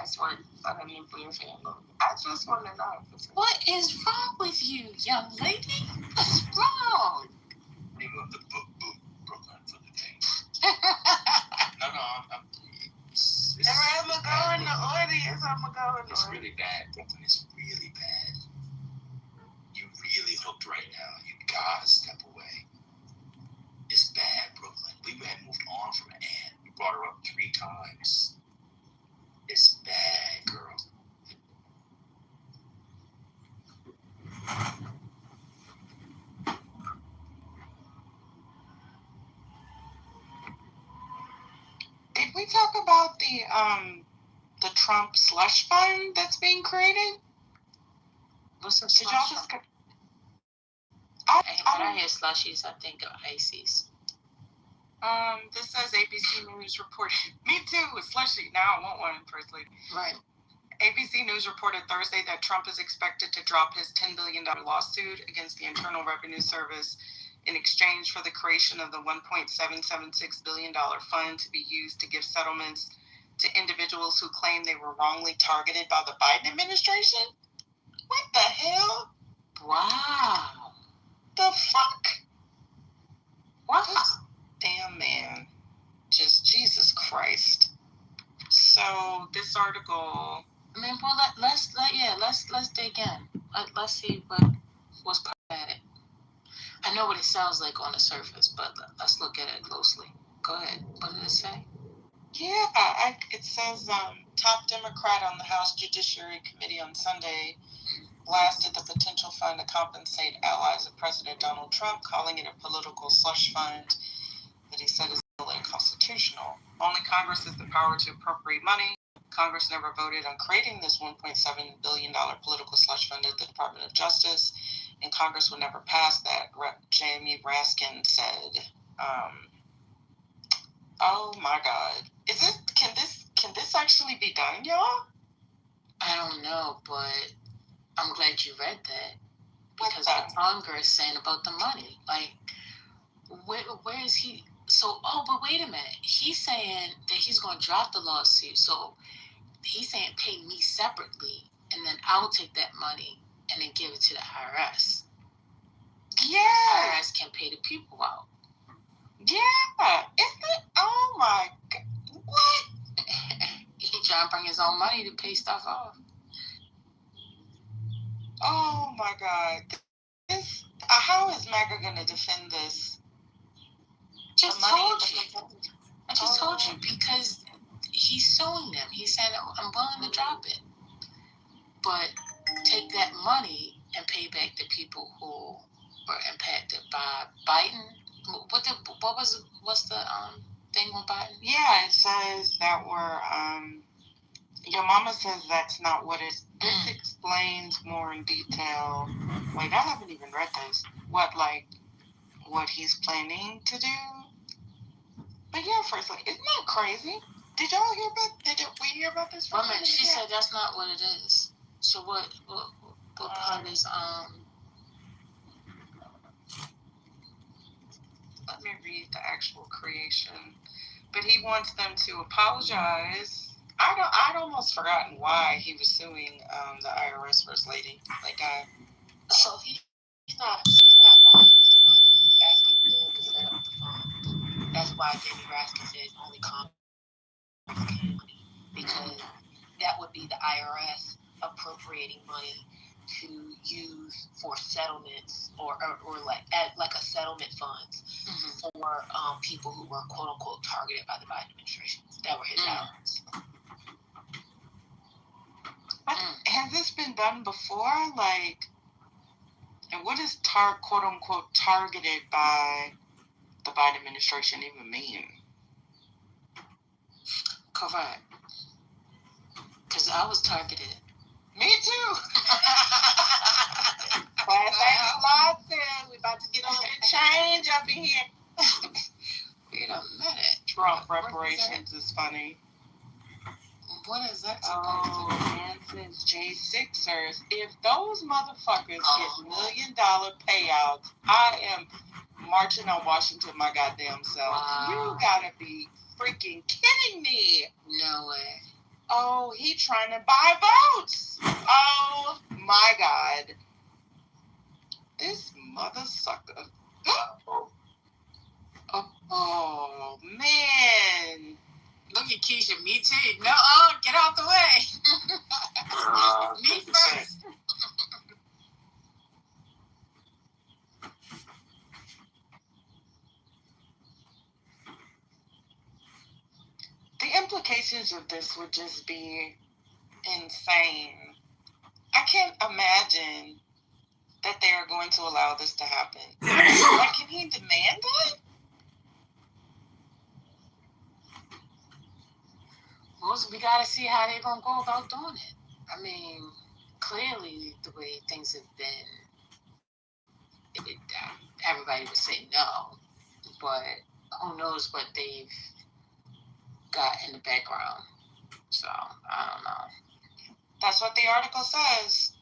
nice work for them and for your family. I just want to know. What is wrong with you, young lady? What's wrong? Name of the book Brooklyn for the day. No, I'm I'm going to go in the audience. It's really bad. Brooklyn is really bad. You really hooked right now. You gotta step away. It's bad, Brooklyn. We had moved on from Ann. We brought her up 3 times. It's bad, girl. Did we talk about the Trump slush fund that's being created? What's a Did slush y'all just? fund? I When I hear slushies, I think of ices. This says ABC News reported. Me too, with slushy. Now I want one, First Lady. Right. ABC News reported Thursday that Trump is expected to drop his $10 billion lawsuit against the Internal Revenue Service in exchange for the creation of the $1.776 billion fund to be used to give settlements to individuals who claim they were wrongly targeted by the Biden administration. What the hell? Wow. The fuck? Wow. This damn man. Just Jesus Christ. So this article. I mean, well, let's dig in. Let's see what's at it. I know what it sounds like on the surface, but let's look at it closely. Go ahead. What did it say? Yeah, it says top Democrat on the House Judiciary Committee on Sunday blasted the potential fund to compensate allies of President Donald Trump, calling it a political slush fund that he said is unconstitutional. Only Congress has the power to appropriate money. Congress never voted on creating this $1.7 billion political slush fund at the Department of Justice, and Congress would never pass that, Jamie Raskin said. Oh my God. Can this actually be done, y'all? I don't know, but I'm glad you read that. Because what Congress saying about the money. Like, where is he? So, but wait a minute. He's saying that he's going to drop the lawsuit. So, he's saying pay me separately, and then I'll take that money and then give it to the IRS. Yeah. The IRS can pay the people out. Yeah. Isn't it? Oh my God. What? He trying to bring his own money to pay stuff off. Oh my God. How is MAGA going to defend this? I just told you because he's suing them. He said, I'm willing to drop it. But take that money and pay back the people who were impacted by Biden. What's the thing with Biden? Yeah, it says that your mama says that's not what it is. This explains more in detail. Wait, I haven't even read this. What he's planning to do. But yeah, First Lady, isn't that crazy? Did we hear about this? Well, man, she said that's not what it is. So what part is Let me read the actual creation. But he wants them to apologize. I'd almost forgotten why he was suing the IRS First Lady. So he's not going to use the money. He's asking them to set up the fund. That's why Jamie Raskin says only Congress can money, because that would be the IRS appropriating money to use for settlements or like a settlement funds for people who were quote unquote targeted by the Biden administration. That were his allies. Has this been done before? And what does quote unquote targeted by the Biden administration even mean? Correct. Because I was targeted. Me too. Class action lawsuit. We about to get on the change up in here. Wait a minute. Trump reparations is funny. What is that? Manson's J6ers. If those motherfuckers get $1 million payouts, I am marching on Washington my goddamn self. Wow. You gotta be freaking kidding me. No way. Oh, he trying to buy votes. Oh, my God. This mother sucker. Oh, man. Look at Keisha, me too. No, get out the way. Me first. The implications of this would just be insane. I can't imagine that they are going to allow this to happen. Like, can he demand that? Well, we got to see how they're going to go about doing it. I mean, clearly, the way things have been, everybody would say no, but who knows what they've got in the background. So, I don't know. That's what the article says.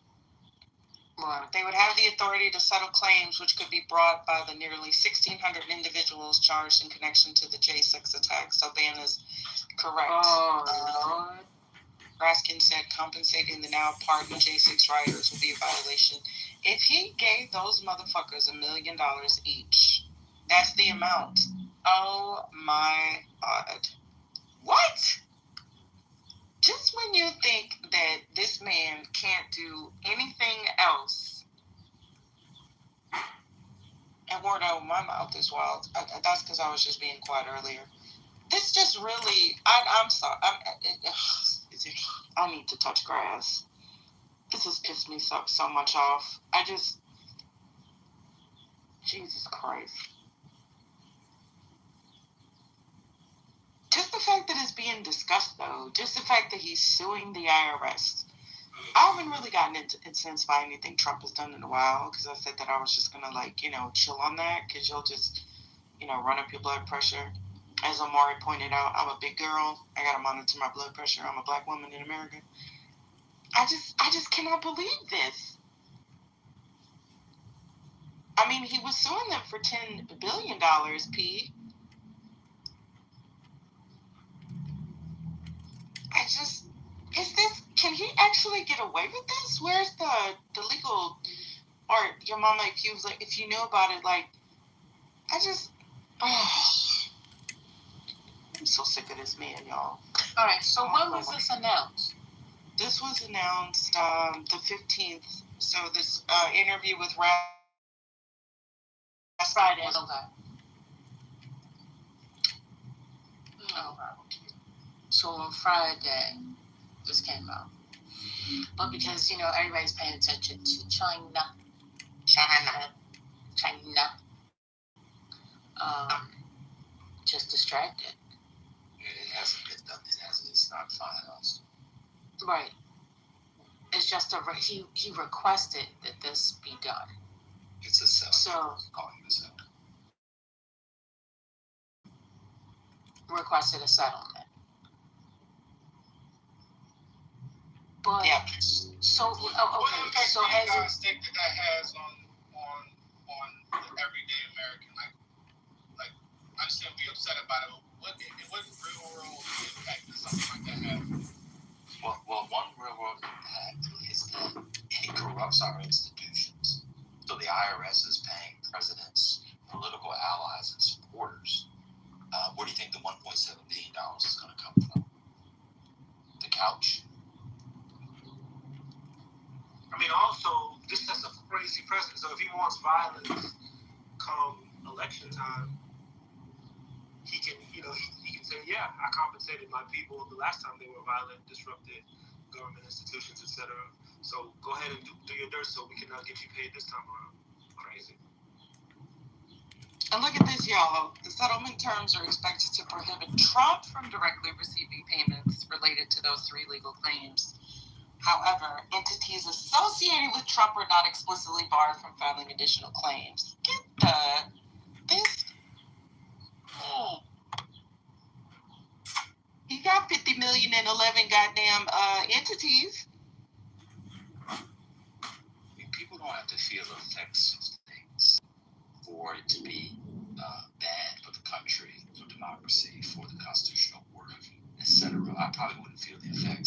Well, they would have the authority to settle claims which could be brought by the nearly 1,600 individuals charged in connection to the J6 attack. So Ban is correct. Lord. Raskin said compensating the now pardoned J6 rioters would be a violation. If he gave those motherfuckers $1 million each, that's the amount. Oh my God. What? Just when you think that this man can't do anything else, and word out of my mouth is wild. That's because I was just being quiet earlier. This just really, I'm sorry. I need to touch grass. This has pissed me so much off. Jesus Christ. Just the fact that it's being discussed, though, just the fact that he's suing the IRS. I haven't really gotten incensed by anything Trump has done in a while, because I said that I was just going to, chill on that, because you'll just, run up your blood pressure. As Amari pointed out, I'm a big girl. I got to monitor my blood pressure. I'm a black woman in America. I just cannot believe this. I mean, he was suing them for $10 billion, P. Can he actually get away with this? Where's the legal, or your mama, if you knew about it, I'm so sick of this man, y'all. All right, so when was this announced? This was announced the 15th. So this interview with Friday. Okay. So on Friday, this came out. But because, everybody's paying attention to China. Just distracted. It hasn't been done. It's not finalized. Right. It's just he requested that this be done. It's a settlement. So Calling this out. Requested a settlement. But yeah. So What impact so do you has guys think that has on the everyday American? Like I understand be upset about it. What real world impact does something like that have? Well, one real world impact is that it corrupts our institutions. So the IRS is paying presidents, political allies, and supporters. Where do you think the $1.7 billion is going to come from? The couch. I mean, also, this sets a crazy precedent. So if he wants violence come election time, he can, he can say, yeah, I compensated my people the last time they were violent, disrupted government institutions, etc. So go ahead and do your dirt so we can get you paid this time around. Crazy. And look at this, y'all. The settlement terms are expected to prohibit Trump from directly receiving payments related to those 3 legal claims. However, entities associated with Trump are not explicitly barred from filing additional claims. He got $50 million in 11 goddamn entities. I mean, people don't have to feel the effects of things for it to be bad for the country, for democracy, for the constitutional order, etc. I probably wouldn't feel the effects.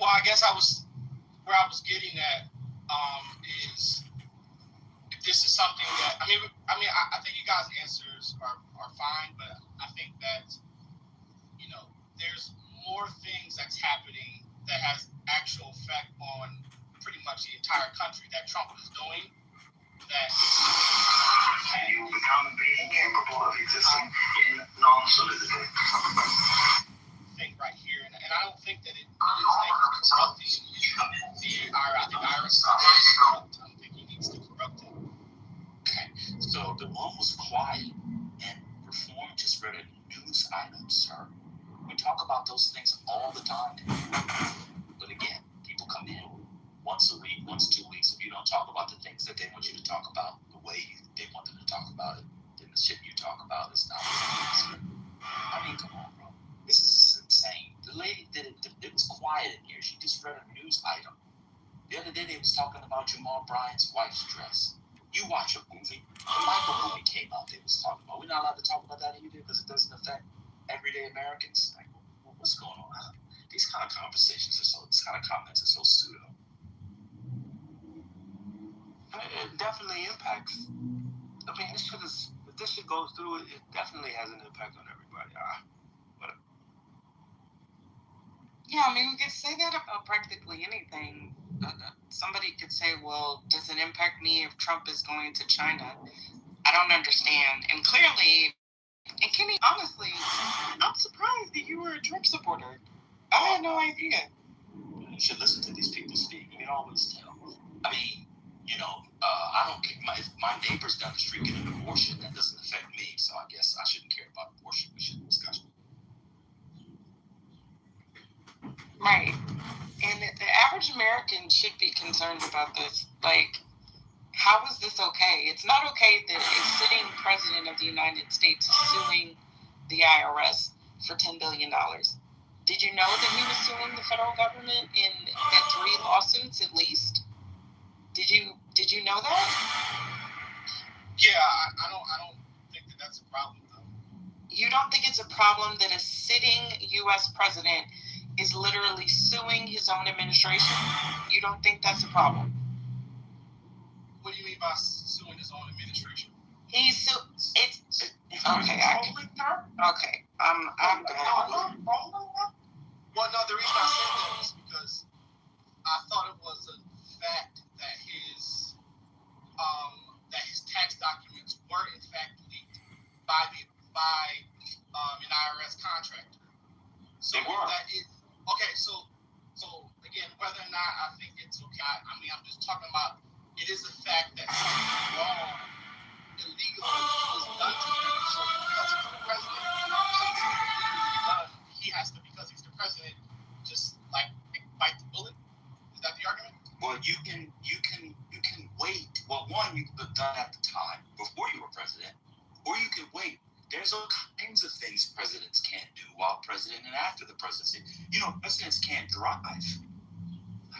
Well, I guess where I was getting at is if this is something that I think you guys' answers are fine, but I think that there's more things that's happening that has actual effect on pretty much the entire country that Trump is doing. That you become being capable of existing in non-solidity. Thing right here, and I don't think that it is corrupting the IRS. I think IRS is corrupt. I don't think he needs to corrupt it. Okay, so the one was quiet, and Reform just read a news item, sir. We talk about those things all the time. But again, people come in once a week, once 2 weeks. If you don't talk about the things that they want you to talk about the way they want them to talk about it, then the shit you talk about is not what it is. I mean, come on, bro. This is insane. The lady did it. It was quiet in here. She just read a news item. The other day they was talking about Jamal Bryant's wife's dress. You watch a movie. The Michael movie came out. They was talking about. We're not allowed to talk about that either because it doesn't affect everyday Americans. Like, what's going on? These kind of conversations these kind of comments are so pseudo. It definitely impacts. I mean, if this shit goes through, it definitely has an impact on everybody. Yeah, I mean, we could say that about practically anything. Somebody could say, well, does it impact me if Trump is going to China? I don't understand. And clearly, and Kenny, honestly, I'm surprised that you were a Trump supporter. I had no idea. You should listen to these people speak. You can always tell. I mean, I don't care. If my neighbor's down the street getting an abortion, that doesn't affect me. So I guess I shouldn't care about abortion. We shouldn't discuss it. Right. And the average American should be concerned about this. Like, how is this okay? It's not okay that a sitting president of the United States is suing the IRS for $10 billion. Did you know that he was suing the federal government in 3 lawsuits at least? Did you know that? Yeah, I don't think that that's a problem though. You don't think it's a problem that a sitting U.S. president is literally suing his own administration? You don't think that's a problem? What do you mean by suing his own administration? I'm going. Well, no, the reason I said that is because I thought it was a fact that his tax documents were in fact leaked by an IRS contractor. So they were. So again, whether or not I think it's okay, I'm just talking about it is a fact that something wrong, illegal, was done to him. So because he's the president, he has to, because he's the president, just like bite the bullet. Is that the argument? Well, you can wait. Well, one, you could have done at the time before you were president, or you can wait. There's all kinds of things presidents can't do while president and after the presidency. Presidents can't drive.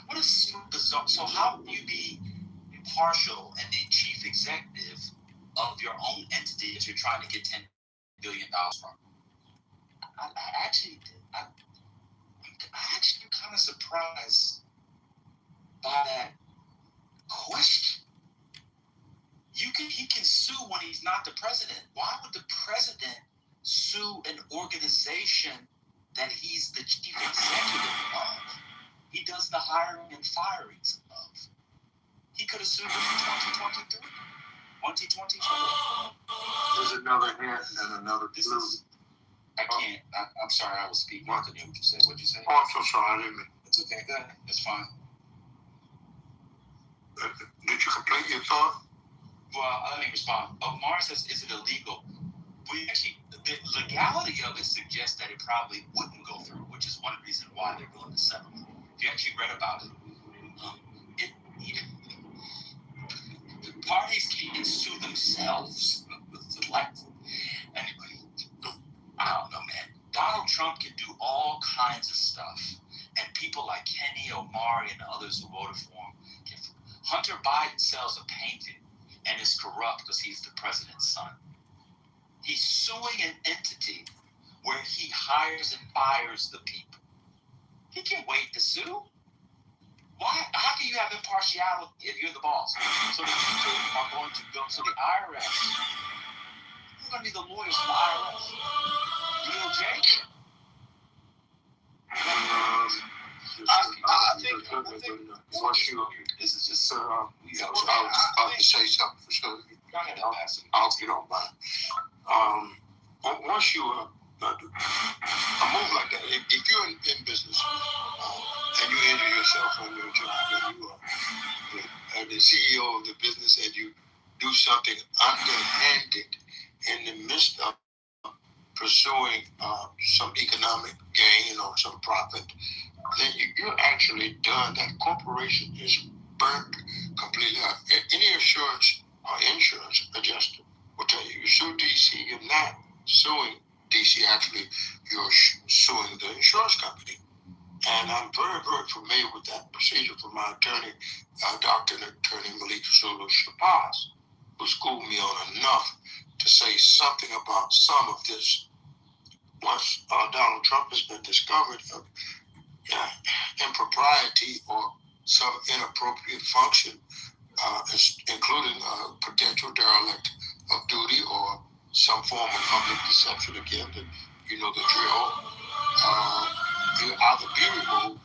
What a bizarre. So how can you be impartial and the chief executive of your own entity that you're trying to get $10 billion from? I'm actually kind of surprised by that question. He can sue when he's not the president. Why would the president sue an organization that he's the chief executive of? He does the hiring and firings of. He could have sued him in 2023, 2024. There's another hint and another clue. I'm sorry, I was speaking. I couldn't hear what you said. What'd you say? Oh, I'm so sorry. I didn't mean. It's okay. Go ahead. It's fine. Did you complete your thought? Well, let me respond. Mara says, is it illegal? The legality of it suggests that it probably wouldn't go through, which is one reason why they're going to settlement. If you actually read about it, the parties can't sue themselves. Anyway, I don't know, man. Donald Trump can do all kinds of stuff, and people like Kenny, Omari, and others who voted for him. Hunter Biden sells a painting and is corrupt because he's the president's son. He's suing an entity where he hires and fires the people. He can wait to can sue? Why? How can you have impartiality if you're the boss? So the people are going to go to the IRS. Who's going to be the lawyers for the IRS? DOJ? This is just I was about to say something for sure. Go ahead, I'll pass it. I hope you don't mind. Once you a move like that, if you're in business and you injure yourself on your job, and you are the CEO of the business, and you do something underhanded in the midst of pursuing some economic gain or some profit, then you're actually done. That corporation is burnt completely out. Any insurance adjuster will tell you, you sue DC, you're not suing DC. Actually, you're suing the insurance company. And I'm very, very familiar with that procedure from my attorney, Dr. and Attorney Malik Sulu Shabazz, who schooled me on enough to say something about some of this. Once Donald Trump has been discovered of impropriety or some inappropriate function, including potential derelict of duty or some form of public deception, again, you know the drill, he'll either be removed.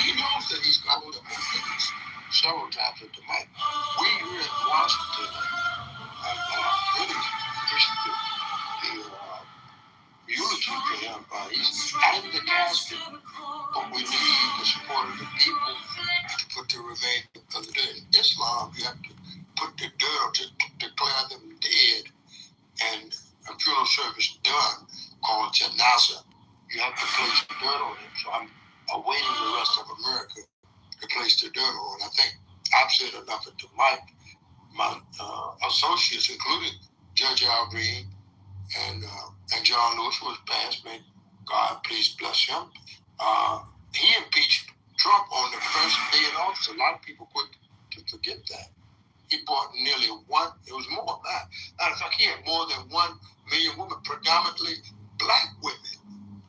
He knows that he's got to witness several times at the mic. We here in Washington really appreciate the eulogy for him. He's out of the casket, but we need the support of the people to put the remains of the dead. In Islam, you have to put the dirt to declare them dead, and a funeral service done called janazah. You have to place the dirt on them. So I'm awaiting the rest of America to place the dirt on. I think I've said enough at the mic. My associates, including Judge Al Green and John Lewis, who was passed, may God please bless him. He impeached Trump on the first day in office. A lot of people quick to forget that. He brought nearly it was more than that. Matter of fact, he had more than 1 million women, predominantly black women,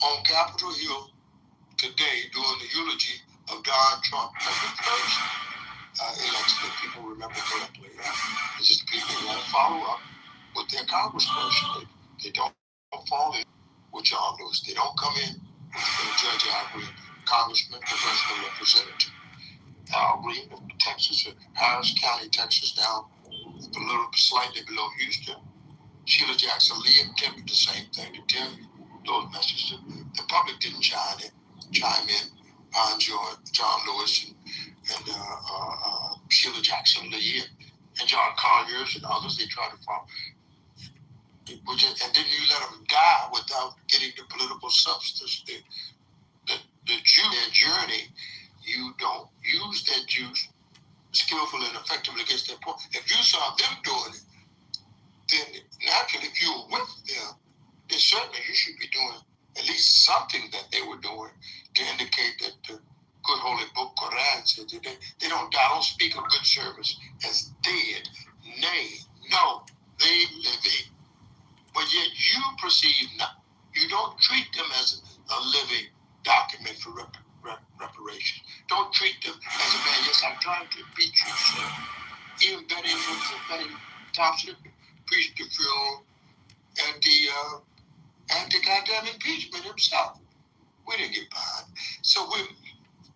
on Capitol Hill today during the eulogy of Donald Trump as the first election that people remember correctly. It's just people who won't follow up with their congressperson. They don't fall in with John Lewis. They don't come in with Judge Al Green, congressman, congressional representative. Al Green of Texas, Harris County, Texas, down a little slightly below Houston. Sheila Jackson Lee attempted the same thing to tell you those messages. The public didn't chime in on John Lewis and Sheila Jackson Lee and John Conyers and others. They tried to follow. And didn't you let them die without getting the political substance? The journey, you don't use that juice skillfully and effectively against that point. If you saw them doing it, then naturally, if you were with them, then certainly you should be doing at least something that they were doing to indicate that the good holy book Quran says that they don't die. Don't speak of good service as dead. Nay, no, they living. But yet you perceive not. You don't treat them as a living document for reparation. Don't treat them as a man. Yes, I'm trying to impeach you, sir. Even Betty Thompson preached the funeral at the goddamn impeachment himself. We didn't get behind. So we're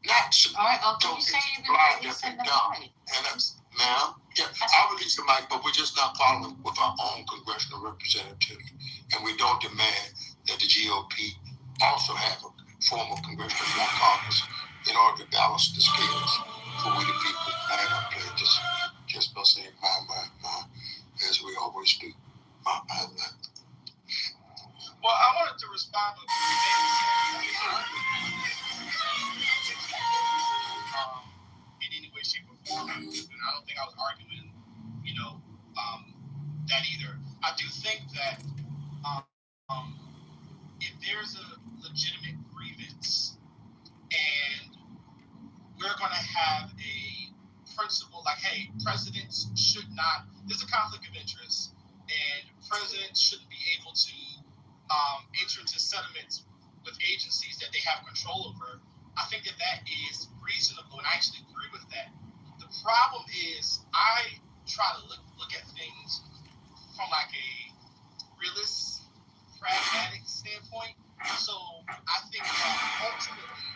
not supposed to blind up and dumb. And ma'am, yeah, I'll release the mic, but we're just not following with our own congressional representatives. And we don't demand that the GOP also have a form of congressional black caucus in order to balance the scales for we the people. I ain't gonna play just by saying my, as we always do. My. Well, I wanted to respond to in any way, shape, or form. And I don't think I was arguing, that either. I do think that if there's a legitimate grievance and we're going to have a principle like, hey, presidents should not, there's a conflict of interest, and presidents shouldn't be able to enter into settlements with agencies that they have control over. I think that is reasonable, and I actually agree with that. The problem is I try to look at things from like a realist, pragmatic standpoint. So I think that ultimately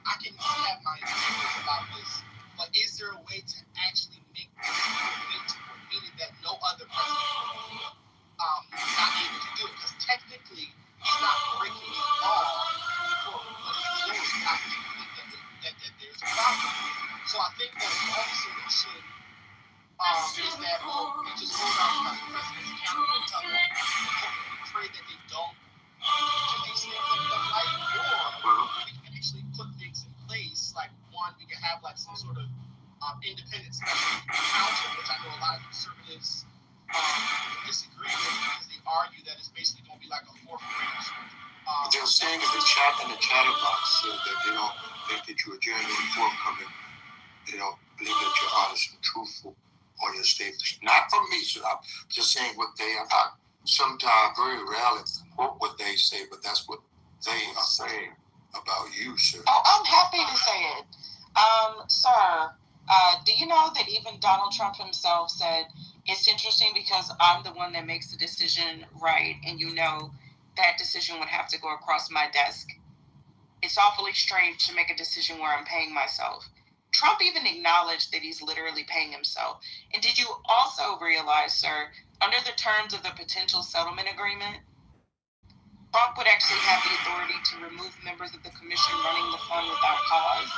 I can have my opinions about this, but is there a way to actually make this preventable, meaning that no other president not able to do it? Because technically he's not breaking a law for what he's doing. And I think that there's a problem. So I think that the only solution is that we just hold our presidents accountable and tell them, pray that they don't do these things that we don't like, or we can actually put things in place. Like one, we can have like some sort of independent special counsel, which I know a lot of conservatives disagree with because they argue that it's basically going to be like a fourth branch. They're saying in the chatter box that they don't think that you are genuinely forthcoming. They don't believe that you're honest and truthful on your statements. Not from me, sir. I'm just saying what they are. Sometimes, very rarely, quote what they say, but that's what they are saying about you, sir. Oh, I'm happy to say it. Sir, do you know that even Donald Trump himself said, it's interesting because I'm the one that makes the decision, right? And you know that decision would have to go across my desk. It's awfully strange to make a decision where I'm paying myself. Trump even acknowledged that he's literally paying himself. And did you also realize, sir, under the terms of the potential settlement agreement, Trump would actually have the authority to remove members of the commission running the fund without cause,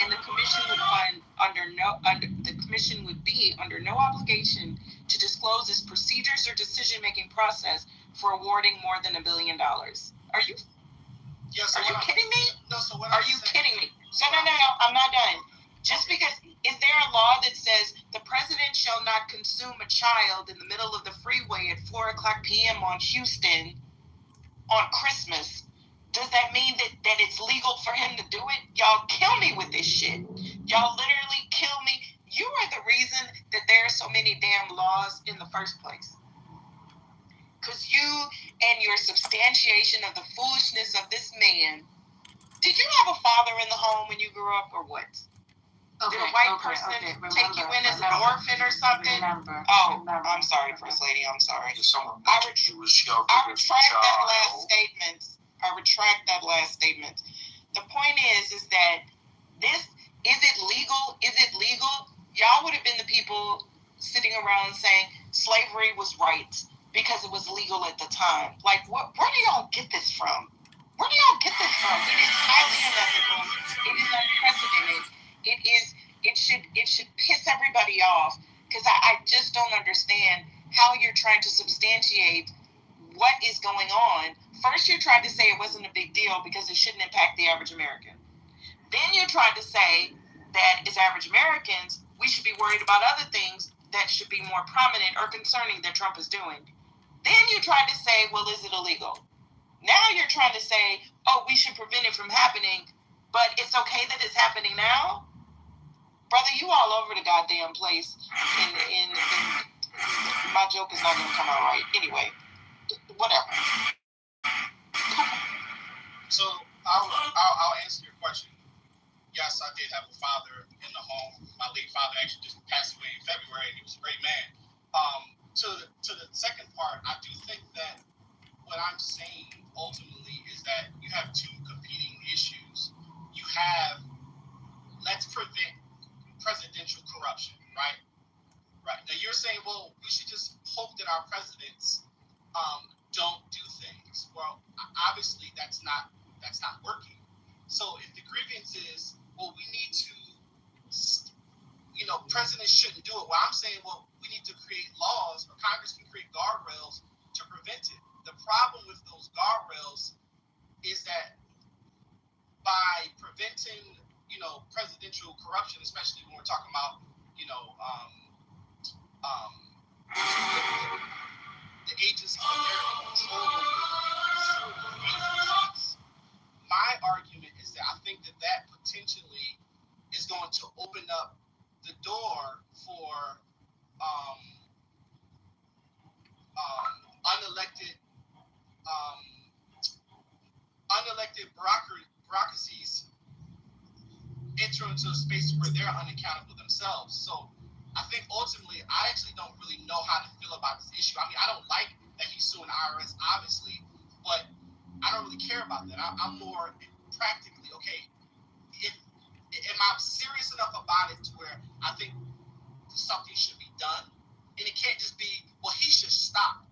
and the commission would be under no obligation to disclose its procedures or decision-making process for awarding more than $1 billion. Are you kidding me? No. So what are you kidding me? So no, I'm not done. Just because, is there a law that says the president shall not consume a child in the middle of the freeway at 4:00 p.m. on Houston on Christmas? Does that mean that it's legal for him to do it? Y'all kill me with this shit. Y'all literally kill me. You are the reason that there are so many damn laws in the first place. Because you and your substantiation of the foolishness of this man. Did you have a father in the home when you grew up, or what? Did a white person take you in as an orphan or something? I'm sorry, First Lady. I'm sorry. I retract that last statement. The point is that this, is it legal? Is it legal? Y'all would have been the people sitting around saying slavery was right because it was legal at the time. Like, where do y'all get this from? Where do y'all get this from? It is highly unethical. It is unprecedented. It should piss everybody off, because I just don't understand how you're trying to substantiate what is going on. First, you tried to say it wasn't a big deal because it shouldn't impact the average American. Then you tried to say that as average Americans, we should be worried about other things that should be more prominent or concerning that Trump is doing. Then you tried to say, well, is it illegal? Now you're trying to say, oh, we should prevent it from happening, but it's okay that it's happening now? Brother, you all over the goddamn place. In my joke is not going to come out right. Anyway, whatever. So I'll answer your question. Yes, I did have a father in the home. My late father actually just passed away in February, and he was a great man. To the second part, I do think that what I'm saying ultimately is that you have two competing issues. You have, let's prevent presidential corruption, right? Right. Now you're saying, well, we should just hope that our presidents don't do things. Well, obviously that's not working. So if the grievance is, well, we need to, presidents shouldn't do it. Well, I'm saying, well, we need to create laws, or Congress can create guardrails to prevent it. The problem with those guardrails is that by preventing, presidential corruption, especially when we're talking about, the agencies that they're in control of, my argument is that I think that potentially is going to open up the door for unelected bureaucracies enter into a space where they're unaccountable themselves. So I think ultimately, I actually don't really know how to feel about this issue. I mean, I don't like that he's suing the IRS, obviously, but I don't really care about that. I'm more practically, okay, am I serious enough about it to where I think something should be done? And it can't just be, well, he should stop.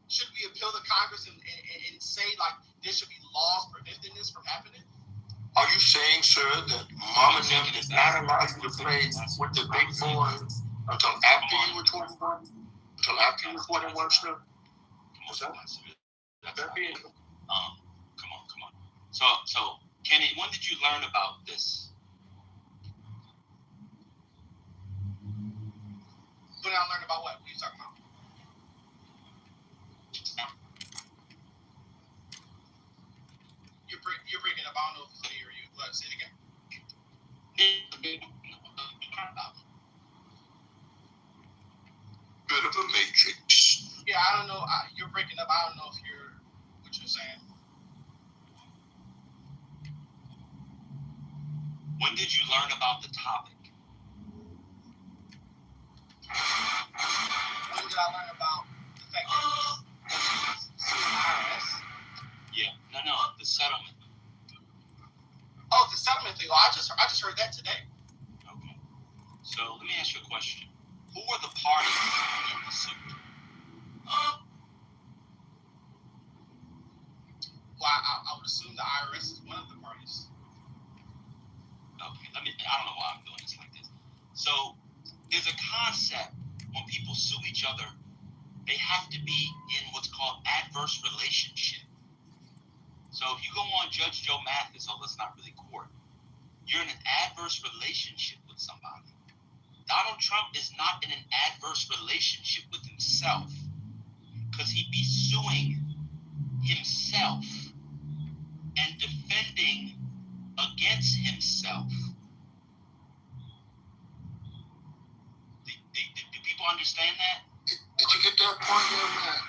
Should we appeal to Congress and say, like, there should be laws preventing this from happening? Are you saying, sir, that Mom and them did not allow you to play with the big boy until after you were 21? Until after you were 21, sir? What's that? Come on. So, Kenny, when did you learn about this? When I learned about what? What are you talking about? You're breaking up. I don't know if it's me or you. Say it again. Bit of a matrix. Yeah, I don't know. You're breaking up. I don't know if what you're saying. When did you learn about the topic? When did I learn about the fact that he's suing the IRS? Yeah, no, the settlement. Oh, the settlement thing. Oh, I just heard that today. Okay. So let me ask you a question. Who are the parties in the suit? Well, I would assume the IRS is one of the parties. Okay, I don't know why I'm doing this like this. So there's a concept when people sue each other, they have to be in what's called adverse relationship. So if you go on Judge Joe Mathis, that's not really court. You're in an adverse relationship with somebody. Donald Trump is not in an adverse relationship with himself because he'd be suing himself and defending against himself. Do people understand that? Did you get that point there, man?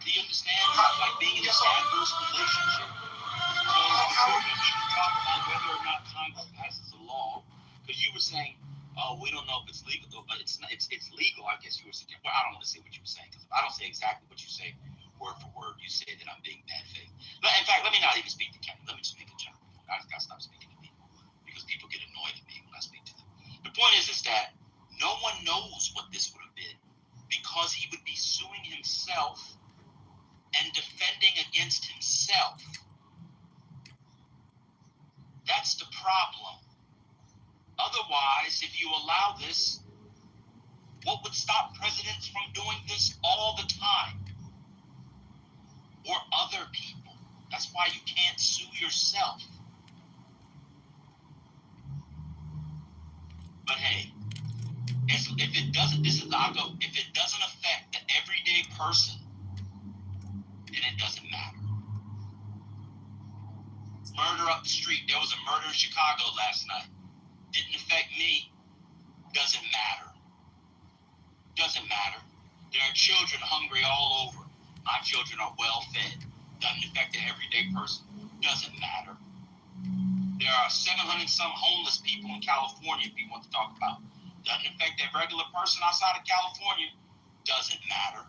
Do you understand? Like being in this adverse relationship? So before we even talk about whether or not Congress passes a law, because you were saying, oh, we don't know if it's legal, but it's legal, I guess you were saying. Well, I don't want to say what you were saying, because I don't say exactly what you say word for word. You say that I'm being bad faith. In fact, let me not even speak to Kenny. Let me just make a joke. I just got to stop speaking to people, because people get annoyed at me when I speak to them. The point is that no one knows what this would have been, because he would be suing himself and defending against himself. That's the problem. Otherwise, if you allow this, what would stop presidents from doing this all the time? Or other people. That's why you can't sue yourself. But hey, if it doesn't affect the everyday person, then it doesn't matter. Murder up the street. There was a murder in Chicago last night. Didn't affect me. Doesn't matter. Doesn't matter. There are children hungry all over. My children are well fed. Doesn't affect the everyday person. Doesn't matter. There are 700 some homeless people in California, if you want to talk about. Doesn't affect that regular person outside of California. Doesn't matter.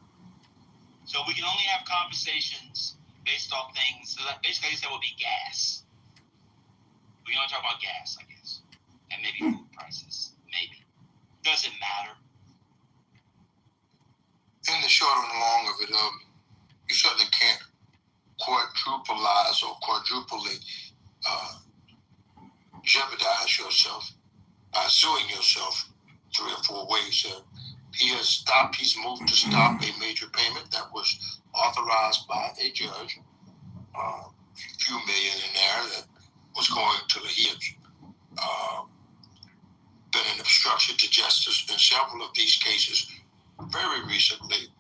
So we can only have conversations based on things. So that basically, I guess that would be gas. We can only talk about gas, I guess. And maybe food prices. Maybe. Doesn't matter. In the short and long of it, you certainly can't quadruplize or quadruply jeopardize yourself by suing yourself 3 or 4 ways. He's moved to stop a major payment that was authorized by a judge, a few million in there that was going to he had been an obstruction to justice in several of these cases very recently,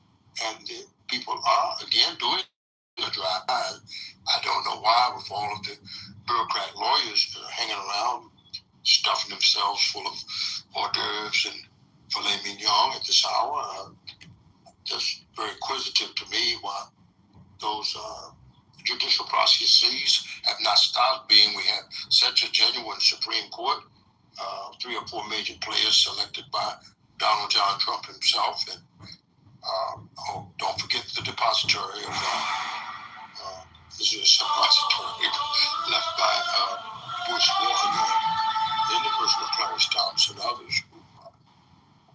and the people are again doing a drive-by. I don't know why, with all of the bureaucrat lawyers hanging around, stuffing themselves full of hors d'oeuvres and filet mignon at this hour. Just very inquisitive to me why those judicial processes have not stopped being. We have such a genuine Supreme Court, 3 or 4 major players selected by Donald John Trump himself, and don't forget the depository of this is a depository left by Bush 1 in the person of Clarence Thomas and others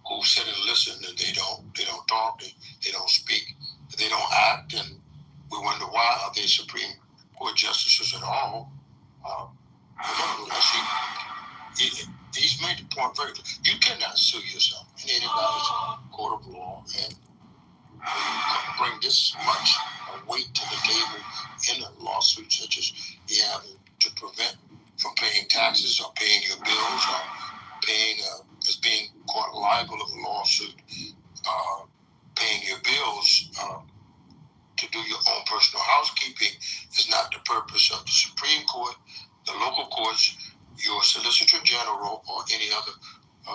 who sit and listen, and they don't talk, they don't speak, they don't act, and we wonder why are they Supreme Court justices at all. He's made the point very clear. You cannot sue yourself in anybody's court of law and bring this much weight to the table in a lawsuit such as you have to prevent from paying taxes or paying your bills or paying as being caught liable of a lawsuit, paying your bills to do your own personal housekeeping is not the purpose of the Supreme Court, the local courts, your Solicitor General, or any other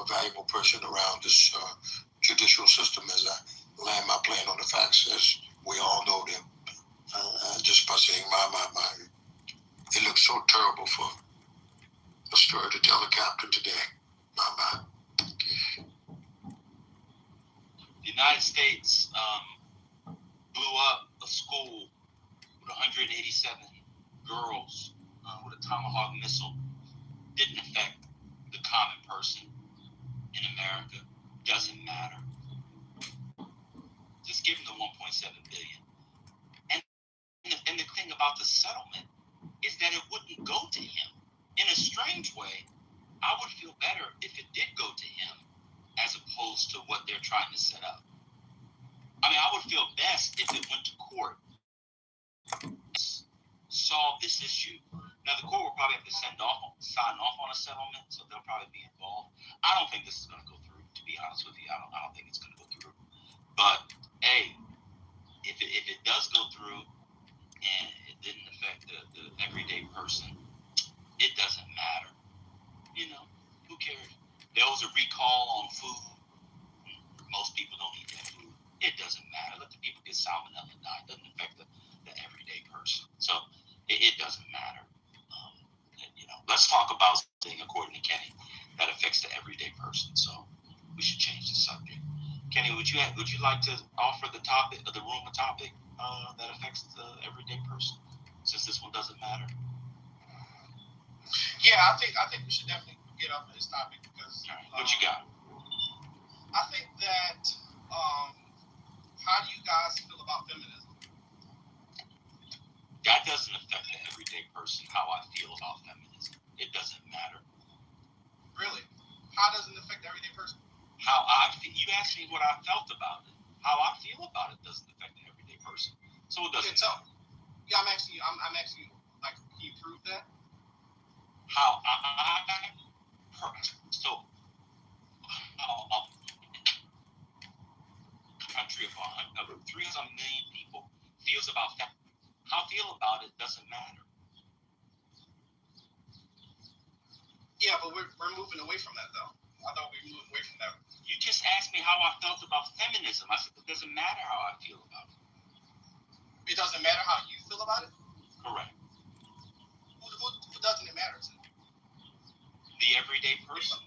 valuable person around this judicial system. As I land my plane on the facts, as we all know them, just by saying my, it looks so terrible for a story to tell the captain today. My. The United States blew up a school with 187 girls with a Tomahawk missile. Didn't affect the common person in America. Doesn't matter. Just give him the 1.7 billion. And the thing about the settlement is that it wouldn't go to him. In a strange way, I would feel better if it did go to him as opposed to what they're trying to set up. I mean, I would feel best if it went to court, solve this issue. Now, the court will probably have to sign off on a settlement, so they'll probably be involved. I don't think this is going to go through, to be honest with you. I don't think it's going to go through. But, hey, if it does go through and it didn't affect the everyday person, it doesn't matter. You know, who cares? There was a recall on food. Most people don't eat that food. It doesn't matter. Let the people get salmonella and die. It doesn't affect the everyday person. So it doesn't matter. Let's talk about something, according to Kenny, that affects the everyday person. So we should change the subject. Kenny, would you like to offer the topic, the room a topic that affects the everyday person, since this one doesn't matter? Yeah, I think we should definitely get up on this topic because. All right, what you got? I think that. How do you guys feel about feminism? That doesn't affect the everyday person. How I feel about feminism, it doesn't matter. Really? How does it affect the everyday person? How I feel. You asked me what I felt about it. How I feel about it doesn't affect the everyday person. So it doesn't. Yeah, I'm asking you. Like, can you prove that? How country of 300 million people feels about that. How I feel about it doesn't matter. Yeah, but we're moving away from that, though. I thought we were moving away from that. You just asked me how I felt about feminism. I said it doesn't matter how I feel about it. It doesn't matter how you feel about it? Correct. Who doesn't it matter to? The everyday person.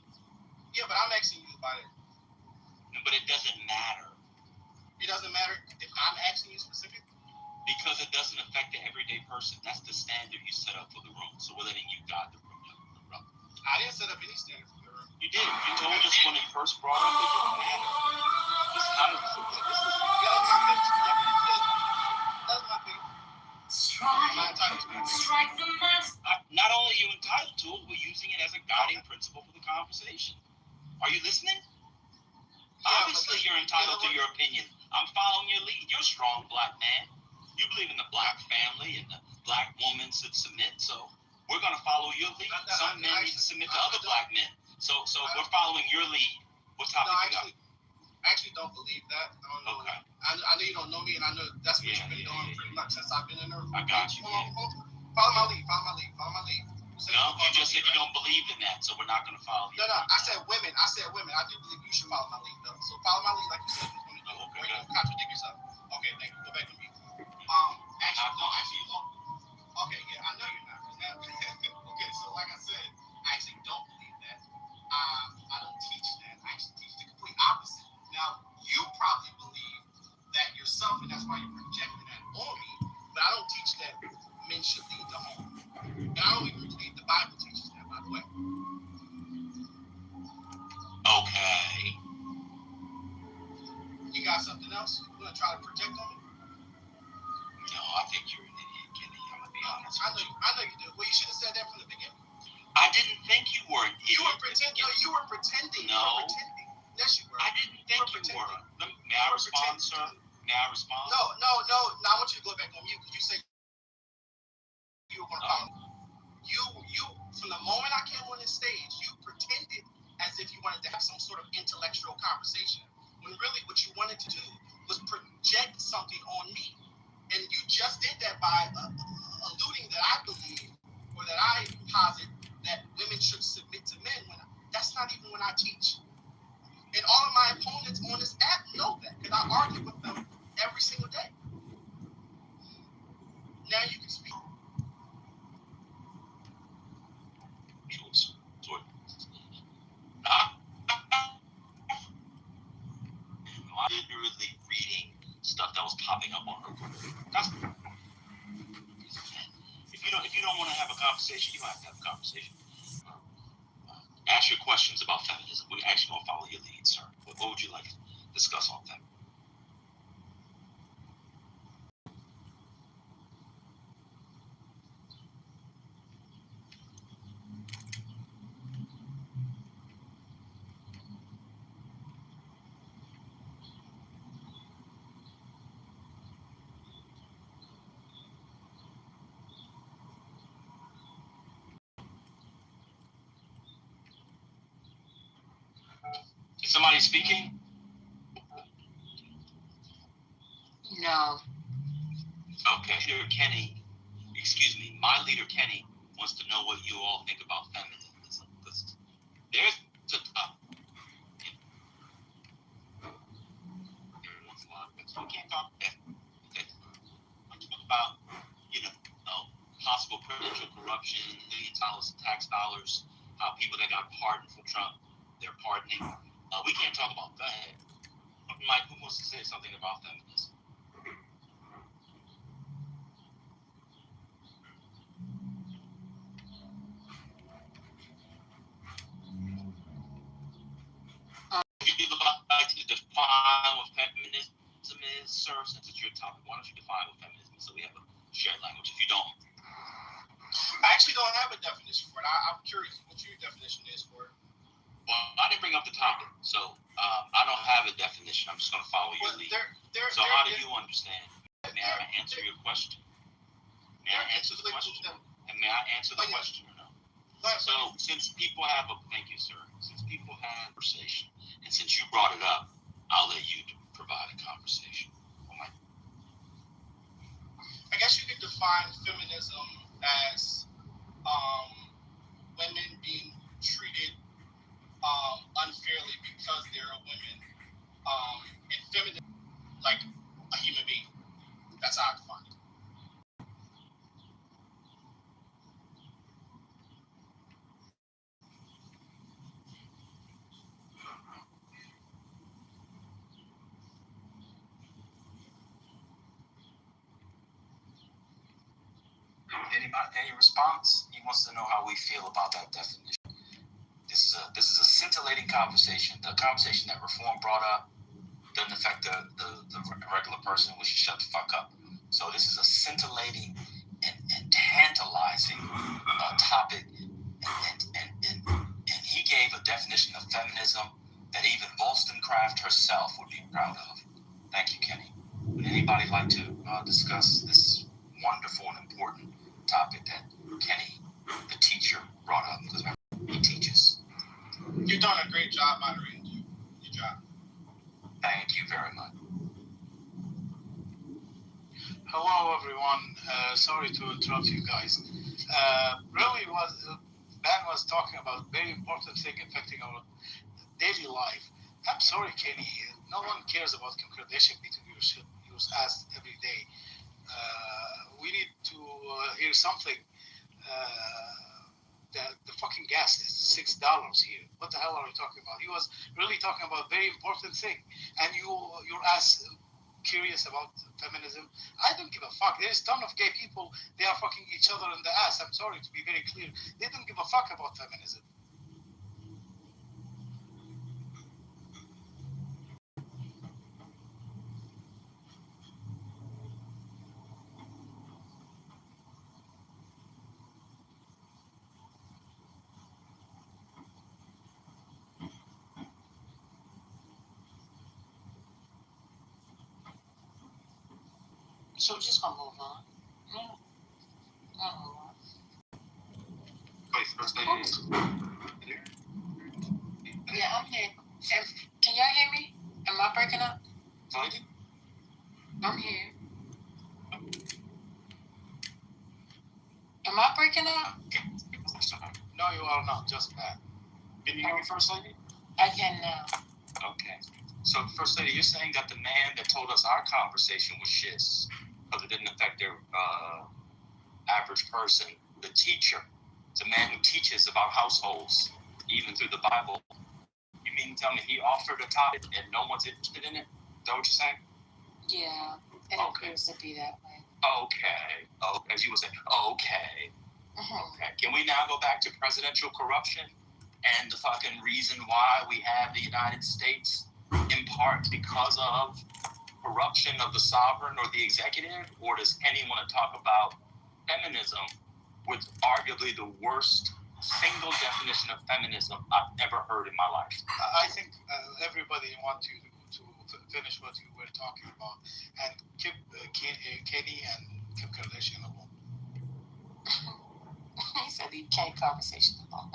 Yeah, but I'm asking you about it. No, but it doesn't matter. It doesn't matter if I'm asking you specifically? Because it doesn't affect the everyday person. That's the standard you set up for the room. So we're letting you guide the room. I didn't set up any standard for the room. You did. You told us when it first brought up it didn't matter. This is not That's my thing. Not only are you entitled to it, we're using it as a guiding principle for the conversation. Are you listening? Yeah, obviously, you're entitled to your opinion. I'm following your lead. You're a strong black man. You believe in the black family and the black woman should submit. So we're going to follow your lead. Some men need to submit to other black men. So we're following your lead. What topic you got? I actually don't believe that. I don't know. Okay. I know you don't know me, and I know that's what you've been doing pretty much since I've been in there. I got you. Follow my lead. No, you just said you don't believe in that, so we're not going to follow you. No, I said women. I do believe you should follow my lead, though. So follow my lead, like you said. You're going to contradict yourself. Okay, thank you. Go back to me. Actually, like I said, I actually don't believe that. I don't teach that. I actually teach the complete opposite. Now, you probably believe that yourself, and that's why you're projecting that on me. But I don't teach that men should lead the home. And I don't even believe the Bible teaches that, by the way. Okay. You got something else you want to try to project on me? No, I think you're an idiot, Kenny. I'm gonna be honest. I know you do. Well, you should have said that from the beginning. I didn't think you were an idiot. You were pretending. No, you were pretending. No. You were pretending. Yes, you were. I didn't think you were. May I respond, sir? May I respond? No. I want you to go back on mute because you said you were going to call me. You, from the moment I came on this stage, you pretended as if you wanted to have some sort of intellectual conversation, when really what you wanted to do was project something on me. And you just did that by alluding that I believe, or that I posit, that women should submit to men. When that's not even what I teach. And all of my opponents on this app know that, because I argue with them every single day. Now you can speak. I'm literally reading stuff that was popping up on her. If you don't want to have a conversation, you don't have to have a conversation. Ask your questions about feminism. We're actually going to follow your lead, sir. What would you like to discuss on feminism? Is somebody speaking? No. Okay, Leader Kenny, my leader Kenny wants to know what you all think about feminism. Because there's a we can't talk about possible presidential corruption, million dollars in tax dollars, how people that got pardoned from Trump, they're pardoning. We can't talk about that. Mike, who wants to say something about feminism? If you'd like to define what feminism is, sir, since it's your topic, why don't you define what feminism is so we have a shared language? If you don't, I actually don't have a definition for it. I'm curious what your definition is for it. Well, I didn't bring up the topic, so I don't have a definition. I'm just going to follow your lead. So how do you understand? May I answer your question? May I answer the question? And may I answer the question or no? So since people have thank you, sir. Since people have a conversation, and since you brought it up, I'll let you provide a conversation. I guess you could define feminism as women being treated unfairly because they're a women, and feminism like a human being. That's how I define it. Any response? He wants to know how we feel about that definition. This is a scintillating conversation. The conversation that Reform brought up doesn't affect the regular person. We should shut the fuck up. So this is a scintillating and tantalizing topic, and he gave a definition of feminism that even Wollstonecraft herself would be proud of. Thank you, Kenny. Would anybody like to discuss this wonderful and important topic that Kenny, the teacher, brought up? Because he teaches. You've done a great job moderating. Good job. Thank you very much. Hello, everyone. Sorry to interrupt you guys. Ben was talking about very important thing affecting our daily life. I'm sorry, Kenny. No one cares about concordation between your asked every day. We need to hear something the fucking gas is $6 here. What the hell are you talking about? He was really talking about a very important thing, and you're as curious about feminism. I don't give a fuck. There's a ton of gay people. They are fucking each other in the ass. I'm sorry to be very clear. They don't give a fuck about feminism. So we're just gonna move on. Wait, first lady. Yeah, I'm here. Can y'all hear me? Am I breaking up? Fine. I'm here. Am I breaking up? No, you are not. Just bad. Can you hear me, First Lady? I can now. Okay. So, First Lady, you're saying that the man that told us our conversation was shiz because it didn't affect their average person, the teacher, the man who teaches about households, even through the Bible, you mean to tell me he offered a topic and no one's interested in it? Is that what you're saying? Yeah, it appears to be that way. Okay. Oh, as you were saying, okay. Okay. Can we now go back to presidential corruption and the fucking reason why we have the United States in part because of corruption of the sovereign or the executive? Or does anyone want to talk about feminism with arguably the worst single definition of feminism I've ever heard in my life? I think everybody wants you to finish what you were talking about and keep Katie and Kim Kardashian alone. He said he can't conversation alone.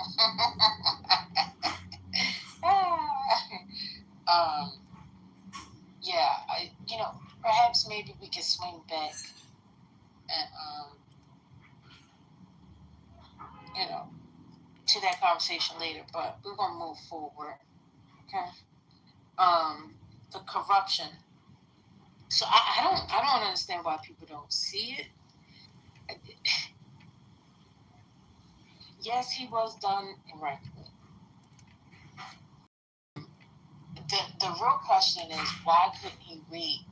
Yeah, perhaps maybe we can swing back and to that conversation later, but we're gonna move forward. Okay. The corruption. So I don't understand why people don't see it. Yes, he was done incorrectly. The real question is, why couldn't he wait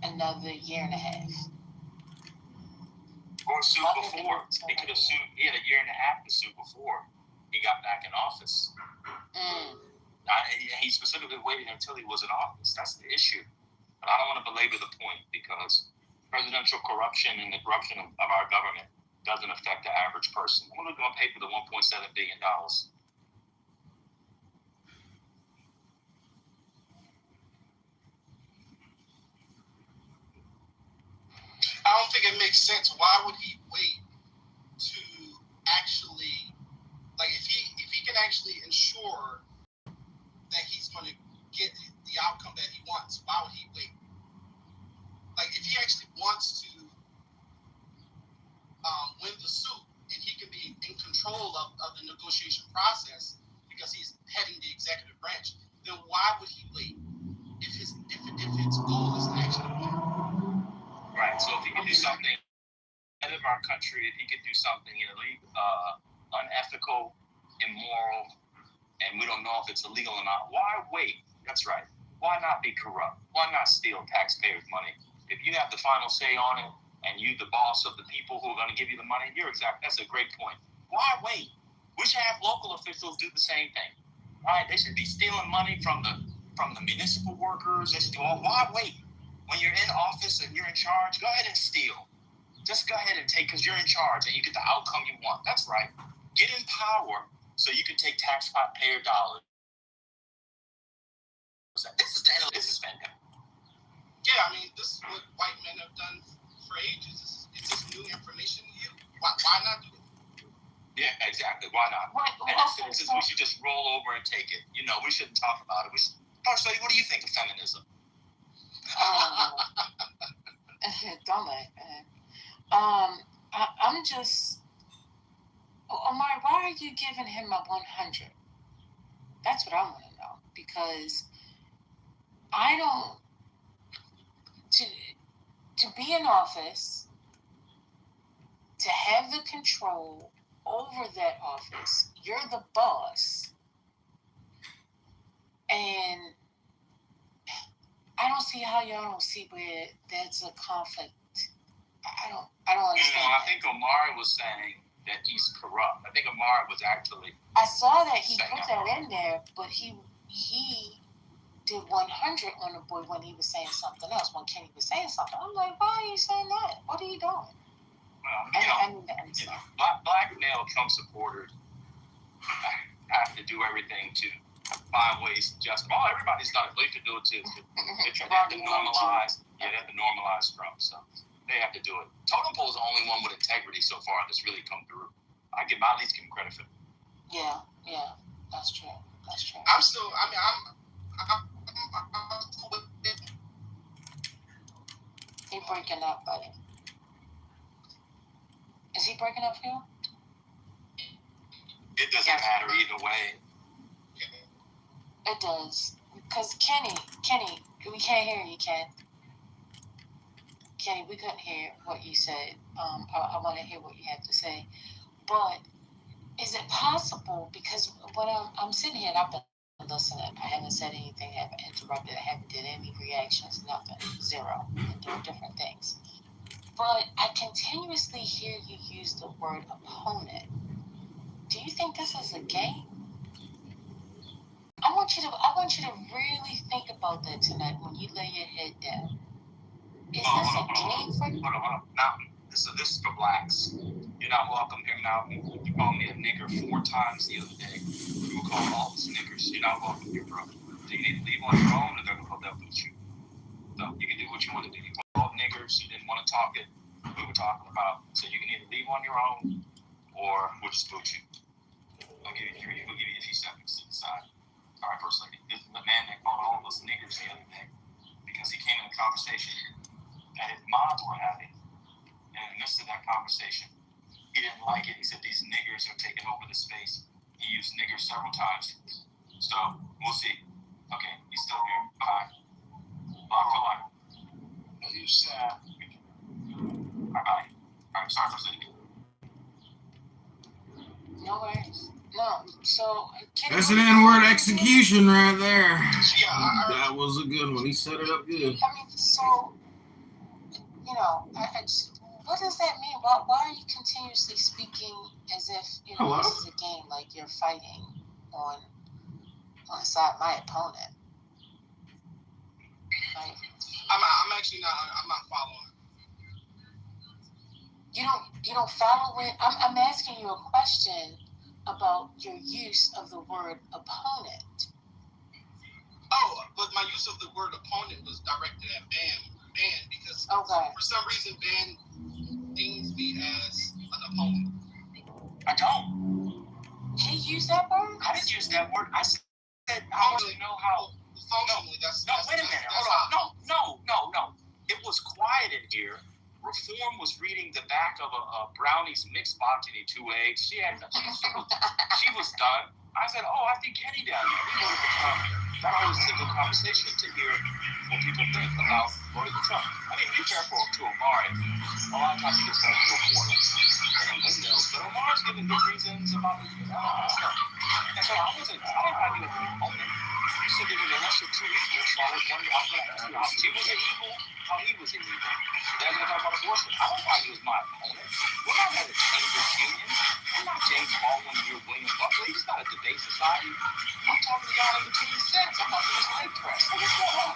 another year and a half? Or sue before. He could have sued. He had a year and a half to sue before he got back in office. He specifically waited until he was in office. That's the issue. But I don't want to belabor the point because presidential corruption and the corruption of our government doesn't affect the average person. What are we going to pay for the $1.7 billion? I don't think it makes sense. Why would he wait to actually, like, if he can actually ensure that he's going to get the outcome that he wants, why would he wait? Like, if he actually wants to win the suit and he can be in control of the negotiation process because he's heading the executive branch, then why would he wait if his goal is to actually win? Right. So if he can do something out of our country, if he could do something illegal, unethical, immoral, and we don't know if it's illegal or not, why wait? That's right. Why not be corrupt? Why not steal taxpayers' money? If you have the final say on it and you the boss of the people who are going to give you the money, that's a great point. Why wait? We should have local officials do the same thing. Right? They should be stealing money from the municipal workers. They should do all. Why wait? When you're in office and you're in charge, go ahead and steal. Just go ahead and take because you're in charge and you get the outcome you want. That's right. Get in power so you can take taxpayer dollars. This is fantastic. Yeah, I mean, this is what white men have done for ages. Is this new information to you? Why not do it? Yeah, exactly. Why not? And we should just roll over and take it. We shouldn't talk about it. First lady, what do you think of feminism? Don't laugh, man. I'm just, Omar, why are you giving him a 100? That's what I want to know, because I don't, to be in office, to have the control over that office. You're the boss. And I don't see how y'all don't see where there's a conflict. I don't understand. I think Omar was saying that he's corrupt. I think Omar was actually. I saw that he put that in there, but he did 100 on the boy when he was saying something else. When Kenny was saying something, I'm like, why are you saying that? What are you doing? Well, black male Trump supporters have to do everything to find ways to justify. Everybody's got a way to do it too. They have to normalize. Yeah, they have to normalize Trump. So they have to do it. Totem Pole is the only one with integrity so far that's really come through. I at least give him credit for it. Yeah, that's true. I'm still. I mean, I'm He breaking up, buddy. Is he breaking up for you? It doesn't matter either way. It does. Because Kenny, we can't hear you, Ken. Kenny, we couldn't hear what you said. I want to hear what you have to say. But is it possible, because when I'm sitting here and I've been listening, I haven't said anything, I haven't interrupted, I haven't did any reactions, nothing, zero, and doing different things. But I continuously hear you use the word opponent. Do you think this is a game? I want you to really think about that tonight when you lay your head down. Is this a game for you? Hold on. Now, this is for blacks. You're not welcome here now. You called me a nigger 4 times the other day. You were calling all us niggers. You're not welcome here, bro. So you need to leave on your own, or they're going to boot you. So you can do what you want to do. You called niggers. You didn't want to talk it. We were talking about. So you can either leave on your own, or we'll just boot you. We'll give you a few seconds to decide. All right, First Lady. This is the man that called all of us niggers the other day because he came in a conversation that his moms were having, and in the midst of that conversation, he didn't like it. He said these niggers are taking over the space. He used niggers several times. So we'll see. Okay, he's still here. Bye. Lock for life. As you said. Bye. All right, sorry, First Lady. No worries. No, so... That's an N-word execution right there. Yeah, That was a good one. He set it up good. I mean, so, I just, what does that mean? Why are you continuously speaking as if, Hello? this is a game, like you're fighting on the side of my opponent? Right? I'm actually not. I'm not following. You don't follow it? I'm asking you a question about your use of the word opponent. Oh, but my use of the word opponent was directed at Ban because for some reason Ban deems me as an opponent. I don't. He used that word? I didn't use that word. I said I don't really know how. Functionally, Wait a minute. Hold on. No. It was quiet in here. Reform was reading the back of a brownie's mixed box. You need 2 eggs. She was done. I said, I think Kenny down there. We voted for Trump. That always is a good conversation to hear what people think about voting for Trump. I mean, be careful to Omar. A lot of times he gets back to a corner and windmills, but Omar's giving good reasons about stuff. And so I don't argue with the opponent. You said that the lesser two evils, so I was wondering how she was an evil, how he was an evil. Then we talk about abortion. I don't argue with my opponent. We're not going to change this union. I'm not James Baldwin or you're William Buckley. It's not a debate society. I'm talking to y'all in between sets. I'm not doing slave press. What's going on?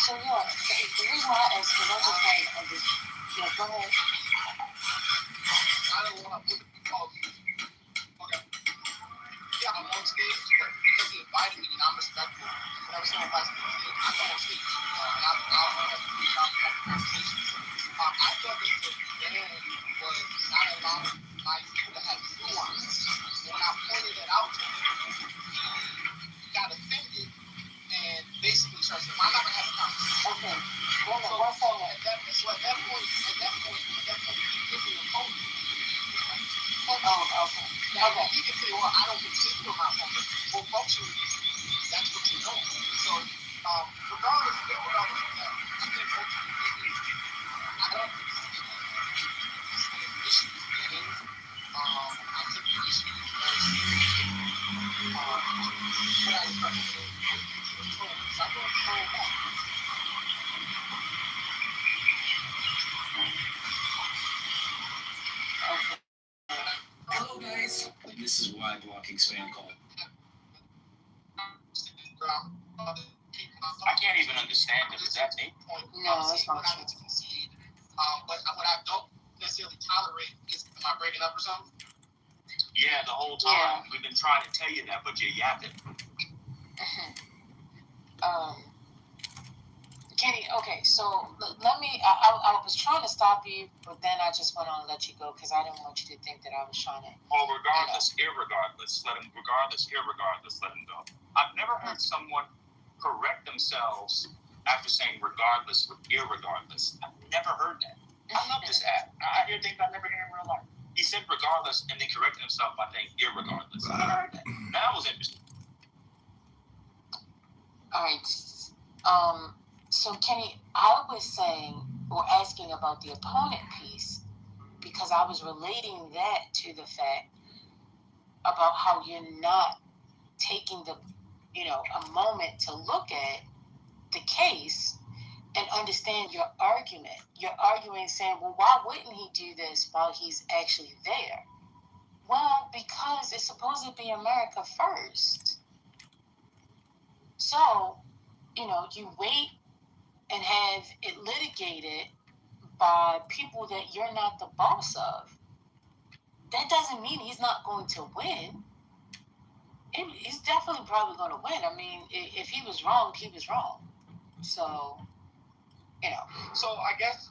So, the reason why I asked you, I just want to understand. Go ahead. I don't want to put it called. Okay. Yeah, I'm on stage, but because he invited me and I'm respectful, whenever someone invites me on stage, I come on stage. And I'll have a conversation. I thought that the ban was not allowing my people to have nuance. So when I pointed it out to him, he got offended and basically started saying, I'm not going to have a conversation. Okay. So at that point, he gives me a phone. Oh, okay. Now, he can say, well, I don't consider you my opponent. Well, functionally, that's what you know. So, regardless of that, I think functionally, This is why blocking spam call. I can't even understand it. Is that me? No, it's not true. But what I don't necessarily tolerate is, am I breaking up or something? Yeah, the whole time. We've been trying to tell you that, but you're yapping. Kenny, okay, so let me, I was trying to stop you, but then I just went on and let you go because I didn't want you to think that I was trying to. Well, regardless, irregardless, let him go. I've never heard someone correct themselves after saying regardless with irregardless. I've never heard that. I love this app. I hear things I never hear in real life. He said regardless and then corrected himself by saying irregardless. I never heard that. That was interesting. All right. So Kenny, I was saying or asking about the opponent piece because I was relating that to the fact about how you're not taking a moment to look at the case and understand your argument. You're arguing saying, well, why wouldn't he do this while he's actually there? Well, because it's supposed to be America first. So, you wait and have it litigated by people that you're not the boss of. That doesn't mean he's not going to win. He's definitely probably going to win. I mean, if he was wrong, he was wrong. So, So I guess,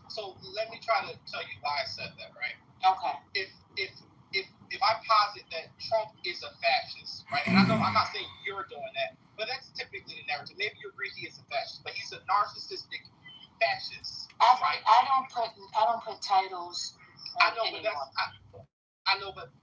let me try to tell you why I said that, right? Okay. If I posit that Trump is a fascist, right? And I know I'm not saying you're doing that, but that's typically the narrative. Maybe you agree he is a fascist, but he's a narcissistic fascist. Right? I don't put titles. I know, but I know, but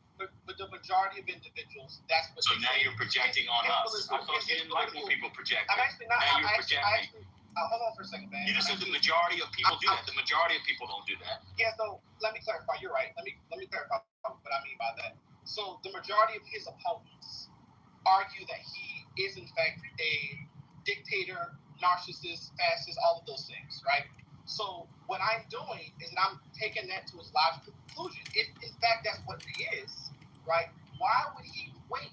the majority of individuals, that's what. So now you're projecting on us. I thought you didn't like when people project. I'm actually not. Now you're projecting. Hold on for a second, man. You just said the majority of people do that. The majority of people don't do that. Yeah. So let me clarify. You're right. Let me clarify what I mean by that. So the majority of his opponents argue that he is in fact a dictator, narcissist, fascist, all of those things, right? So what I'm doing is I'm taking that to its logical conclusion. If in fact that's what he is, right? Why would he wait?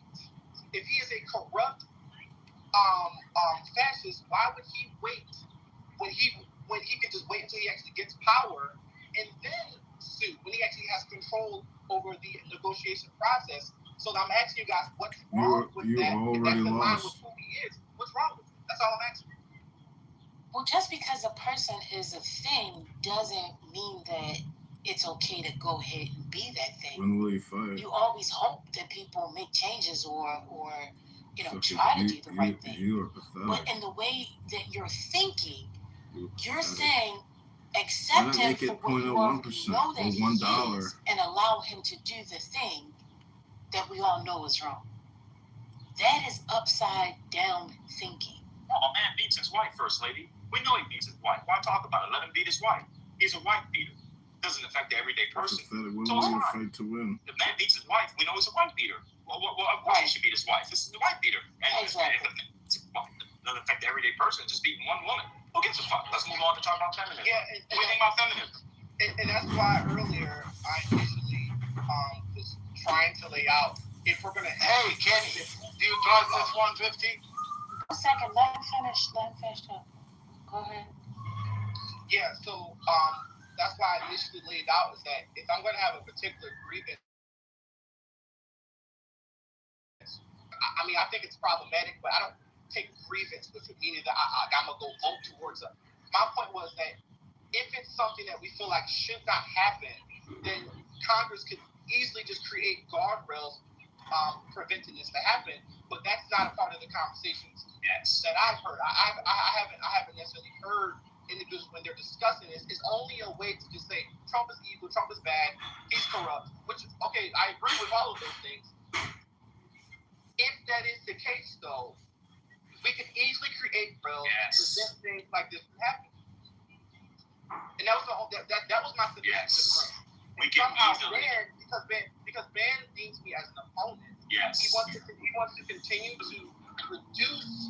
If he is a corrupt fascist, why would he wait when he can just wait until he actually gets power and then sue when he actually has control over the negotiation process? So I'm asking you guys, what's wrong with that? If that's in line with who he is, what's wrong with it? That's all I'm asking. Well, just because a person is a thing doesn't mean that it's okay to go ahead and be that thing. When will he fight? You always hope that people make changes or try to do the right thing. You are pathetic. But in the way that you're thinking, you're saying accept him for what you already know that he is and allow him to do the thing that we all know is wrong. That is upside down thinking. Oh, a man beats his wife, First Lady. We know he beats his wife. Why talk about it? Let him beat his wife. He's a wife beater. Doesn't affect the everyday person. When so will he fight to win? If a man beats his wife, we know he's a wife beater. Well, of course he should beat his wife. This is the wife beater. And exactly. It doesn't affect the everyday person. Just beating one woman. Who gives a fuck? Let's move on to talk about feminism. Yeah, what do you think about feminism? And that's why earlier I initially was trying to lay out if we're gonna. Hey, Kenny, do you drive F-150? A second, let him finish up. Go ahead. Yeah, so that's why I initially laid out is that if I'm gonna have a particular grievance, I mean I think it's problematic, but I don't take grievance with it, meaning that I'm gonna go vote towards it. My point was that if it's something that we feel like should not happen, then Congress could easily just create guardrails preventing this to happen. But that's not a part of the conversations that I've heard. I haven't necessarily heard individuals when they're discussing this. It's only a way to just say Trump is evil, Trump is bad, he's corrupt. Which okay, I agree with all of those things. If that is the case, though, we can easily create drills to prevent things like this from happening. And that was my suggestion. We can easily. Because Ben deems me as an opponent. Yes. He wants to continue to reduce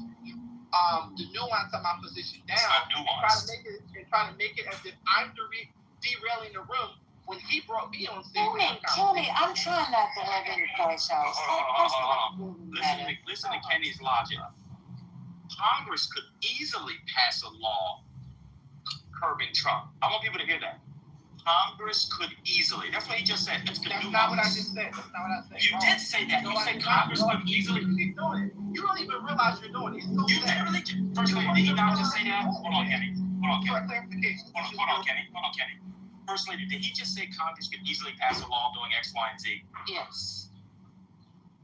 the nuance of my position down. It's not nuance. And try to make it as if I'm derailing the room when he brought me on stage. Kenny, I'm trying not to have any parasites. Hold on. Listen to Kenny's logic. Congress could easily pass a law curbing Trump. I want people to hear that. Congress could easily. That's what he just said. That's not what I just said. That's not what I said. You did say that. You said Congress could easily. Keep doing it. You don't even realize you're doing it. You literally. First lady, did he not just say that? Hold on, Kenny. Hold on, Kenny. First lady, did he just say Congress could easily pass a law doing X, Y, and Z? Yes.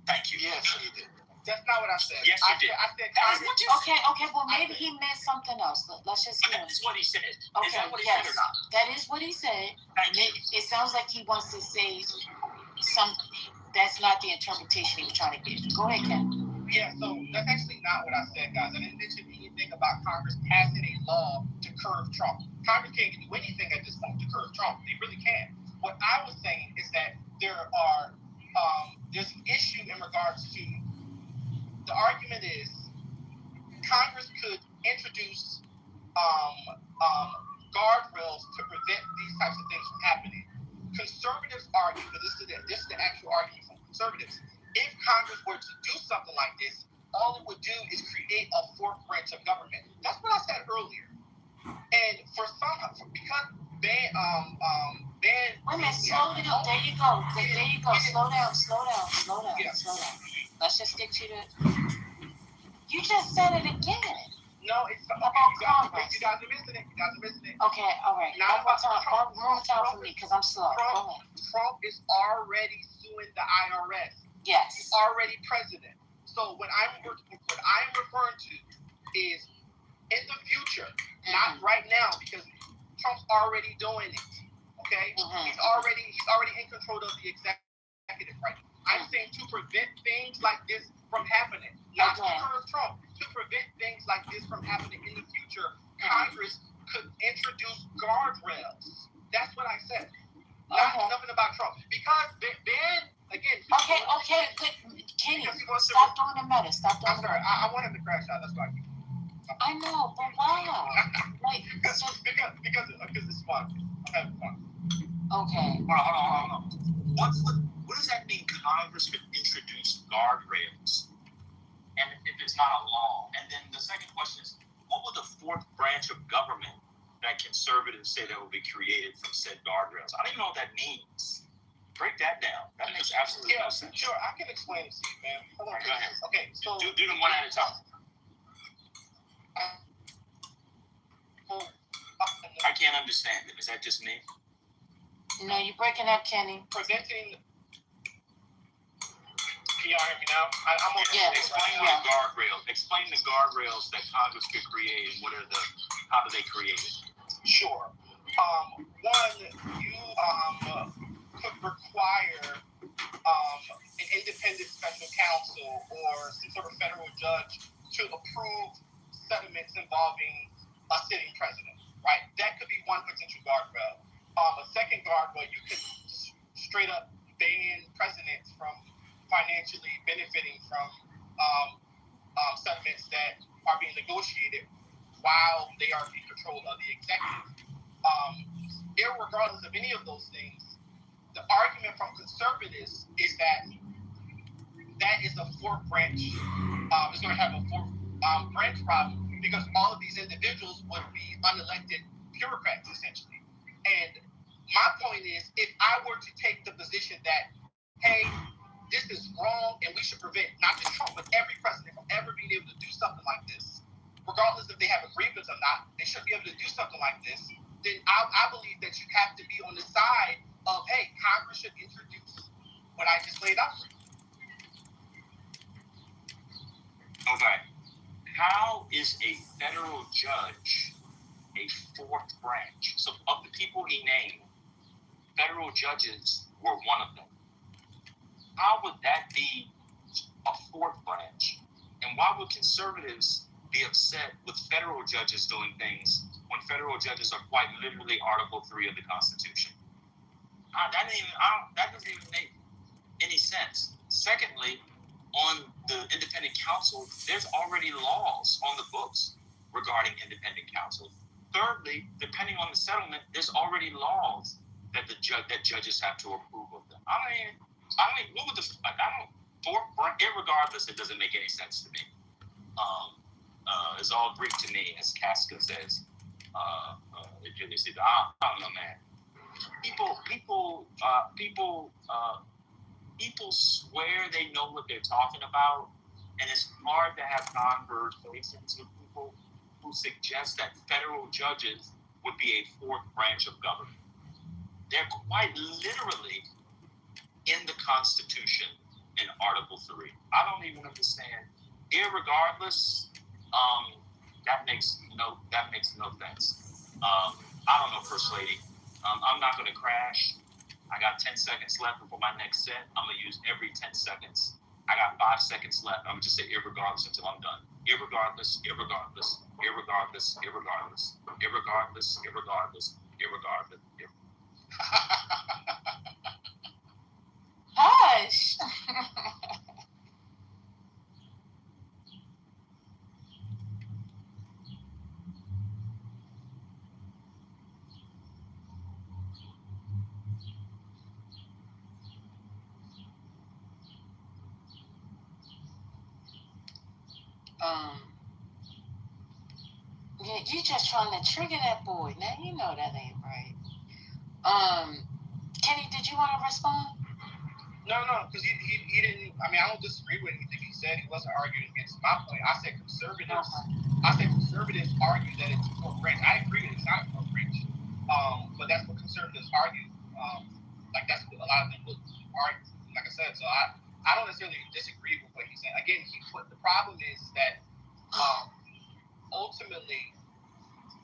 Thank you. Yes, he did. That's not what I said. Yes, you did. I said That is what you said. Okay, well, maybe he meant something else. Let's just hear That is what he said. Okay, Is that what he yes, said or not? that is what he said. Thank you. It sounds like he wants to say some. That's not the interpretation he was trying to give. Go ahead, Ken. Yeah, so that's actually not what I said, guys. I didn't mention anything about Congress passing a law to curb Trump. Congress can't do anything at this point to curb Trump. They really can't. What I was saying is that there's an issue in regards to. The argument is Congress could introduce guardrails to prevent these types of things from happening. Conservatives argue, but this is the actual argument from conservatives. If Congress were to do something like this, all it would do is create a fourth branch of government. That's what I said earlier. And because ban. Wait a minute, slow down. There you go. Slow down. Yeah. Slow down. Let's just stick to the. You just said it again. No, it's about Congress. You guys are missing it. Okay, all right. Now, One more time for me, because I'm slow. Go ahead. Trump is already suing the IRS. Yes. He's already president. So what I'm referring to is in the future, not right now, because Trump's already doing it. Okay, he's already in control of the executive right. I'm saying to prevent things like this from happening, not to curb Trump, to prevent things like this from happening in the future, Congress could introduce guardrails. That's what I said. Nothing about Trump. Because Ben, again. Okay, good. Kenny, stop doing the meta. I'm sorry, I want him to crash out. That's why I know, but wow. Because it's fun. I'm having fun. Okay. Hold on. What does that mean? Congress could introduce guardrails, and if it's not a law. And then the second question is, what would the fourth branch of government that conservatives say that will be created from said guardrails? I don't even know what that means. Break that down. That makes absolutely no sense. Sure, I can explain it to you, man. Hold on. Go ahead. Okay, so do them one at a time. I can't understand them. Is that just me? No, you're breaking up, Kenny. Preventing. Can y'all hear me now? I'm on. Yeah. Explain the guardrails that Congress could create, and how do they create it? Sure. One, you could require an independent special counsel or some sort of federal judge to approve settlements involving a sitting president. Right? That could be one potential guardrail. A second guardrail, you could straight up ban presidents from financially benefiting from settlements that are being negotiated while they are in control of the executive. Irregardless of any of those things, the argument from conservatives is that is a fourth branch. It's going to have a fourth branch problem because all of these individuals would be unelected bureaucrats, essentially. And my point is, if I were to take the position that, hey, this is wrong and we should prevent not just Trump, but every president from ever being able to do something like this, regardless if they have a grievance or not, they should be able to do something like this, then I believe that you have to be on the side of, hey, Congress should introduce what I just laid out for you. Okay. How is a federal judge a fourth branch? So of the people he named, federal judges were one of them. How would that be a fourth branch? And why would conservatives be upset with federal judges doing things when federal judges are quite literally Article 3 of the Constitution? That doesn't even make any sense. Secondly, on the independent counsel, there's already laws on the books regarding independent counsel. Thirdly, depending on the settlement, there's already laws that judges have to approve of them. I mean, who would irregardless, it doesn't make any sense to me. It's all Greek to me, as Casca says. I don't know, man. People swear they know what they're talking about, and it's hard to have conversations with people who suggest that federal judges would be a fourth branch of government. They're quite literally in the Constitution in Article 3. I don't even understand. Irregardless, that makes no sense. I don't know, First Lady. I'm not going to crash. I got 10 seconds left before my next set. I'm going to use every 10 seconds. I got 5 seconds left. I'm going to just say irregardless until I'm done. Irregardless, irregardless, irregardless, irregardless, irregardless, irregardless, irregardless. Hush. You just trying to trigger that boy. Now you know that ain't right. Kenny, did you want to respond? No, because he didn't. I mean, I don't disagree with anything he said. He wasn't arguing against my point. I said conservatives. I said conservatives argue that it's a fourth branch. I agree that it's not a fourth branch. But that's what conservatives argue. Like that's what a lot of them would argue. Like I said, so I don't necessarily disagree with what he's saying. Again, what the problem is that ultimately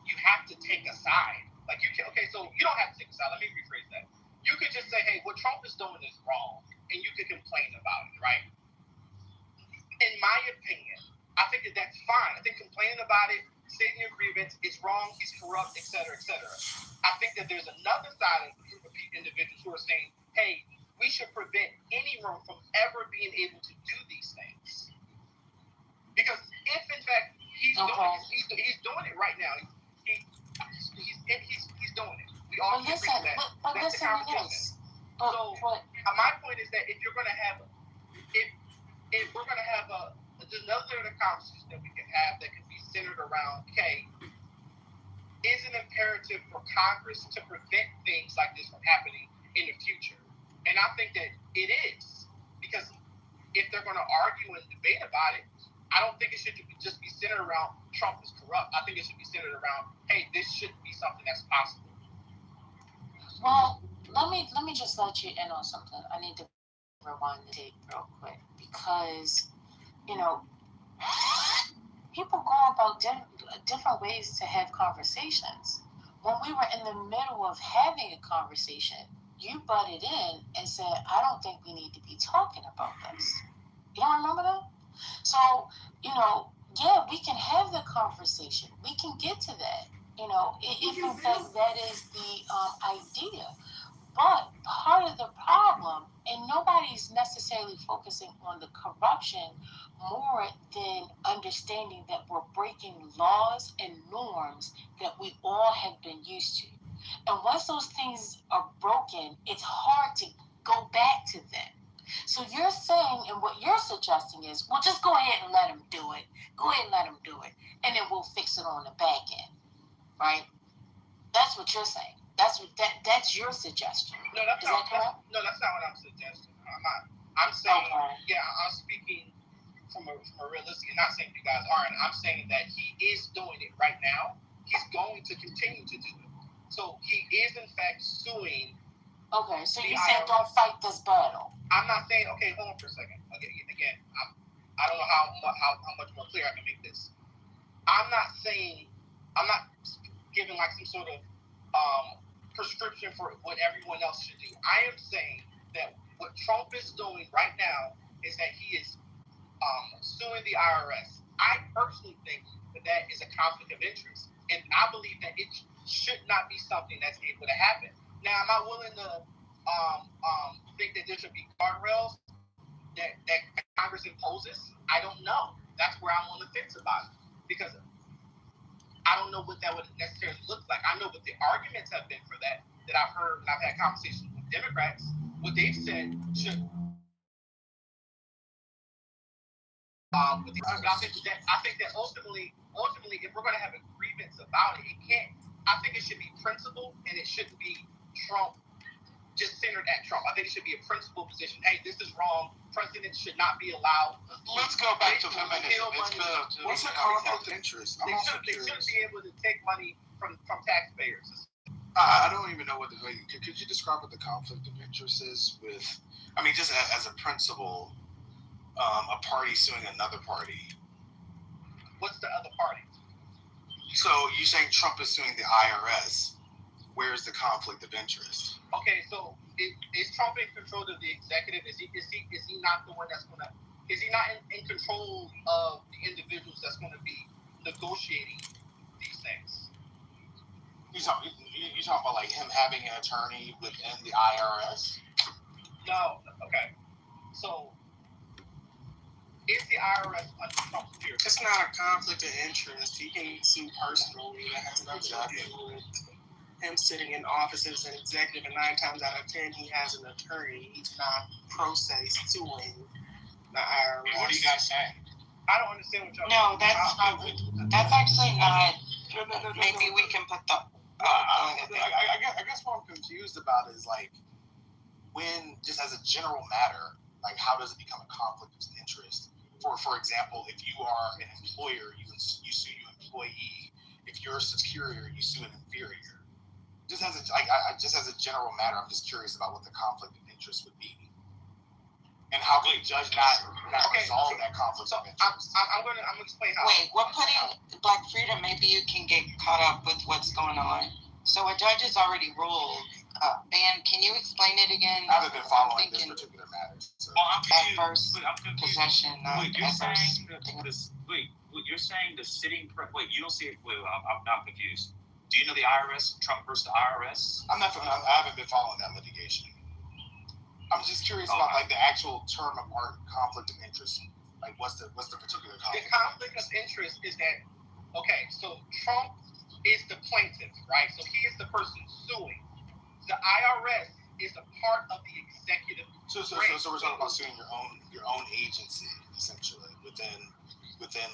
you have to take a side. Like you can. Okay, so you don't have to take a side. Let me rephrase that. You could just say, hey, what Trump is doing is wrong, and you could complain about it, right? In my opinion, I think that's fine. I think complaining about it, stating your grievance, it's wrong, he's corrupt, et cetera, et cetera. I think that there's another side of the group of individuals who are saying, hey, we should prevent anyone from ever being able to do these things. Because if, in fact, he's doing it right now, he's doing it. We all can agree to that. That's the conversation. So my point is that if you're going to have, if we're going to have there's another conversation that we can have that can be centered around, okay, is it imperative for Congress to prevent things like this from happening in the future? And I think that it is, because if they're going to argue and debate about it, I don't think it should just be centered around Trump is corrupt. I think it should be centered around, hey, this shouldn't be something that's possible. Well, let me just let you in on something. I need to rewind the tape real quick because, people go about different ways to have conversations. When we were in the middle of having a conversation, you butted in and said, I don't think we need to be talking about this. You don't remember that? So, yeah, we can have the conversation. We can get to that. If in fact that is the idea. But part of the problem, and nobody's necessarily focusing on the corruption more than understanding that we're breaking laws and norms that we all have been used to. And once those things are broken, it's hard to go back to them. So you're saying, and what you're suggesting is, well, just go ahead and let them do it. Go ahead and let them do it. And then we'll fix it on the back end. Right? That's what you're saying. That's your suggestion. No, that's not what I'm suggesting. I'm saying, okay. Yeah, I'm speaking from a realistic, and not saying you guys aren't. I'm saying that he is doing it right now. He's going to continue to do it. So he is in fact suing. Okay, so you said don't fight this battle. I'm not saying. Okay, hold on for a second. Again, I don't know how much more clear I can make this. I'm not giving like some sort of prescription for what everyone else should do. I am saying that what Trump is doing right now is that he is suing the IRS. I personally think that is a conflict of interest, and I believe that it should not be something that's able to happen. Now, am I willing to think that there should be guardrails that Congress imposes? I don't know. That's where I'm on the fence about it, because I don't know what that would necessarily look like. I know what the arguments have been for that I've heard, and I've had conversations with Democrats. What they've said should. I think that ultimately, if we're going to have agreements about it, I think it should be principled, and it shouldn't be Trump just centered at Trump. I think it should be a principled position. Hey, this is wrong. Presidents should not be allowed. Let's go back to feminism. What's a conflict of interest? They shouldn't be able to take money from taxpayers. I don't even know what the. Could you describe what the conflict of interest is with? I mean, just as a principle, a party suing another party. What's the other party? So you're saying Trump is suing the IRS? Where's the conflict of interest? Okay, so is Trump in control of the executive? Is he not the one that's gonna? Is he not in control of the individuals that's going to be negotiating these things? You talking about like him having an attorney within the IRS? No. Okay. So is the IRS under Trump's security? It's not a conflict of interest. He can sue personally. That has nothing to do with him sitting in office as an executive, and 9 times out of 10 he has an attorney. He's not pro se suing the IRS. What are you guys saying? I don't understand what y'all. No, that's actually not. Maybe we can put the. I guess what I'm confused about is like when, just as a general matter, like how does it become a conflict of interest? For example, if you are an employer, you sue your employee. If you're a superior, you sue an inferior. Just as a general matter, I'm just curious about what the conflict of interest would be, and how can a judge not resolve that conflict of interest? I'm gonna explain how. Wait, we're putting Black Freedom. Maybe you can get caught up with what's going on. So a judge has already ruled. Ben, can you explain it again? I haven't been following this particular matter. So. Well, I'm confused. Adverse possession. You're saying the sitting. Wait, you don't see it. Wait, I'm not confused. Do you know the IRS, Trump versus the IRS? I'm not familiar. I haven't been following that litigation. I'm just curious about like the actual term of art, conflict of interest. Like, what's the particular conflict? The conflict of interest is that, okay, so Trump is the plaintiff, right? So he is the person suing. The IRS is a part of the executive. So we're talking about suing your own agency, essentially, within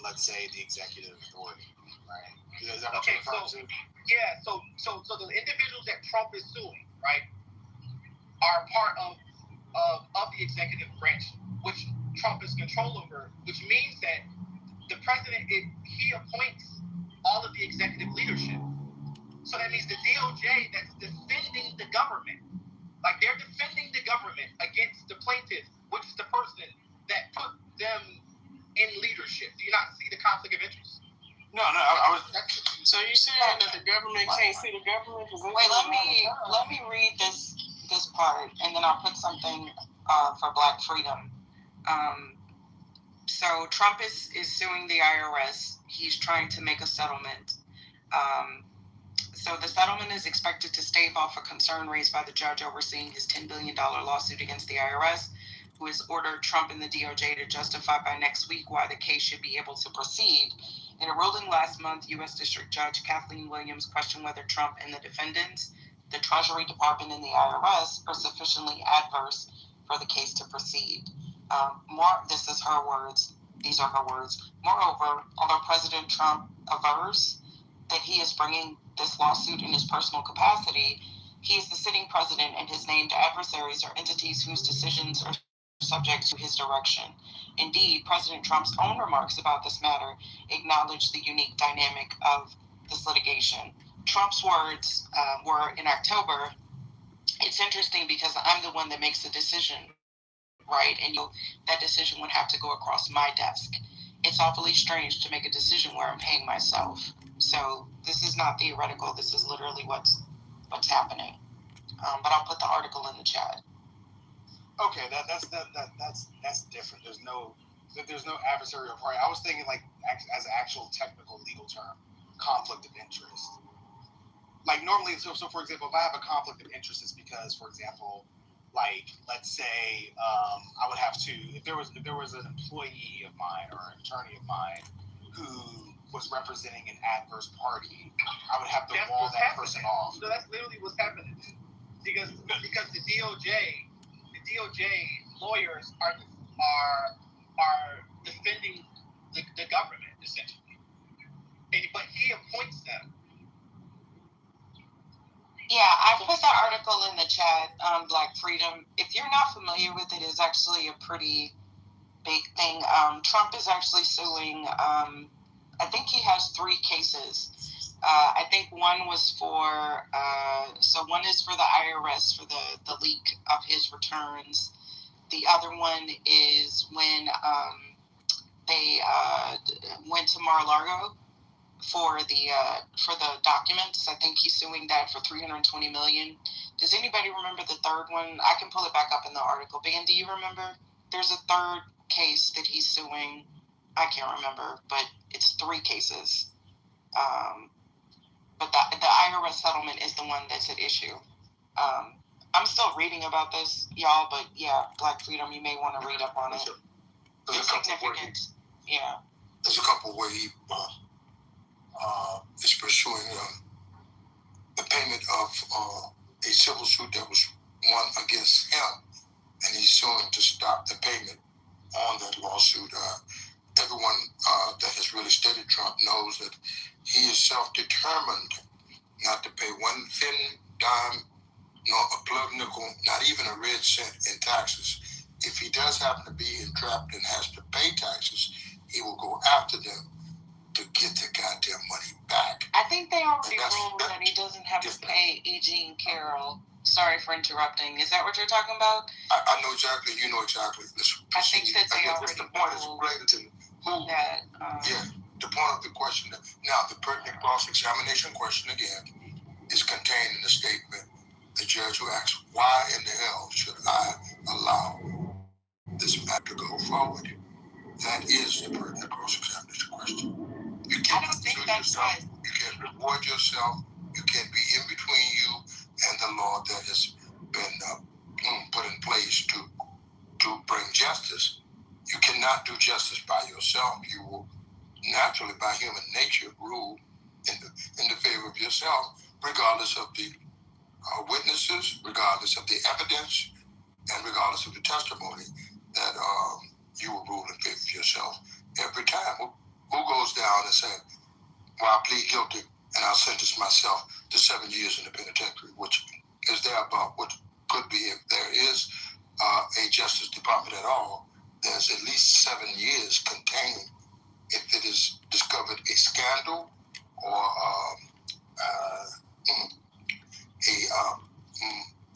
let's say the executive authority, right? Is that what you're referring to? Yeah. So the individuals that Trump is suing, right, are part of the executive branch, which Trump is control over, which means that the president he appoints all of the executive leadership. So that means the DOJ that's defending the government, like they're defending the government against the plaintiff, which is the person that put them in leadership. Do you not see the conflict of interest? No, I was. So you're saying that the government can't see the government? Wait, let me read this part, and then I'll put something for Black Freedom. So Trump is suing the IRS. He's trying to make a settlement. So the settlement is expected to stave off a concern raised by the judge overseeing his $10 billion lawsuit against the IRS, who has ordered Trump and the DOJ to justify by next week why the case should be able to proceed. In a ruling last month, U.S. District Judge Kathleen Williams questioned whether Trump and the defendants, the Treasury Department, and the IRS are sufficiently adverse for the case to proceed. This is her words. These are her words. Moreover, although President Trump avers that he is bringing this lawsuit in his personal capacity, he is the sitting president, and his named adversaries are entities whose decisions are subject to his direction. Indeed, President Trump's own remarks about this matter acknowledge the unique dynamic of this litigation. Trump's words were in October, it's interesting because I'm the one that makes the decision, right? And that decision would have to go across my desk. It's awfully strange to make a decision where I'm paying myself. So this is not theoretical. This is literally what's happening. But I'll put the article in the chat. Okay, that's different. There's no adversarial party. I was thinking like as an actual technical legal term, conflict of interest. Like normally, so for example, if I have a conflict of interest, it's because, for example, like let's say I would have to if there was an employee of mine or an attorney of mine who was representing an adverse party, I would have to That's wall what's that happening. person off. So that's literally what's happening. Because the DOJ lawyers are defending the government essentially, but he appoints them. Yeah, I put that article in the chat on Black Freedom. If you're not familiar with it, it's actually a pretty big thing. Trump is actually suing, I think he has 3 cases. I think one was for, one is for the IRS for the leak of his returns. The other one is when they went to Mar-a-Lago for the documents. I think he's suing that for $320 million. Does anybody remember the third one? I can pull it back up in the article. Ben, do you remember? There's a third case that he's suing. I can't remember, but it's 3 cases. But the IRS settlement is the one that's at issue. I'm still reading about this, y'all, but yeah, Black Freedom, you may want to read up on it. It's significant. Yeah. There's a couple where he is pursuing the payment of a civil suit that was won against him, and he's suing to stop the payment on that lawsuit. Everyone that has really studied Trump knows that he is self-determined not to pay one thin dime, nor a plug nickel, not even a red cent in taxes. If he does happen to be entrapped and has to pay taxes, he will go after them to get their goddamn money back. I think they already ruled that he doesn't have to pay E. Jean Carroll. Sorry for interrupting. Is that what you're talking about? I know exactly. You know exactly. I think that they already the point is related to who. That, yeah. The point of the question. Now, the pertinent cross-examination question again is contained in the statement. The judge who asks, "Why in the hell should I allow this matter to go forward?" That is the pertinent cross-examination question. You can't pursue yourself. You can't reward yourself. You can't be in between you and the law that has been put in place to bring justice. You cannot do justice by yourself. You will naturally, by human nature, rule in the favor of yourself, regardless of the witnesses, regardless of the evidence, and regardless of the testimony, that you will rule in favor of yourself every time. Who goes down and says, "Well, I plead guilty and I'll sentence myself to 7 years in the penitentiary," which is there about what could be, if there is a Justice Department at all, there's at least 7 years contained if it is discovered a scandal or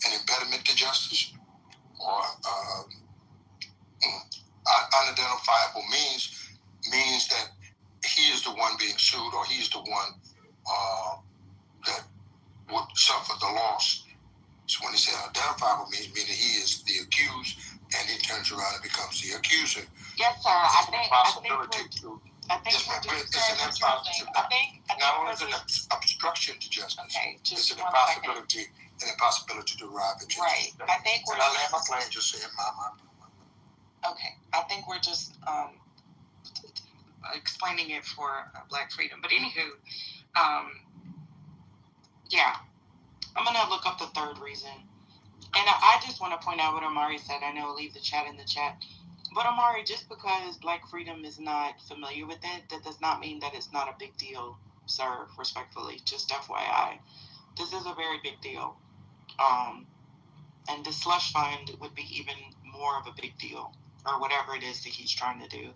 an impediment to justice or unidentifiable means that he is the one being sued or he's the one that would suffer the loss. So when he said identifiable meaning he is the accused and he turns around and becomes the accuser. Yes, sir. I think it's an obstruction to justice. Okay, it's an impossibility to arrive at justice. Right. I think we're. And I land my plane just saying my. Okay. I think we're just explaining it for Black Freedom. But anywho, yeah, I'm gonna look up the third reason, and I just want to point out what Amari said. I know, leave the chat in the chat. But Amari, just because Black Freedom is not familiar with it, that does not mean that it's not a big deal, sir, respectfully. Just FYI. This is a very big deal. And the slush fund would be even more of a big deal, or whatever it is that he's trying to do.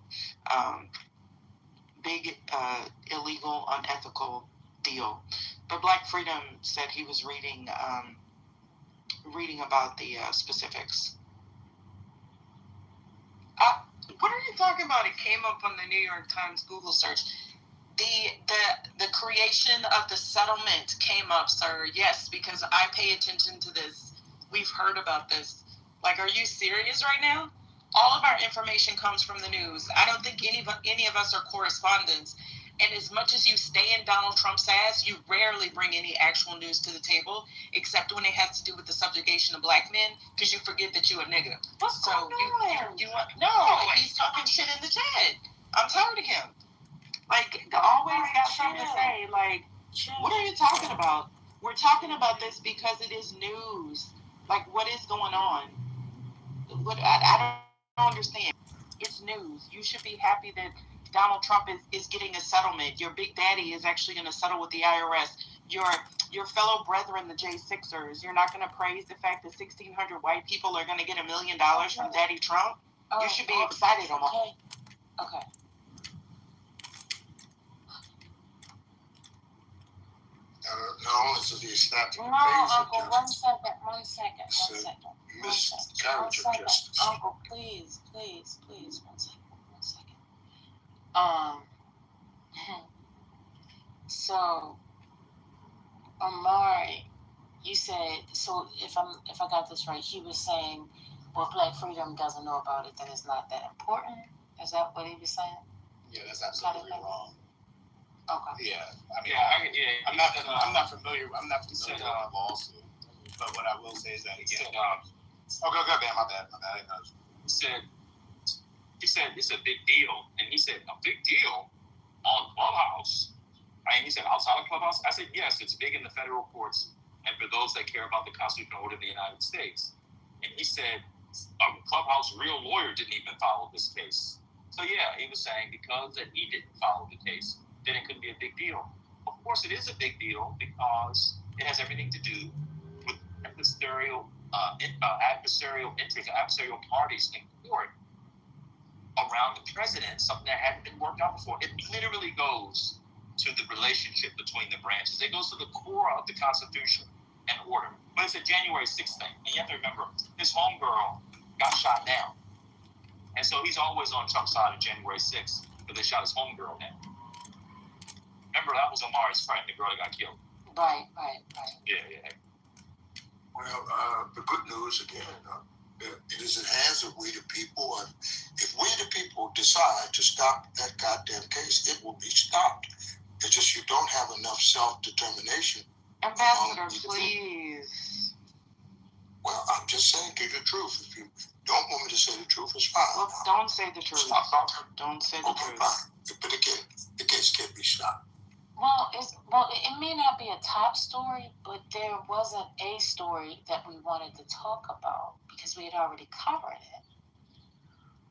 Big, illegal, unethical deal. But Black Freedom said he was reading about the specifics. What are you talking about? It came up on the New York Times Google search. The creation of the settlement came up, sir. Yes, because I pay attention to this. We've heard about this. Like, are you serious right now? All of our information comes from the news. I don't think any of us are correspondents. And as much as you stay in Donald Trump's ass, you rarely bring any actual news to the table, except when it has to do with the subjugation of black men, because you forget that you're a nigga. What's going on? You want, no, he's talking shit in the chat. I'm tired of him. Like, always got something to say. Like, what are you talking about? We're talking about this because it is news. Like, what is going on? What I don't understand. It's news. You should be happy that Donald Trump is getting a settlement. Your big daddy is actually going to settle with the IRS. Your fellow brethren, the J6ers, you're not going to praise the fact that 1,600 white people are going to get $1 million from Daddy Trump? You should be excited, Omar. Okay. Not only does he snap the No, face of Uncle, justice, one second. miscarriage of justice. Uncle, please, one second. So, Omari, you said, so if I got this right, he was saying, well, Black Freedom doesn't know about it, then it's not that important. Is that what he was saying? Yeah, that's absolutely wrong. Okay. Yeah, I mean, I'm not familiar with the lawsuit, but what I will say is that again. Go, Ben. My bad. He said it's a big deal, and he said a big deal on Clubhouse. And he said outside of Clubhouse. I said yes, it's big in the federal courts, and for those that care about the constitutional order of the United States. And he said a Clubhouse real lawyer didn't even follow this case. So yeah, he was saying because that he didn't follow the case, then it couldn't be a big deal. Of course, it is a big deal because it has everything to do with adversarial interests, adversarial parties in court around the president, something that hadn't been worked out before. It literally goes to the relationship between the branches. It goes to the core of the Constitution and order. But it's a January 6th thing. And you have to remember, his homegirl got shot down. And so he's always on Trump's side of January 6th because they shot his homegirl down. Remember, that was Omari's friend, the girl that got killed. Right. Yeah. Well, the good news again, it is in the hands of we the people. And if we the people decide to stop that goddamn case, it will be stopped. It's just you don't have enough self-determination. Ambassador, please. Well, I'm just saying, give the truth. If you don't want me to say the truth, it's fine. Well, don't say the truth. Stop. Don't say the truth. Fine. But again, the case can't be stopped. Well, it may not be a top story, but there wasn't a story that we wanted to talk about because we had already covered it.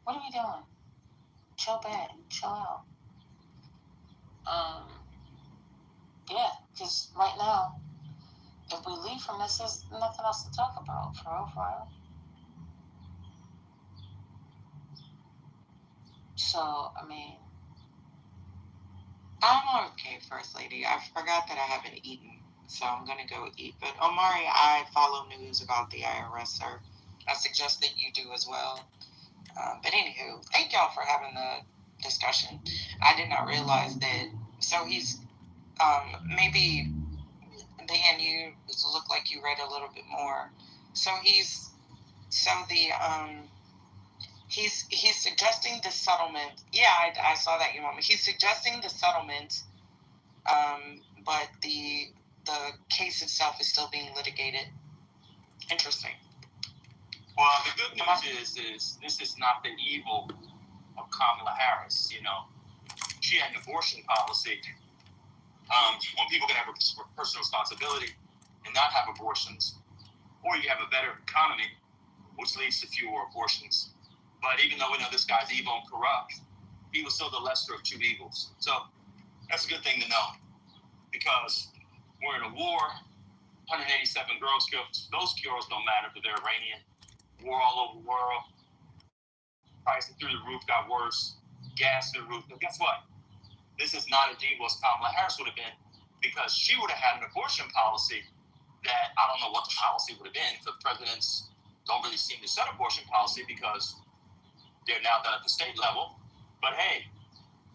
What are we doing? Chill back, chill out. Yeah, because right now, if we leave from this, there's nothing else to talk about, for real. So, I mean, I'm okay, First Lady. I forgot that I haven't eaten, so I'm going to go eat. But Omari, I follow news about the IRS, sir. I suggest that you do as well. But anywho, thank y'all for having the discussion. I did not realize that. So he's, maybe, Dan, you look like you read a little bit more. So he's suggesting the settlement. Yeah, I saw that, your moment. He's suggesting the settlement, but the case itself is still being litigated. Interesting. Well, the good news is this is not the evil of Kamala Harris. You know, she had an abortion policy. When people can have a personal responsibility and not have abortions, or you have a better economy, which leads to fewer abortions. But even though we know this guy's evil and corrupt, he was still the lesser of two evils. So that's a good thing to know, because we're in a war. 187 girls killed. Those girls don't matter because they're Iranian. War all over the world. Prices through the roof got worse. Gas through the roof. But guess what? This is not as evil as Kamala Harris would have been, because she would have had an abortion policy that I don't know what the policy would have been, because presidents don't really seem to set abortion policy because they're now done at the state level. But hey,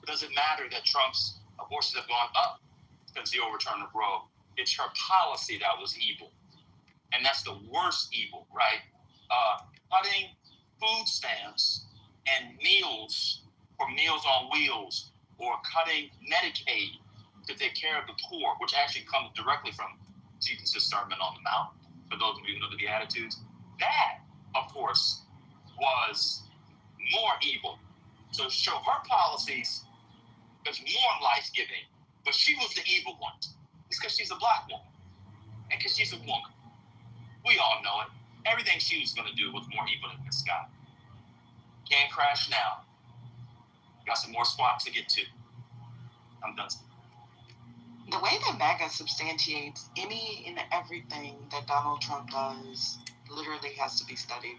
does it matter that Trump's abortions have gone up since the overturn of Roe? It's her policy that was evil. And that's the worst evil, right? Cutting food stamps and meals for Meals on Wheels, or cutting Medicaid to take care of the poor, which actually comes directly from Jesus' Sermon on the Mount, for those of you who know the Beatitudes. That, of course, was more evil. So her policies It's more life-giving, but she was the evil one. It's because she's a black woman, and because she's a woman. We all know it. Everything she was going to do was more evil than this guy. Can't crash now. Got some more spots to get to. I'm done. The way that MAGA substantiates any and everything that Donald Trump does literally has to be studied.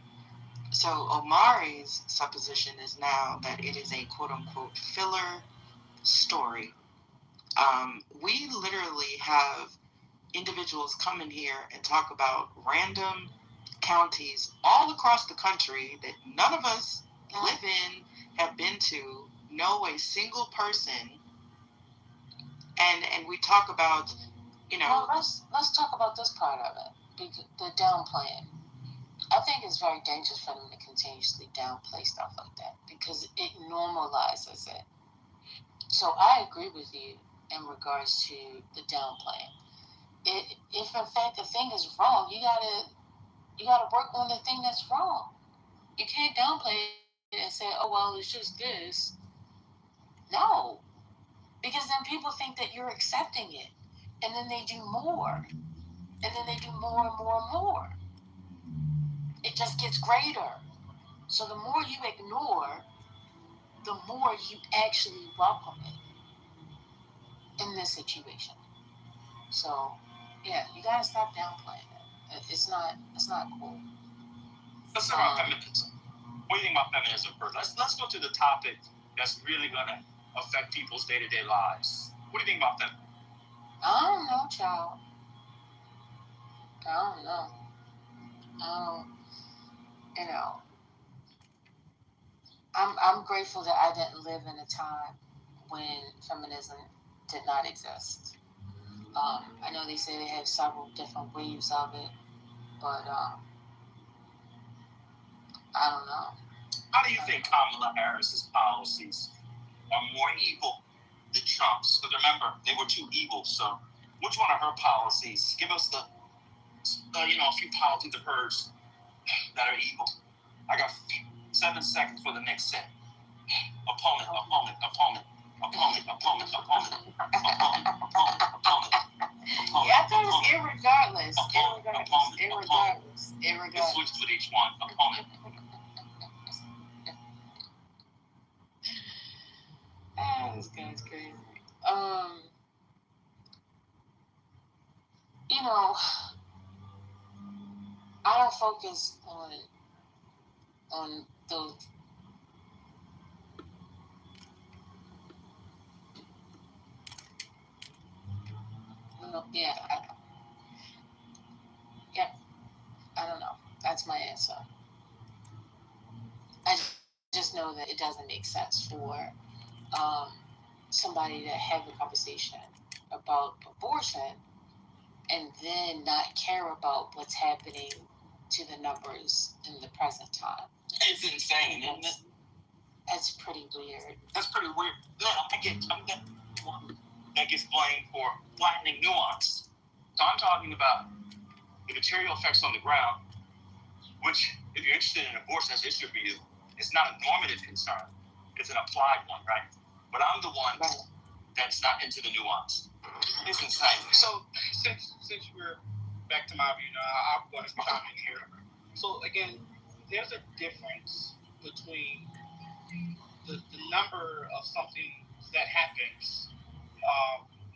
So Omari's supposition is now that it is a quote-unquote filler story. We literally have individuals come in here and talk about random counties all across the country that none of us live in, have been to, know a single person, and we talk about, Well, let's talk about this part of it, the downplaying. I think it's very dangerous for them to continuously downplay stuff like that because it normalizes it. So I agree with you in regards to the downplaying. If in fact the thing is wrong, you gotta work on the thing that's wrong. You can't downplay it and say, "Oh well, it's just this." No, because then people think that you're accepting it, and then they do more, and then they do more and more and more. It just gets greater. So the more you ignore, the more you actually welcome it in this situation. So yeah, you gotta stop downplaying it. It's not cool. Let's talk about feminism. What do you think about feminism first? Let's go to the topic that's really gonna affect people's day-to-day lives. What do you think about feminism? I don't know, child. I don't know. I'm grateful that I didn't live in a time when feminism did not exist. I know they say they have several different waves of it, but I don't know. How do you think Kamala Harris's policies are more evil than Trump's? Because remember, they were two evils. So, which one of her policies? Give us a few policies of hers that are evil. I got 7 seconds for the next set. Opponent. Yeah, I thought it was irregardless. You switch with each one. Opponent. This guy's crazy. I don't focus on those. I don't know. That's my answer. I just know that it doesn't make sense for somebody to have a conversation about abortion and then not care about what's happening to the numbers in the present time. It's insane, isn't it? That's pretty weird. That's pretty weird. I'm that one that gets blamed for flattening nuance. So I'm talking about the material effects on the ground, which, if you're interested in abortion, that's an issue for you. It's not a normative concern. It's an applied one, right? But I'm the one that's not into the nuance. It's insane. So since we're back to my view, I'm going to chime in here. So again, there's a difference between the number of something that happens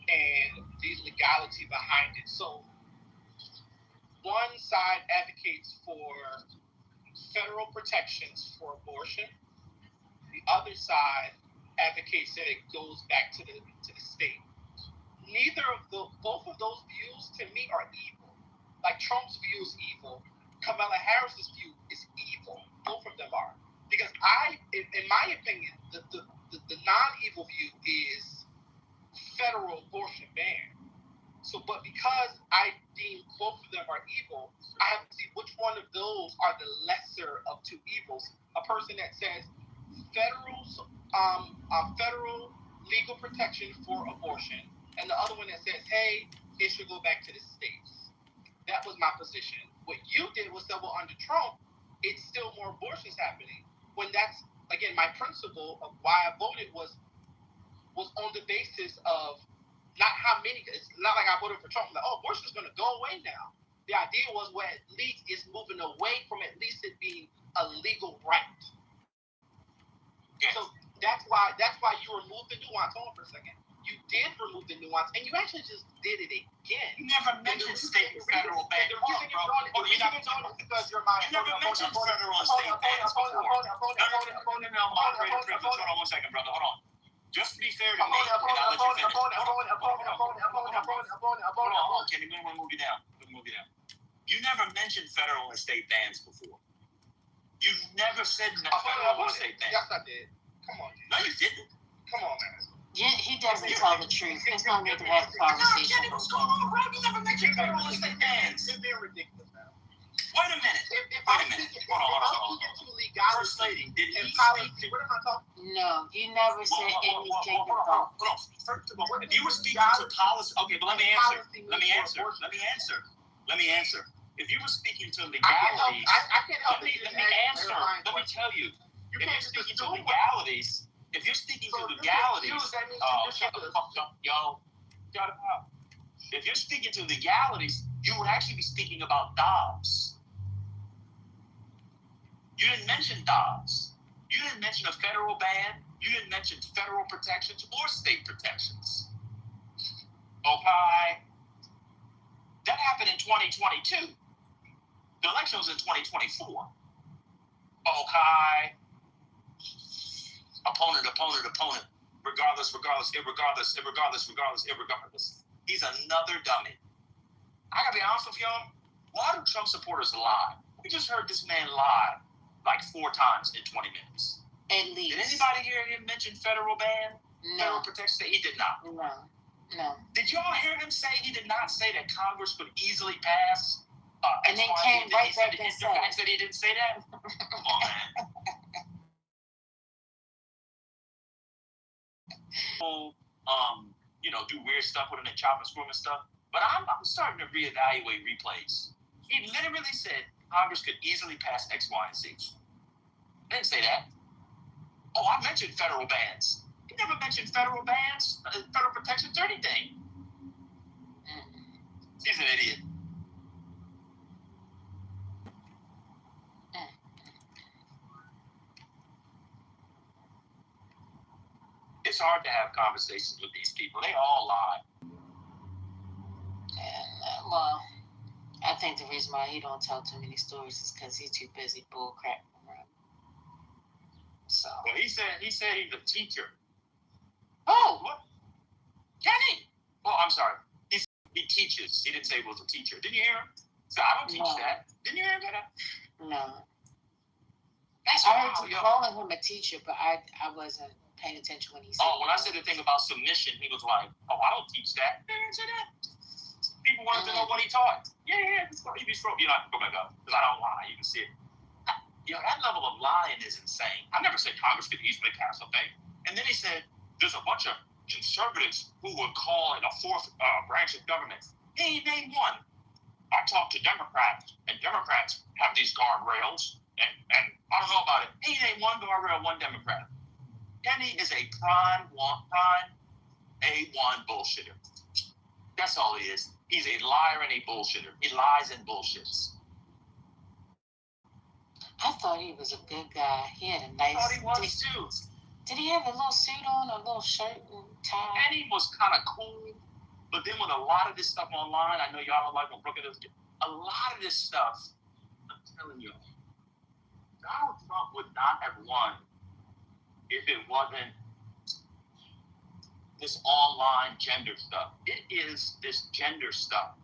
and the legality behind it. So one side advocates for federal protections for abortion. The other side advocates that it goes back to the state. Both of those views to me are evil. Like Trump's view is evil. Kamala Harris's view is evil. Both of them are. Because in my opinion, the non-evil view is federal abortion ban. So, but because I deem both of them are evil, I have to see which one of those are the lesser of two evils. A person that says federal legal protection for abortion, and the other one that says, hey, it should go back to the states. That was my position. What you did was say, well, under Trump, it's still more abortions happening. When that's, again, my principle of why I voted was was on the basis of not how many. It's not like I voted for Trump. Like, oh, abortion is going to go away now. The idea was, well, at least it's moving away from at least it being a legal right. Yes. So that's why you removed the nuance. Hold on for a second. You did remove the nuance, and you actually just did it again. You never mentioned state and federal ban. The reason you're doing it because you're my. You never mentioned federal and state bans before. No, moderator privilege. Hold on 1 second, brother. Hold on. Just to be fair to me, and I'll let you finish. Hold on, Kenny. We're gonna move you down. You never mentioned federal and state bans before. You never said federal and state bans. Yes, I did. Come on. No, you didn't. Come on, man. Yeah, he doesn't tell the truth. There's no need to have a conversation. Kenny, what's going on, bro? You never mentioned federal and state bans. It's being ridiculous now. Wait a minute. Hold on. First lady, did he speak? What am I talking? No, you never said anything about. Hold on. First of all, if you were speaking to policy, okay, but let me answer. If you were speaking to legalities, I can't help let me answer. Let me tell you. If you're speaking to legalities, yo, shut up. If you're speaking to legalities, you would actually be speaking about Dobbs. You didn't mention Dobbs. You didn't mention a federal ban. You didn't mention federal protections or state protections. Okay? That happened in 2022. The election was in 2024. Okay? Opponent. Regardless. He's another dummy. I gotta be honest with y'all. Why do Trump supporters lie? We just heard this man lie like 4 times in 20 minutes. At least. Did anybody hear him mention federal ban? No. Federal protection? He did not. No. Did y'all hear him say he did not say that Congress could easily pass? And then came right back and said he didn't say that? Come on, man. Do weird stuff with him and chop and screw and stuff. But I'm starting to reevaluate replays. He literally said Congress could easily pass X, Y, and Z. Didn't say that. Oh, I mentioned federal bans. He never mentioned federal bans, federal protections, or anything. He's an idiot. It's hard to have conversations with these people. They all lie. Well, I think the reason why he don't tell too many stories is because he's too busy bullcrapping around. So. Well, he said he's a teacher. Oh, what? Kenny. Oh, I'm sorry. He teaches. He didn't say he was a teacher. Didn't you hear him? So I don't teach that. Didn't you hear him say that? No. That's I heard you calling him a teacher, but I wasn't paying attention when he said. Oh, when I said the thing about submission, he was like, "Oh, I don't teach that." He didn't say that. People wanted to know what he taught. Yeah. He be strong. You know, go back up because I don't lie. You can see it. That level of lying is insane. I never said Congress could easily pass a thing. And then he said, "There's a bunch of conservatives who would call it a fourth branch of government." He ain't named one. I talked to Democrats, and Democrats have these guardrails, and I don't know about it. He ain't one guardrail, one Democrat. Kenny is a prime A1 bullshitter. That's all he is. He's a liar and a bullshitter. He lies and bullshits. I thought he was a good guy. He had a nice. I thought he was too. Did he have a little suit on, a little shirt and tie? And he was kind of cool. But then with a lot of this stuff online, I know y'all don't like when Brooke does. A lot of this stuff, I'm telling you, Donald Trump would not have won if it wasn't this online gender stuff. It is this gender stuff.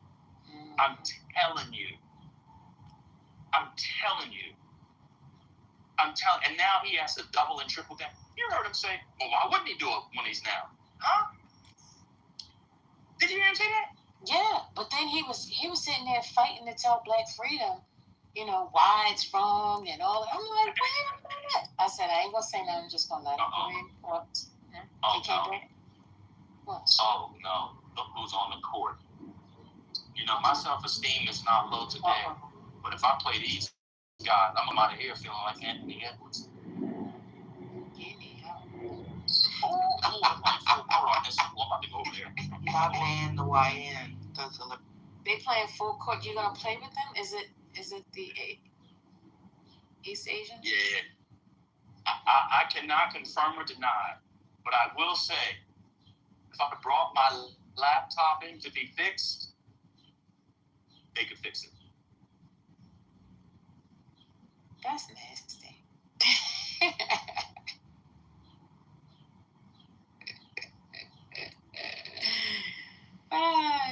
I'm telling you. And now he has to double and triple down. You heard him say, well, why wouldn't he do it when he's now? Huh? Did you hear him say that? Yeah, but then he was sitting there fighting to tell Black freedom, why it's wrong and all that. I'm like, wait a minute. I said, I ain't gonna say nothing, I'm just gonna let him go in. What? What? Oh, no. Look who's on the court. My self-esteem is not low today. But if I play these guys, I'm out of here feeling like Anthony Edwards. something over there. Not ban the YN. They playing full court. You gonna play with them? Is it the East Asian? Yeah. I cannot confirm or deny, but I will say, if I brought my laptop in to be fixed, they could fix it. That's nasty.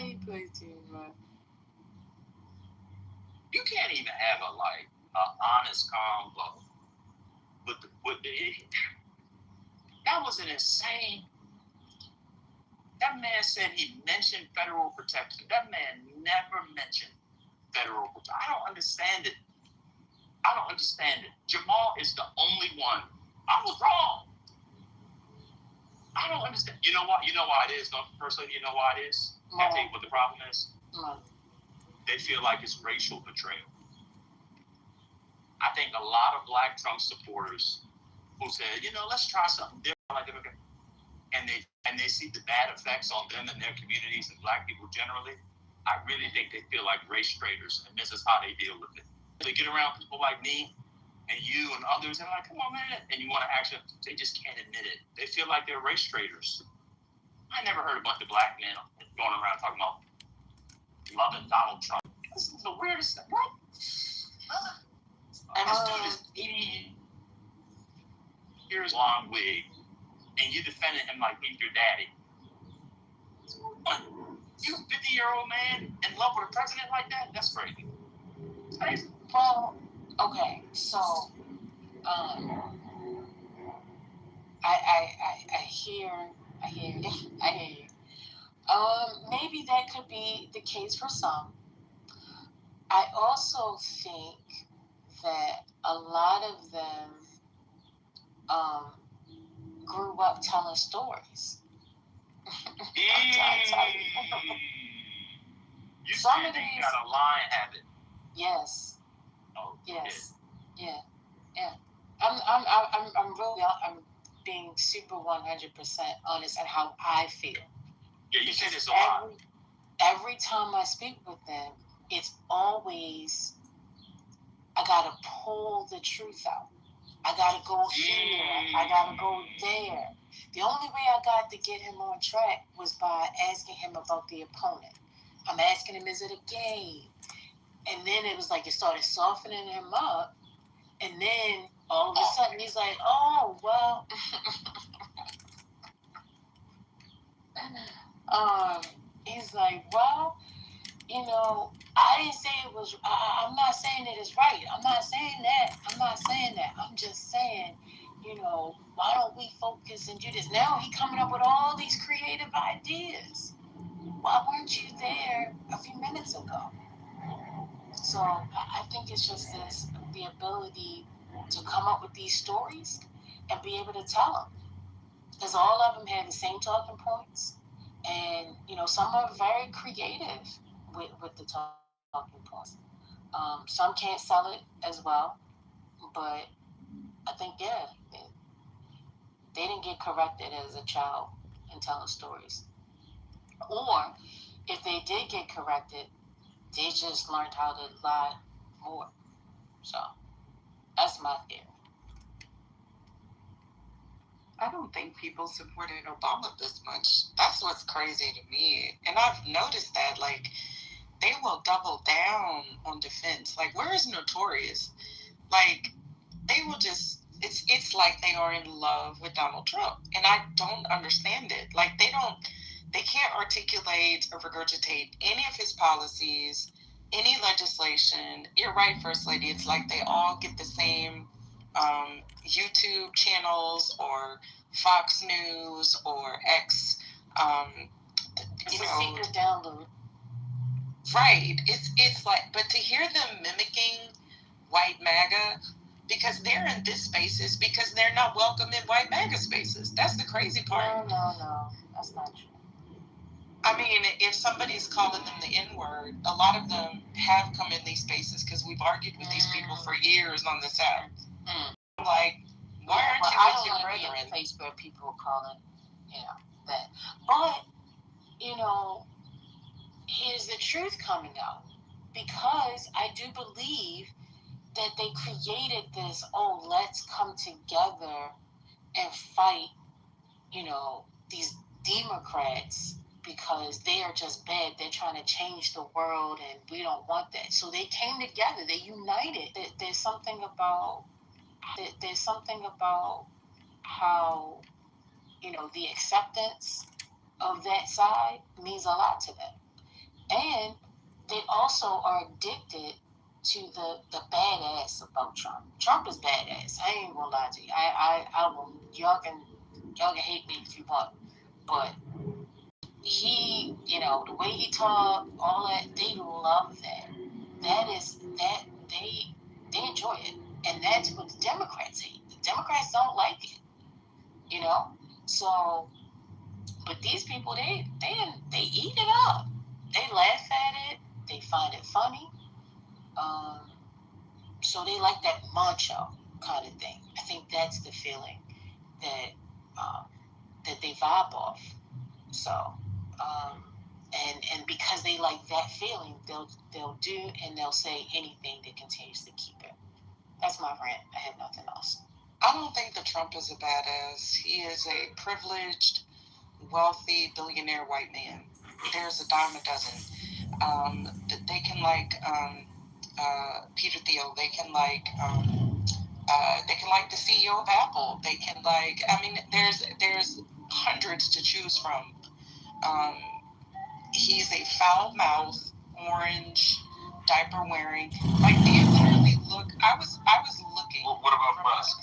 He plays too much. You can't even have a honest convo with the that was an insane. That man said he mentioned federal protection. That man never mentioned federal protection. I don't understand it. Jamal is the only one. I was wrong. I don't understand. You know what? You know why it is? Personally, you know why it is? Can I tell you what the problem is? They feel like it's racial betrayal. I think a lot of Black Trump supporters who said, let's try something different, and they see the bad effects on them and their communities and Black people generally. I really think they feel like race traitors, and this is how they deal with it. They get around people like me and you and others, and like, come on, man, and you want to actually, they just can't admit it. They feel like they're race traitors. I never heard a bunch of Black men going around talking about loving Donald Trump. This is the weirdest thing. What? And this dude is 80 years long wig, and you defending him like he's your daddy. You a 50-year-old man in love with a president like that? That's crazy. It's crazy. Well, okay, so I hear you. Maybe that could be the case for some. I also think that a lot of them grew up telling stories. I'm trying to tell you. You Some said of they these- got a lying habit. Yes. Oh, Yes. Yeah. I'm being super 100% honest in how I feel. Yeah, you say this a lot. Every time I speak with them, it's always, I gotta pull the truth out. I gotta go here. I gotta go there. The only way I got to get him on track was by asking him about the opponent. I'm asking him, is it a game? And then it was like it started softening him up. And then all of a sudden he's like, oh, well. He's like, well, I didn't say it was, I'm not saying it is right. I'm not saying that. I'm just saying, why don't we focus and do this? Now he coming up with all these creative ideas. Why weren't you there a few minutes ago? So I think it's just the ability to come up with these stories and be able to tell them. Because all of them have the same talking points. And, some are very creative with the talking points. Some can't sell it as well. But I think, they didn't get corrected as a child in telling stories. Or if they did get corrected, they just learned how to lie more. So that's my theory. I don't think people supported Obama this much. That's what's crazy to me. And I've noticed that, they will double down on defense. Where is Notorious? They will just, it's like they are in love with Donald Trump. And I don't understand it. They can't articulate or regurgitate any of his policies, any legislation. You're right, First Lady. It's like they all get the same YouTube channels or Fox News or X. It's a secret download. Right. It's like, but to hear them mimicking white MAGA, because they're in this spaces because they're not welcome in white MAGA spaces. That's the crazy part. No. That's not true. I mean, if somebody's calling them the N-word, a lot of them have come in these spaces because we've argued with these people for years on this app. Why aren't you with your brethren? In a place where people are calling, that. But here's the truth coming out. Because I do believe that they created this, let's come together and fight, these Democrats because they are just bad. They're trying to change the world and we don't want that. So they came together, they united. There's something about how, the acceptance of that side means a lot to them. And they also are addicted to the badass about Trump. Trump is badass. I ain't gonna lie to you. I will. Y'all can hate me if you want, but he, the way he talk, all that, they love that. They enjoy it, and that's what the Democrats hate. The Democrats don't like it, So, but these people, they eat it up. They laugh at it. They find it funny. So they like that macho kind of thing. I think that's the feeling that that they vibe off. So, and because they like that feeling, they'll do and they'll say anything that continues to keep it. That's my rant. I have nothing else. I don't think that Trump is a badass. He is a privileged, wealthy, billionaire white man. There's a dime a dozen. They can like Peter Thiel. They can like the CEO of Apple. They can like. I mean, there's hundreds to choose from. He's a foul mouth, orange, diaper wearing. Like they literally look. I was looking. Well, what about Musk?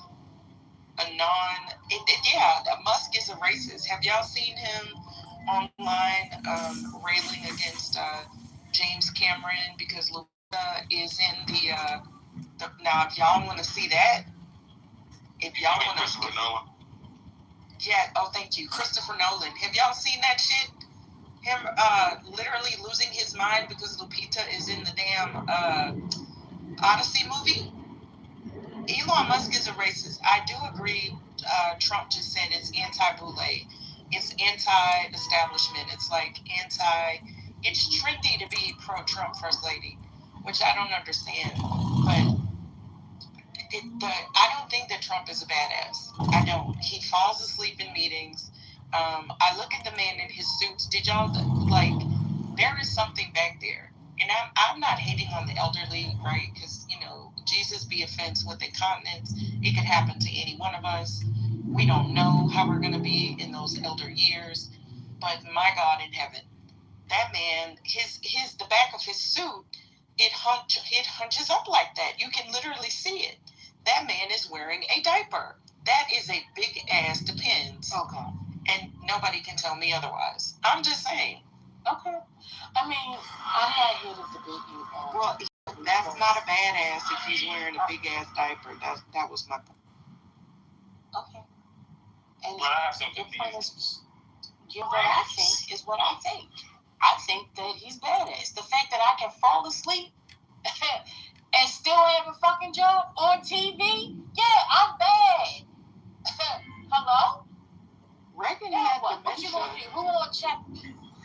Musk is a racist. Have y'all seen him online railing against James Cameron because Lupita is in the now if y'all want to see that, if y'all want to Christopher Nolan. Yeah, thank you. Christopher Nolan. Have y'all seen that shit? Him literally losing his mind because Lupita is in the damn Odyssey movie? Elon Musk is a racist. I do agree. Trump just said it's anti-boule. It's anti-establishment. It's like it's trendy to be pro-Trump first lady, which I don't understand. But I don't think that Trump is a badass. I don't. He falls asleep in meetings. I look at the man in his suits. Did y'all there is something back there. And I'm not hating on the elderly, right? Because, Jesus be offense with incontinence. It could happen to any one of us. We don't know how we're going to be in those elder years. But my God in heaven, that man, the back of his suit, it hunches up like that. You can literally see it. That man is wearing a diaper. That is a big ass Depends. Okay. And nobody can tell me otherwise. I'm just saying. Okay. I mean, I'm not here to debate you. Well, that's not a badass if he's wearing a big ass diaper. That was my point. Okay. And But I have some confusions. What I think is what I think. I think that he's badass. The fact that I can fall asleep and still have a fucking job on TV, yeah, I'm bad. Hello? Reagan Yeah, had what you dementia. gonna do? Who gonna check?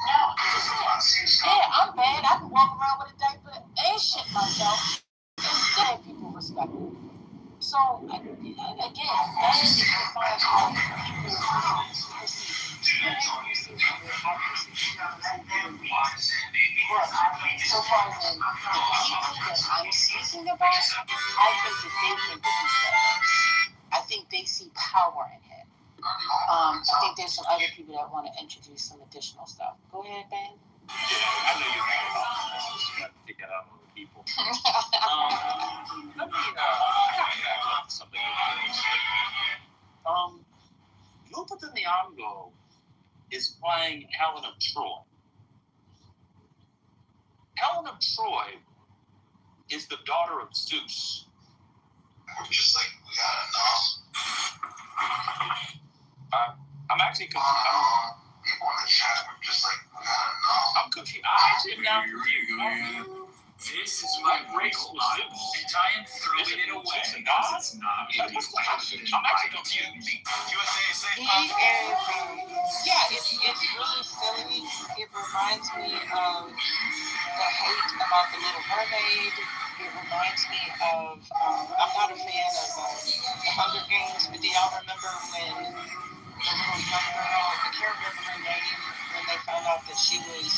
No, I'm just saying. Yeah, I'm bad. I can walk around with a diaper and shit myself and still have people respect me. So, again, that is defined how people perceive But so far as the people that I'm speaking about, I think that they think that he's badass. I think they see power in him. I think there's some other people that want to introduce some additional stuff. Go ahead, Ben. Yeah, I know you're mad about this. I just got to pick it out on the people. Let me something. Lupita Nyong'o is playing Helen of Troy. Helen of Troy is the daughter of Zeus. I'm just like, we got enough. I'm actually confused. People in the chat are just like, we got enough. I'm confused. I actually am now confused. This is my real Audible, and I am throwing it away because it's not real. I'm actually confused. You were saying He is, it's really silly. It reminds me of the hate about the Little Mermaid. It reminds me of, I'm not a fan of the Hunger Games, but do y'all remember when the little young girl, I can't remember her name, when they found out that she was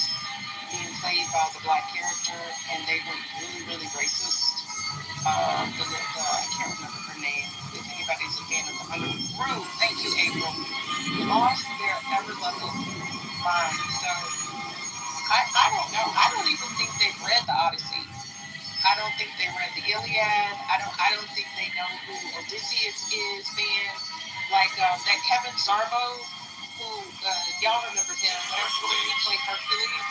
being played by the black character and they were really, really racist? I can't remember her name. If anybody's a fan of the Hunger Games, thank you, April. Lost their ever-loving mind. So I don't know. I don't even think they've read the Odyssey. I don't think they read the Iliad. I don't think they know who Odysseus is, man. Like that Kevin Zarbo, who y'all remember him, whenever he played Hercules,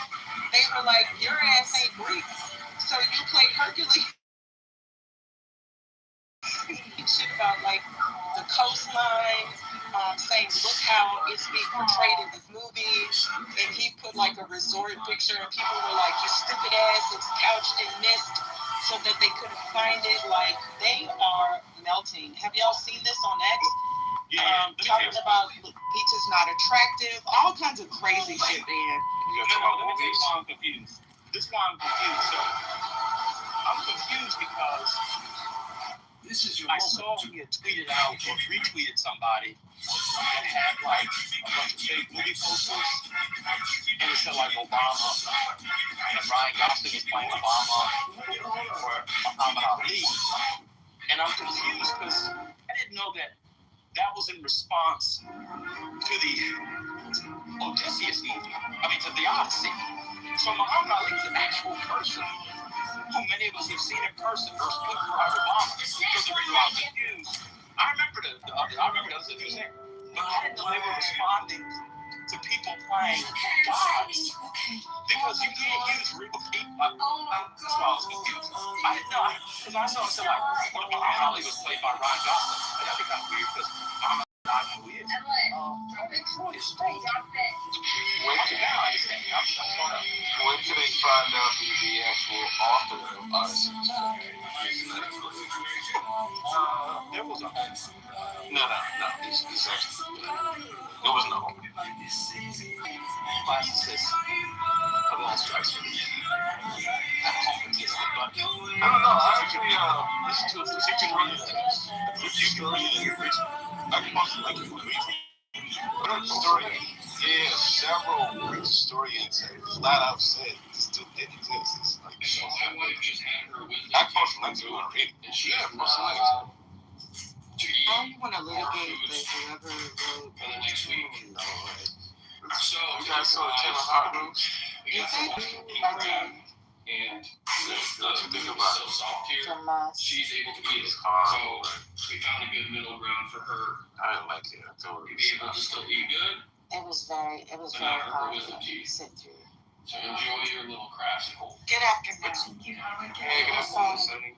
they were like, your ass ain't Greek, so you play Hercules. Shit about like the coastline, saying look how it's being portrayed in this movie, and he put like a resort picture, and people were like, your stupid ass, it's couched in mist, so that they couldn't find it. Like, they are melting. Have y'all seen this on X? Talking about beach is not attractive, all kinds of crazy shit, man. Let me tell you why I'm confused. This is why I'm confused. So I'm confused because I saw he had tweeted out or retweeted somebody that had like a bunch of fake movie posters, and it said like Obama and Ryan Gosling was playing Obama or Muhammad Ali, and I'm confused because I didn't know that was in response to the Odysseus movie. I mean, to the Odyssey. So Muhammad Ali is an actual person who many of us have seen in person versus Barack Obama. So the reason I was confused, I remember the others that you said, but I didn't know they were responding to people playing gods. Because you can't use real people. That's why I was confused. I didn't know, because I saw it said like, well, Muhammad Ali was played by Ryan Gosling. That'd be kind of weird because Muhammad Ali, I know who he is. When can they find out who the actual author of Odyssey is? There was a No. It's actually there was no classicist of all strikes. I don't know. I actually Listen to it. You can read it. You can read it. I can also like it. But historian, several Greek historians have flat out said this dude didn't exist. It's like, I personally do read it. Yeah, personally. I want to litigate that whoever wrote So you guys saw the Taylor Hart news? And what you think about it? she's able to be It's hard. So we found a good middle ground for her I didn't like it. I thought to be able to still eat good. It was very hard to sit through. So enjoy your little crafts and hope. Good afternoon. Hey, good afternoon, Sonny.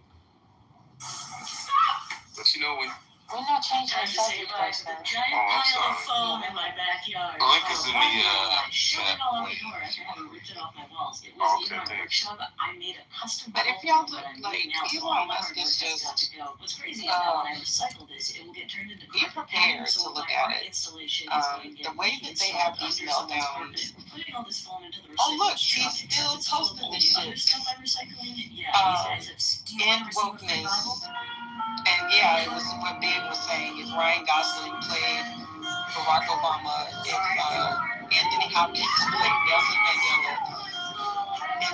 But you know when We're not changing the subject right now. Giant Oh, I'm pile of sorry. foam in my backyard. the link is in the I shoved chat. it all over the door after having ripped it off my walls. It was Okay, in my thanks. workshop. I made a custom But if wall y'all that look I'm like laying out, so Elon all my Musk hardwood is has got just to go. What's crazy is that when I recycle this, it will get turned into be carpet prepared pattern, to so look my at art it. installation is going to The get way that they have these installed under meltdowns. someone's carpet. Putting all this foam into the Oh, look, recycling she's truck, still except it's full of posting all this the other shit. stuff I'm recycling. Yeah, these guys have In wokeness. And yeah, it was what Big was saying. If Ryan Gosling played Barack Obama, if Anthony Hopkins played Nelson Mandela, if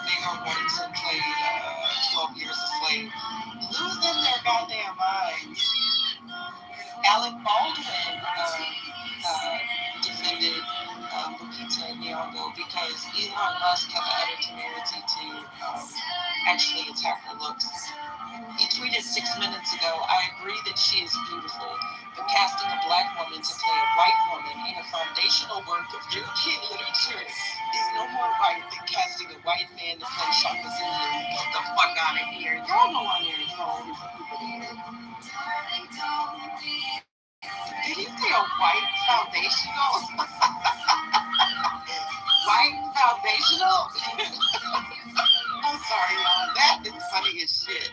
Viggo Mortensen played 12 Years a Slave, losing their goddamn minds. Alec Baldwin defended Lupita Nyong'o because Elon Musk had the utter temerity to actually attack her looks. He tweeted 6 minutes ago, I agree that she is beautiful, but casting a black woman to play a white woman in a foundational work of European literature is no more right than casting a white man to play Shaka Zulu. Get the fuck out of here. Y'all know I'm here to throw people here. Did he say a white foundational? White foundational. I'm sorry, y'all. That is funny as shit.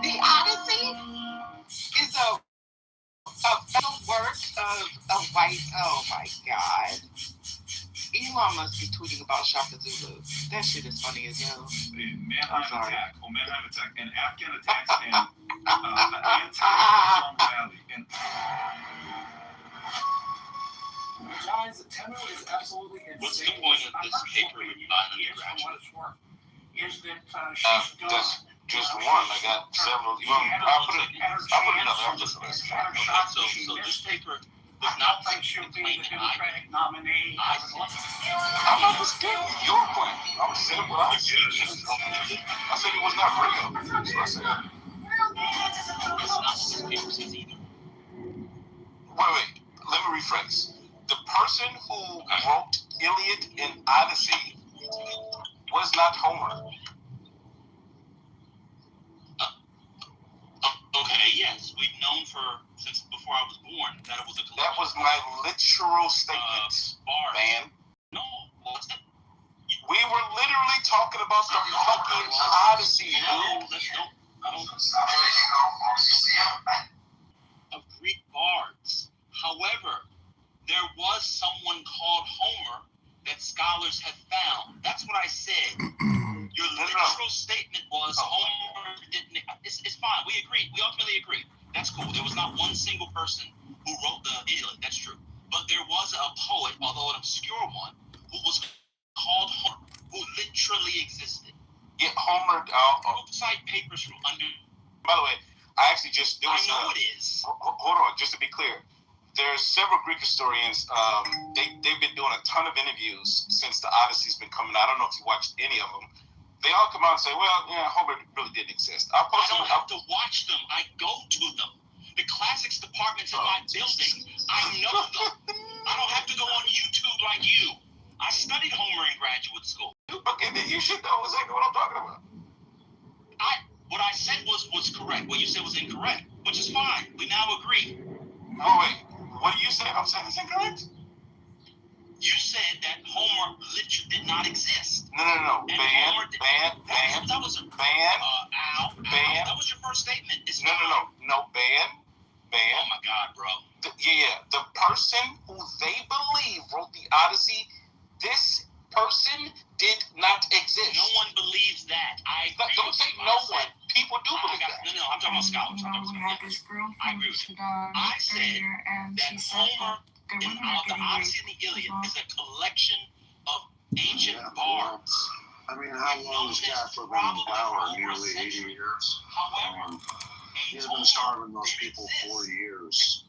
The Odyssey is a work of white. Oh my God. Elon must be tweeting about Shaka Zulu. That shit is funny as hell. Mannheim attack, and Afghan attacks and anti-Islam rally. And Guys, Tenno is absolutely insane. What's the point of this paper with undergraduate? Is that That's just one. I got several. I'll put another up just for this. Okay, so this paper does not should be the Democratic nominee. I see. I'm not disputing your point. I'm saying what I said. I said it was not real. That's what I said. It's not papers either. Wait. Let me rephrase. The person who wrote Iliad and Odyssey was not Homer. Okay, yes, we've known since before I was born that it was a collection. That was my literal statement, man. No, what was that? We were literally talking about the fucking Odyssey, of Greek bards. However, there was someone called Homer that scholars have found. That's what I said. Your literal statement was Homer didn't. It's fine. We agree. We ultimately agree. That's cool. There was not one single person who wrote the Iliad. That's true. But there was a poet, although an obscure one, who was called Homer, who literally existed. Yeah, Homer. Cite papers from under. By the way, I actually just. I know it is. Hold on, just to be clear. There's several Greek historians. They've been doing a ton of interviews since the Odyssey's been coming out. I don't know if you watched any of them. They all come out and say, well, yeah, Homer really didn't exist. I don't have to watch them. I go to them. The classics department's in my building. I know them. I don't have to go on YouTube like you. I studied Homer in graduate school. Okay, then you should know exactly what I'm talking about. What I said was correct. What you said was incorrect, which is fine. We now agree. Oh, wait. What do you say? I'm saying it's incorrect. You said that Homer literally did not exist. No. And Ban. That was your first statement. It's No, ban. Oh my God, bro. The person who they believe wrote the Odyssey, this person did not exist. No one believes that. Don't say no one. People do believe that. No, I'm talking about scholars. I agree with you. I said that Homer, the Odyssey and the Iliad, is a collection of ancient bards. I mean, how long has Castro been in power? Nearly 80 years. However, he's been starving those people for years.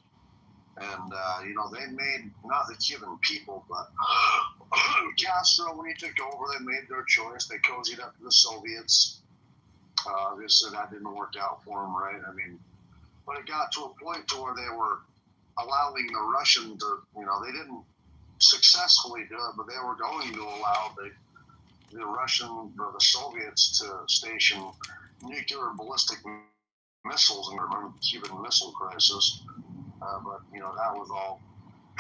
And, they made, not the Cuban people, but Castro, when he took over, they made their choice. They cozied up to the Soviets. Obviously, that didn't work out for them, right? I mean, but it got to a point to where they were allowing the Russians to, they didn't successfully do it, but they were going to allow the Russian or the Soviets to station nuclear ballistic missiles in the Cuban Missile Crisis. But, that was all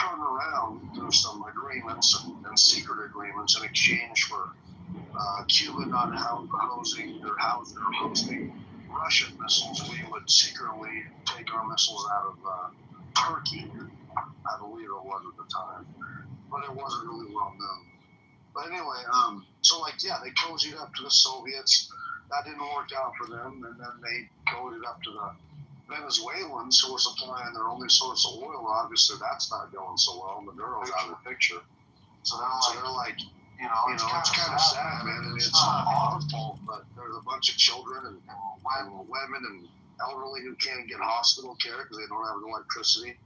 turned around through some agreements and secret agreements in exchange for Cuba not hosting Russian missiles. We would secretly take our missiles out of Turkey, I believe it was at the time. But it wasn't really well known. But anyway, they cozied up to the Soviets. That didn't work out for them, and then they cozied up to the Venezuelans who were supplying their only source of oil. Obviously, that's not going so well. Maduro's out of the picture. So they're like, it's kind of sad, man. And it's not our fault, but there's a bunch of children and women and elderly who can't get hospital care because they don't have electricity.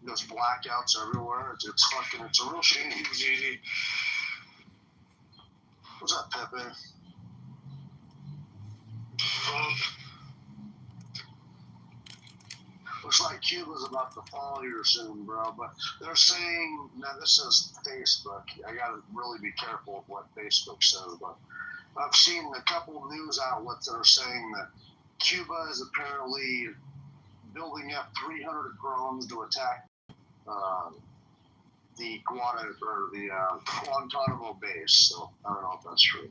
There's blackouts everywhere. It's a real shame. What's up, Pepe? Looks like Cuba's about to fall here soon, bro. But they're saying, now this is Facebook. I gotta really be careful of what Facebook says. But I've seen a couple of news outlets that are saying that Cuba is apparently building up 300 drones to attack the Guantanamo base. So I don't know if that's true.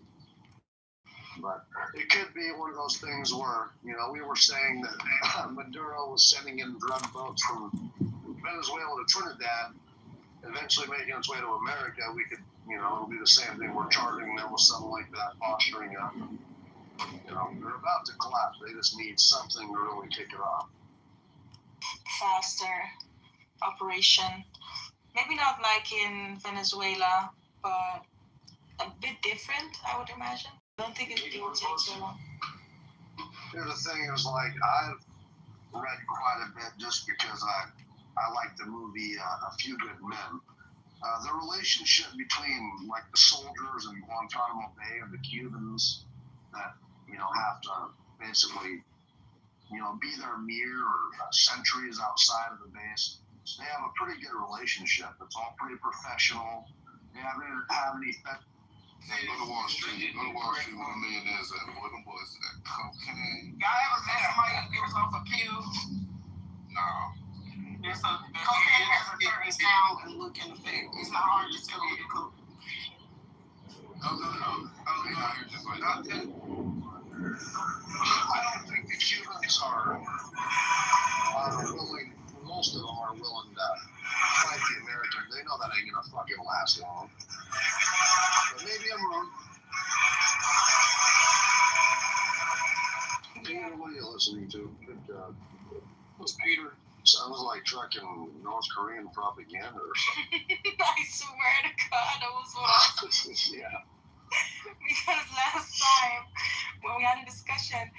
But it could be one of those things where, we were saying that Maduro was sending in drug boats from Venezuela to Trinidad, eventually making its way to America. We could, it'll be the same thing. We're charging them with something like that, fostering up. They're about to collapse. They just need something to really kick it off. Faster operation. Maybe not like in Venezuela, but a bit different, I would imagine. I don't think it will take so long. Here's the thing is, I've read quite a bit just because I like the movie A Few Good Men. The relationship between the soldiers in Guantanamo Bay and the Cubans that have to basically be there mere or centuries outside of the base. So they have a pretty good relationship. It's all pretty professional. They haven't had any. Hey, go to Wall Street. Go to Wall Street where the millionaires at. Boy, them boys at cocaine. Y'all ever met somebody who gives off a pill? No. There's a cocaine has a certain sound and look and effect. It's not hard to tell with the coke. No. Oh, they out here just like that. I don't think the Cubans are willing. Most of them are willing to fight the Americans. They know that ain't gonna fucking last long. But maybe I'm wrong. Peter, what are you listening to? Good job. Who's Peter? Sounds like fucking North Korean propaganda or something. I swear to God, I was watching. Yeah. Because last time, when we had a discussion,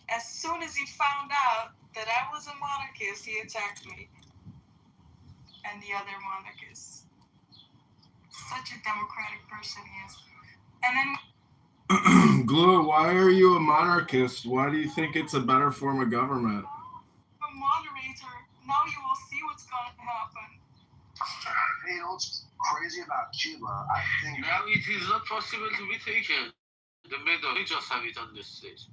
as soon as he found out that I was a monarchist, he attacked me. And the other monarchists. Such a democratic person he is. And then... Glow, why are you a monarchist? Why do you think it's a better form of government? I'm a moderator. Now you will see what's going to happen. Hey, what's crazy about Cuba? I think... Now it is not possible to be taken. The medal, we just have it on the stage.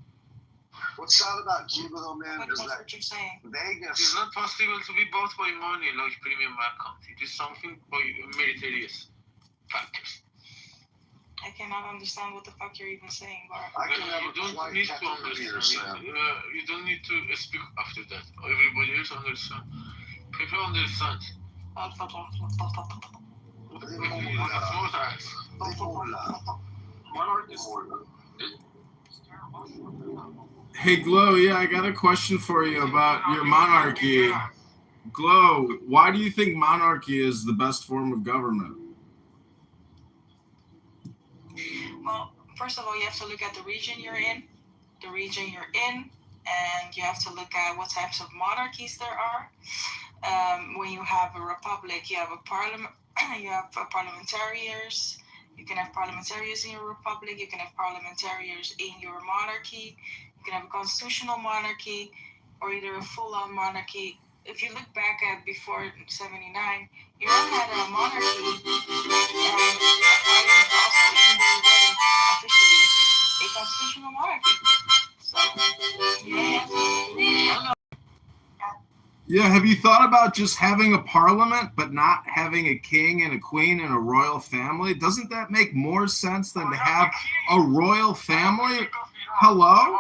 What's sad about Cuba, though, man, is that what you're saying. Vegas... It's not possible to be bought by money like premium account. It is something by meritorious factors. I cannot understand what the fuck you're even saying, Bart. You don't need to understand. You don't need to speak after that. Everybody else understand. People understand. Hey, Glow, yeah, I got a question for you about your monarchy. Glow, why do you think monarchy is the best form of government? Well, first of all, you have to look at the region you're in, and you have to look at what types of monarchies there are. When you have a republic, you have a parliament, you have parliamentarians. You can have parliamentarians in your republic. You can have parliamentarians in your monarchy. You can have a constitutional monarchy, or either a full-on monarchy. If you look back at before 79, Iran had a monarchy, and also, even though it wasn't officially a constitutional monarchy. So, Yeah, have you thought about just having a parliament, but not having a king and a queen and a royal family? Doesn't that make more sense than to have a royal family? Hello?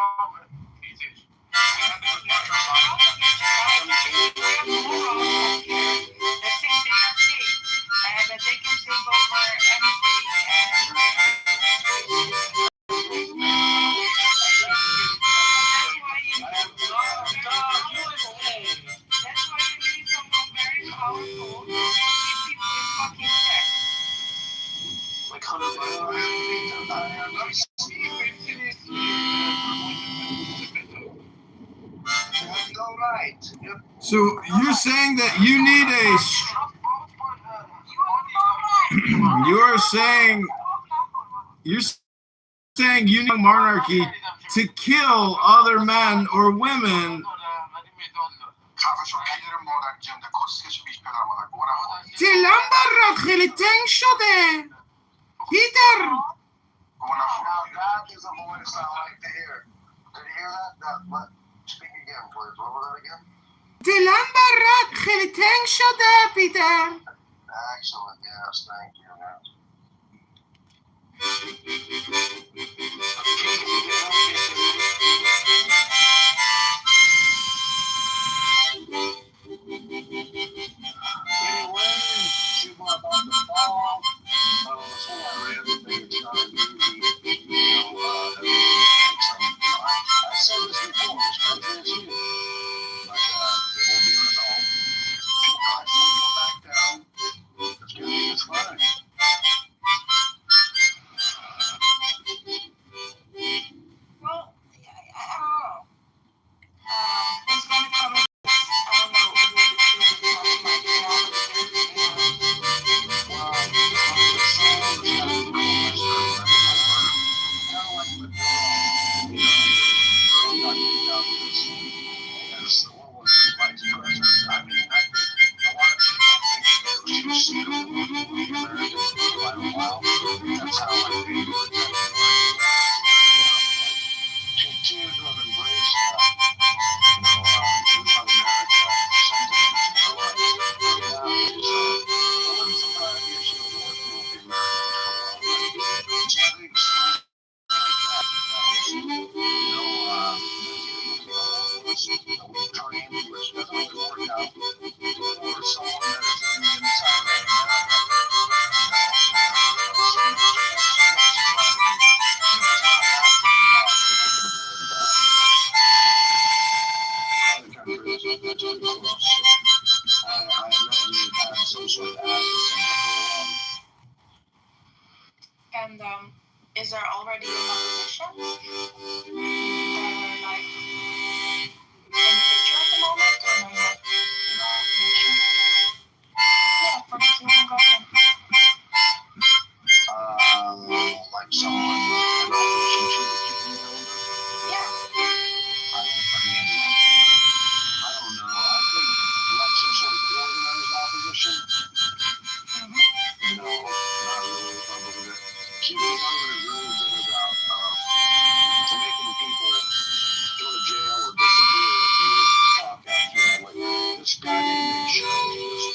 So you're saying that you need you're saying you need a monarchy to kill other men or women. دلم برات خیلی تنگ شده پیتر. That is a voice I like to hear. Did you hear that? Speak again, please. What was that again? دلم برات خیلی تنگ شده پیتر. Excellent. Yes, thank you. Yeah. Anyway, see more about the fall. It's a lot of random thing. It's not an easy, I said this before, this country is huge, but it will be resolved. Fuel prices will go back down. It's going to be just fine. Well, I don't know. Who's gonna come in? I don't know who the truth is coming like that. And is there already an opposition? Like in the picture at the moment, or no yet? Yeah, for the Cuban government. Like someone in opposition to the Cuban government? Yeah. I don't know. I think like some sort of organized opposition. No, not really Republican. Cuban government is really good about making people go to jail or disappear if you talk out to them. Like this guy named Big Show was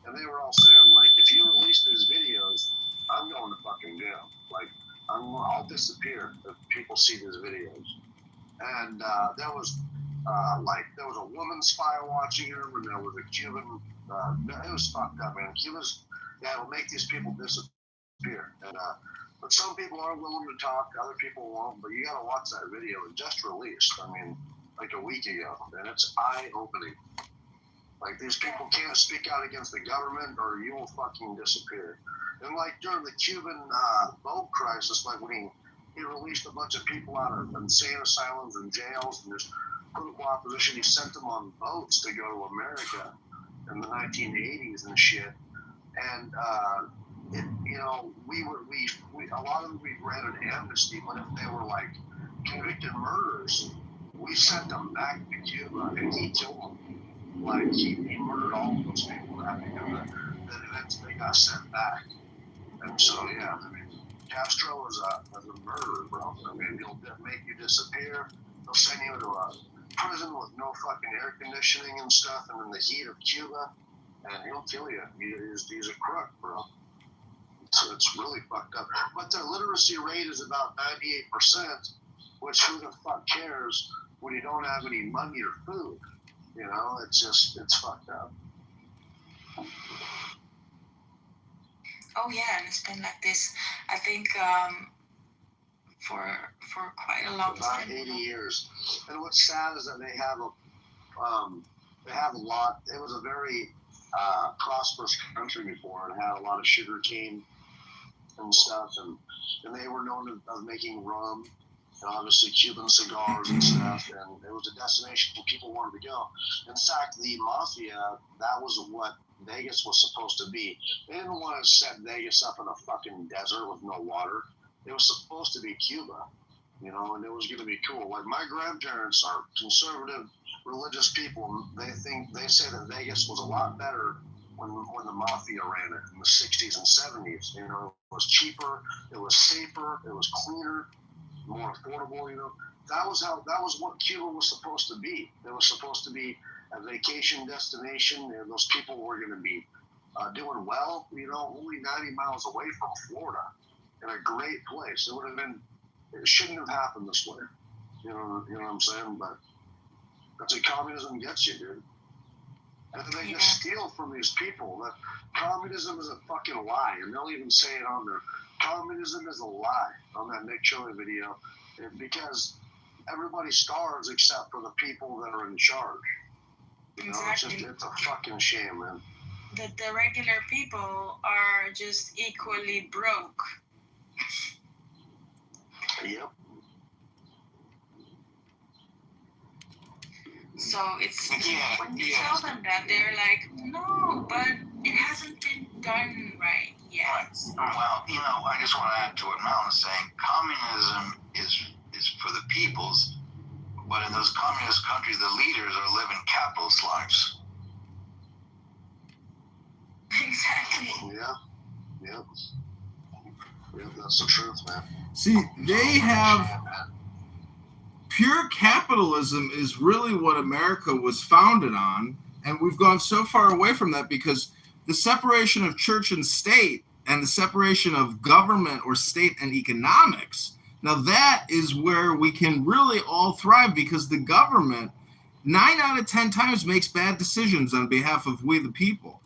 and they were all saying, like, if you release these videos, I'm going to fucking jail. Like, I'll disappear if people see these videos. And there was a woman spy watching him, and there was a Cuban. It was fucked up, man. Cubans, it'll make these people disappear. And but some people are willing to talk, other people won't. But you gotta watch that video. It just released. I mean, like a week ago, and it's eye-opening. Like, these people can't speak out against the government or you will fucking disappear. And like during the Cuban boat crisis, like when he released a bunch of people out of insane asylums and jails and just political opposition, he sent them on boats to go to America in the 1980s and shit. And we a lot of them we granted amnesty, but if they were like convicted murderers, we sent them back to Cuba and he killed them. Like, he murdered all of those people that eventually got sent back. And so, yeah, I mean, Castro was a murderer, bro. I mean, he'll make you disappear. He'll send you to a prison with no fucking air conditioning and stuff, and in the heat of Cuba, and he'll kill you. He's a crook, bro. So it's really fucked up. But their literacy rate is about 98%, which who the fuck cares when you don't have any money or food? You know, it's fucked up. Oh yeah, and it's been like this, I think, for quite a long time. About 80 years. And what's sad is that they have a lot. It was a very prosperous country before. It had a lot of sugar cane and stuff, and they were known of making rum obviously Cuban cigars and stuff, and it was a destination where people wanted to go. In fact, the mafia, that was what Vegas was supposed to be. They didn't want to set Vegas up in a fucking desert with no water. It was supposed to be Cuba, and it was going to be cool. Like, my grandparents are conservative, religious people. They say that Vegas was a lot better when the mafia ran it in the 60s and 70s. It was cheaper, it was safer, it was cleaner, more affordable. That was what Cuba was supposed to be. It was supposed to be a vacation destination, and those people were going to be doing well, only 90 miles away from Florida, in a great place. It shouldn't have happened this way. You know what I'm saying? But that's what communism gets you, dude. And then they just steal from these people. That communism is a fucking lie, and they'll even say it on there. Communism is a lie on that Nick Chili video, because everybody starves except for the people that are in charge. Exactly. It's a fucking shame, man. The regular people are just equally broke. Yep. So it's when you tell them that, they're like, no, but it hasn't been done right yet. Right. Well, I just want to add to what Malin is saying. Communism is for the peoples, but in those communist countries, the leaders are living capitalist lives. Exactly. Yeah, that's the truth, man. See, they have pure capitalism is really what America was founded on, and we've gone so far away from that because the separation of church and state and the separation of government or state and economics, now that is where we can really all thrive, because the government 9 out of 10 times makes bad decisions on behalf of we the people.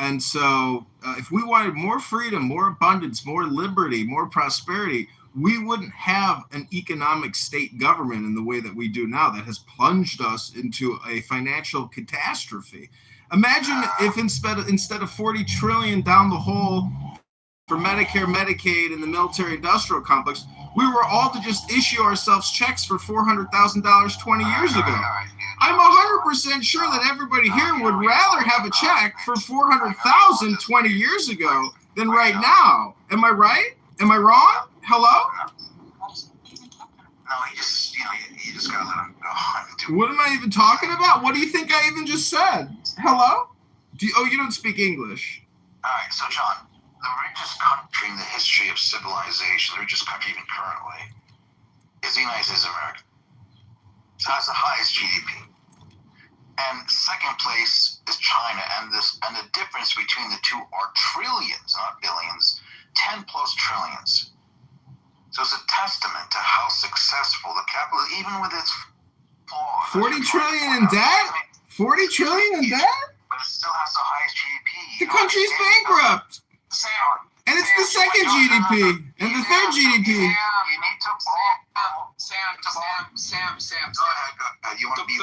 And so if we wanted more freedom, more abundance, more liberty, more prosperity, we wouldn't have an economic state government in the way that we do now that has plunged us into a financial catastrophe. Imagine if instead of 40 trillion down the hole for Medicare, Medicaid, and the military-industrial complex, we were all to just issue ourselves checks for $400,000 20 years ago. I'm 100% sure that everybody here would rather have a check for $400,000 20 years ago than right now. Am I right? Am I wrong? Hello? No, you just gotta let him go. What am I even talking about? What do you think I even just said? Hello? You don't speak English. All right, so John, the richest country in the history of civilization, the richest country even currently, is the United States of America. It has the highest GDP. And second place is China, and the difference between the two are trillions, not billions, 10 plus trillions. So it's a testament to how successful the capital, even with its flaws. 40 trillion in debt? 40 trillion in debt? But it still has the highest GDP. The country's bankrupt. And it's the second GDP and the third GDP. You need to Sam. Go ahead. You want to be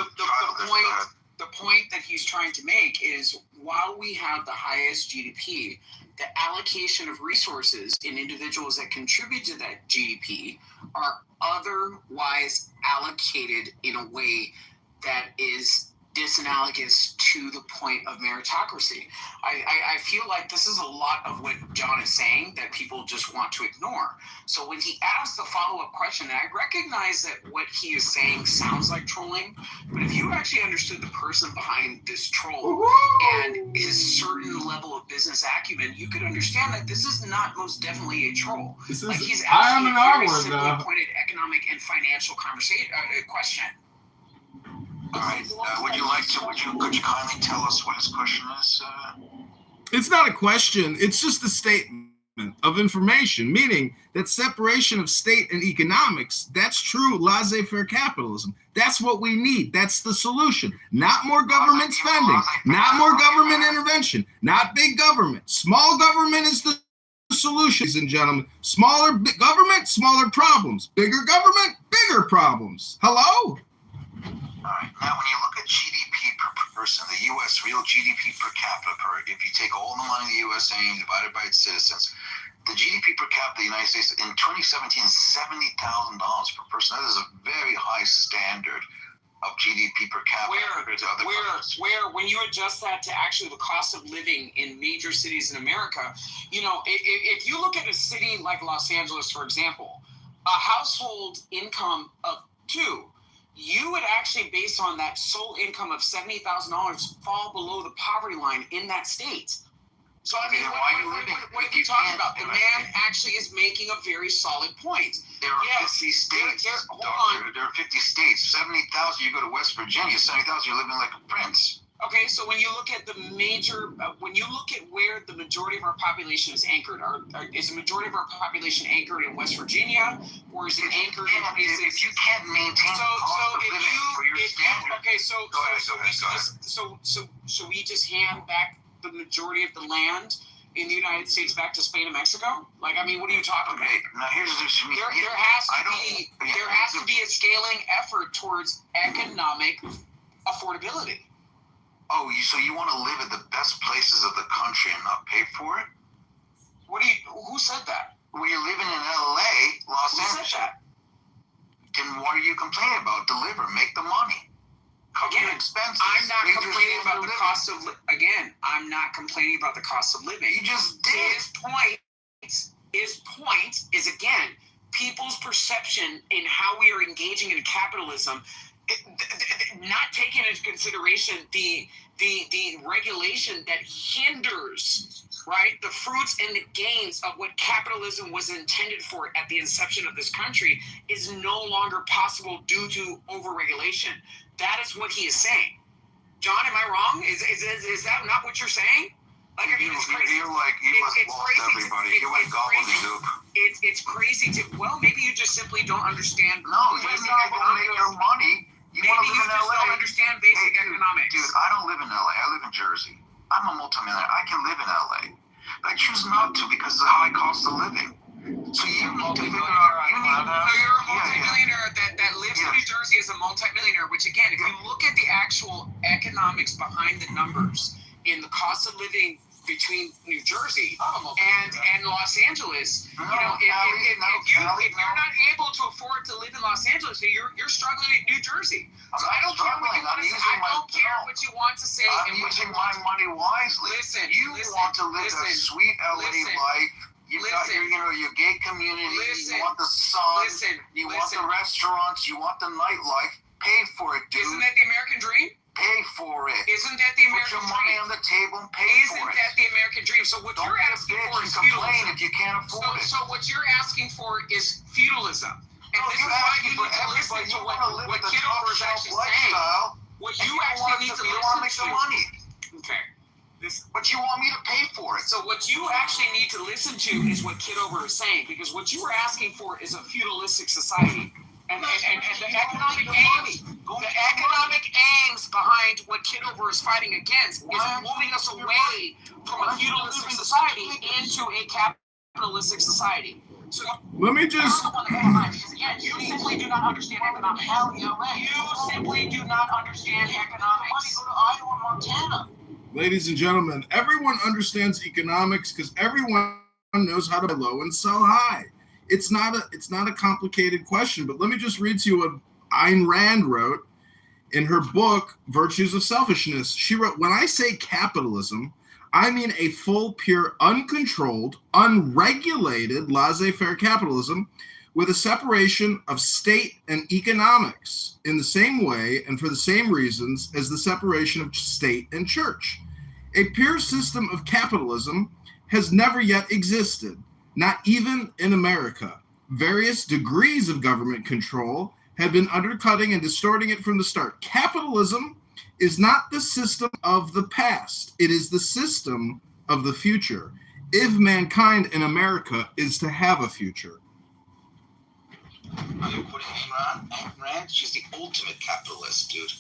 the point that he's trying to make is, while we have the highest GDP, the allocation of resources in individuals that contribute to that GDP are otherwise allocated in a way that is disanalogous to the point of meritocracy. I feel like this is a lot of what John is saying that people just want to ignore. So when he asks the follow-up question, and I recognize that what he is saying sounds like trolling, but if you actually understood the person behind this troll and his certain level of business acumen, you could understand that this is not most definitely a troll. He's asking a very simply pointed economic and financial question. All right. Could you kindly tell us what his question is? It's not a question. It's just a statement of information, meaning that separation of state and economics, that's true laissez-faire capitalism. That's what we need. That's the solution. Not more government spending, not more government intervention, not big government. Small government is the solution, ladies and gentlemen. Smaller government, smaller problems. Bigger government, bigger problems. Hello? All right. Now, when you look at GDP per person, the U.S. real GDP per capita, if you take all the money in the USA and divide it by its citizens, The GDP per capita in the United States in 2017 is $70,000 per person. That is a very high standard of GDP per capita compared to other countries. Where when you adjust that to actually the cost of living in major cities in America, you know, if you look at a city like Los Angeles, for example, a household income of 2, you would actually, based on that sole income of $70,000, fall below the poverty line in that state. So I mean, what are you talking about? The man actually is making a very solid point. There are 50 states. There are 50 states. 70,000. You go to West Virginia, 70,000. You're living like a prince. Okay, so when you look at the major, when you look at where the majority of our population is anchored, is the majority of our population anchored in West Virginia, or is it anchored in places? If you can't maintain cost of living for your standard. Okay, so we just hand back the majority of the land in the United States back to Spain and Mexico? Like, I mean, what are you talking about? Now here's there has to be a scaling effort towards economic affordability. Oh, so you want to live at the best places of the country and not pay for it? Who said that? Well, you're living in LA, Los Angeles. Who said that? Then what are you complaining about? Deliver, make the money. Cover your expenses. I'm not complaining about the cost of I'm not complaining about the cost of living. You just did. His point is, again, people's perception in how we are engaging in capitalism, not taking into consideration the regulation that hinders, right, the fruits and the gains of what capitalism was intended for at the inception of this country is no longer possible due to overregulation. That is what he is saying. John, am I wrong? Is that not what you're saying? Like, I mean, it's crazy. You must have lost everybody. You went gobbledygook. It's crazy to, well, maybe you just simply don't understand. No, you're not going to make your money. Maybe you just don't understand basic economics. Dude, I don't live in LA. I live in Jersey. I'm a multimillionaire. I can live in LA. But I choose not to because of the high cost of living. So you need to figure out. So you're a multimillionaire that lives in New Jersey as a multimillionaire, which again, if you look at the actual economics behind the numbers in the cost of living between New Jersey and Los Angeles, you know, if you're not able to afford to live in Los Angeles, so you're struggling in New Jersey. So I don't care what you want to say. I don't care what you want to say. I'm using my money wisely. Listen, you want to live a sweet LA life. You got your gay community. You want the sun. You want the restaurants. You want the nightlife. Pay for it, dude. Isn't that the American dream? Pay for it. Isn't that the American dream? Put your money on the table and pay for it. Isn't that the American dream? So what you're asking for is feudalism. If you can't afford it. So what you're asking for is feudalism. And this is why you need to listen to what Kitover is actually saying. What you actually need to listen to. Okay. But you want me to pay for it. So what you actually need to listen to is what Kitover is saying, because what you are asking for is a feudalistic society. And the economic aims behind what Kitover is fighting against is moving us away from a feudalistic society into a capitalistic society. So let me just. You simply do not understand economics. You simply do not understand economics. Go to Iowa, Montana. Ladies and gentlemen, everyone understands economics because everyone knows how to buy low and sell high. It's not a complicated question, but let me just read to you what Ayn Rand wrote in her book, Virtues of Selfishness. She wrote, "When I say capitalism, I mean a full, pure, uncontrolled, unregulated, laissez-faire capitalism with a separation of state and economics in the same way and for the same reasons as the separation of state and church. A pure system of capitalism has never yet existed, not even in America. Various degrees of government control have been undercutting and distorting it from the start. Capitalism is not the system of the past. It is the system of the future, if mankind in America is to have a future." Are you putting Ayn Rand? She's the ultimate capitalist, dude.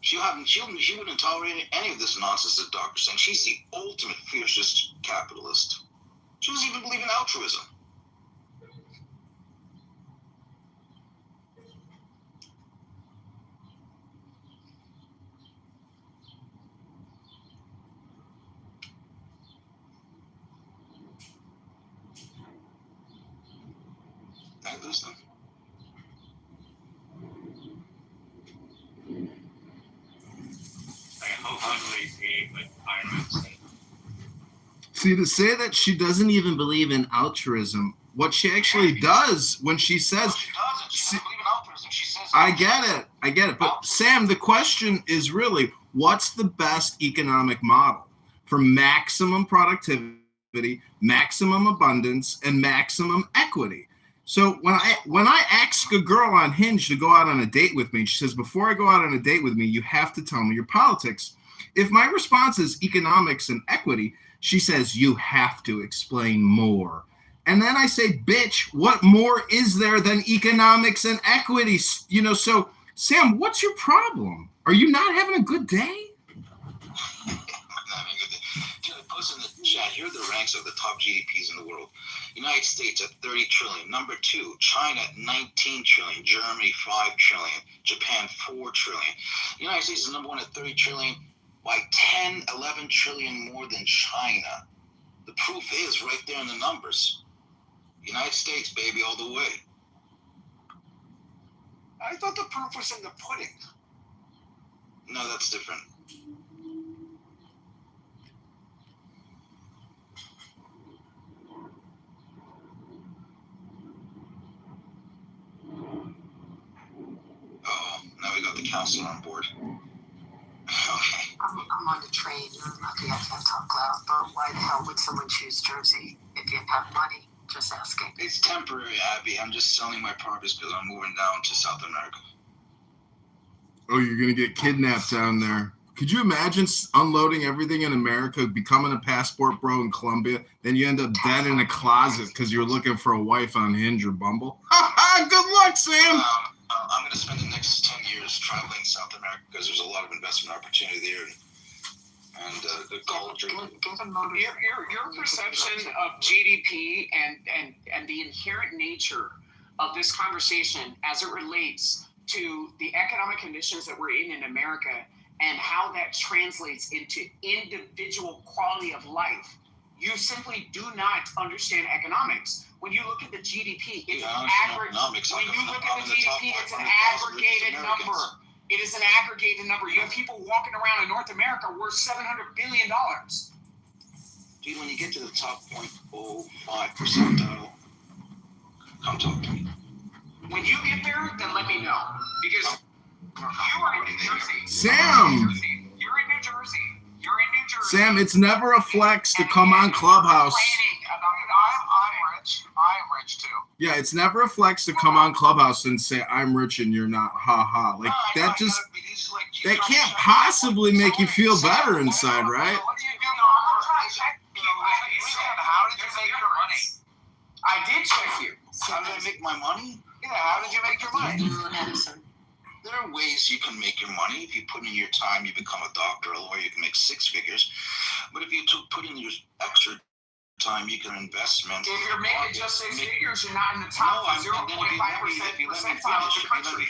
She wouldn't tolerate any of this nonsense that Doctor's saying. She's the ultimate fiercest capitalist. She doesn't even believe in altruism. I lose them. I hope finally create like Iron Man stuff. See, to say that she doesn't even believe in altruism, what she actually does when she says, She doesn't. She doesn't believe in altruism. She says. I get it. But Sam, the question is really, what's the best economic model for maximum productivity, maximum abundance, and maximum equity? So when I ask a girl on Hinge to go out on a date with me, she says, before I go out on a date with me, you have to tell me your politics. If my response is economics and equity, she says, you have to explain more. And then I say, bitch, what more is there than economics and equity? You know, so, Sam, what's your problem? Are you not having a good day? Post in the chat, here are the ranks of the top GDPs in the world. United States at 30 trillion. Number 2, China at 19 trillion. Germany, 5 trillion. Japan, 4 trillion. United States is number 1 at 30 trillion, by 10, 11 trillion more than China. The proof is right there in the numbers. United States, baby, all the way. I thought the proof was in the pudding. No, that's different. Oh, now we got the counselor on board. Okay. I'm on the train. You're lucky I can't talk loud. But why the hell would someone choose Jersey if you have money? Just asking. It's temporary, Abby. I'm just selling my properties because I'm moving down to South America. Oh, you're going to get kidnapped down there. Could you imagine unloading everything in America, becoming a passport bro in Colombia, then you end up dead in a closet because you're looking for a wife on Hinge or Bumble? Good luck, Sam! I'm going to spend the next 10 years traveling South America because there's a lot of investment opportunity there. And the culture. Your perception of GDP and the inherent nature of this conversation as it relates to the economic conditions that we're in America and how that translates into individual quality of life. You simply do not understand economics. When you look at the GDP, it's aggregate. When you look at the GDP, it's an aggregated number. It is an aggregated number. You have people walking around in North America worth $700 billion. Dude, when you get to the top 0.05 percentile, come talk to me. When you get there, then let me know. Because you are in New Jersey. Sam! You're in New Jersey. Sam, it's never a flex to come on Clubhouse. I'm rich too. Yeah, it's never a flex to come on Clubhouse and say I'm rich and you're not. Ha ha. Like that just that can't possibly make you feel better inside, right? What do you do? How did you make your money? I did check you. How did I make my money? Yeah, how did you make your money? There are ways you can make your money. If you put in your time, you become a doctor, a lawyer, you can make 6 figures. But if you put in your extra time, you can investment. If you're making just 6 figures, you're not in the top 0.5% percentile of the country.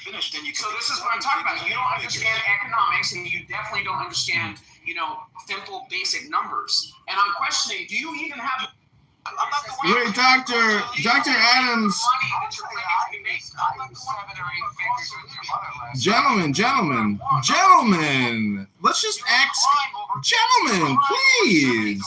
So this is what I'm talking about. You don't understand economics, and you definitely don't understand, simple basic numbers. And I'm questioning, do you even have... Wait, Dr. Adams. Gentlemen. Let's just ask. Gentlemen, please.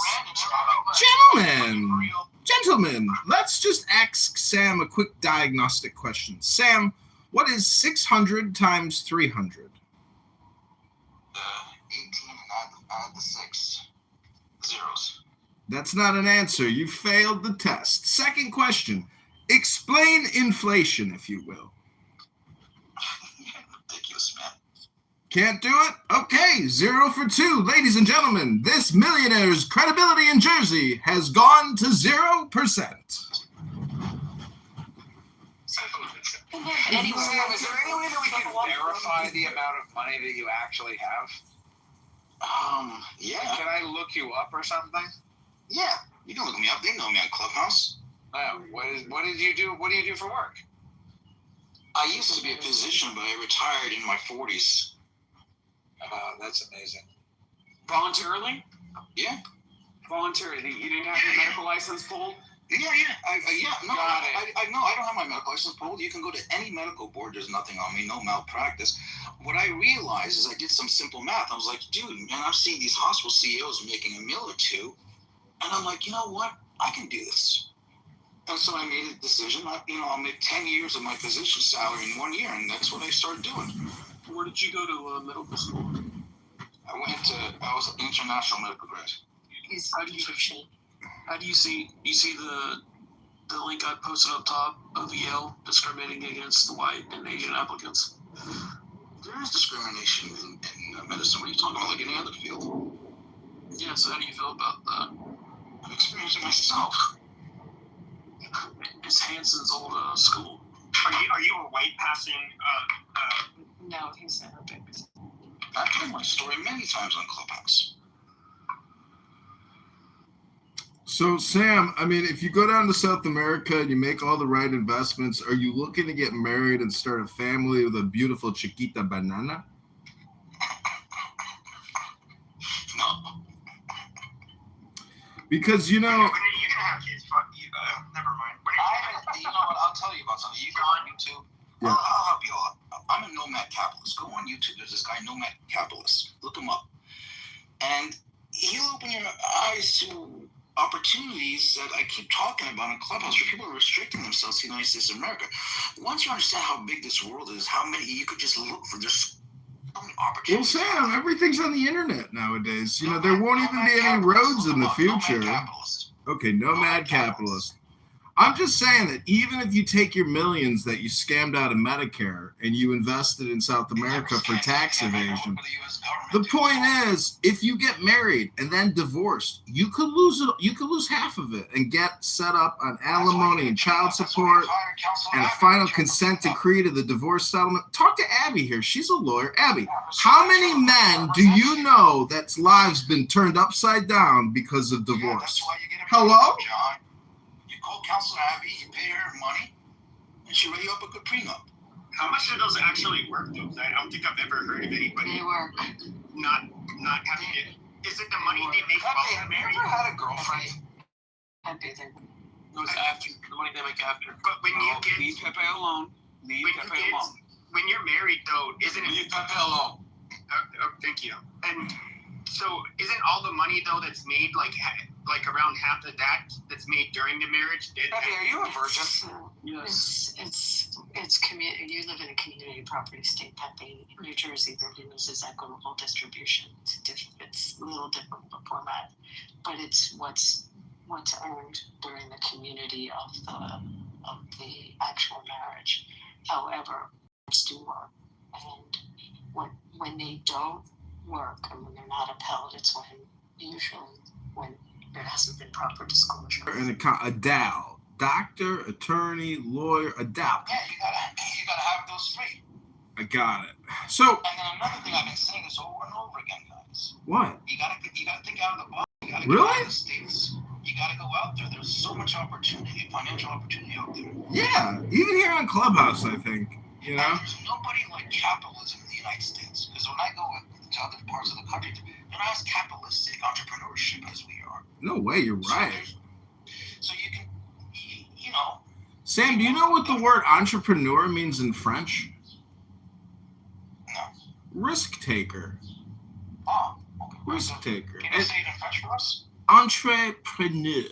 Gentlemen, let's just ask Sam a quick diagnostic question. Sam, what is 600 times 300? 18 and add the 6 zeros. That's not an answer. You failed the test. Second question. Explain inflation, if you will. Ridiculous, man. Can't do it? Okay, 0 for 2. Ladies and gentlemen, this millionaire's credibility in Jersey has gone to 0%. Anyway, is there any way that we can verify the amount of money that you actually have? Yeah. Can I look you up or something? Yeah, you can look me up. They know me on Clubhouse. What did you do? What do you do for work? I used to be a physician, but I retired in my 40s. That's amazing. Voluntarily? Yeah. Voluntarily. You didn't have your medical license pulled? I don't have my medical license pulled. You can go to any medical board. There's nothing on me, no malpractice. What I realized is I did some simple math. I was like, dude, man, I'm seeing these hospital CEOs making $1 million or $2 million, and I'm like, you know what? I can do this. And so I made a decision. I'll make 10 years of my physician salary in 1 year, and that's what I started doing. Where did you go to medical school? I was an international medical grad. How do you see the link I posted up top of Yale discriminating against the white and Asian applicants? There is discrimination in medicine. What are you talking about? Like any other field? Yeah, so how do you feel about that? I've experienced it myself. It's Hanson's old school. Are you a white passing? No, he's never been. I've told my story many times on Clubhouse. So, Sam, I mean, if you go down to South America and you make all the right investments, are you looking to get married and start a family with a beautiful Chiquita banana? No. Because, you know... When are you going to have kids? Fuck you. Never mind. You know what? I'll tell you about something. You go on YouTube. Yeah. I'll help you out. I'm a nomad capitalist. Go on YouTube. There's this guy, Nomad Capitalist. Look him up. And he'll open your eyes to opportunities that I keep talking about in Clubhouse where people are restricting themselves to the United States of America. Once you understand how big this world is, how many you could just look for, there's so many opportunities. Well, Sam, everything's on the internet nowadays. You know, there won't even be any roads in the future. Okay, nomad capitalist. I'm just saying that even if you take your millions that you scammed out of Medicare and you invested in South America for tax evasion, the point is, if you get married and then divorced, you could lose it. You could lose half of it and get set up on alimony and child support and a final consent decree to the divorce settlement. Talk to Abby here. She's a lawyer. Abby, how many men do you know that's lives been turned upside down because of divorce? Hello? Call Counselor Abby, you pay her money, and she write you up a good prenup. How much do those actually work, though? I don't think I've ever heard of anybody. They work. Not having it. Is it the money they make while they're married? Have you ever had a girlfriend? No, it's after the money they make after. But when you get Leave Pepe alone. When you're married, though, isn't it? Leave Pepe alone. Thank you. And so, isn't all the money though that's made like around half of that that's made during the marriage? Pepe, are you a virgin? Yes. It's community. You live in a community property state, Pepe. New Jersey, the uses equitable distribution. It's a little different format, but it's what's earned during the community of the actual marriage. However, it's do work, and when they don't work and when they're not upheld, it's when there hasn't been proper disclosure. And a DAO, doctor, attorney, lawyer, a DAO. Yeah, you gotta have those three. I got it. So. And then another thing I've been saying this over and over again, guys. What? You gotta think out of the box. You gotta really? Go out of the States. You gotta go out there. There's so much opportunity, financial opportunity out there. Yeah, even here on Clubhouse, I think. You know. And there's nobody like capitalism in the United States. Because when I go to other parts of the country, they're not as capitalistic entrepreneurship as we are. No way, you're right. So you can, you know. Sam, do you know what the word entrepreneur means in French? No. Risk taker. Oh, okay. Risk taker. Can you say it in French for us? Entrepreneur.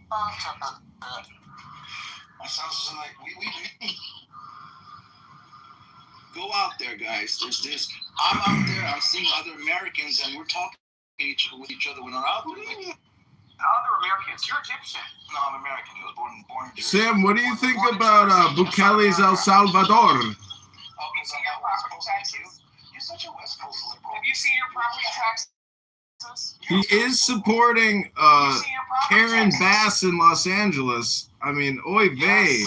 That sounds like we go out there, guys. There's this. I'm out there. I'm seeing other Americans, and we're talking with each other when we're out there. Other Americans. You're Egyptian. No, I'm American. I was born in Jersey. Sam, what do you think about Bukele's El Salvador? You're such a West Coast liberal. Have you seen your property taxes? He is supporting Karen Bass in Los Angeles. I mean, oy vey.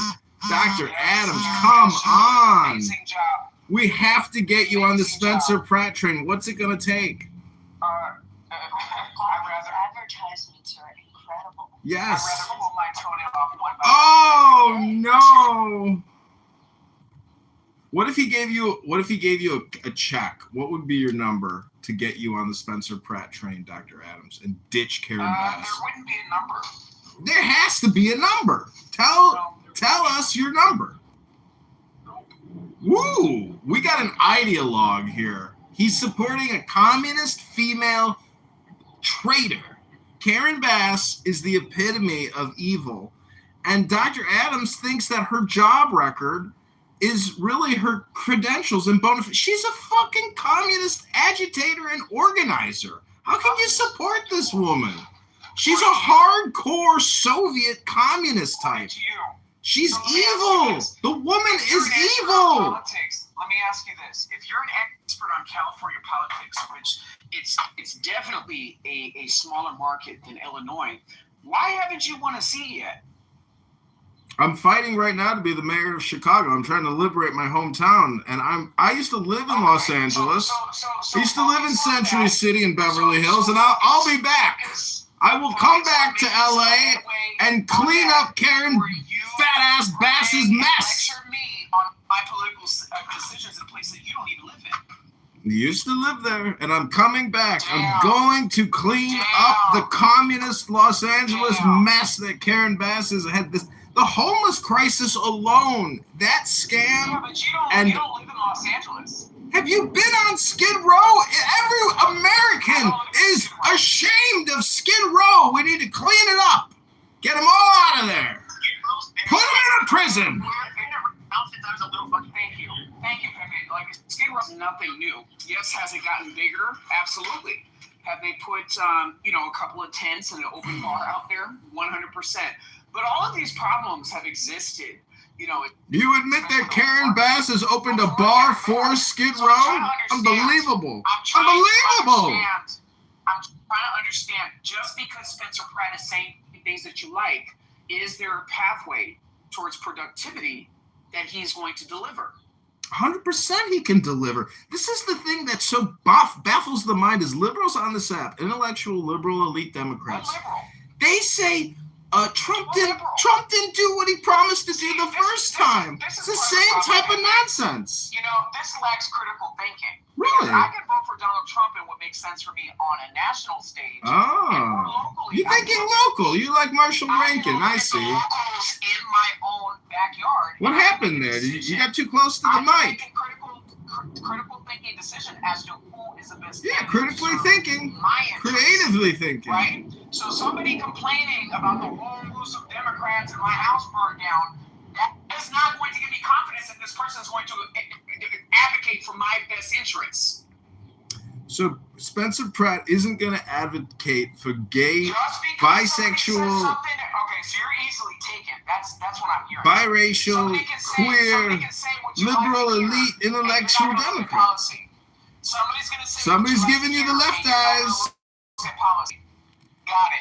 Dr. Adams, come on. Amazing job. We have to get you on the Spencer Pratt train. What's it going to take? Advertisements are incredible. Yes. I'd rather pull my toenail off one by Oh no! What if he gave you a check? What would be your number to get you on the Spencer Pratt train, Dr. Adams, and ditch Karen Bass? There wouldn't be a number. There has to be a number. Tell us your number. Woo! We got an ideologue here. He's supporting a communist female traitor. Karen Bass is the epitome of evil. And Dr. Adams thinks that her job record is really her credentials and bona fide. She's a fucking communist agitator and organizer. How can you support this woman? She's a hardcore Soviet communist type. She's evil. The woman is evil. Politics. Let me ask you this: if you're an expert on California politics, which it's definitely a smaller market than Illinois, why haven't you won a seat yet? I'm fighting right now to be the mayor of Chicago. I'm trying to liberate my hometown, and I used to live in Los Angeles. I used to live in Century City in Beverly Hills, and I'll be back. I will come back to LA and clean up Karen fat-ass Bass's mess. Lecture me on my political decisions in a place that you don't even live in. You used to live there, and I'm coming back. I'm going to clean up the communist Los Angeles mess that Karen Bass has had. The homeless crisis alone, that scam. Yeah, but you don't live in Los Angeles. Have you been on Skid Row? Every American is ashamed of Skid Row. We need to clean it up. Get them all out of there. Put them in a prison. Thank you, Pepe. Like, Skid Row's nothing new. Yes, has it gotten bigger? Absolutely. Have they put, a couple of tents and an open bar out there? 100%. But all of these problems have existed. You admit that Karen Bass has opened a bar for Skid Row? Unbelievable. Unbelievable. I'm trying to understand, just because Spencer Pratt is saying things that you like, is there a pathway towards productivity that he's going to deliver? 100% he can deliver. This is the thing that so baffles the mind is liberals on this app, intellectual, liberal, elite Democrats. They say Trump didn't do what he promised to do the first time. It's the same type of nonsense. This lacks critical thinking. Really? I can vote for Donald Trump in what makes sense for me on a national stage. You're thinking local. You like Marshall Rankin. I see. In my own backyard. What happened there? You got too close to the mic. Critical thinking decision as to who is the best. Yeah, critically thinking. Creatively thinking. Right? So somebody complaining about the woes of Democrats and my house burned down, that is not going to give me confidence that this person is going to advocate for my best interests. So Spencer Pratt isn't going to advocate for gay, bisexual, okay, so you're easily taken. That's what I'm hearing. Biracial, queer, liberal, elite, intellectual Democrats. Somebody's giving you the left eyes.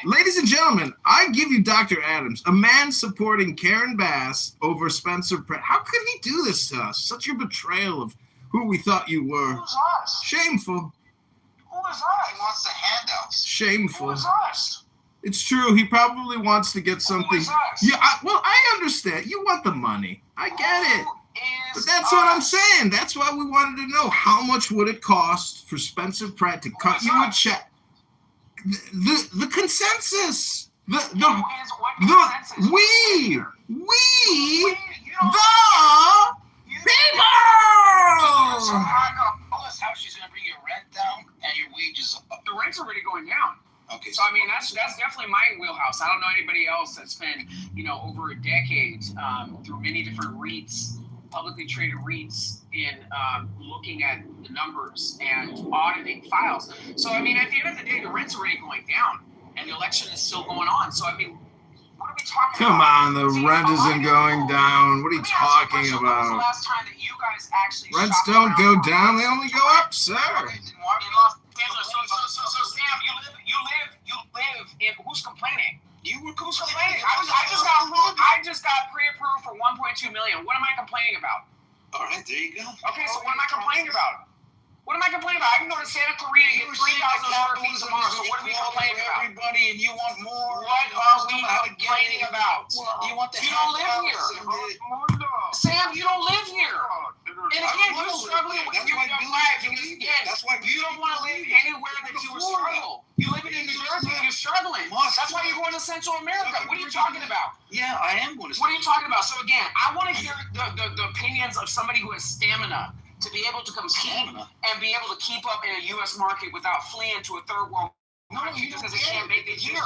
Ladies and gentlemen, I give you Dr. Adams, a man supporting Karen Bass over Spencer Pratt. How could he do this to us? Such a betrayal of who we thought you were. Who's us? Shameful. Who is us? He wants the handouts. Shameful. Who is us? It's true. He probably wants to get something. Who is us? Yeah, I understand. You want the money. I get it. But that's what I'm saying. That's why we wanted to know how much would it cost for Spencer Pratt to cut you a check. The consensus. The people. How she's going to bring your rent down and your wages up. The rent's already going down. Okay. So I mean, that's definitely my wheelhouse. I don't know anybody else that's spent over a decade through many different REITs, publicly traded REITs, in looking at the numbers and auditing files. So I mean, at the end of the day, the rent's already going down, and the election is still going on. So I mean, what are we talking Come about? on, the rent isn't going down. What are you talking When was the about? last time that you guys actually Rents shopped don't go around? down; they only go up, sir. In Los Angeles. So Sam, you live in. Who's complaining? Who's complaining? I just got pre-approved for $1.2 million. What am I complaining about? All right, there you go. Okay, so what am I complaining about? What am I complaining about? I can go to Santa Clarita and get 3,000 square feet tomorrow. So what are we complaining about? Everybody, and you want more. What are we complaining about? You want the You don't live here. Sam, you don't live here. And again, you're struggling with your life. You don't want to live anywhere that you were struggling. You live in New Jersey and you're struggling. That's why you're going to Central America. What are you talking about? Yeah, I am going to. What are you talking about? So again, I want to hear the opinions of somebody who has stamina to be able to compete and be able to keep up in a U.S. market without fleeing to a third world country because it can't make it here.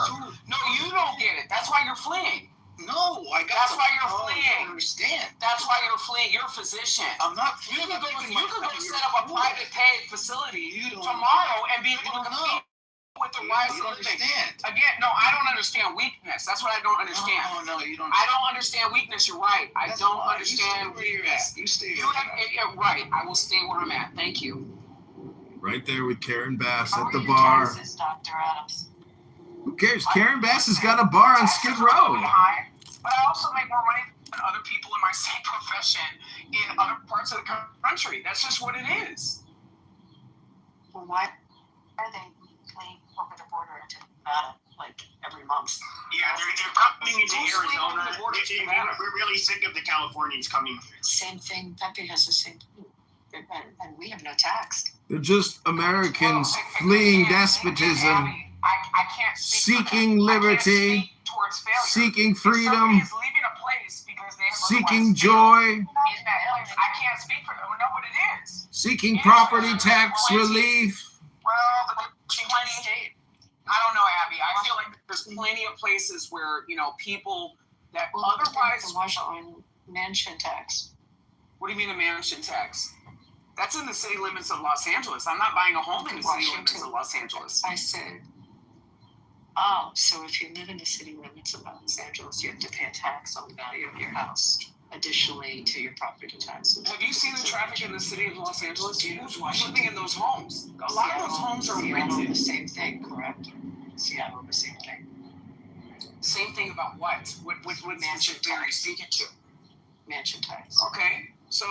No, you don't get it. That's why you're fleeing. No, I got. That's why you're fleeing. You don't understand. That's why you're fleeing. You're a physician. I'm not. You could go set up a private paid facility tomorrow and be able to compete with the rise of the thing. Again, no, I don't understand weakness. That's what I don't understand. No, you don't. I don't understand weakness. You're right. I don't understand weakness. You stay. Right. I will stay where I'm at. Thank you. Right there with Karen Bass at the bar. Dr. Adams. Who cares? Karen Bass has got a bar on Skid Row. But I also make more money than other people in my same profession in other parts of the country. That's just what it is. Well, why are they playing over the border into Nevada like every month? Yeah, they're coming into Arizona. We're really sick of the Californians coming here. Same thing. Pepe has the same thing. And we have no tax. They're just Americans fleeing despotism, I can't seeking liberty, seeking freedom, seeking joy, I can't speak for them. I know what it is. seeking property tax relief. Well, I don't know, Abby. I feel like there's plenty of places where, people that otherwise... on mansion tax. What do you mean a mansion tax? That's in the city limits of Los Angeles. I'm not buying a home in the city limits of Los Angeles. I said, so if you live in the city limits of Los Angeles, you have to pay a tax on the value of your house, additionally to your property taxes. Have you seen the traffic in the city of Los Angeles? Who's living in those homes? A lot of those homes are rented. The same thing, correct? Seattle, the same thing. Same thing about what? What mansion are you speaking to? Mansion tax. Okay. So,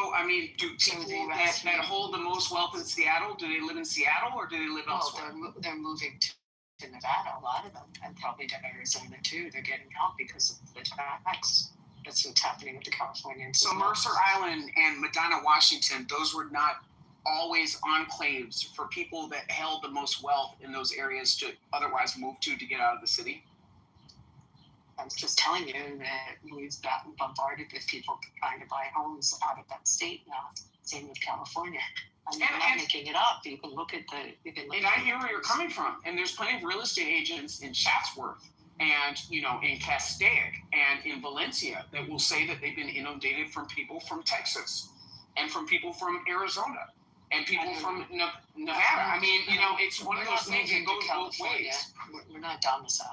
do people that hold the most wealth in Seattle, do they live in Seattle or do they live elsewhere? They're moving to Nevada, a lot of them, and probably to Arizona too. They're getting help because of the tax. That's what's happening with the Californians. So Mercer Island and Medina, Washington, those were not always enclaves for people that held the most wealth in those areas to otherwise move to get out of the city? I was just telling you that we've gotten bombarded with people trying to buy homes out of that state now. Same with California. I'm not making it up. You can look at and I hear where you're coming from. And there's plenty of real estate agents in Chatsworth and, in Castaic and in Valencia that will say that they've been inundated from people from Texas and from people from Arizona and people from Nevada. It's one of those things that goes both ways. We're not domiciled.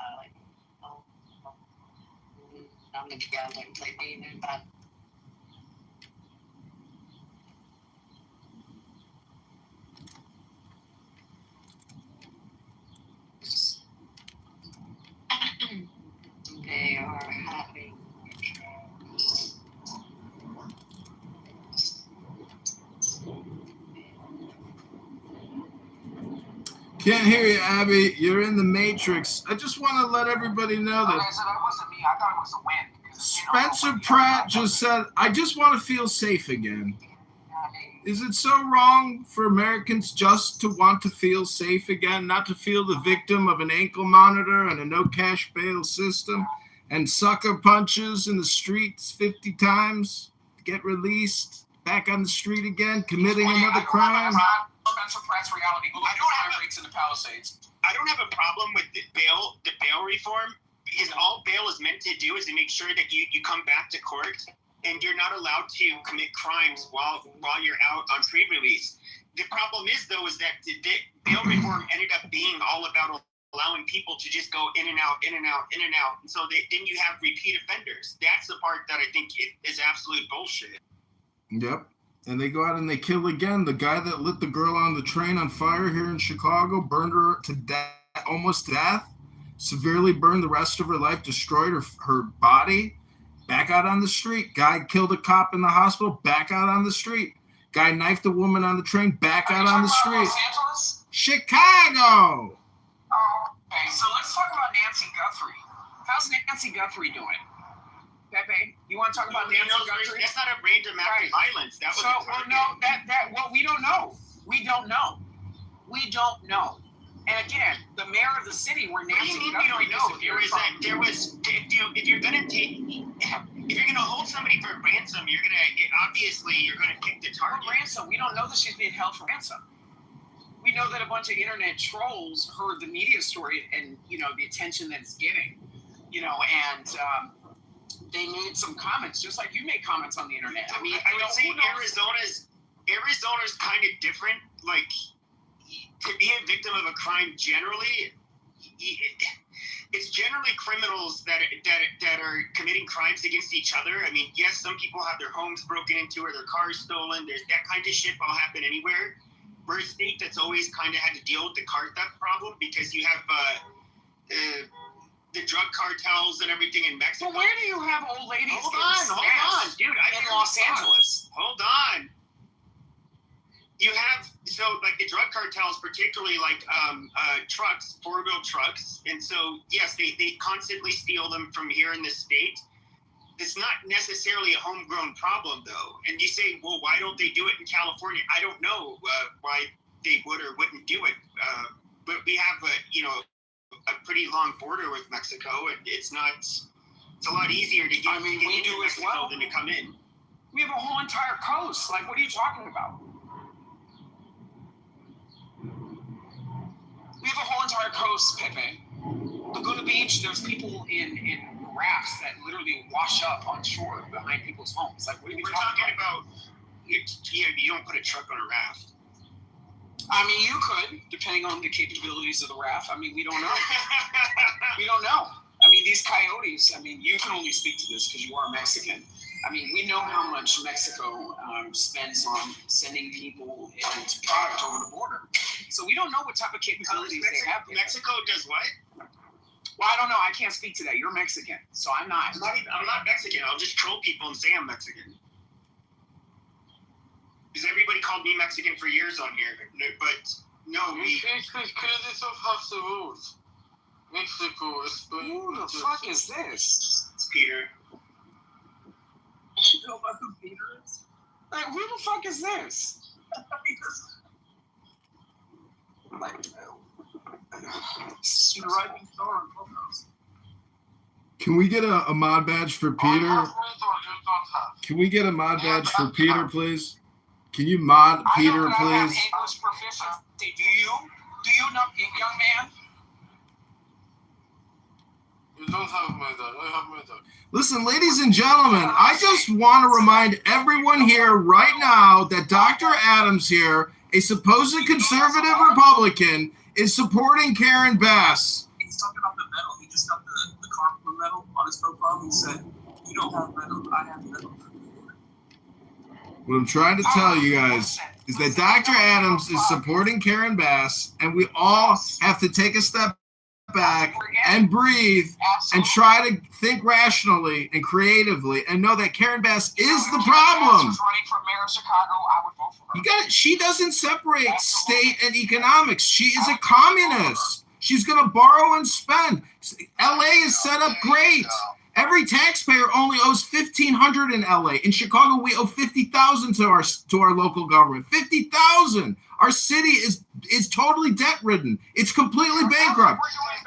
I'm going to go and play me and that. They are having Can't hear you, Abby. You're in the Matrix. I just want to let everybody know that. Okay, so that wasn't me. I thought it was the wind. Spencer Pratt just said, I just want to feel safe again. Is it so wrong for Americans just to want to feel safe again, not to feel the victim of an ankle monitor and a no cash bail system and sucker punches in the streets 50 times, get released, back on the street again, committing another crime? Spencer Pratt's reality. I don't have rates in the Palisades. I don't have a problem with the bail reform. Because all bail is meant to do is to make sure that you come back to court and you're not allowed to commit crimes while you're out on pre-release. The problem is, though, is that the bail reform ended up being all about allowing people to just go in and out. And so then you have repeat offenders. That's the part that I think is absolute bullshit. Yep. And they go out and they kill again. The guy that lit the girl on the train on fire here in Chicago, burned her to death, almost to death. Severely burned the rest of her life, destroyed her body, back out on the street. Guy killed a cop in the hospital, back out on the street. Guy knifed a woman on the train, back out on the street. Los Angeles? Chicago! Okay, so let's talk about Nancy Guthrie. How's Nancy Guthrie doing? Pepe, you want to talk about Nancy Guthrie? That's not a random act of violence. That was we don't know. We don't know. And again, the mayor of the city where Nancy you don't know. If you're gonna hold somebody for ransom, you're gonna pick the target. For ransom, we don't know that she's being held for ransom. We know that a bunch of internet trolls heard the media story and the attention that it's getting, and they made some comments, just like you made comments on the internet. I mean, I would say Arizona's kind of different. Like, to be a victim of a crime generally, it's generally criminals that are committing crimes against each other. I mean, yes, some people have their homes broken into or their cars stolen. There's that kind of shit will happen anywhere. We're a state that's always kind of had to deal with the car theft problem because you have the drug cartels and everything in Mexico. But where do you have old ladies Hold on, dude. in Los Angeles? Hold on. You have, the drug cartels, particularly trucks, four-wheel trucks. And so, yes, they constantly steal them from here in the state. It's not necessarily a homegrown problem, though. And you say, well, why don't they do it in California? I don't know why they would or wouldn't do it. But we have a pretty long border with Mexico, and it's a lot easier to get, we into do as Mexico well. than to come in. We have a whole entire coast. Like, what are you talking about? We have a whole entire coast, Pepe. Laguna Beach, there's people in rafts that literally wash up on shore behind people's homes. Like, what are you talking about? You don't put a truck on a raft. I mean, you could, depending on the capabilities of the raft. I mean, we don't know. We don't know. I mean, these coyotes, you can only speak to this because you are Mexican. I mean, we know how much Mexico spends on sending people and product over the border. So we don't know what type of capabilities they have. Mexico does what? Well, I don't know. I can't speak to that. You're Mexican, so I'm not. I'm not Mexican. I'll just troll people and say I'm Mexican. Because everybody called me Mexican for years on here. But, no, we... Credit of half the rules. Mexico is... Who the fuck is this? It's Peter. You know about who Peter is? Like, who the fuck is this? He's a rising star in Clubhouse. Can we get a mod badge for Peter? Can we get a mod badge for Peter, please? Can you mod Peter, please? English proficiency. Do you know, young man? You don't have medal. I have medal. Listen, ladies and gentlemen, I just want to remind everyone here right now that Dr. Adams here, a supposed conservative Republican, is supporting Karen Bass. He's talking about the medal. He just got the Carpenter medal on his profile. He said, "You don't have medal, but I have medal." What I'm trying to tell you guys is that Dr. Adams is supporting Karen Bass, and we all have to take a step back and breathe and try to think rationally and creatively and know that Karen Bass is the problem. Running for mayor of Chicago, I would vote for her. You got it. She doesn't separate state and economics. She is a communist. She's going to borrow and spend. LA is set up great. Every taxpayer only owes $1,500 in LA. In Chicago, we owe $50,000 to our local government. $50,000. Our city is totally debt-ridden. It's completely bankrupt.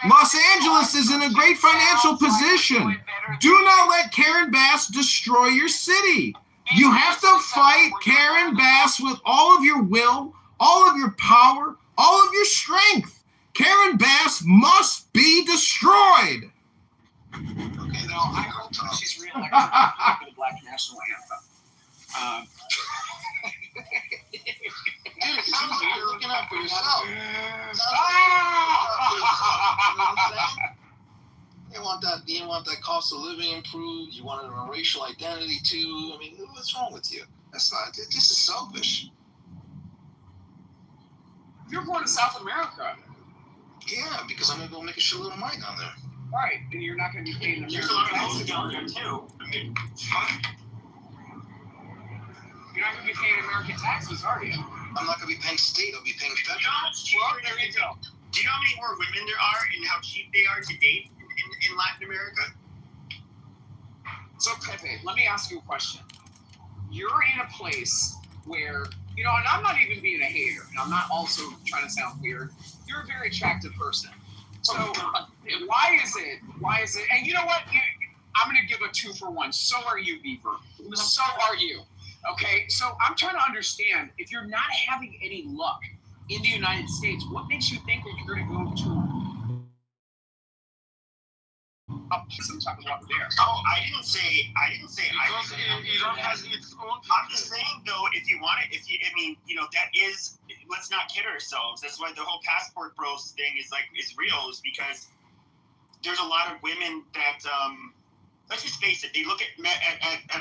Los Angeles is in a great financial position. Do not let Karen Bass destroy your city. You have to fight Karen Bass with all of your will, all of your power, all of your strength. Karen Bass must be destroyed. Okay, no, I hope she's reelected for the Black National Anthem. You're looking out for yourself. You want that cost of living improved. You want a racial identity too. I mean, what's wrong with you? This is selfish. You're going to South America. Yeah, because I'm gonna go make a shitload of money down there. Right, and you're not going to be paying the There's a lot of those down there too. I mean, you're not going to be paying American taxes, are you? I'm not going to be paying state. I'll be paying federal. You know how much cheaper there is? Do you know how many more women there are and how cheap they are to date in Latin America? So, Pepe, let me ask you a question. You're in a place where You know, and I'm not even being a hater, and I'm not also trying to sound weird. You're a very attractive person. So why is it? And you know what? I'm going to give a 2-for-1. So are you, Beaver. So are you. Okay? So I'm trying to understand, if you're not having any luck in the United States, what makes you think that you're going to go to some type of luck there? Oh, I didn't say Iran has its own. I'm just saying though, if you want it, that is, let's not kid ourselves. That's why the whole passport bros thing is real, is because there's a lot of women that let's just face it, they look at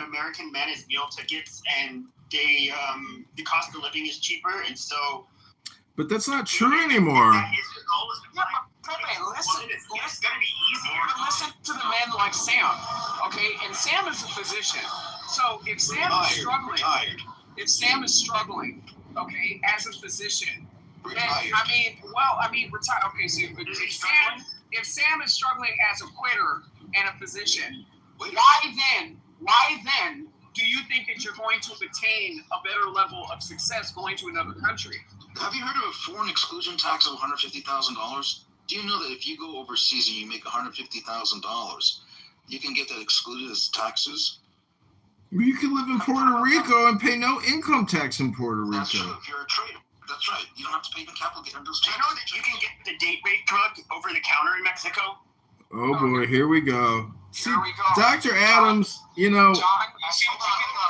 American men as meal tickets, and they the cost of living is cheaper, and so. But that's not true anymore. Listen, it's going to be easier. But listen to the men like Sam, okay? And Sam is a physician. So if Sam is struggling, okay, as a physician, then retired. Okay, so if Sam is struggling as a quitter and a physician, why then do you think that you're going to attain a better level of success going to another country? Have you heard of a foreign exclusion tax of $150,000? Do you know that if you go overseas and you make $150,000, you can get that excluded as taxes? You can live in Puerto Rico and pay no income tax in Puerto Rico. That's true. If you're a trader, that's right. You don't have to pay the capital gain on those taxes. Do you know that you can get the date rape drug over the counter in Mexico? Oh boy, here we go. See, Dr. Adams, you know.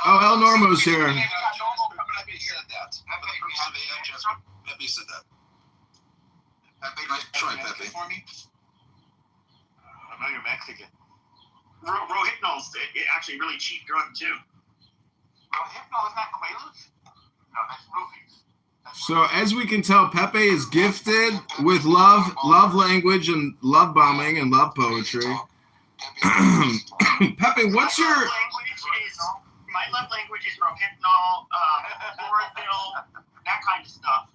Oh, El Normo's here. Pepe said that. Pepe said that. Pepe, nice try, Pepe. For me? I know you're Mexican. Rohypnol's actually really cheap drug too. Rohypnol is not Quaaludes? No, that's roofies. So as we can tell, Pepe is gifted with love language, and love bombing and love poetry. Pepe, what's your? My love language is Rohypnol, chlorophyll, that kind of stuff.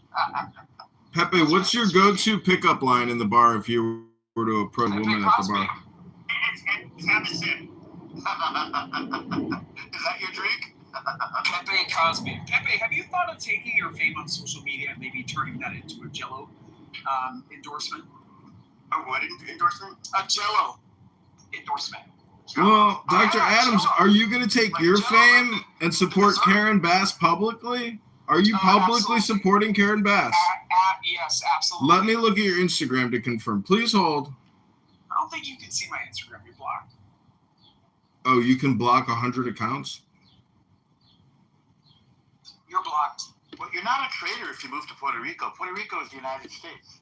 Pepe, what's your go-to pickup line in the bar if you were to approach a woman at the bar? It's have a sip. Is that your drink? Pepe Cosby. Pepe, have you thought of taking your fame on social media and maybe turning that into a Jell-O endorsement? A what endorsement? A Jell-O endorsement. Well, Dr. Adams, are you going to take your fame and support Karen Bass publicly? Are you publicly supporting Karen Bass? Yes, absolutely. Let me look at your Instagram to confirm. Please hold. I don't think you can see my Instagram. You're blocked. Oh, you can block 100 accounts? You're blocked. Well, you're not a traitor if you move to Puerto Rico. Puerto Rico is the United States.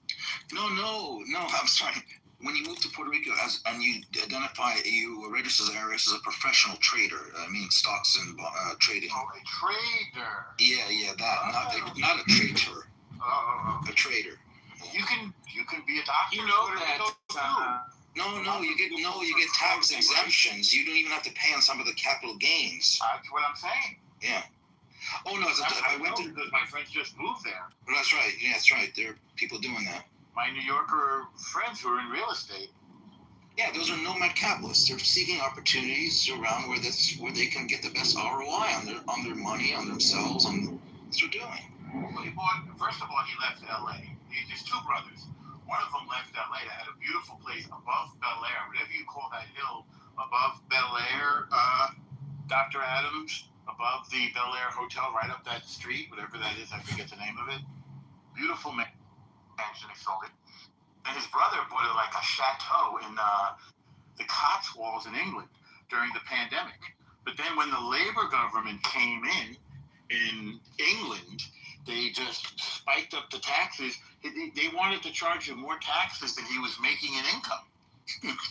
No, I'm sorry. When you move to Puerto Rico and you identify, you register as IRS as a professional trader, meaning stocks and trading. Oh, a trader. Yeah, that, not a traitor. A trader. You can be a doctor. You know that. No, you get tax exemptions. You don't even have to pay on some of the capital gains. That's what I'm saying. Yeah. Oh no, I went to because my friends just moved there. Well, that's right. Yeah, that's right. There are people doing that. My New Yorker friends who are in real estate. Yeah, those are nomad capitalists. They're seeking opportunities around where they can get the best ROI on their money, on themselves, on what they're doing. Well, first of all, he left LA. There's two brothers. One of them left LA. They had a beautiful place above Bel Air, whatever you call that hill above Bel Air, Dr. Adams, above the Bel Air Hotel, right up that street, whatever that is, I forget the name of it. Beautiful mansion, they sold it. And his brother bought it like a chateau in the Cotswolds in England during the pandemic. But then when the Labour government came in England, they just spiked up the taxes. They wanted to charge him more taxes than he was making in income.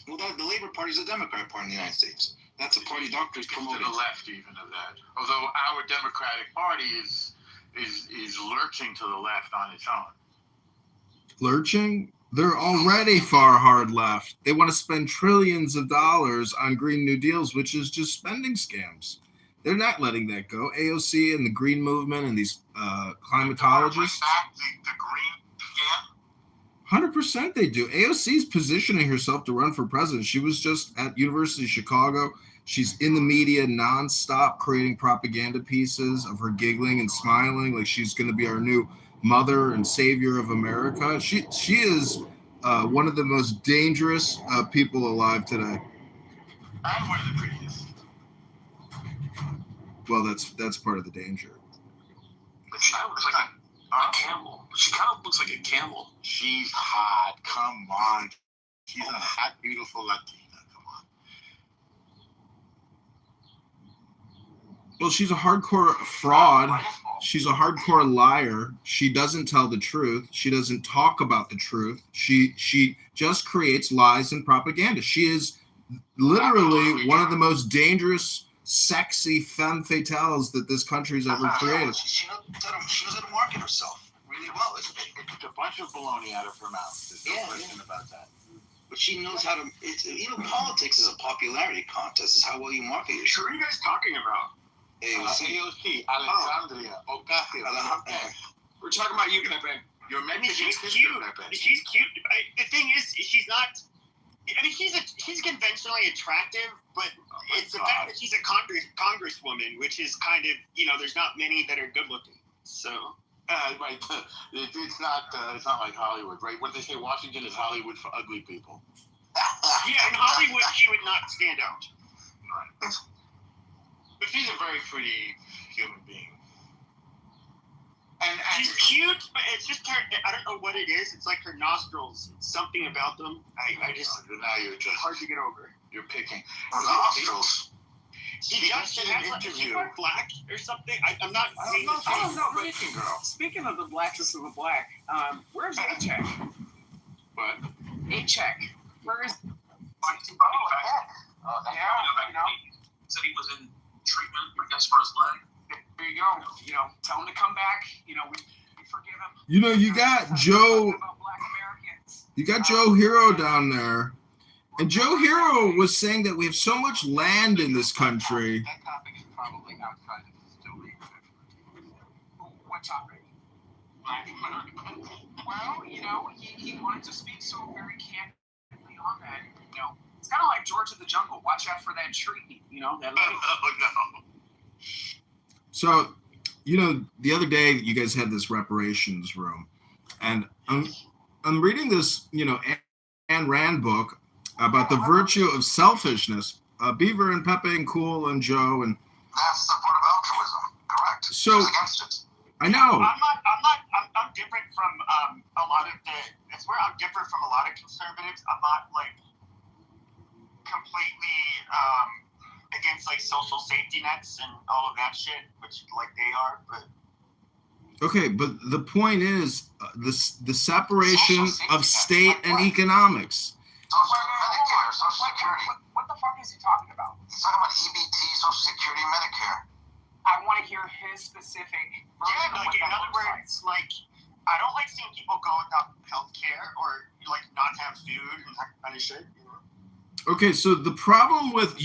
Well, the Labour Party is a Democrat party in the United States. That's a party doctors promoting. To the left even of that. Although our Democratic Party is lurching to the left on its own. Lurching? They're already far hard left. They want to spend trillions of dollars on Green New Deals, which is just spending scams. They're not letting that go. AOC and the Green Movement and these climatologists. Back the green scam? 100% they do. AOC's positioning herself to run for president. She was just at University of Chicago. She's in the media nonstop creating propaganda pieces of her giggling and smiling like she's going to be our new mother and savior of America. She is one of the most dangerous people alive today. I'm one of the prettiest. Well, that's part of the danger. But she looks like a camel. She kind of looks like a camel. She's hot. Come on. She's a hot, beautiful Latina. Come on. Well, she's a hardcore fraud. She's a hardcore liar. She doesn't tell the truth. She doesn't talk about the truth. She just creates lies and propaganda. She is literally one of the most dangerous, sexy femme fatales that this country's ever created. She knows how to market herself really well, isn't it? It's a bunch of baloney out of her mouth. There's no question about that. But she knows how to. Politics is a popularity contest. It's how well you market yourself. Who are you guys talking about? AOC, Alexandria, Ocasio. We're talking about you, Pepe. You're Mexican She's sister, cute. Pepe. She's cute. The thing is, she's not. I mean, she's conventionally attractive, but it's the fact that she's a congresswoman, which is kind of, there's not many that are good looking. So. Right. It's not like Hollywood, right? What they say, Washington is Hollywood for ugly people. Yeah, in Hollywood, she would not stand out. Right. But she's a very pretty human being. And she's cute, but it's just her. I don't know what it is. It's like her nostrils. It's something about them. I just. Now you're just hard to get over. You're picking. Her nostrils. She has an interview. Black or something. I'm not. I don't know. But speaking of the blackest of the black, where's A-Check? What? A-Check. Where is? Said he was in treatment, I guess, for his leg. There you go. Tell him to come back. We forgive him. You got Joe. You got Joe Hero down there. And Joe Hero was saying that we have so much land in this country. That topic is probably outside of the still legal. What topic? Well, he wanted to speak so very candidly on that. It's kind of like George of the Jungle. Watch out for that tree. That. Oh no. So, the other day you guys had this reparations room, and I'm reading this, Ayn Rand book about the virtue of selfishness. Beaver and Pepe and Cool and Joe and. That's the part of altruism, correct? So. Against it. I know. I'm different from a lot of it's where I'm different from a lot of conservatives. I'm not like completely against like social safety nets and all of that shit, which like they are, but. Okay, but the point is the separation of state and economics. Medicare, Social Security. What the fuck is he talking about? He's talking about EBT, Social Security, Medicare. I want to hear his specific. Yeah, like in other words, like I don't like seeing people go without health care or like not have food and that kind of shit. Okay, so the problem with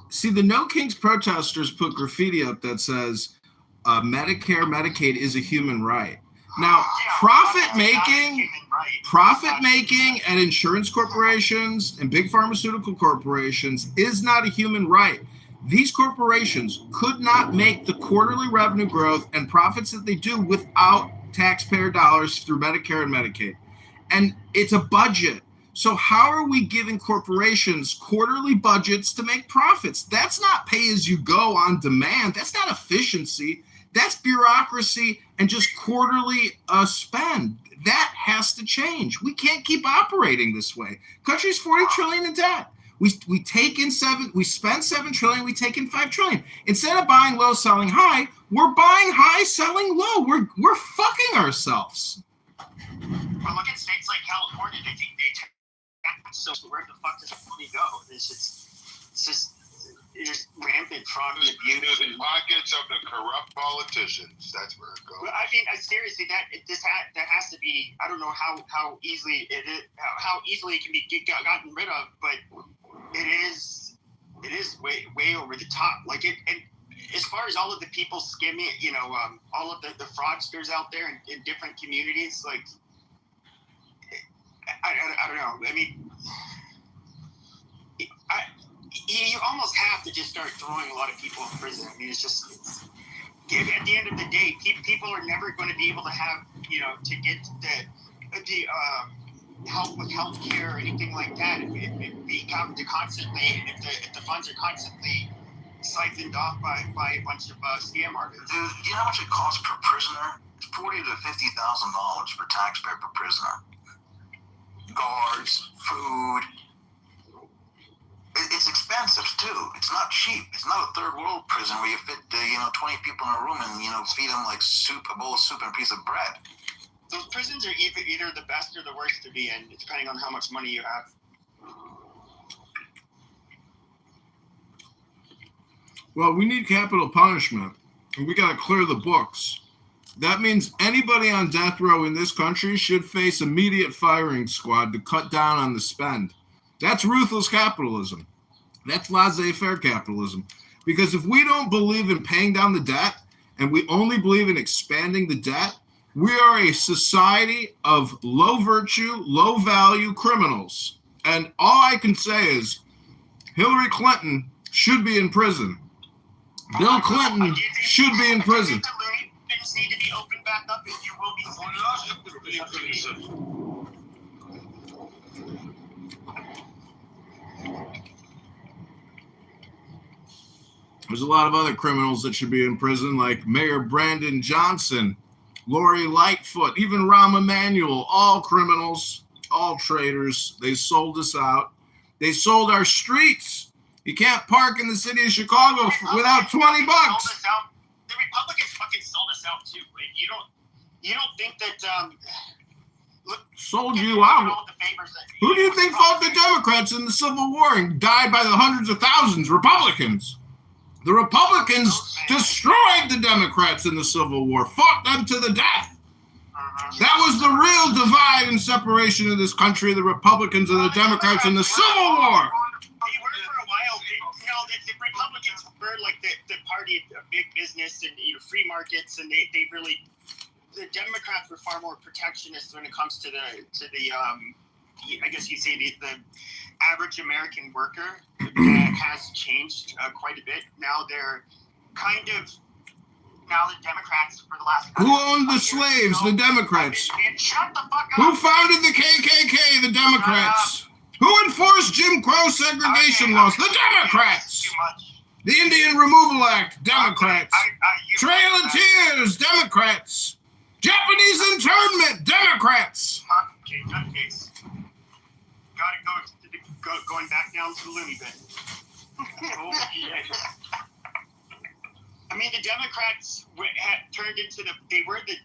see the No Kings protesters put graffiti up that says Medicare, Medicaid is a human right. Now, profit making at insurance corporations and big pharmaceutical corporations is not a human right. These corporations could not make the quarterly revenue growth and profits that they do without taxpayer dollars through Medicare and Medicaid. And it's a budget. So how are we giving corporations quarterly budgets to make profits? That's not pay as you go on demand. That's not efficiency. That's bureaucracy and just quarterly spend. That has to change. We can't keep operating this way. Country's $40 trillion in debt. We spend $7 trillion, we take in $5 trillion. Instead of buying low, selling high, we're buying high, selling low. We're fucking ourselves. Well, look at states like California. They tax, so where the fuck does money go? It's just rampant fraud and abuse. Into the pockets of the corrupt politicians. That's where it goes. Well, I mean, seriously, that has to be. I don't know how easily how easily it can be gotten rid of, but it is way over the top. Like it, and as far as all of the people skimming, all of the fraudsters out there in different communities, like I don't know. I mean, you almost have to just start throwing a lot of people in prison. I mean, at the end of the day, people are never going to be able to have, to get the help with health care or anything like that if the funds are constantly siphoned off by a bunch of scam artists. Dude, do you know how much it costs per prisoner? It's $40,000 to $50,000 per taxpayer per prisoner. Guards, food. It's expensive too. It's not cheap. It's not a third world prison where you fit 20 people in a room and feed them like soup, a bowl of soup and a piece of bread. Those prisons are either the best or the worst to be in, depending on how much money you have. Well, we need capital punishment, and we got to clear the books. That means anybody on death row in this country should face immediate firing squad to cut down on the spend. That's ruthless capitalism. That's laissez-faire capitalism. Because if we don't believe in paying down the debt, and we only believe in expanding the debt, we are a society of low virtue, low value criminals. And all I can say is Hillary Clinton should be in prison. Bill Clinton should be in prison. Things need to be opened back up, and you will be. There's a lot of other criminals that should be in prison, like Mayor Brandon Johnson, Lori Lightfoot, even Rahm Emanuel, all criminals, all traitors. They sold us out. They sold our streets. You can't park in the city of Chicago without $20. The Republicans fucking sold us out too. Like, you don't think that sold you out? Who do you think fought the Democrats in the Civil War and died by the hundreds of thousands? Republicans. The Republicans destroyed the Democrats in the Civil War, fought them to the death. That was the real divide and separation of this country, the Republicans and the Democrats in the Civil War. They were for a while. The Republicans were like the party of big business and free markets, and they really. The Democrats were far more protectionist when it comes to the I guess you say the average American worker has changed quite a bit. Now they're now the Democrats for the last. Who owned the slaves? The Democrats. Shut the fuck up. Who founded the KKK? The Democrats. Who enforced Jim Crow segregation laws? The Democrats. The Indian Removal Act? Democrats. Trail of Tears? Democrats. Japanese internment? Democrats. Okay, nutcase. Gotta going back down to the loony bin. Oh, shit. I mean, the Democrats had turned into they were the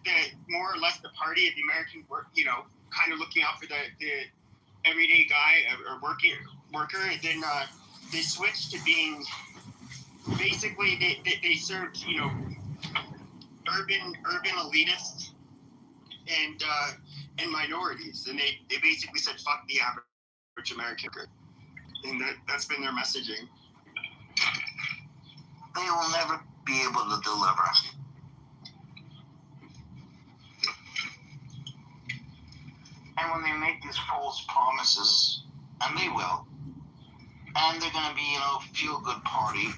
more or less the party of the American work, kind of looking out for the everyday guy or worker. And then they switched to being basically they served urban elitists and minorities, and they basically said fuck the average American worker, and that's been their messaging. They will never be able to deliver. And when they make these false promises, and they will, and they're going to be, feel good party,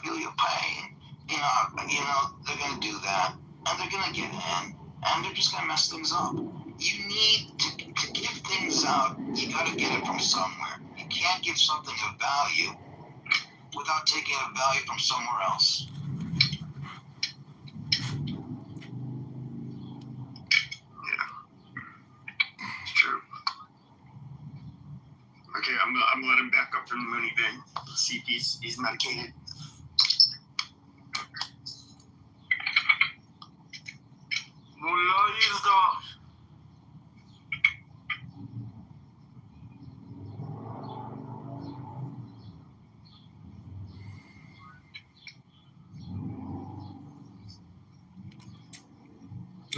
feel your pain, they're going to do that, and they're going to get in, and they're just going to mess things up. You need to give things out. You got to get it from somewhere. You can't give something of value without taking a value from somewhere else. Yeah, it's true. Okay, I'm gonna let him back up from the loony bin. See if he's medicated.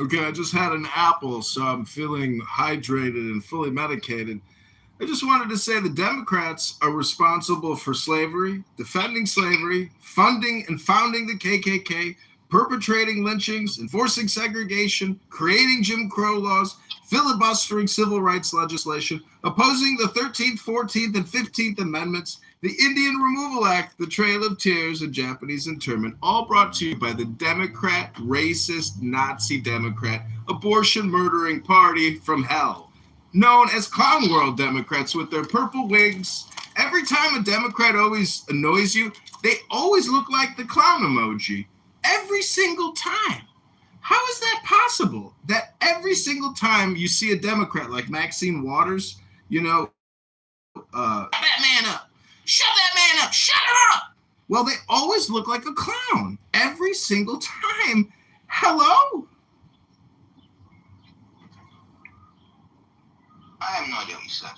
Okay, I just had an apple, so I'm feeling hydrated and fully medicated. I just wanted to say the Democrats are responsible for slavery, defending slavery, funding and founding the KKK, perpetrating lynchings, enforcing segregation, creating Jim Crow laws, filibustering civil rights legislation, opposing the 13th, 14th, and 15th Amendments, the Indian Removal Act, the Trail of Tears, and Japanese internment, all brought to you by the Democrat, racist, Nazi Democrat, abortion-murdering party from hell, known as Clown World Democrats with their purple wigs. Every time a Democrat always annoys you, they always look like the clown emoji. Every single time. How is that possible? That every single time you see a Democrat like Maxine Waters, shut that man up. Shut that man up. Shut him up. Well, they always look like a clown. Every single time. Hello? I have no idea what you said.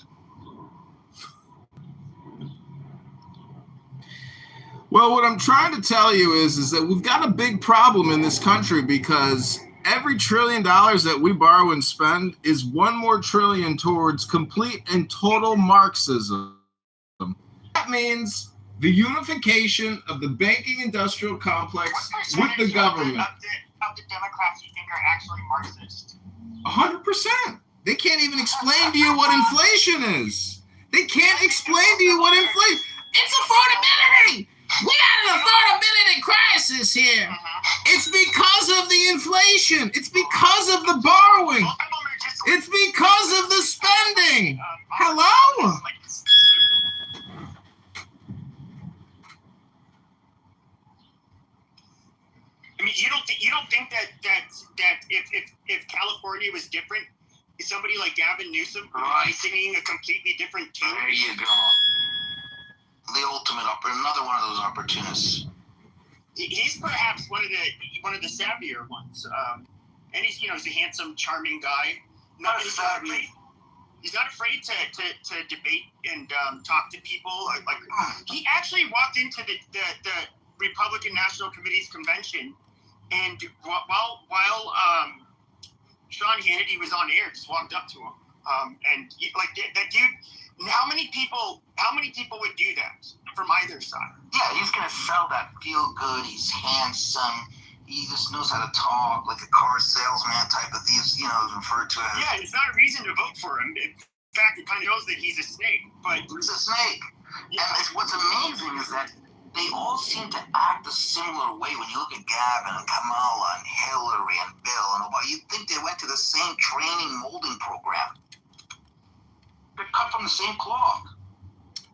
Well, what I'm trying to tell you is that we've got a big problem in this country because every $1 trillion that we borrow and spend is one more trillion towards complete and total Marxism. That means the unification of the banking industrial complex with the government. Of the Democrats you think are actually Marxist? 100%. They can't even explain to you what inflation is. They can't explain to you what inflation. It's affordability. We got an affordability crisis here. It's because of the inflation. It's because of the borrowing. It's because of the spending. Hello? I mean, you don't think that if California was different, somebody like Gavin Newsom would be singing a completely different tune? There you go. The ultimate another one of those opportunists. He's perhaps one of the savvier ones, and he's he's a handsome, charming guy. He's not afraid to debate and talk to people. Like he actually walked into the Republican National Committee's convention, and while Sean Hannity was on air, just walked up to him, and that dude. How many people would do that from either side? Yeah, he's gonna sell that feel good. He's handsome. He just knows how to talk like a car salesman type of thing. Is referred to as. Yeah, it's not a reason to vote for him. In fact, it kind of shows that he's a snake. But he's a snake. Yeah. And what's amazing is that they all seem to act a similar way. When you look at Gavin and Kamala and Hillary and Bill and Obama, you'd think they went to the same training molding program. They're cut from the same cloth.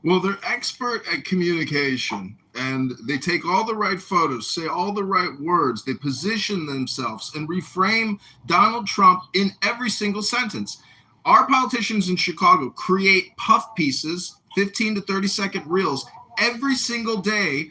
Well, they're expert at communication, and they take all the right photos, say all the right words, they position themselves and reframe Donald Trump in every single sentence. Our politicians in Chicago create puff pieces, 15 to 30-second reels, every single day,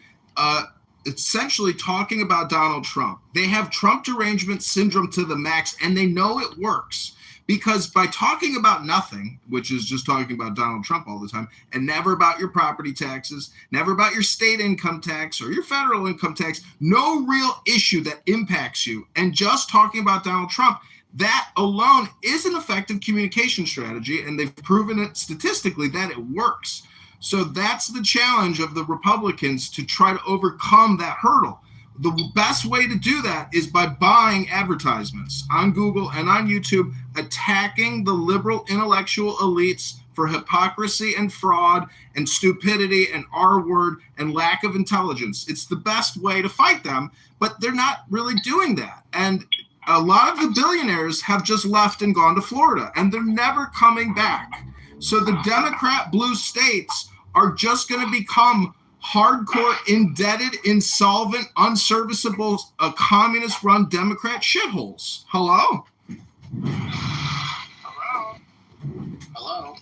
essentially talking about Donald Trump. They have Trump derangement syndrome to the max, and they know it works. Because by talking about nothing, which is just talking about Donald Trump all the time, and never about your property taxes, never about your state income tax or your federal income tax, no real issue that impacts you, and just talking about Donald Trump, that alone is an effective communication strategy, and they've proven it statistically that it works. So that's the challenge of the Republicans, to try to overcome that hurdle. The best way to do that is by buying advertisements on Google and on YouTube, attacking the liberal intellectual elites for hypocrisy and fraud and stupidity and R-word and lack of intelligence. It's the best way to fight them, but they're not really doing that. And a lot of the billionaires have just left and gone to Florida, and they're never coming back. So the Democrat blue states are just going to become hardcore, indebted, insolvent, unserviceable, communist-run Democrat shitholes. Hello? Hello?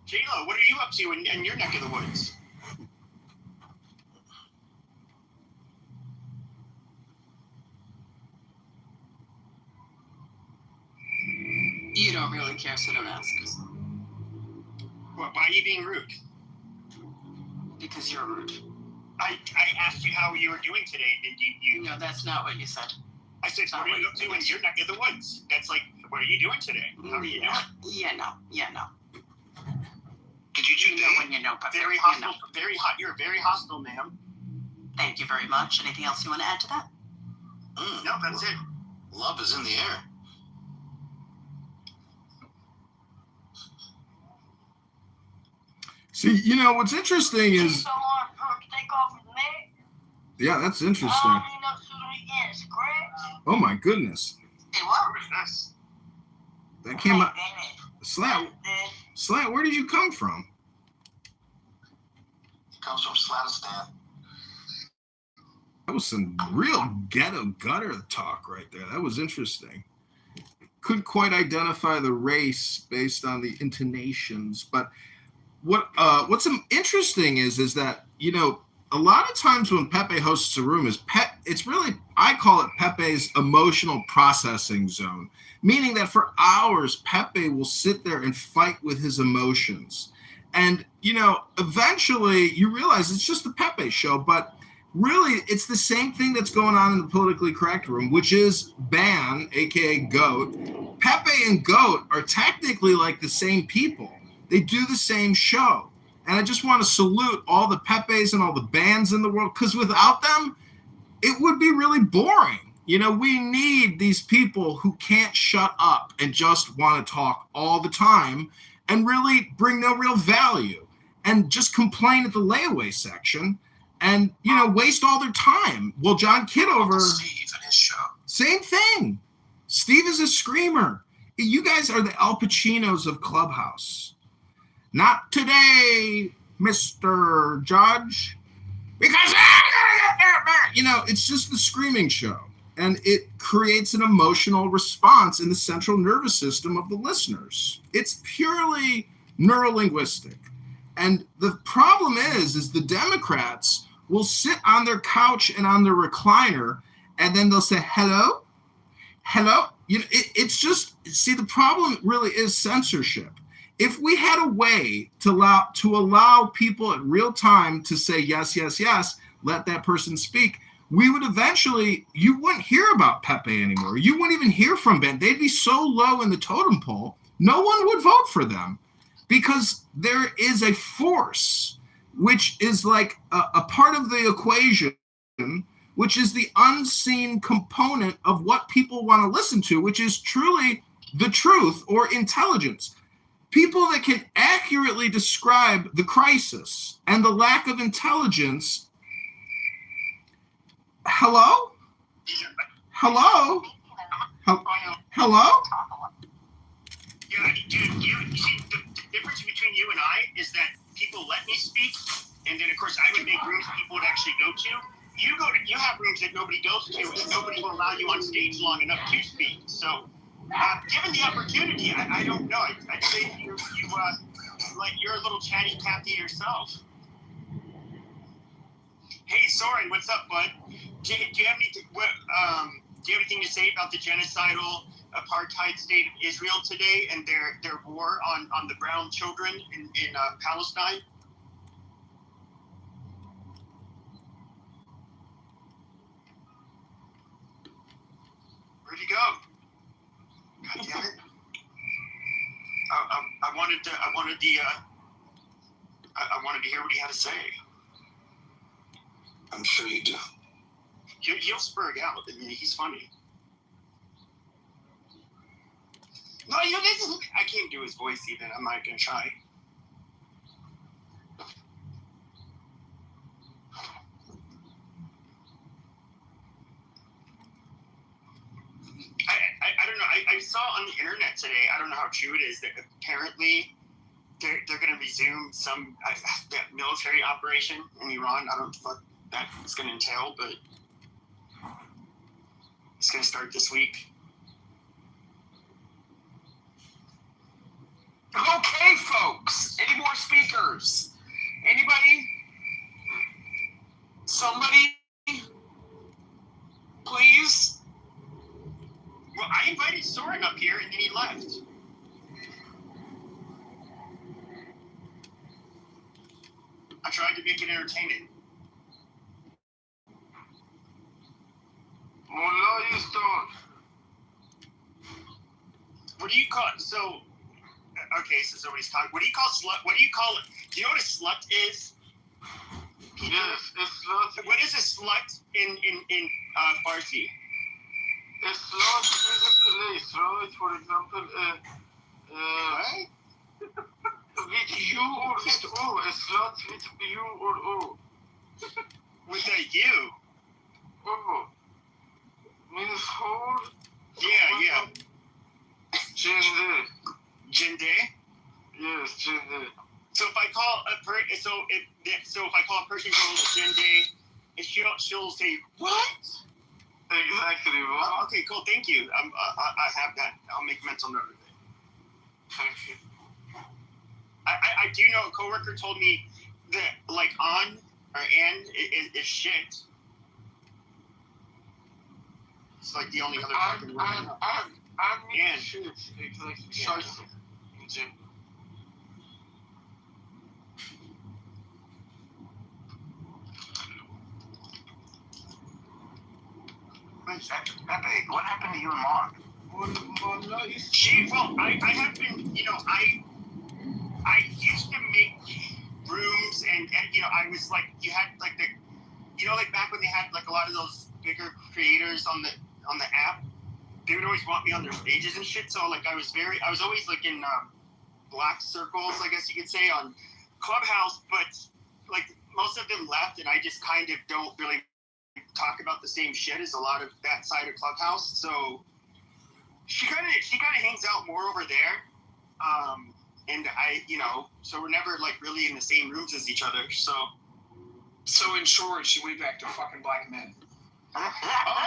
J-Lo, what are you up to in your neck of the woods? You don't really care, so don't ask. Why are you being rude? Because you're rude. I asked you how you were doing today, and you... No, that's not what you said. I said, what are you up to in your neck of the woods? That's like What are you doing today? How are you doing? Yeah, no. Did you You know when you know, but Very hostile. Very hot. You're very hostile, ma'am. Thank you very much. Anything else you want to add to that? No, that's it. Love is in the air. See, you know, what's interesting is... Yeah, that's interesting. Oh, my goodness. That came out... Slat, where did you come from? He comes from Slatistan. That was some real ghetto gutter talk right there. That was interesting. Couldn't quite identify the race based on the intonations, but what's interesting is that, you know, a lot of times when Pepe hosts a room, it's really, I call it Pepe's emotional processing zone, meaning that for hours Pepe will sit there and fight with his emotions. And, you know, eventually you realize it's just the Pepe show, but really it's the same thing that's going on in the politically correct room, which is Ban, aka Goat. Pepe and Goat are technically like the same people. They do the same show. And I just want to salute all the Pepes and all the Bans in the world, because without them, it would be really boring. You know, we need these people who can't shut up and just want to talk all the time and really bring no real value and just complain at the layaway section and, you know, waste all their time. Well, John Kitover... Steve and his show. Same thing. Steve is a screamer. You guys are the Al Pacinos of Clubhouse. Not today, Mr. Judge. Because I'm gonna get that back. You know, it's just the screaming show. And it creates an emotional response in the central nervous system of the listeners. It's purely neurolinguistic. And the problem is the Democrats will sit on their couch and on their recliner, and then they'll say, hello? Hello? You know, it's just, see, the problem really is censorship. If we had a way to allow people at real time to say yes, yes, yes, let that person speak, we would eventually, you wouldn't hear about Pepe anymore. You wouldn't even hear from Ben. They'd be so low in the totem pole, no one would vote for them, because there is a force which is like a part of the equation, which is the unseen component of what people want to listen to, which is truly the truth or intelligence. People that can accurately describe the crisis and the lack of intelligence. Hello? Hello? Hello? Yeah, dude, you see, the difference between you and I is that people let me speak, and then, of course, I would make rooms people would actually go to. You have rooms that nobody goes to, and nobody will allow you on stage long enough to speak. So, given the opportunity, I don't know. I'd say you're a little chatty Cathy yourself. Hey, Soren, what's up, bud? Do you have anything to say about the genocidal apartheid state of Israel today and their war on the brown children in Palestine? Where'd he go? God damn it! I wanted to hear what he had to say. I'm sure you do. He'll spurg out. I mean, he's funny. No, I can't do his voice even. I'm not gonna try. I don't know. I saw on the internet today, I don't know how true it is, that apparently they're going to resume some military operation in Iran. I don't know what that's going to entail, but it's going to start this week. Okay, folks. Any more speakers? Anybody? Somebody? Please? Well, I invited Soren up here, and then he left. I tried to make it entertaining. Okay, so somebody's talking. What do you call slut? What do you call it? Do you know what a slut is? Yes, a slut. What is a slut in Farsi? A slut is a place, right? For example, What? with you or with O. A slut with you or O. With a U. O. Means whole. Yeah. Gender. Gender? Yes, gender. So if I call a if I call a person called a gender, she'll say what? Exactly. What? Okay, cool. Thank you. I have that. I'll make mental note of it. Thank you. I do know a coworker told me that like on or and is shit. It's like the only other fucking word. And shit. Exactly. Scheiße. In gym. Pepe, what happened to you and Mom? I have been, I used to make rooms and I was like, you had like like back when they had like a lot of those bigger creators on the app, they would always want me on their stages and shit. So like I was always like in black circles, I guess you could say, on Clubhouse, but like most of them left and I just kind of don't really talk about the same shit as a lot of that side of Clubhouse. So she kind of hangs out more over there. And I, so we're never like really in the same rooms as each other. So in short, she went back to fucking black men. Oh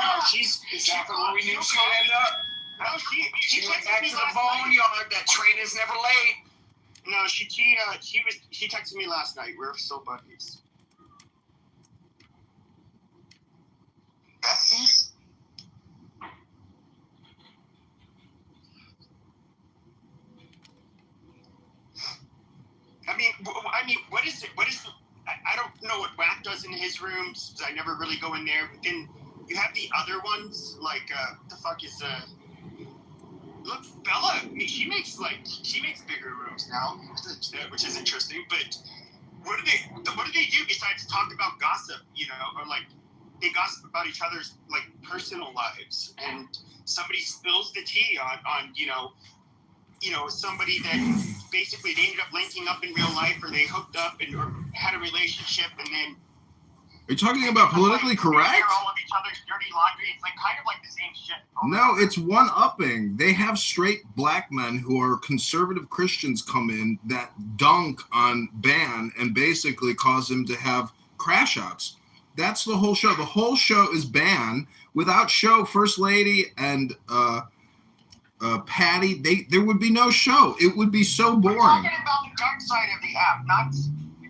no, she's exactly where we knew she would end up. No, she went back to the boneyard. That train is never late. No, she texted me last night. We're still buddies. Besties? I mean, what is it? I don't know what Whack does in his rooms. I never really go in there. But then you have the other ones, like what the fuck is look, Bella. I mean, she makes bigger rooms now, which is interesting. But what do they do besides talk about gossip? Or like they gossip about each other's like personal lives, and somebody spills the tea on somebody that basically they ended up linking up in real life, or they hooked up or had a relationship, and then. Are you talking about politically correct? All of each other's dirty laundry. It's like kind of like the same shit. No, it's one-upping. They have straight black men who are conservative Christians come in that dunk on Ban and basically cause him to have crash outs. That's the whole show. The whole show is Ban. Without show, First Lady and Patty, there would be no show. It would be so boring. We're talking about the dark side of the app, not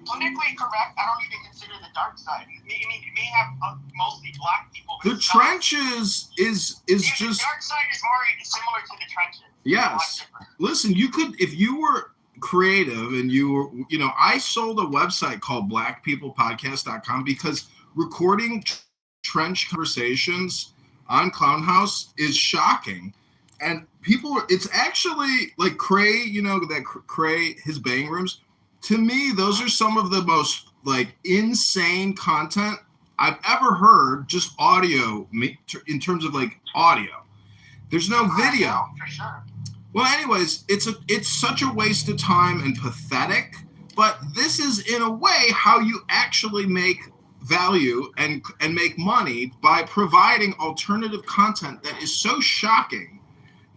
politically correct. I don't even consider the dark side. I mean, it may have mostly black people. The trenches is just. The dark side is more similar to the trenches. Yes. Listen, you could, if you were creative and you were, I sold a website called blackpeoplepodcast.com because recording trench conversations on Clown House is shocking. And it's actually like Cray, that Cray, his bang rooms. To me, those are some of the most like insane content I've ever heard, just audio in terms of like audio. There's no video. For sure. Well, anyways, it's such a waste of time and pathetic, but this is in a way how you actually make value and make money by providing alternative content that is so shocking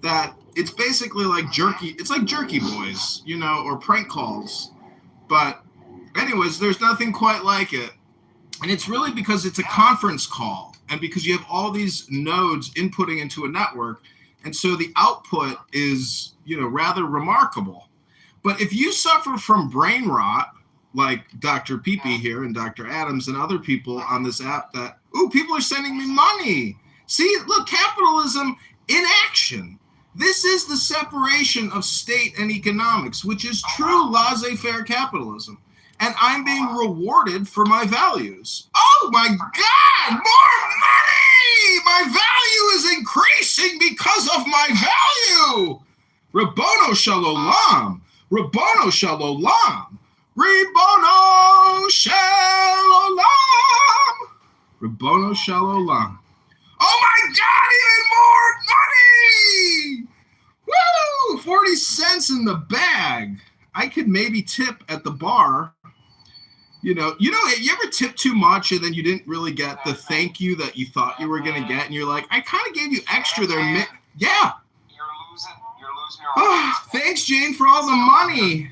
that it's basically like jerky. It's like Jerky Boys, or prank calls. But anyways, there's nothing quite like it. And it's really because it's a conference call and because you have all these nodes inputting into a network. And so the output is, rather remarkable. But if you suffer from brain rot, like Dr. Peepee here and Dr. Adams and other people on this app people are sending me money. See, look, capitalism in action. This is the separation of state and economics, which is true laissez-faire capitalism. And I'm being rewarded for my values. Oh my God, more money! My value is increasing because of my value. Rabono Shalom. Rabono Shel Olam. Ribono Shel Olam. Rabono Shel Olam. Oh my God, even more money! Woo! 40 cents in the bag. I could maybe tip at the bar. You ever tip too much and then you didn't really get the thank you that you thought you were going to get, and you're like, I kind of gave you extra there. Yeah. You're losing your Thanks, Jane, for all the money.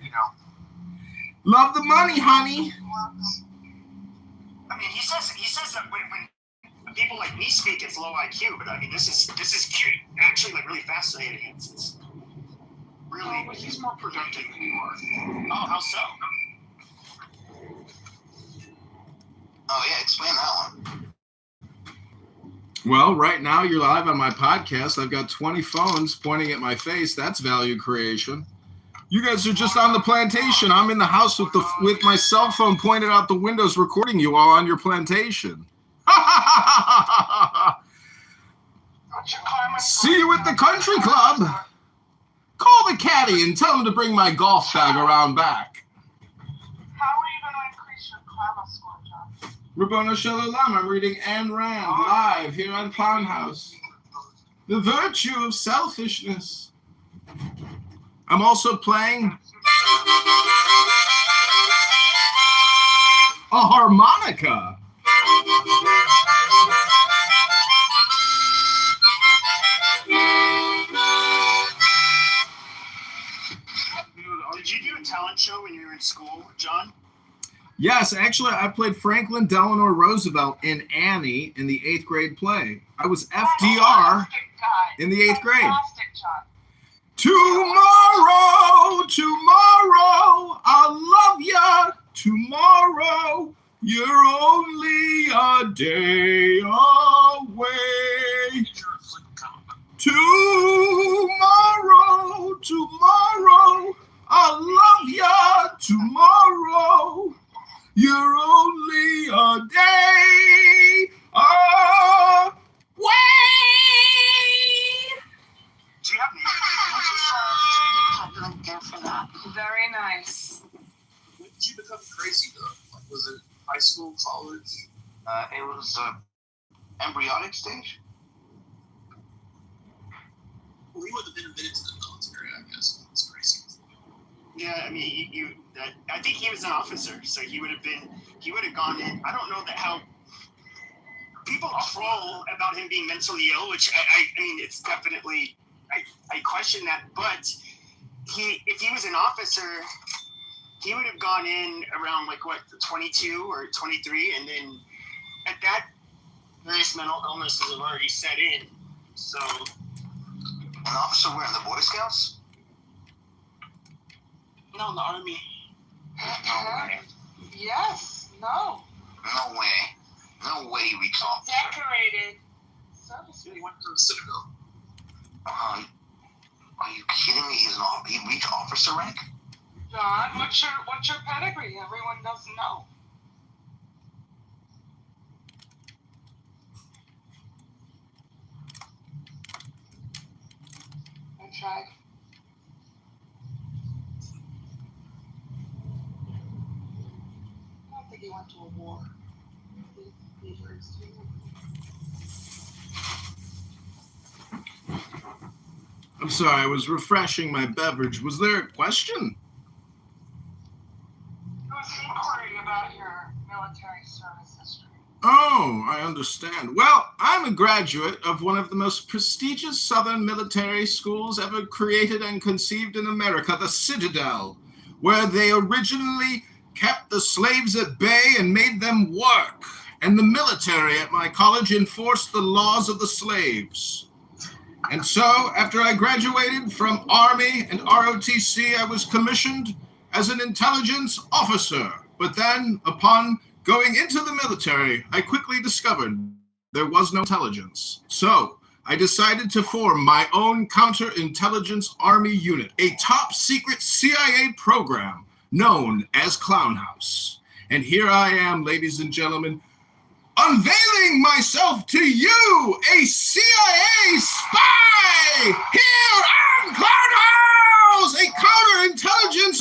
Love the money, honey. I mean, he says that when people like me speak, it's low IQ, but I mean, this is cute, actually, like really fascinating. It's really. But he's more productive than you are. Oh, how so? Oh yeah, explain that one. Well, right now you're live on my podcast. I've got 20 phones pointing at my face. That's value creation. You guys are just on the plantation. I'm in the house with my cell phone pointed out the windows, recording you all on your plantation. See you at the country club. Call the caddy and tell him to bring my golf bag around back. How are you going to increase your Clever score, John? Rabono Shel Olam. I'm reading Ayn Rand live here on Clown House. The virtue of selfishness. I'm also playing a harmonica. Did you do a talent show when you were in school, John? Yes, actually, I played Franklin Delano Roosevelt in Annie in the 8th grade play. I was FDR in the 8th grade. Tomorrow, I'll love ya. Tomorrow, you're only a day away. Tomorrow, I'll love ya. Tomorrow, you're only a day away. Do you have Compliment there for that. Very nice. When did you become crazy though? Like, was it high school, college? It was embryonic stage. Well, you would have been admitted to the military, I guess. It's crazy. Yeah, I mean, I think he was an officer, so he would have gone in. I don't know how people troll about him being mentally ill, which I mean, it's definitely, I question that, but if he was an officer, he would have gone in around 22 or 23, and then at that, various mental illnesses have already set in, so. An officer where, in the Boy Scouts? No, in the Army. No way. Yes. No. No way. No way he reached officer. Decorated. Service. He went to the Citadel. Are you kidding me? He reached officer rank? John, what's your pedigree? Everyone doesn't know. I tried. I don't think he went to a war. I'm sorry, I was refreshing my beverage. Was there a question? It was an inquiry about your military service history. Oh, I understand. Well, I'm a graduate of one of the most prestigious Southern military schools ever created and conceived in America, the Citadel, where they originally kept the slaves at bay and made them work. And the military at my college enforced the laws of the slaves. And so, after I graduated from Army and ROTC, I was commissioned as an intelligence officer. But then, upon going into the military, I quickly discovered there was no intelligence. So, I decided to form my own counterintelligence army unit, a top-secret CIA program known as Clown House. And here I am, ladies and gentlemen, unveiling myself to you, a CIA spy, here on Clown House, a counterintelligence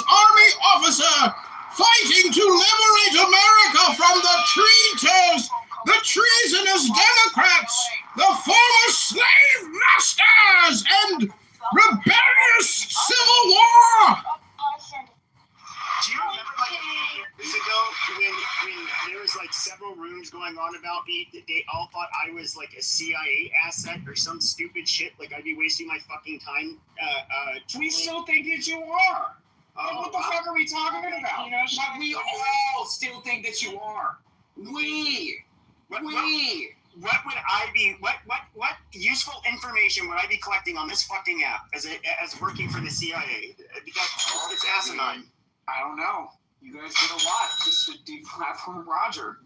going on about me, they all thought I was like a CIA asset or some stupid shit. Like I'd be wasting my fucking time. We still think that you are. What the fuck are we talking about? But we all still think that you are. What would I be? What useful information would I be collecting on this fucking app as working for the CIA? Because it's asinine. I don't know. You guys did a lot just to deplatform Roger.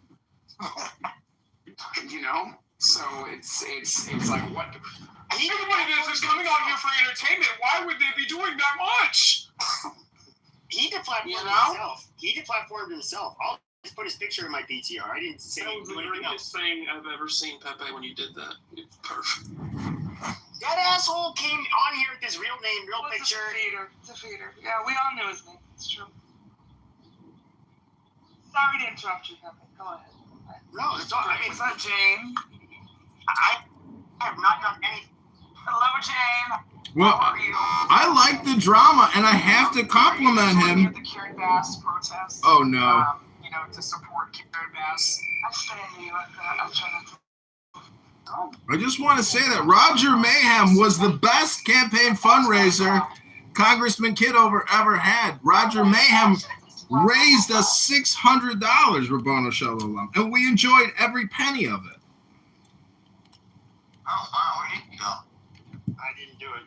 You know, so it's like what? Everybody that's coming out here for entertainment. Why would they be doing that much? He deplatformed himself. He deplatformed himself. I'll just put his picture in my PTR. I didn't say That was the greatest thing I've ever seen, Pepe, when you did that. It's perfect. That asshole came on here with his real name, real picture. It's a feeder. Yeah, we all knew his name. It's true. Sorry to interrupt you, Pepe. Go ahead. No, it's all. I mean, was that Jane? I have not done anything. Hello, Jane. Well, I like the drama, and I have to compliment him. The Karen Bass protest. Oh no. To support Karen Bass. I stand you like that. I'm trying to. I just want to say that Roger Mayhem was the best campaign fundraiser Congressman Kitover ever had. Roger Mayhem raised us $600, Rabbano Shalom, and we enjoyed every penny of it. Oh, wow, where did you go? I didn't do it.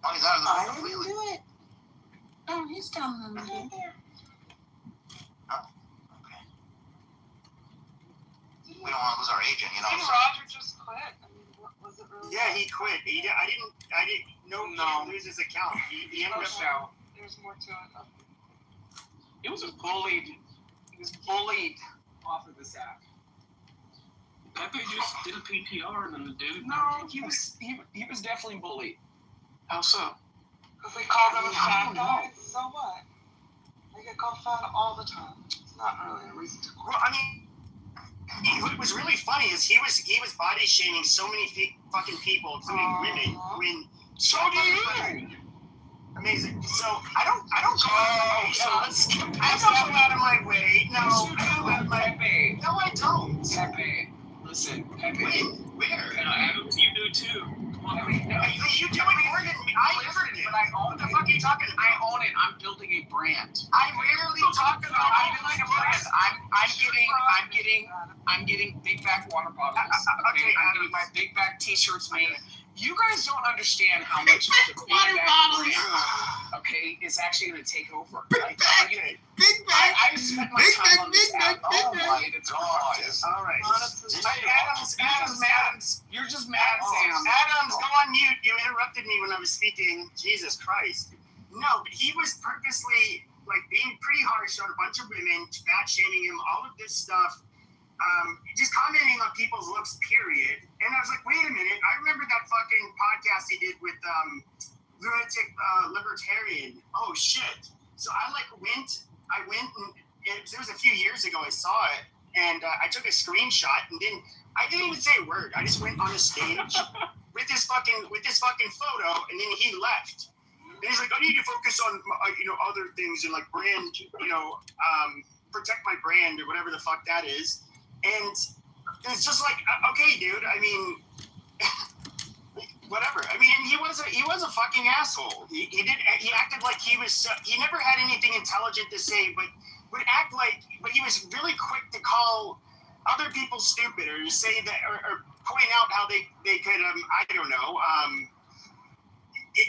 Oh, he's out of the I completely. didn't do it. Oh, he's down in the middle there. We don't want to lose our agent, you know. Didn't Roger just quit? I mean, what was it really? Yeah, he quit. I didn't. No, he didn't lose his account. He ended up out. There's more to it. He was bullied. He was bullied off of this app. Pepe just did a PTR and then the dude. No, he was definitely bullied. How so? Because they called him a fat guy. So what? They get called fat all the time. It's not really a reason to quit. Well, I mean, what was really funny is he was body shaming so many fucking people, including women. When so do you. Amazing. So I don't go out of my way. No, I don't go out of my way. No, I don't. Pepe, listen, Pepe. Where? Adams, you do too. Come on, you do it more than me. I never did. But I own it. What the fuck are you talking about? I own it. I'm building a brand. I rarely talk about I'm building a brand. I'm getting big back water bottles. Okay, I'm getting my big back t-shirts made. You guys don't understand how much the big back brand, okay, is actually going to take over. Big bag. I spent my time on this app. All right. Adams, you're just mad, Sam. Adams, go on mute. You interrupted me when I was speaking. Jesus Christ. No, but he was purposely being pretty harsh on a bunch of women, fat shaming him, all of this stuff. Just commenting on people's looks, period. And I was like, wait a minute, I remember that fucking podcast he did with Lunatic Libertarian. Oh shit. So I went and it was a few years ago I saw it, and I took a screenshot and I didn't even say a word. I just went on a stage with this fucking photo, and then he left. And he's like, I need to focus on other things and brand, protect my brand or whatever the fuck that is. And it's just like, okay, dude. I mean, whatever. I mean, he was a fucking asshole. He acted like he never had anything intelligent to say, but would act like. But he was really quick to call other people stupid or to say that or point out how they could I don't know.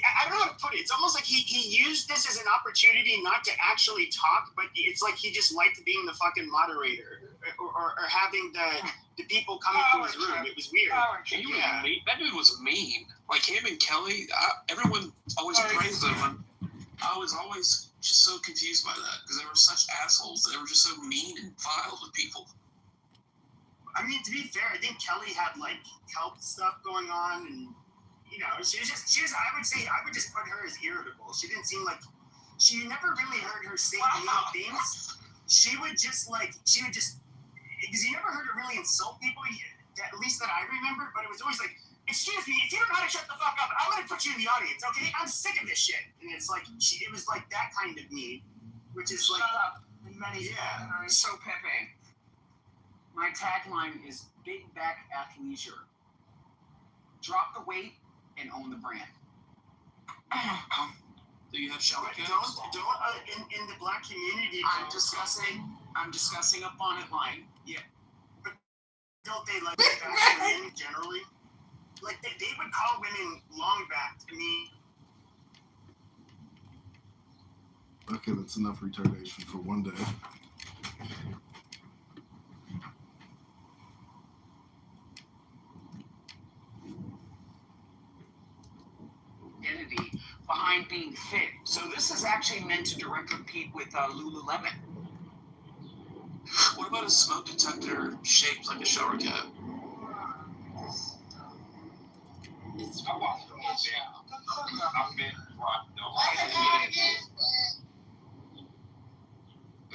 I don't know how to put it. It's almost like he used this as an opportunity not to actually talk, but it's like he just liked being the fucking moderator or having the people come into his room. It was weird. He was mean. That dude was mean. Like him and Kelly, everyone always praised them. And I was always just so confused by that because they were such assholes. They were just so mean and vile to people. I mean, to be fair, I think Kelly had health stuff going on and. She was I would just put her as irritable. She didn't seem she never really heard her say mean things. She would just, because you never heard her really insult people, at least that I remember, but it was always like, excuse me, if you don't know how to shut the fuck up, I'm going to put you in the audience, okay? I'm sick of this shit. And it's it was that kind of me, which is shut up. Yeah. So, Pepe, My tagline is Big Back Athleisure. Drop the weight and own the brand. Do you have shower caps? Don't in the black community. I'm discussing a bonnet line. Yeah. But don't they like women generally? Like they would call women long backed. I mean. Okay, that's enough retardation for one day. Identity behind being fit. So this is actually meant to directly compete with Lululemon. What about a smoke detector shaped like a shower cap?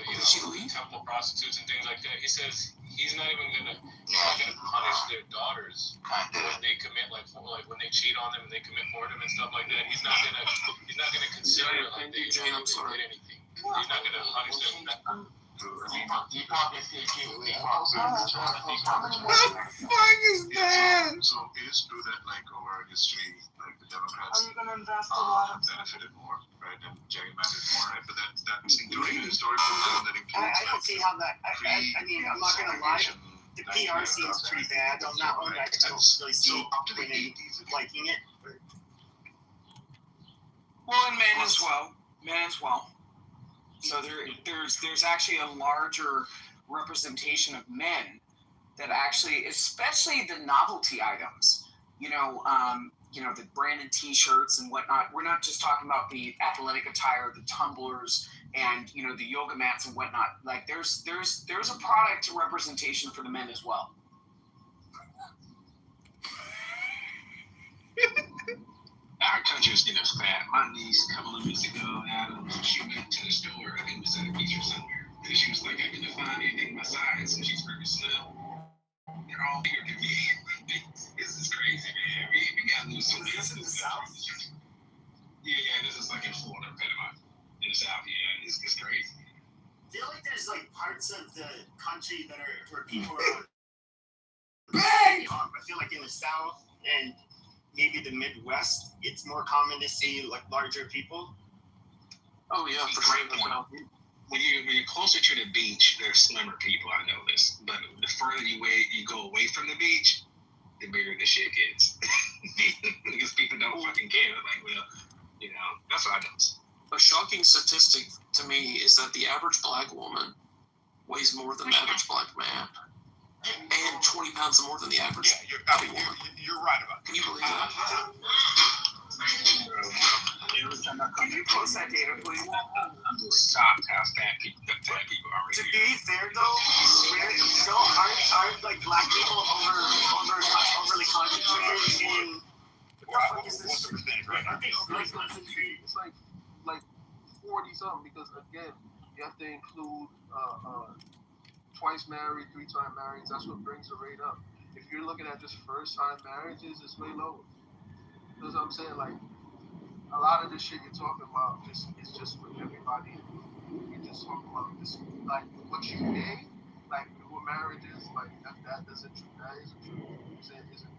Did she leave? Temple prostitutes and things like that. He says he's not gonna punish their daughters when they commit like when they cheat on them and they commit boredom and stuff like that. He's not gonna consider like they did anything. He's not gonna punish them. What the fuck is that? So it is true that like over history, like the Democrats benefited more, right, and gerrymandered more, right? But that's including the historical data that includes. I can see how that. I mean, I'm not gonna lie. The PR seems pretty bad. On that one, I don't really see women liking it. Well, and men as well. So there's actually a larger representation of men that actually, especially the novelty items, the branded T-shirts and whatnot. We're not just talking about the athletic attire, the tumblers, and the yoga mats and whatnot. Like there's a product representation for the men as well. Our country is getting fat. My niece, a couple of weeks ago, she went to the store. I think it was at a beach or somewhere. And she was like, I couldn't find anything my size. So she's very slim. They're all bigger than me. This is crazy, man. We got to lose some weight. Is this in the South? Yeah, this is like in Florida, Panama. In the South, yeah. It's crazy. I feel like there's like parts of the country that are where people are. I feel like in the South and maybe the Midwest, it's more common to see like larger people. Oh yeah, for sure. When you're closer to the beach, there's slimmer people. I know this, but the further you go away from the beach, the bigger the shit gets. Because people don't fucking care. Like, well, that's what I know. A shocking statistic to me is that the average black woman weighs more than the average black man. And 20 pounds more than the average. Yeah, you're right about that. Can you believe that? Can you post that data, please? I'm just shocked how fat people are. To be fair though, aren't like black people overly concentrated in what the fuck is this? Aren't they overly concentrated? It's like 40 something because again, you have to include twice married, 3-time married. That's what brings the rate up. If you're looking at just first-time marriages, it's way lower. That's what I'm saying. Like a lot of this shit you're talking about is just for everybody. You're just talking about this, like what you pay, like what marriage is, like that isn't true. That isn't true. I'm saying isn't.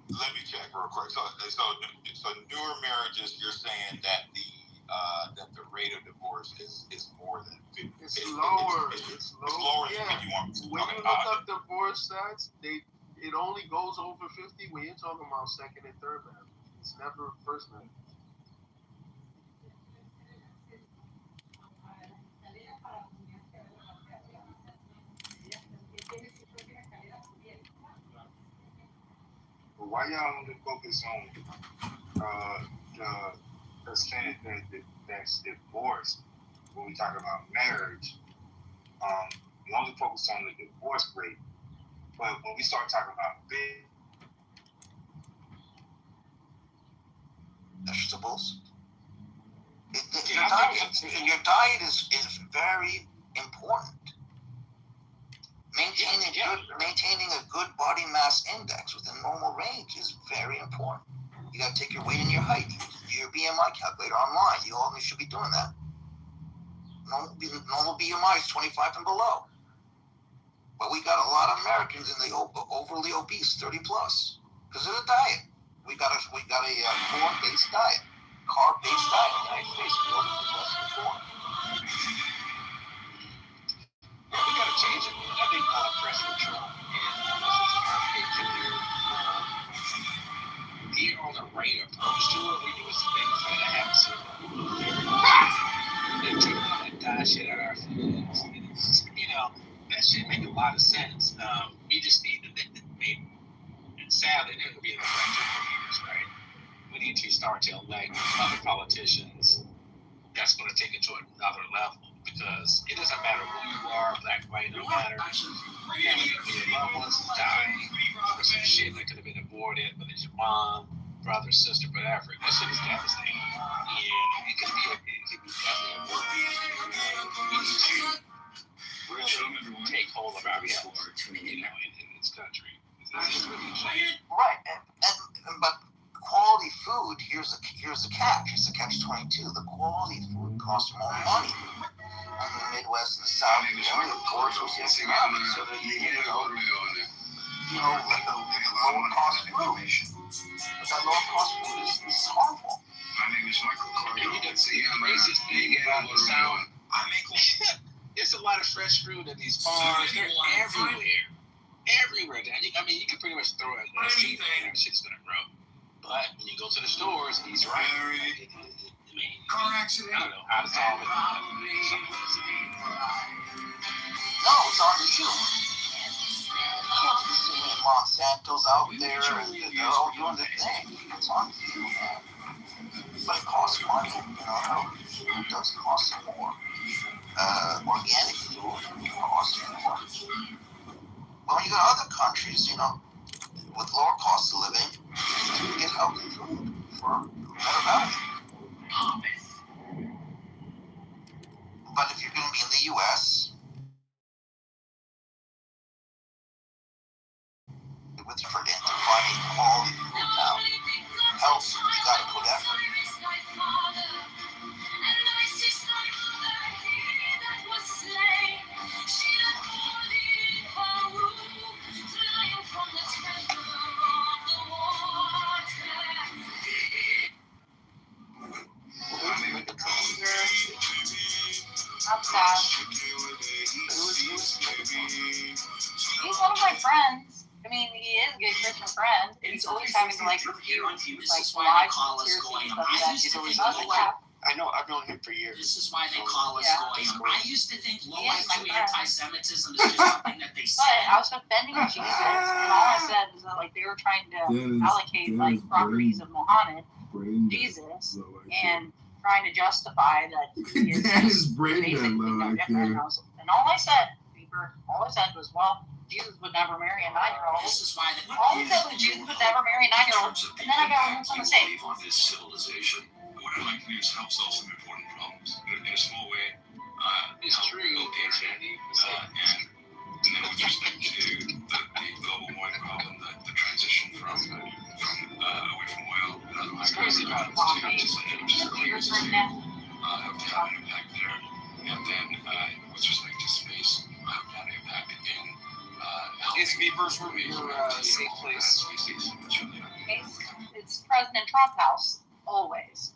Let me check real quick. So newer marriages, you're saying that the rate of divorce is more than 50. It's lower. It's lower than 51. When you look up divorce stats, it only goes over 50 when you're talking about second and third marriage. It's never first marriage. Why y'all only focus on the percentage that's divorced when we talk about marriage? We only focus on the divorce rate, but when we start talking about vegetables, your diet is very important. Maintaining a good body mass index within normal range is very important. You got to take your weight and your height. Do your BMI calculator online. You all should be doing that. normal BMI is 25 and below. But we got a lot of Americans in the overly obese, 30 plus, because of the diet. We got a corn-based diet, carb-based diet in the United States. We only eat less than corn. Yeah, we got to change it. I think President Trump and he on the right approach to it. We do some things that have to. They're taking all that diet shit out of our foods. You know, that shit make a lot of sense. We just need to and sadly, they're going to be in the election for years, right? We need to start to elect other politicians that's going to take it to another level, because it doesn't matter who you are, black, white, no matter. You know, your loved ones die for some shit that could have been avoided, whether it's your mom, brother, sister, whatever. That shit is devastating. And it could be definitely avoided. We need to really take hold of our health, you know, in this country. It's really changed. Right, but quality food. Here's the catch. It's a catch-22. The quality food costs more money. In the Midwest and the South, of course, was economic, so that like the lower-cost food. But that lower-cost food is harmful. My name is Michael Carter. And you can see the craziest thing about the South. There's a lot of fresh fruit at these farms. They're everywhere. Everywhere. I mean, you can pretty much throw it at a seed and shit's gonna grow. But when you go to the stores, he's right. I mean, car accident. I don't know how to solve it. No, it's on you. Monsanto's out there and they're all doing their thing. It's on you, man. But it costs money. Healthy food does cost more. Organic food costs more. But when you go to other countries, with lower cost of living, you can get healthy food for better value. But if you're going to be in the U.S., with effort into finding quality food now, health, you got to put effort. I'm sad. He's one of my friends. I mean, he is a good Christian friend. He's always having to review live conspiracies and stuff like that. He's always I know, I've known him for years. This is why they call us going. I used to think low IQ anti-Semitism is just something that they say. But I was defending Jesus, and all I said was that they were trying to allocate properties of Muhammad, Jesus, and trying to justify that he is basically no different. And all I said was, well, Jesus would never marry a 9-year-old. All I said was Jesus would never marry a 9-year-old, and then I got one on the stage. This civilization. What I'd like to do is help solve some important problems in a small way. It's true. And then with respect to the global warming problem, the transition from away from oil, It's crazy about just clears to have an impact there. And then with respect to space, have an impact in Is Beavers your safe place? It's President Trump House, always.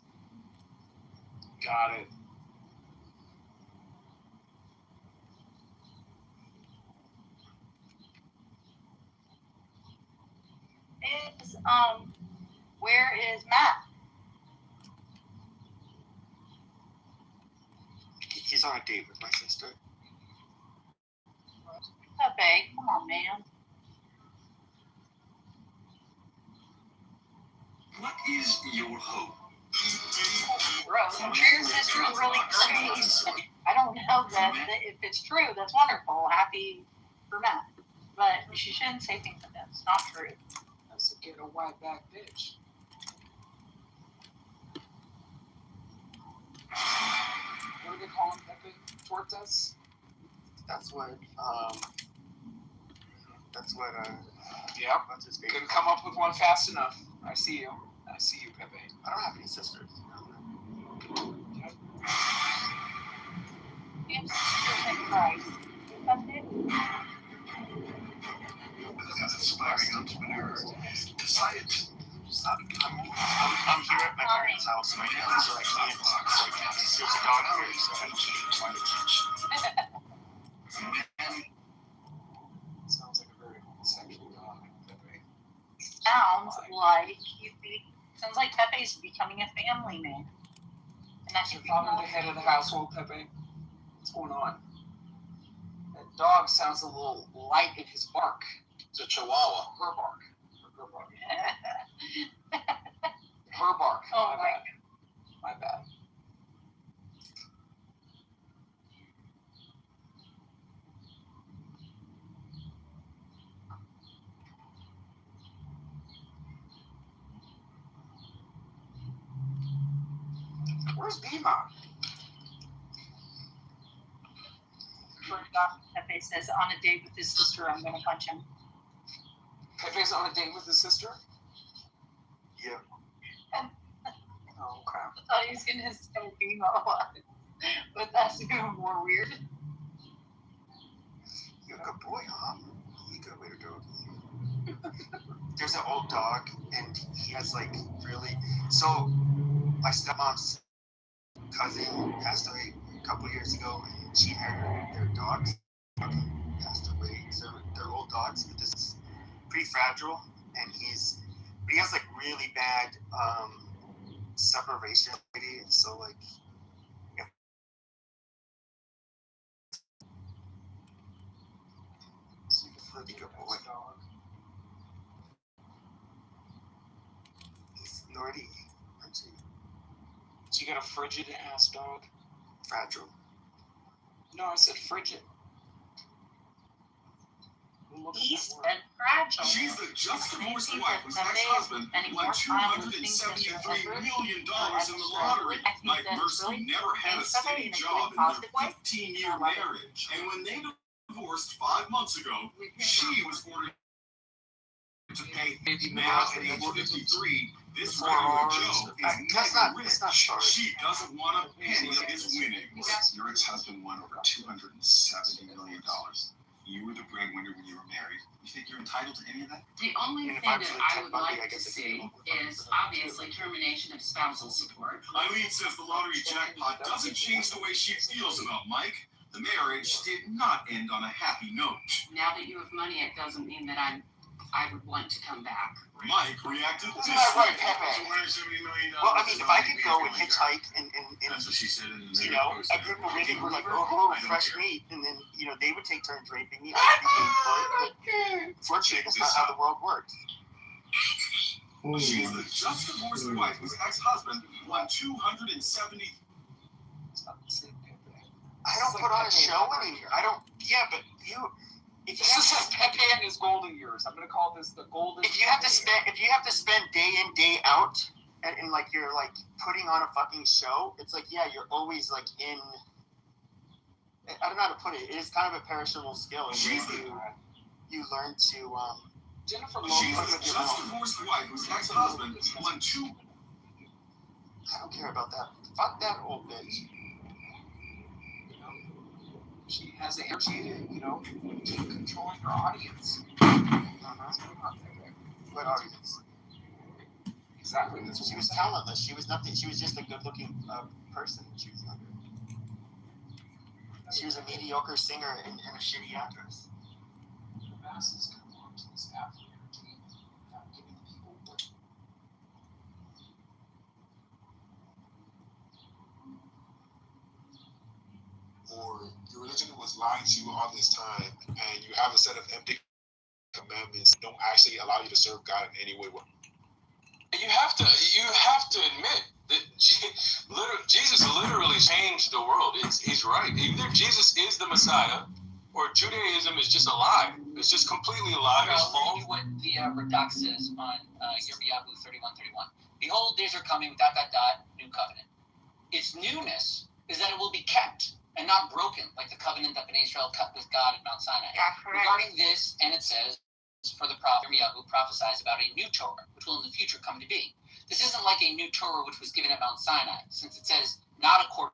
Got it. Where is Matt? He's on a date with my sister. Pepe, come on, man. What is your hope? Gross. I'm sure your sister's really pretty. I don't know that if it's true, that's wonderful. Happy for Matt. But she shouldn't say things like that. It's not true. That's a ghetto white back bitch. What do they call him, Pepe? Tortas? That's what, yep. That's his Couldn't come up with one fast enough. I see you, Pepe. I don't have any sisters. dad's house right now, so I can't. There's a dog here, so I can't. Sounds like a very sexual dog. Sounds like Pepe's becoming a family man. And that's Your father, the head of the household, Pepe. What's going on? That dog sounds a little light in his bark. It's a Chihuahua. Her bark. Her bark. Oh my bad. My bad. Where's Bima? Pepe says, on a date with his sister, I'm going to punch him. Pepe's on a date with his sister? Yeah. Oh, okay. I thought he was going to say Bima a lot, but that's even more weird. You're a good boy, huh? You good way to go. There's an old dog, and he has like really. So, my stepmom's cousin passed away a couple years ago, and she had their dogs passed away. So they're old dogs, but this is pretty fragile, and he has like really bad separation anxiety, so like. Really good boy. He's naughty. So you got a frigid ass dog? Fragile. No, I said frigid. He said fragile. She's the just divorced wife whose ex-husband won $273 million in the lottery. Mike Mercy never had a steady job in their 15-year marriage. And when they divorced 5 months ago, she was ordered to pay. Now at age 53, this regular Joe is mega rich. She doesn't want a penny of his winnings. Your ex-husband won over $270 million. You were the breadwinner when you were married. You think you're entitled to any of that? The only thing that I would like to see is obviously termination of spousal support. Eileen says the lottery jackpot doesn't change the way she feels about Mike. The marriage did not end on a happy note. Now that you have money, it doesn't mean that I would want to come back. Mike reacted this is not right, Pepe. Well, I mean, if I could go and hitchhike and that's what she said in the you know, a group of women were like, oh, fresh meat, and then, you know, they would take turns raping me. Fortunately, that's not how the world works. She's the just divorced wife whose ex-husband won $270. I don't put on a show anymore. I don't. Yeah, but you. If you This is Pepe and his golden years. I'm gonna call this the golden. If you have to spend day in day out, and like you're like putting on a fucking show, it's like yeah, you're always like in. I don't know how to put it. It is kind of a perishable skill. You learn to. Jennifer She's the just divorced wife whose ex-husband won two. I don't care about that. Fuck that old bitch. She has the energy to, you know, keep controlling her audience. What audience? Exactly. That's what she was talentless. She was nothing. She was just a good-looking person when she was younger. She was a mediocre singer and a shitty actress. The masses come on to this app for entertainment without giving the people what. Or your religion was lying to you all this time, and you have a set of empty commandments that don't actually allow you to serve God in any way. You have to admit that Jesus literally changed the world. He's right. Either Jesus is the Messiah, or Judaism is just a lie. It's just completely a lie. It's false. What the Redux is on Yirmiyahu 31:31. Behold, days are coming, ... new covenant. Its newness is that it will be kept and not broken, like the covenant that Bnei Israel cut with God at Mount Sinai. Regarding this, and it says, for the prophet Yirmiyahu prophesies about a new Torah, which will in the future come to be. This isn't like a new Torah which was given at Mount Sinai, since it says, not according.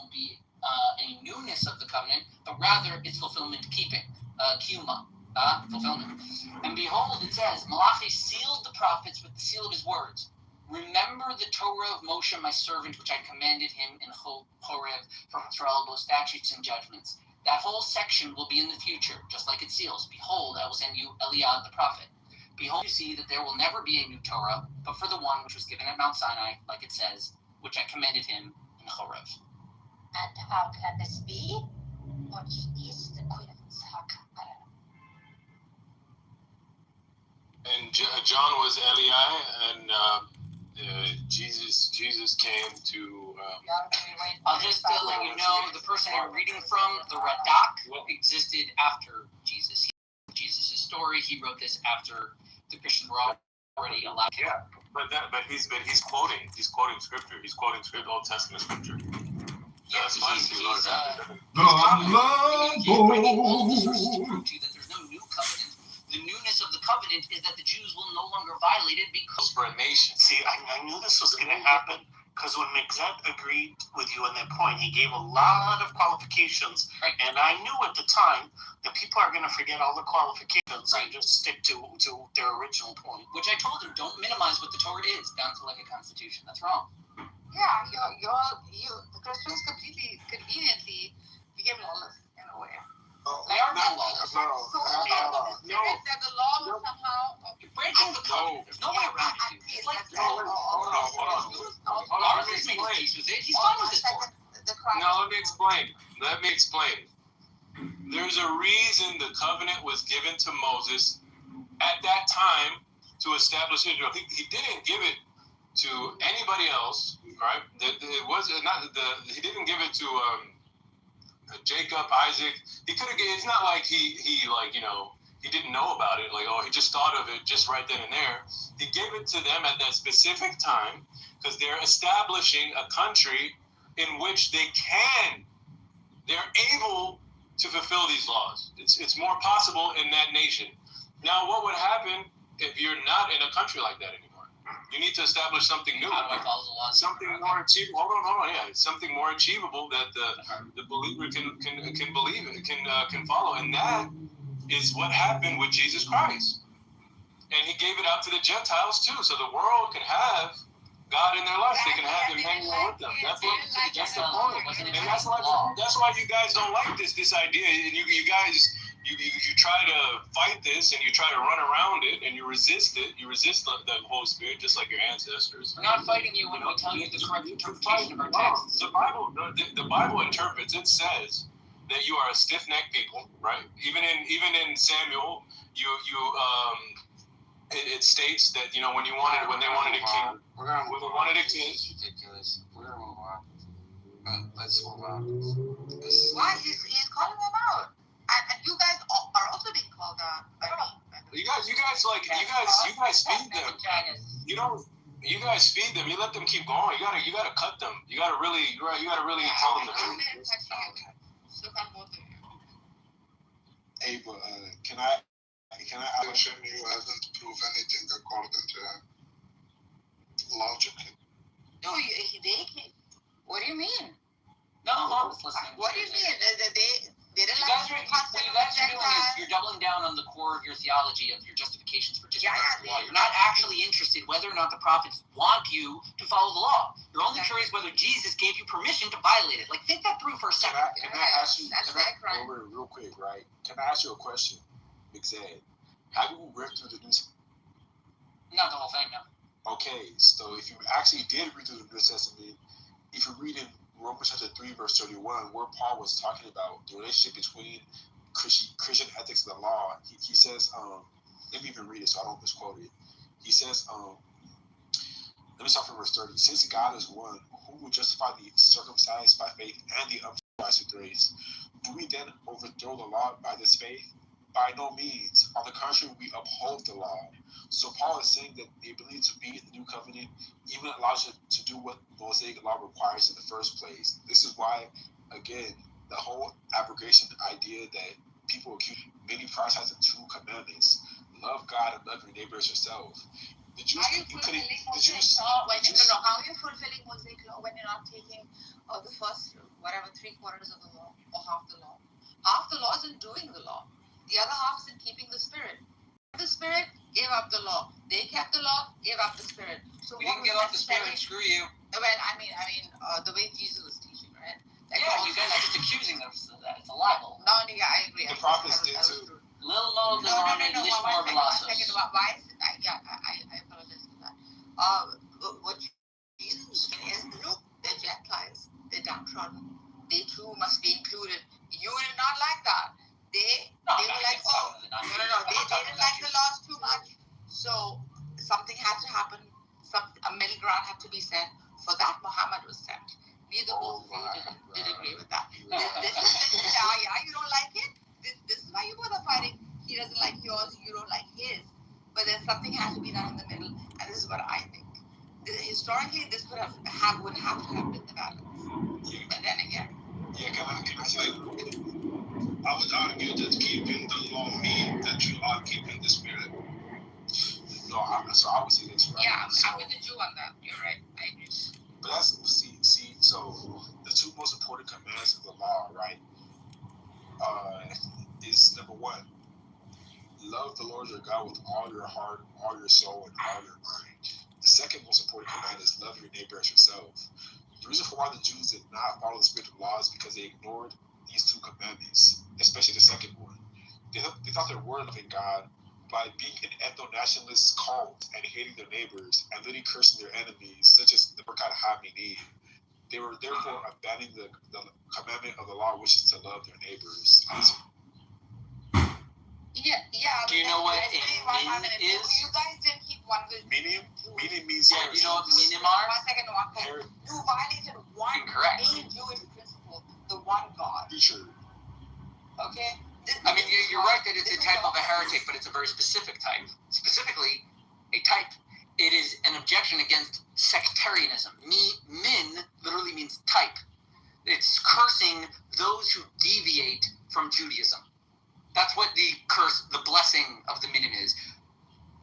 won't be a newness of the covenant, but rather its fulfillment keeping, Kiyuma, fulfillment. And behold, it says, Malachi sealed the prophets with the seal of his words. Remember the Torah of Moshe, my servant, which I commanded him in Horeb for infallible statutes and judgments. That whole section will be in the future, just like it seals. Behold, I will send you Eliad the prophet. Behold, you see that there will never be a new Torah, but for the one which was given at Mount Sinai, like it says, which I commanded him in Horeb. And how can this be? What is the equivalence? How can And John was Eli, and Jesus came to. I'll just let you know, the person I'm reading from, the Radak, existed after Jesus. Jesus' story. He wrote this after the Christians were already allowed. Yeah, but he's quoting scripture. He's quoting scripture, Old Testament scripture. Yeah, that's fine. he's He's that there's no new covenant. The newness of the covenant is that the Jews will no longer violate it because for a nation. See, I knew this was going to happen because when Mixet agreed with you on that point, he gave a lot of qualifications, right. And I knew at the time that people are going to forget all the qualifications and just stick to their original point. Which I told him, don't minimize what the Torah is down to like a constitution. That's wrong. Yeah, the Christians conveniently became lawless in a way. They are being lawless. So that the law will somehow you're breaking the covenant. There's no way around it. It's like hold on. Moses made his peace with it. He's fine with this part. No, let me explain. There's a reason the covenant was given to Moses at that time to establish Israel. He didn't give it to anybody else, right? It was not he didn't give it to Jacob, Isaac. He could have. It's not like he didn't know about it. Like, oh, he just thought of it just right then and there. He gave it to them at that specific time because they're establishing a country in which they're able to fulfill these laws. It's more possible in that nation. Now, what would happen if you're not in a country like that anymore? You need to establish something new. How do I follow the laws? Something more achievable. Hold on. Yeah, something more achievable that the believer can believe in, can follow, and that is what happened with Jesus Christ. And he gave it out to the Gentiles too, so the world can have God in their life. They can have him hanging out with them. That's the point. And that's why you guys don't like this idea. And you guys. You try to fight this and you try to run around it and you resist it. You resist the Holy Spirit just like your ancestors. We're not fighting you when we tell you the correct interpretation of our texts. The Bible interprets. It says that you are a stiff-necked people, right? Even in Samuel, it states that when they wanted a king, It's ridiculous. We're gonna move on. But let's move on. Why he's calling them out? And you guys are also being called out. You guys feed them. You guys feed them. You let them keep going. You gotta cut them. You gotta really tell them the truth. Hey, but can I Question you hasn't proved anything according to logic. No, what do you mean? No, I was listening. What do you mean? What you guys are doing is you're doubling down on the core of your theology of your justifications for disregarding the law. You're not actually interested whether or not the prophets want you to follow the law. You're only curious whether Jesus gave you permission to violate it. Like, think that through for a second. Can I ask you, real quick, right? Can I ask you a question, Mixed? Have you read through the New Testament? Not the whole thing, no. Okay, so if you actually did read through the New Testament, if you read in Romans chapter 3, verse 31, where Paul was talking about the relationship between Christian ethics and the law, he says, let me even read it so I don't misquote it. He says, let me start from verse 30. Since God is one, who will justify the circumcised by faith and the uncircumcised with grace? Do we then overthrow the law by this faith? By no means. On the contrary, we uphold the law. So Paul is saying that the ability to be in the new covenant even allows you to do what Mosaic law requires in the first place. This is why, again, the whole abrogation idea that people accuse many prioritize the two commandments: love God and love your neighbor as yourself. The Jews, How are you you couldn't. fulfilling The Mosaic Jews. law when how are you fulfilling Mosaic law when you're not taking the first whatever 3/4 of the law or half the law? Half the law is in doing the law. The other half is in keeping the spirit. The spirit gave up the law. They kept the law, gave up the spirit. So We what didn't give was up the spirit. Screw you. Well, I mean, the way Jesus was teaching, right? Like Yeah, you guys are just accusing us of that. It's a libel. No, yeah, I agree. The prophets did too. Lil Mo, No. One second. Why? I apologize for that. What Jesus was saying is, look, they're Gentiles. They're downtrodden. They too must be included. You did not like that. They were like, oh, no. They didn't like the laws too much. So something had to happen. A middle ground had to be set. For that, Muhammad was sent. Neither both of you did agree with that. You don't like it? This is why you both are fighting. He doesn't like yours, you don't like his. But then something has to be done in the middle, and this is what I think. Historically, this would have to have been the balance. Yeah. But then again. Yeah, can I say? I would argue that keeping the law means that you are keeping the spirit. No, I would say this, right? Yeah, I'm with the Jew on that. You're right. I agree. But that's see. So the two most important commands of the law, right? Is number one, love the Lord your God with all your heart, all your soul, and all your mind. The second most important command is love your neighbor as yourself. The reason for why the Jews did not follow the spiritual laws is because they ignored these two commandments, especially the second one. They thought they were loving God by being an ethno-nationalist cult and hating their neighbors and literally cursing their enemies, such as the Berkat Hamini. They were therefore abandoning the commandment of the law, which is to love their neighbors. Yeah. Do you know what a min is? You guys didn't keep one good. Minim means yeah. Do you know what minim are? 1 second, you violated one main Jewish principle, the one God. Sure. Okay. I mean, you're right that it's a type of a heretic, but it's a very specific type. Specifically, a type. It is an objection against sectarianism. Min literally means type. It's cursing those who deviate from Judaism. That's what the curse, the blessing of the minim is.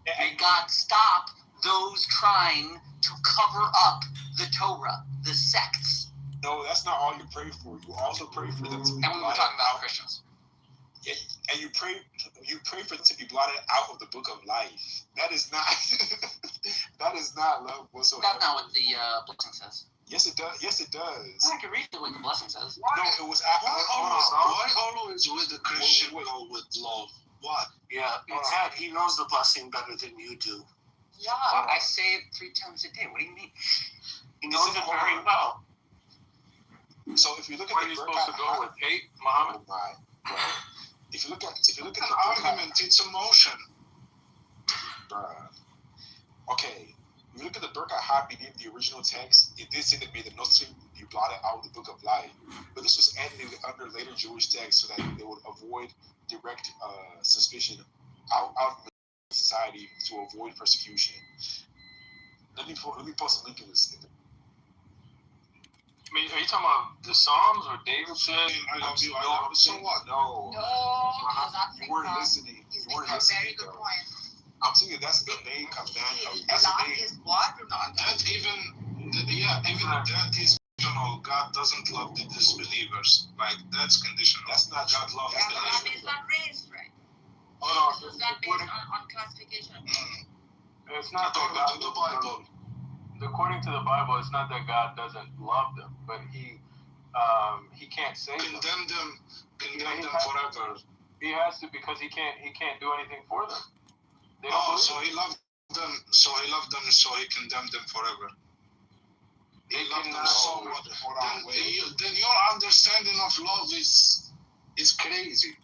May God stop those trying to cover up the Torah, the sects. No, that's not all you pray for. You also pray for them to be and we were talking about Christians. Yeah, and you pray for them to be blotted out of the book of life. That is not love whatsoever. That's not what the blessing says. Yes, it does. Yes, it does. I can read what the blessing says. No, it was after. Why always with the Christian go with love? What? Yeah, Ted, he knows the blessing better than you do. Yeah, I say it 3 times a day. What do you mean? He knows it very well. So if you look at where are you supposed to go with hate, Muhammad? If you look at the argument, it's emotion. Bruh. Okay. If you look at the Berkat Hamini, the original text, it did say that may the Nostrim be blotted out of the book of life. But this was added under later Jewish texts so that they would avoid direct suspicion out of society to avoid persecution. Let me post a link in this. I mean, are you talking about the Psalms or David said, I love you, I love you? So what? No. You weren't listening. You weren't listening. Very good point. I'm saying that's the main command. That even that is conditional. God doesn't love the disbelievers. Like, that's conditional. That's not God love. Yeah, but that is not raised, right? Oh, no. It's not based on classification. It's not according to the Bible. According to the Bible, it's not that God doesn't love them, but He can't save them. Condemn them forever. He has to, because He can't do anything for them. So He loved them. So He condemned them forever. He loved them so much. Then your understanding of love is crazy.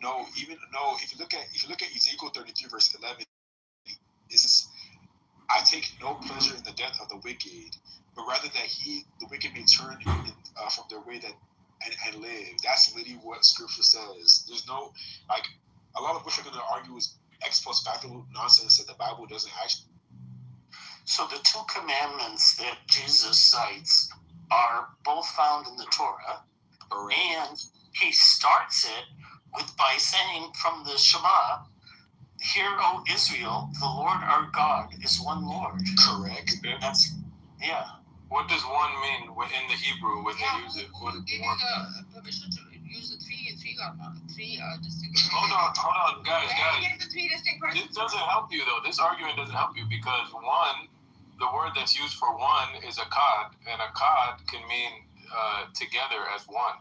No. If you look at Ezekiel 33 verse 11, it says, "I take no pleasure in the death of the wicked, but rather that the wicked may turn from their way and live." That's literally what Scripture says. There's no, like, a lot of what you're going to argue is ex post facto nonsense that the Bible doesn't actually. So the 2 commandments that Jesus cites are both found in the Torah, and he starts it by saying from the Shema, Hear, O Israel, the Lord our God is one Lord. Correct. That's, yeah. What does one mean in the Hebrew when they use it? What Who gave you the permission to use the three distinct? Hold on, guys. Where do you get the three distinct persons? This doesn't help you though. This argument doesn't help you because one, the word that's used for one is akkad, and akkad can mean together as one.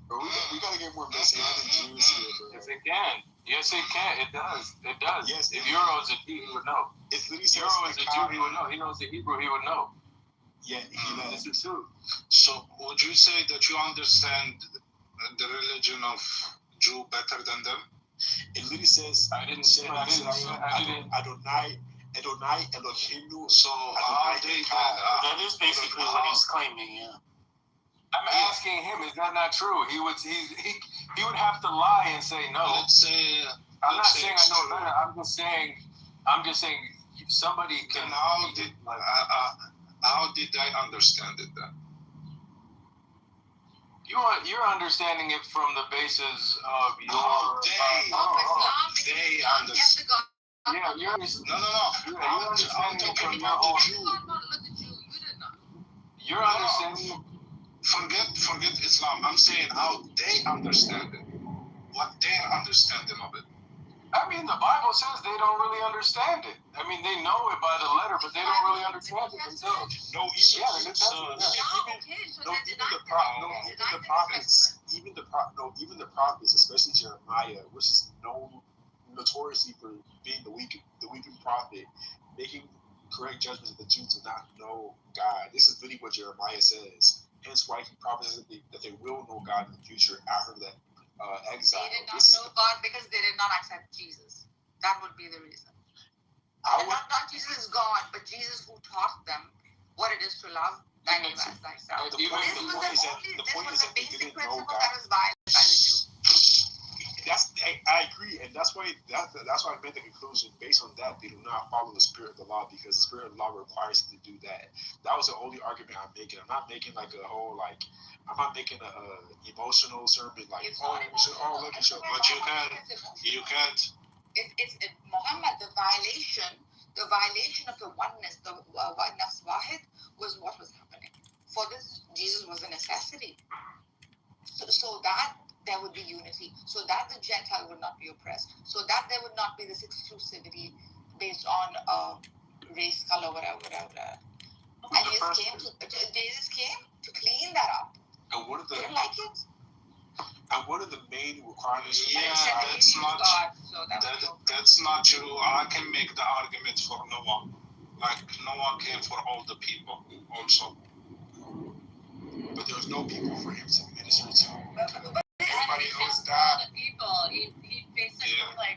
Bro, we gotta get more Messianic Jews here, bro. Yes, it can. Yes, it can. It does. It does. Yes, if Euro is a Jew, he would know. If Euro is a Jew, he would know. He knows the Hebrew, he would know. Yeah, this is true. So, would you say that you understand the religion of Jew better than them? It literally says, I didn't say that. Adonai Eloheinu. So, how they that is basically what he's claiming, yeah. I'm asking him, is that not true? He would have to lie and say no. Let's say I'm not saying I know better. I'm just saying somebody can. And how did I understand it then? You're understanding it from the basis of your. They understand. Yeah, you're. No. I'm talking about the Jew. You're understanding. Forget Islam. I'm saying how they understand it. What their understanding of it. I mean, the Bible says they don't really understand it. I mean, they know it by the letter, but they don't really understand it themselves. Even the prophets, especially Jeremiah, which is known notoriously for being the weeping prophet, making correct judgments that the Jews do not know God. This is really what Jeremiah says. Hence why he promises that they will know God in the future after that exile. They did not know God because they did not accept Jesus. That would be the reason. Not Jesus is God, but Jesus who taught them what it is to love thy neighbor as thyself. This was the basic principle that was violated by the Jew. I agree, and that's why I made the conclusion. Based on that, they do not follow the spirit of the law because the spirit of the law requires them to do that. That was the only argument I'm making. I'm not making like a whole I'm not making a emotional sermon like But you can't. It's Muhammad. The violation of the oneness, the nafs wahid, was what was happening. For this, Jesus was a necessity. So that there would be unity, so that the Gentile would not be oppressed, so that there would not be this exclusivity based on race, color, whatever. And Jesus came to clean that up. And one of the didn't like it. And one of the main requirements. That's not true. I can make the argument for Noah. Like Noah came for all the people also. But there was no people for him to minister to. Everybody else died. People. He basically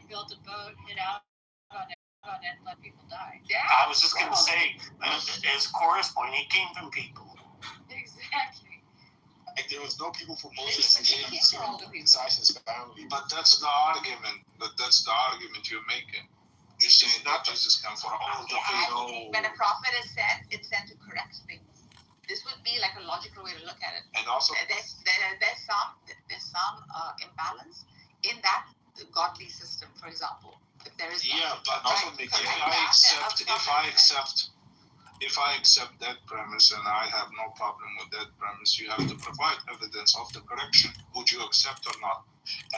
built a boat, hid out on it, and let people die. Yeah. I was just gonna say, as Korah's point, he came from people. Exactly. Like there was no people for Moses to save besides his family. But that's the argument. You're making. You're saying that Jesus came for all the people. When a prophet is sent, it's sent to correct things. This would be like a logical way to look at it. And also, there's some imbalance in that godly system. For example, if there is but also if I accept that premise, and I have no problem with that premise, you have to provide evidence of the correction. Would you accept or not?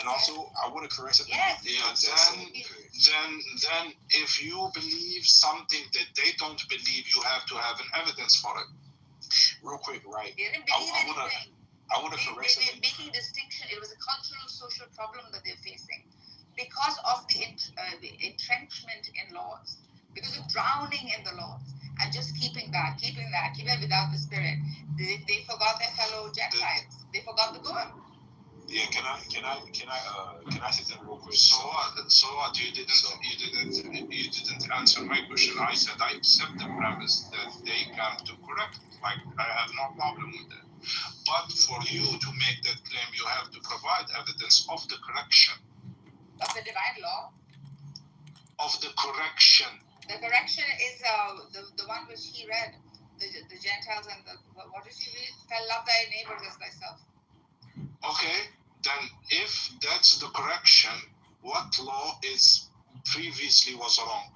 And also, I want to correct something. Then if you believe something that they don't believe, you have to have an evidence for it. Real quick, right? They didn't believe anything. I want to correct something. They're making distinction. It was a cultural, social problem that they're facing because of the entrenchment in laws, because of drowning in the laws, and just keeping that without the spirit. They forgot their fellow Gentiles. They forgot the Goyim. Yeah, can I say that real quick? So what? You didn't answer my question. I said I accept the premise that they come to correct. Like I have no problem with that. But for you to make that claim, you have to provide evidence of the correction. Of the divine law. Of the correction. The correction is the one which he read. The Gentiles and what did he read? Love thy neighbors as thyself. Okay, then if that's the correction, What law is previously was wrong?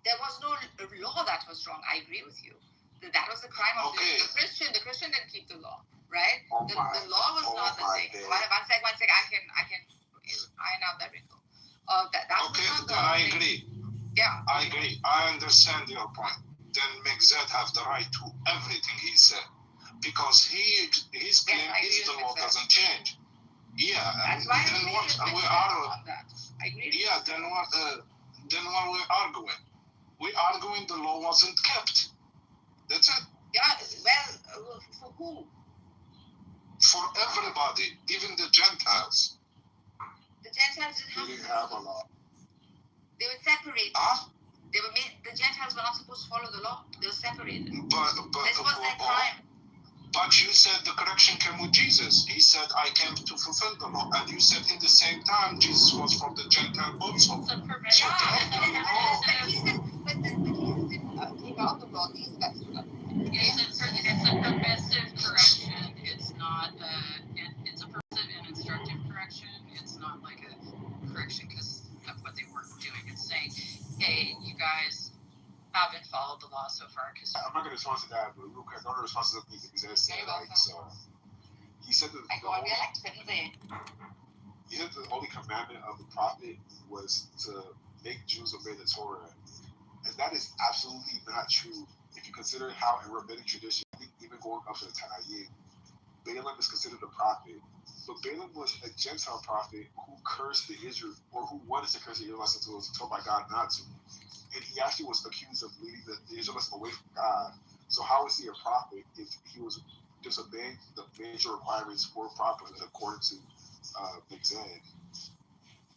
There was no law that was wrong. I agree with you. That was the crime of the Christian. The Christian didn't keep the law, right? The law was not the thing. One sec. I can iron out that wrinkle. I agree. Yeah. I agree. I understand your point. Then Megzed have the right to everything he said, because his claim is the law doesn't change. Yeah. That's why then what we are? Yeah. Then what we arguing? We arguing the law wasn't kept. That's it. Yeah. Well, for who? For everybody, even the Gentiles. The Gentiles didn't have a law. They were separated. They were made. The Gentiles were not supposed to follow the law. They were separated. But this was their crime. But you said the correction came with Jesus. He said, I came to fulfill the law. And you said in the same time, Jesus was for the Gentile also. But he didn't take out the law. These guys do that. It's a permissive correction. It's not it's a permissive and instructive correction. It's not like a correction because of what they weren't doing. It's saying, hey, you guys haven't followed the law so far. I'm not going to respond to that, but real quick, one of the responses that exist. So he said that the only commandment of the prophet was to make Jews obey the Torah, and that is absolutely not true. If you consider how in rabbinic tradition, even going up to the Tanakh, Balaam is considered a prophet. But Balaam was a Gentile prophet who cursed the Israel, or who wanted to curse the Israelites until it was told by God not to. And he actually was accused of leading the Israelites away from God. So how is he a prophet if he was disobeying the major requirements for prophets according to Megzed?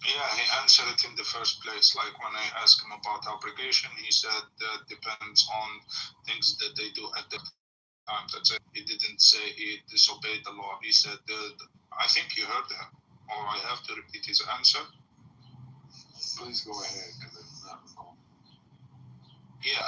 Yeah, he answered it in the first place. Like when I asked him about abrogation, he said that depends on things that they do at the time. That's it. He didn't say he disobeyed the law. He said, I think you heard him, or I have to repeat his answer. Please go ahead, because it's not recording. Yeah,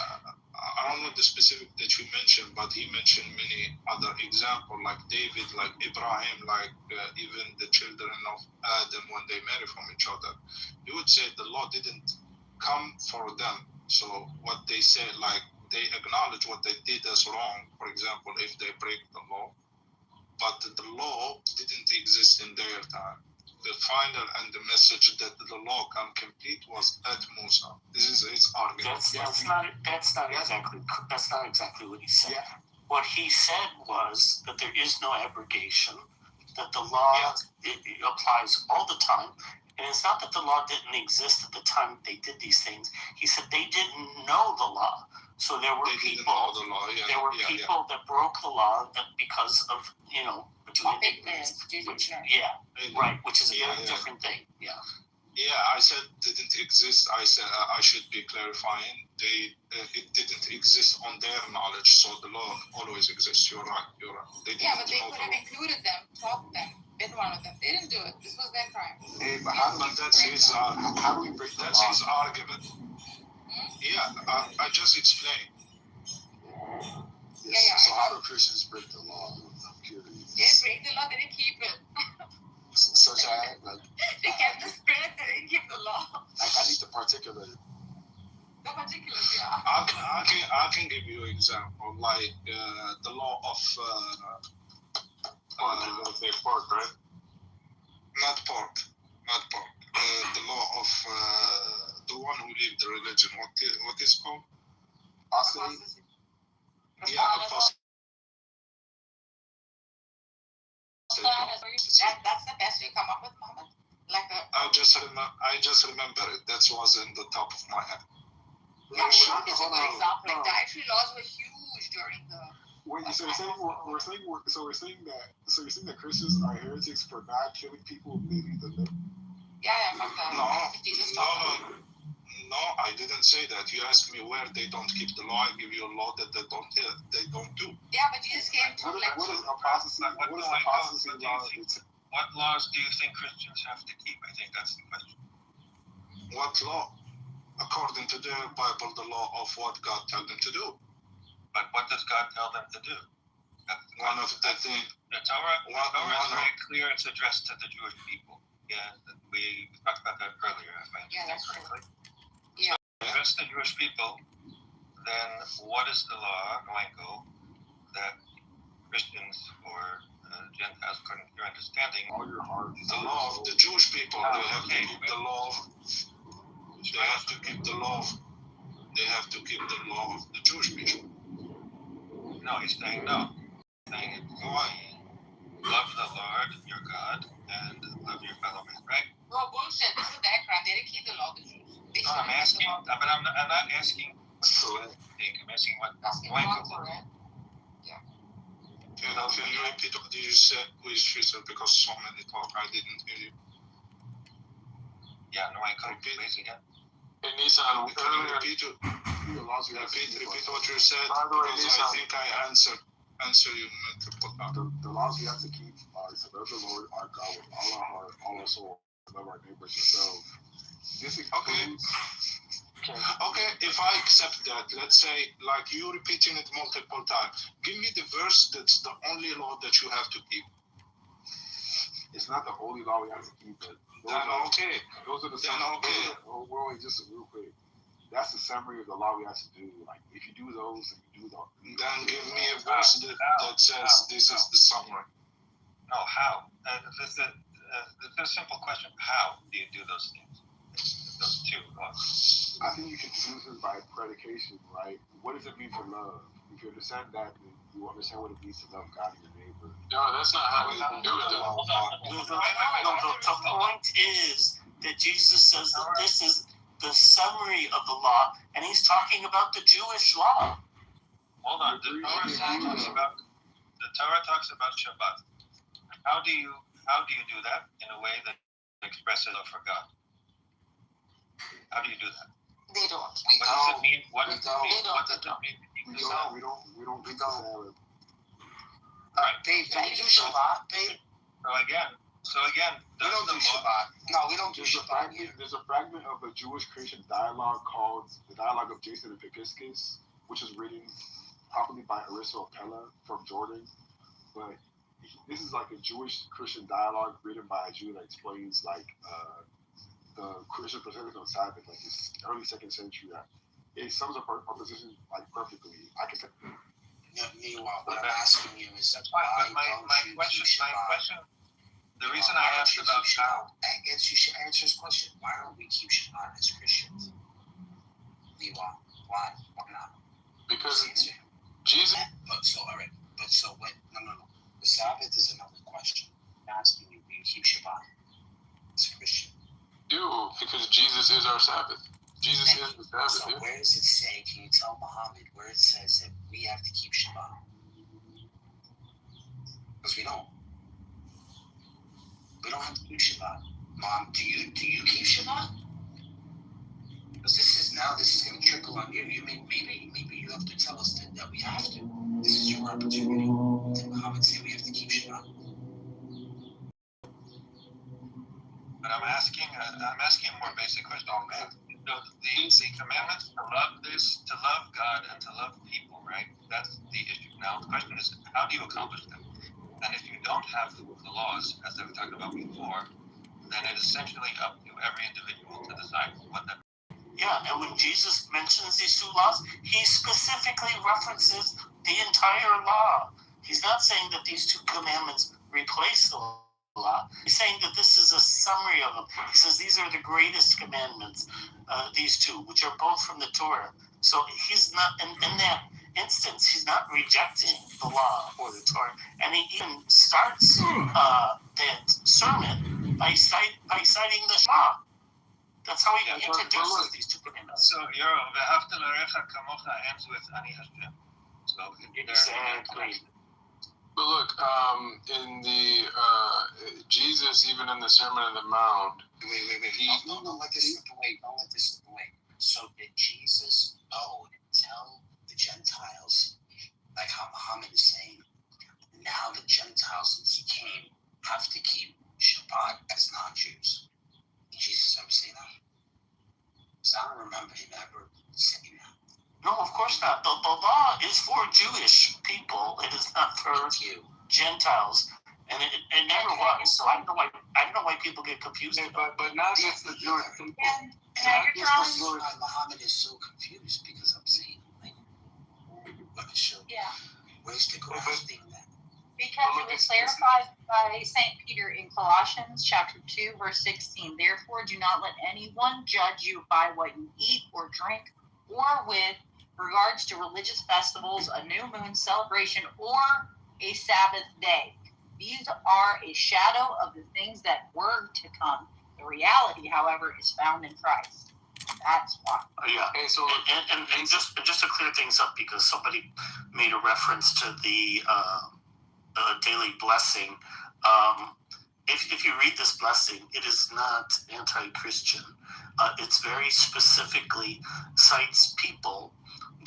I don't know the specific that you mentioned, but he mentioned many other examples, like David, like Ibrahim, like even the children of Adam when they marry from each other. He would say the law didn't come for them. So what they say, like they acknowledge what they did as wrong, for example, if they break the law, but the law didn't exist in their time. The final and the message that the law can complete was at Musa. This is his argument. That's not exactly what he said. Yeah. What he said was that there is no abrogation, that the law it applies all the time, and it's not that the law didn't exist at the time they did these things. He said they didn't know the law. So there were people that broke the law because of, between ignorance. Which is a very different thing. Yeah, I said didn't exist. I said I should be clarifying. It didn't exist on their knowledge, so the law always exists. You're right. But they could have included them, taught them, been one of them. They didn't do it. This was their crime. But that's his argument. Yeah, I just explained. So how do Christians break the law? I'm curious. They break the law, they didn't keep it. Such as, they kept the spirit, they didn't keep the law. I need to particulate. The particulars, yeah. I can give you an example, like the law of pork, right? Not pork. The law of the one who lived the religion. What is called? Apostasy. Yeah, apostasy. That's the best you come up with, Muhammad. I just remember it. That was in the top of my head. Yeah, pork is a good example. Like dietary laws were huge during the. Wait, so we're saying that Christians are heretics for not killing people leaving the living? No, I didn't say that. You asked me where they don't keep the law. I give you a law that they don't do. Yeah, but Jesus came to what is apostasy? What is apostasy law? What laws do you think Christians have to keep? I think that's the question. What law? According to the Bible, the law of what God told them to do. But what does God tell them to do? One of the things. The Torah is very clear. It's addressed to the Jewish people. Yeah, we talked about that earlier, if I understand correctly. Yeah. So, against the Jewish people, then what is the law, Noenko, that Christians or Gentiles, according to your understanding, all your heart. The law of the Jewish people. They have to keep the law. They have to keep the law. They have to keep the law of the Jewish people. No, he's saying no. He's saying it's love the Lord your God and love your fellow man, right? No, bullshit. This is background. They didn't keep the law of the Jews. No, I'm asking, but I'm not asking what you think. I'm asking what Noenko thinks. Can you repeat what you said, please, because so many talk, I didn't hear you. Yeah, Noenko, please again. And Nissan, Can you repeat what you said? Because I think I answered you multiple times. The laws we have to keep are to love the Lord our God with all our heart, all our soul, love our neighbors ourselves. This includes. Okay, if I accept that, let's say, like you repeating it multiple times, give me the verse that's the only law that you have to keep. It's not the only law we have to keep, but Then okay. Those are the. Then okay. Wait, just real quick. That's the summary of the law we have to do. Like, if you do those, and you do those. Then give me a verse that says this is the summary. No, how? This is a simple question. How do you do those things? Those two laws. I think you can do this by predication, right? What does it mean to love? If you understand that, then you understand what it means to love God and your neighbor. No, that's not how we do it. The point is that Jesus says that this is the summary of the law, and he's talking about the Jewish law. Hold on. The Torah talks about Shabbat. How do you do that in a way that expresses love for God? How do you do that? They don't. What does it mean? What does it mean? What does it mean? We don't do Sabbath. They do Shabbat. So again, we don't do Shabbat. No, we don't do Shabbat. There's a fragment of a Jewish Christian dialogue called the Dialogue of Jason and Pickiscus, which is written probably by Aristo Apella from Jordan. But this is like a Jewish Christian dialogue written by a Jew that explains like the Christian perspective on Sabbath, like this early 2nd century. It sums up our position like perfectly. I can say. Meanwhile, what I'm asking you is why my question. The reason I asked about how. You should answer his question. Why don't we keep Shabbat as Christians? Meanwhile, why not? Because Jesus. So what? No. The Sabbath is another question. I'm asking you, do you keep Shabbat as a Christian? Do, because Jesus is our Sabbath. Jesus is the Sabbath. So where does it say, can you tell Muhammad where it says that we have to keep Shabbat? Because we don't. We don't have to keep Shabbat. Mom, do you keep Shabbat? Because this is going to trickle on you. Maybe you have to tell us that we have to. This is your opportunity to Muhammad say we have to keep Shabbat. But I'm asking a more basic question. The commandments to love God and to love people, right? That's the issue. Now the question is, how do you accomplish them? And if you don't have the laws, as they were talking about before, then it's essentially up to every individual to decide what that. Yeah, and when Jesus mentions these two laws, he specifically references the entire law. He's not saying that these two commandments replace the law. He's saying that this is a summary of them. He says these are the greatest commandments, these two, which are both from the Torah. So he's not, in that instance, he's not rejecting the law or the Torah. And he even starts that sermon by citing the Shema. That's how he introduces these two commandments. So v'ahavta l'orecha kamocha ends with ani Hashem. So exactly. But look, in the Jesus, even in the Sermon on the Mount, Don't let this slip away. So did Jesus go and tell the Gentiles, like how Muhammad is saying, now the Gentiles, since he came, have to keep Shabbat as non-Jews? Did Jesus ever say that? Because I don't remember him ever saying that. No, of course not. The law is for Jewish people. It is not for Gentiles, and it never was. So I don't know why people get confused. But not just the Jewish people. Muhammad is so confused because I'm saying, like, let me show you. Ways to grasping that. Because it was clarified by St. Peter in Colossians chapter 2, verse 16. Therefore, do not let anyone judge you by what you eat or drink, or with regards to religious festivals, a new moon celebration, or a Sabbath day. These are a shadow of the things that were to come. The reality, however, is found in Christ. That's why. And so, and just to clear things up, because somebody made a reference to the daily blessing. If you read this blessing, it is not anti-Christian. It's very specifically cites people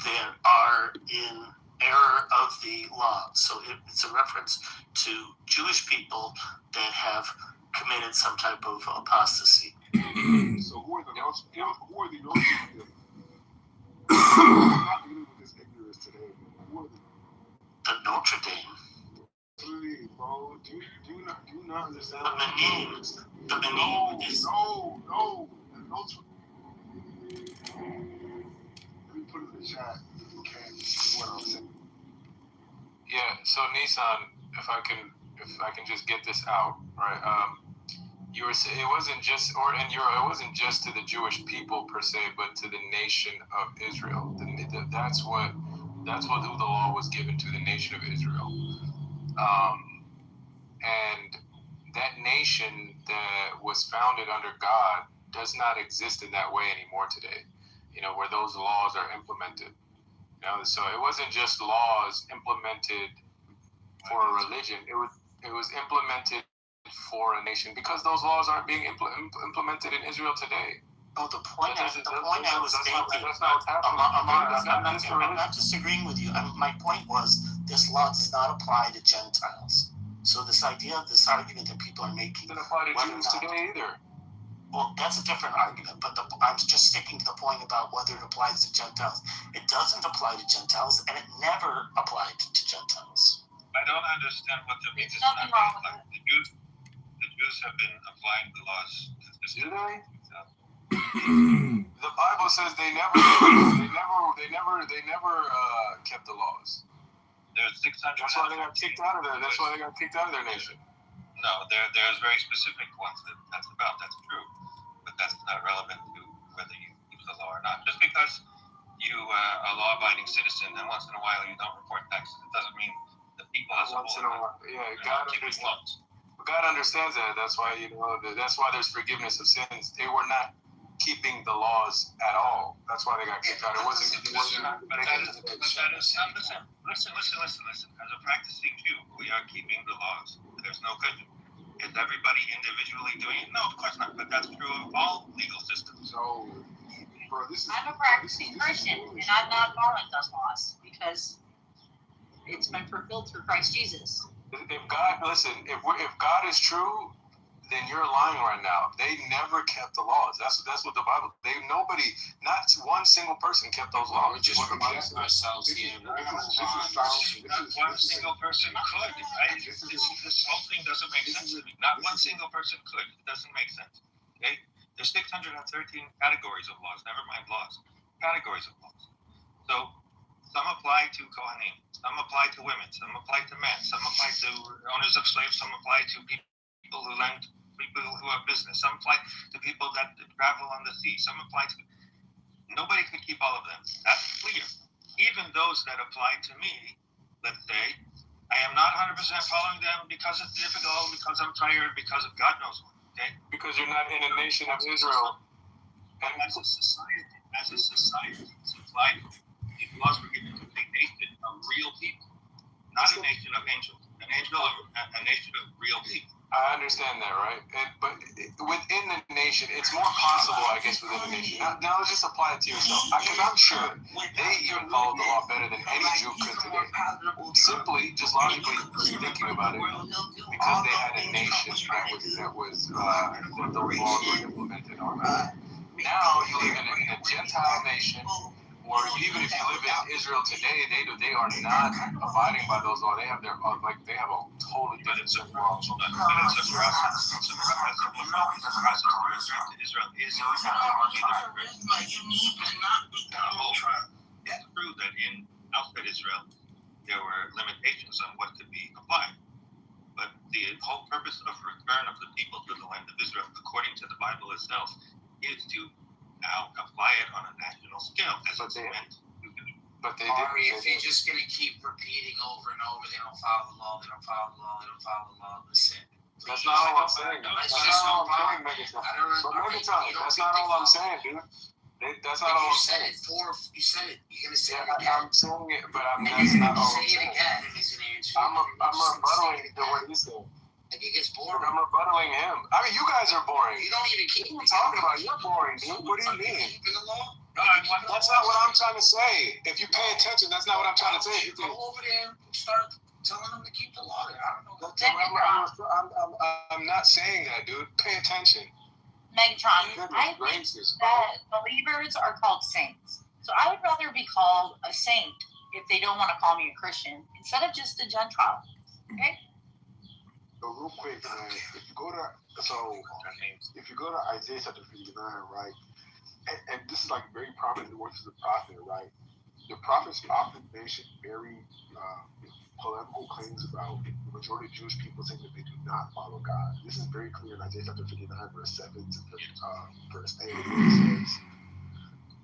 that are in error of the law. So it's a reference to Jewish people that have committed some type of apostasy. So who are the notes? Who are the notes? I'm not dealing with this ignorance today. Who are the Notre Dame? Please, bro. Do you not understand? The Benin. No. The notes. Let me put it in the chat. You can't see what I'm saying. Yeah. So Nissan, if I can just get this out, right? You were saying it wasn't just, it wasn't just to the Jewish people per se, but to the nation of Israel. That's what the law was given to, the nation of Israel, and that nation that was founded under God does not exist in that way anymore today. Where those laws are implemented. So it wasn't just laws implemented for a religion. It was implemented for a nation, because those laws aren't being implemented in Israel today. Oh, the point I was making. I'm not disagreeing with you. My point was, this law does not apply to Gentiles. So this argument that people are making doesn't apply to Jews today either. Well, that's a different argument, but I'm just sticking to the point about whether it applies to Gentiles. It doesn't apply to Gentiles, and it never applied to Gentiles. I don't understand what the There's nothing wrong with it. The Jews have been applying the laws. Do they? The Bible says they never kept the laws. There's 600. That's why they got kicked out of there. That's why they got kicked out of their nation. No, there's very specific ones that's about. That's true, but that's not relevant to whether you use the law or not. Just because you are a law-abiding citizen and once in a while you don't report taxes, it doesn't mean the people as a whole. God understands that. That's why that's why there's forgiveness of sins. They were not keeping the laws at all. That's why they got kicked out. It wasn't. Listen. As a practicing Jew, we are keeping the laws. There's no question. Is everybody individually doing it? No, of course not. But that's true of all legal systems. So, I'm a practicing Christian, and I'm not following those laws because it's been fulfilled through Christ Jesus. If God is true, then you're lying right now. They never kept the laws. That's what the Bible. Not one single person kept those laws. We're just protecting ourselves here. Not one single person could. Right? This whole thing doesn't make sense to me. Not one single person could. It doesn't make sense. Okay? There's 613 categories of laws. Never mind laws. Categories of laws. So some apply to Kohanim. Some apply to women. Some apply to men. Some apply to owners of slaves. Some apply to people who lend, people who have business. Some apply to people that travel on the sea. Some apply to... Nobody could keep all of them. That's clear. Even those that apply to me, let's say, I am not 100% following them because it's difficult, because I'm tired, because of God knows what. Okay? Because you're not in a nation of Israel. And as a society, supply, these laws were given to a nation of real people, not a nation of angels. A nation of real people. I understand that, right? But within the nation, it's more possible, I guess, within the nation. Now let's just apply it to yourself. Because I'm sure they even followed the law better than any Jew could today. Simply, just logically thinking about it, because they had a nation that was the laws were implemented on. Now you live in a Gentile nation, or even if you live in Israel today, they are not abiding by those laws. They have a totally But it's a different. process. But it's a process. It's a process. It's a process where Israel is But you need to not be Donald Trump. It's true that in outside Israel there were limitations on what could be applied. But the whole purpose of return of the people to the land of Israel, according to the Bible itself, is to now apply it on a national scale. As it's meant to do. But if you're just going to keep repeating over and over, they don't follow the law, they don't follow the law, they don't follow the law, listen. That's not all I'm saying. That's That's just not all no I'm saying, problem. Megatron. But Megatron, that's not all I'm saying, dude. That's not all I'm saying. You said it. You're going to say it Yeah, again. I'm saying it, but that's not all I'm Say saying. it again. He's going to answer. I'm rebuttaling the way he's saying. Like it gets boring. I'm rebuttaling him. I mean, you guys are boring. You don't even keep. What are you talking about? You're boring, dude. What do you mean? Keeping the law? No, that's not what I'm trying to say. If you pay attention, that's not what I'm trying to say. Go over there and start telling them to keep the law there. I don't know. I'm not saying that, dude. Pay attention. Megatron, I think that believers are called saints. So I would rather be called a saint if they don't want to call me a Christian instead of just a Gentile. Okay? So real quick, man, if you go to Isaiah chapter 59, right, and this is like very prominent in the words of the prophet, right? The prophets often mention very polemical claims about the majority of Jewish people saying that they do not follow God. This is very clear in Isaiah chapter 59, verse 7 to verse 8. It says,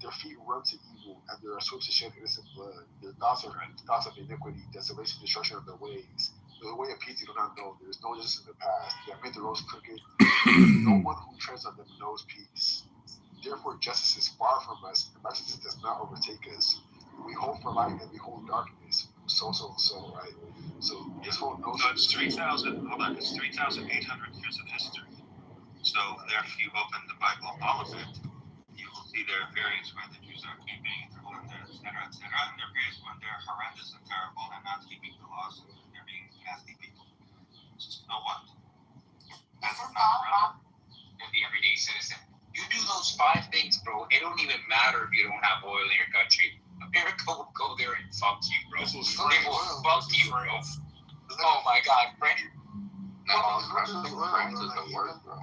their feet run to evil, and their swift to shed innocent blood. Their thoughts are thoughts of iniquity, desolation, destruction of their ways. The way of peace you do not know. There is no justice in the past. They have made the roads crooked. No one who treads on them knows peace. Therefore, justice is far from us, and righteousness does not overtake us. We hope for light and behold darkness. So, right? So, this whole notion. So it's 3,000. Hold on, it's 3,800 years of history. So, there, if you open the Bible, all of it, you will see there are periods where the Jews are keeping the law, etc., etc., and there are periods when they're horrendous and terrible and not keeping the laws and they're being nasty people. So what? That's not the everyday citizen. You do those 5 things, bro. It don't even matter if you don't have oil in your country. America will go there and fuck you, bro. They will fuck you, bro. Oh my God, France. No, France is the worst, bro. I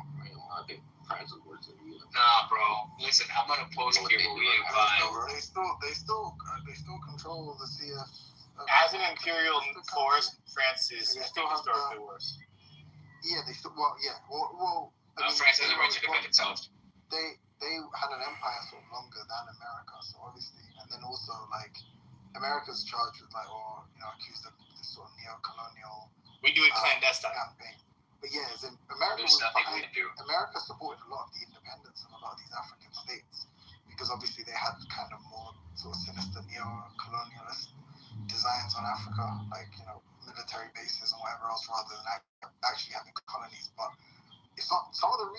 think France is worse than you. Nah, bro. Listen, I'm gonna post here what we advise. They still control the CF. As an imperial force, France is historically worse. Yeah, they still. Well, yeah. Well. France has a right to defend itself. They had an empire sort of longer than America, so obviously, and then also like America's charged with like, accused of this sort of neo-colonial. We do it clandestine. Campaign. But yeah, America America supported a lot of the independence of a lot of these African states because obviously they had kind of more sort of sinister neo-colonialist designs on Africa, like military bases and whatever else, rather than actually having colonies. But it's not some of the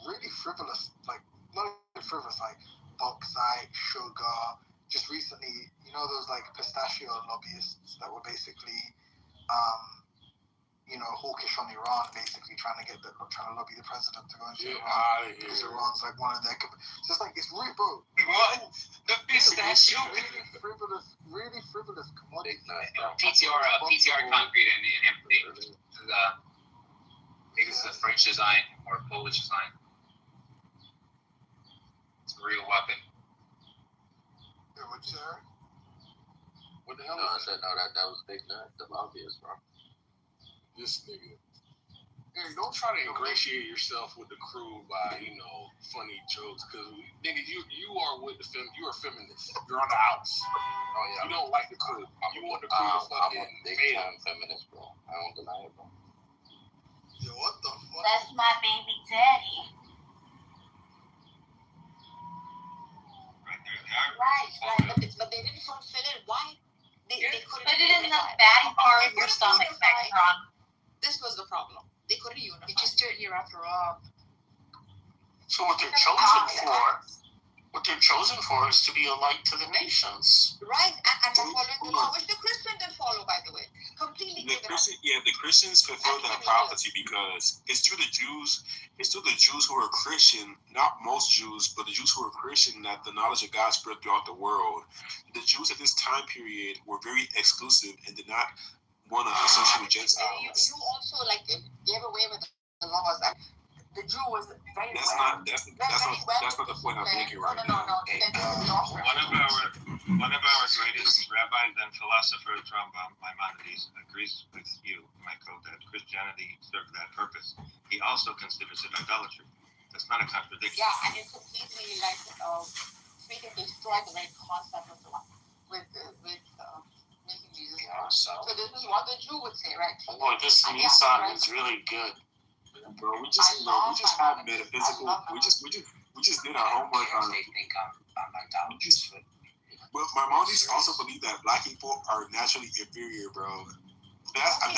really frivolous, like not even frivolous, like bauxite, sugar. Just recently, those like pistachio lobbyists that were basically, hawkish on Iran, basically trying to lobby the president to go into Iran because Iran's like one of their. So it's like it's really, bro. What? The pistachio? Really frivolous commodity. PTR concrete and empty. I think this is a French design or a Polish design. It's a real weapon. Yeah, what you say? What the hell? No, I said no. That was big nut. That's obvious, bro. This nigga. Hey, don't try to ingratiate yourself with the crew by funny jokes, because nigga, you are with the you are feminist. You're on the outs. Oh yeah. You don't like the crew. You want the crew to fucking I'm a big time feminist, bro. I don't deny it, bro. Yo, what the fuck? That's my baby daddy. Right. But they didn't fulfill it. Why? They couldn't put it in the fatty part of your stomach, Megatron. This was the problem. They couldn't unify. You just do it here after all. So what they're chosen for is to be a light to the nations. Right, and they're following the law, which the Christians didn't follow, by the way. Completely. The Christians fulfill that prophecy because it's through the Jews. It's through the Jews who are Christian, not most Jews, but the Jews who are Christian, that the knowledge of God spread throughout the world. The Jews at this time period were very exclusive and did not want to essentially You Gentiles. also like gave away with the laws. Like, the Jew was very That's well. not the point I'm making right now. No. One of our greatest rabbis and philosophers from Maimonides agrees with you, Michael, that Christianity served that purpose. He also considers it idolatry. That's not a contradiction. Yeah, and it's completely like speaking destroy the very concept of the with making Jesus. So this is what the Jew would say, right? Boy, this Nissan is really good. Bro, we just have metaphysical. We just did our homework on. They think I'm idolatrous. But Maimonides also believe that black people are naturally inferior, bro. That's a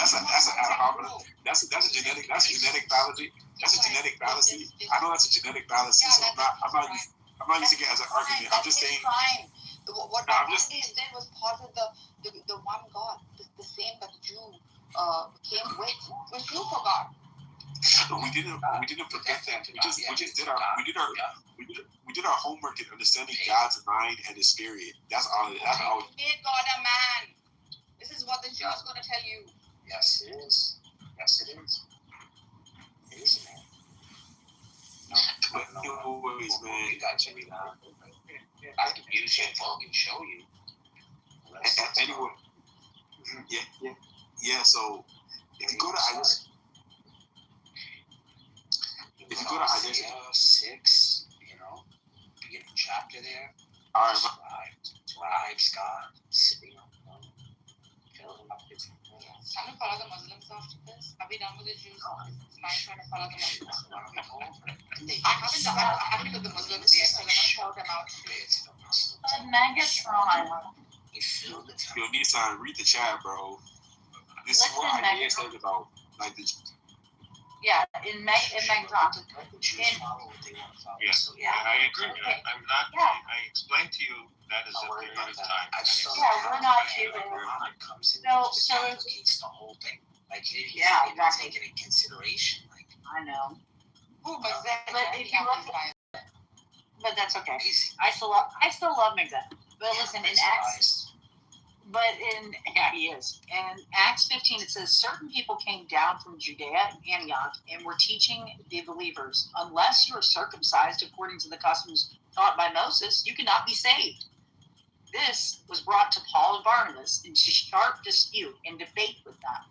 genetic fallacy. That's a genetic fallacy. I know that's a genetic fallacy, so I'm not using it as an argument. I'm just saying. What Maimonides did was posit the one God, the same that the Jew came with, was true for God. We didn't forget that. We did our homework in understanding God's mind and His spirit. That's all. Made God a man. This is what the Jew is going to tell you. Yes, it is. Yes, it is. It is a man. No, man. You got to be that. I can use your phone and show you. Anyway, yeah. So if you go to Isaiah 6, beginning chapter there. All right. Describes God sitting on the throne, filling up His hands. Trying to follow the Muslims after this? Are we done with the Jews? It's not trying to follow the Muslims. I haven't with the Muslims yet, so let me show them out. Megatron. Yo, Nissan, read the chat, bro. This is what Isaiah said about like the. Yeah, in Megatron. Yes, I agree. I'm not. I explained to you that is a period of time. We're not even. So complicates the whole thing. Like, exactly. Taken in consideration. Like, I know. But if you look at it, but that's okay. I still love Megzet. But listen, in Acts. He is. In Acts 15, it says, certain people came down from Judea and Antioch and were teaching the believers, unless you are circumcised according to the customs taught by Moses, you cannot be saved. This was brought to Paul and Barnabas into sharp dispute and debate with them.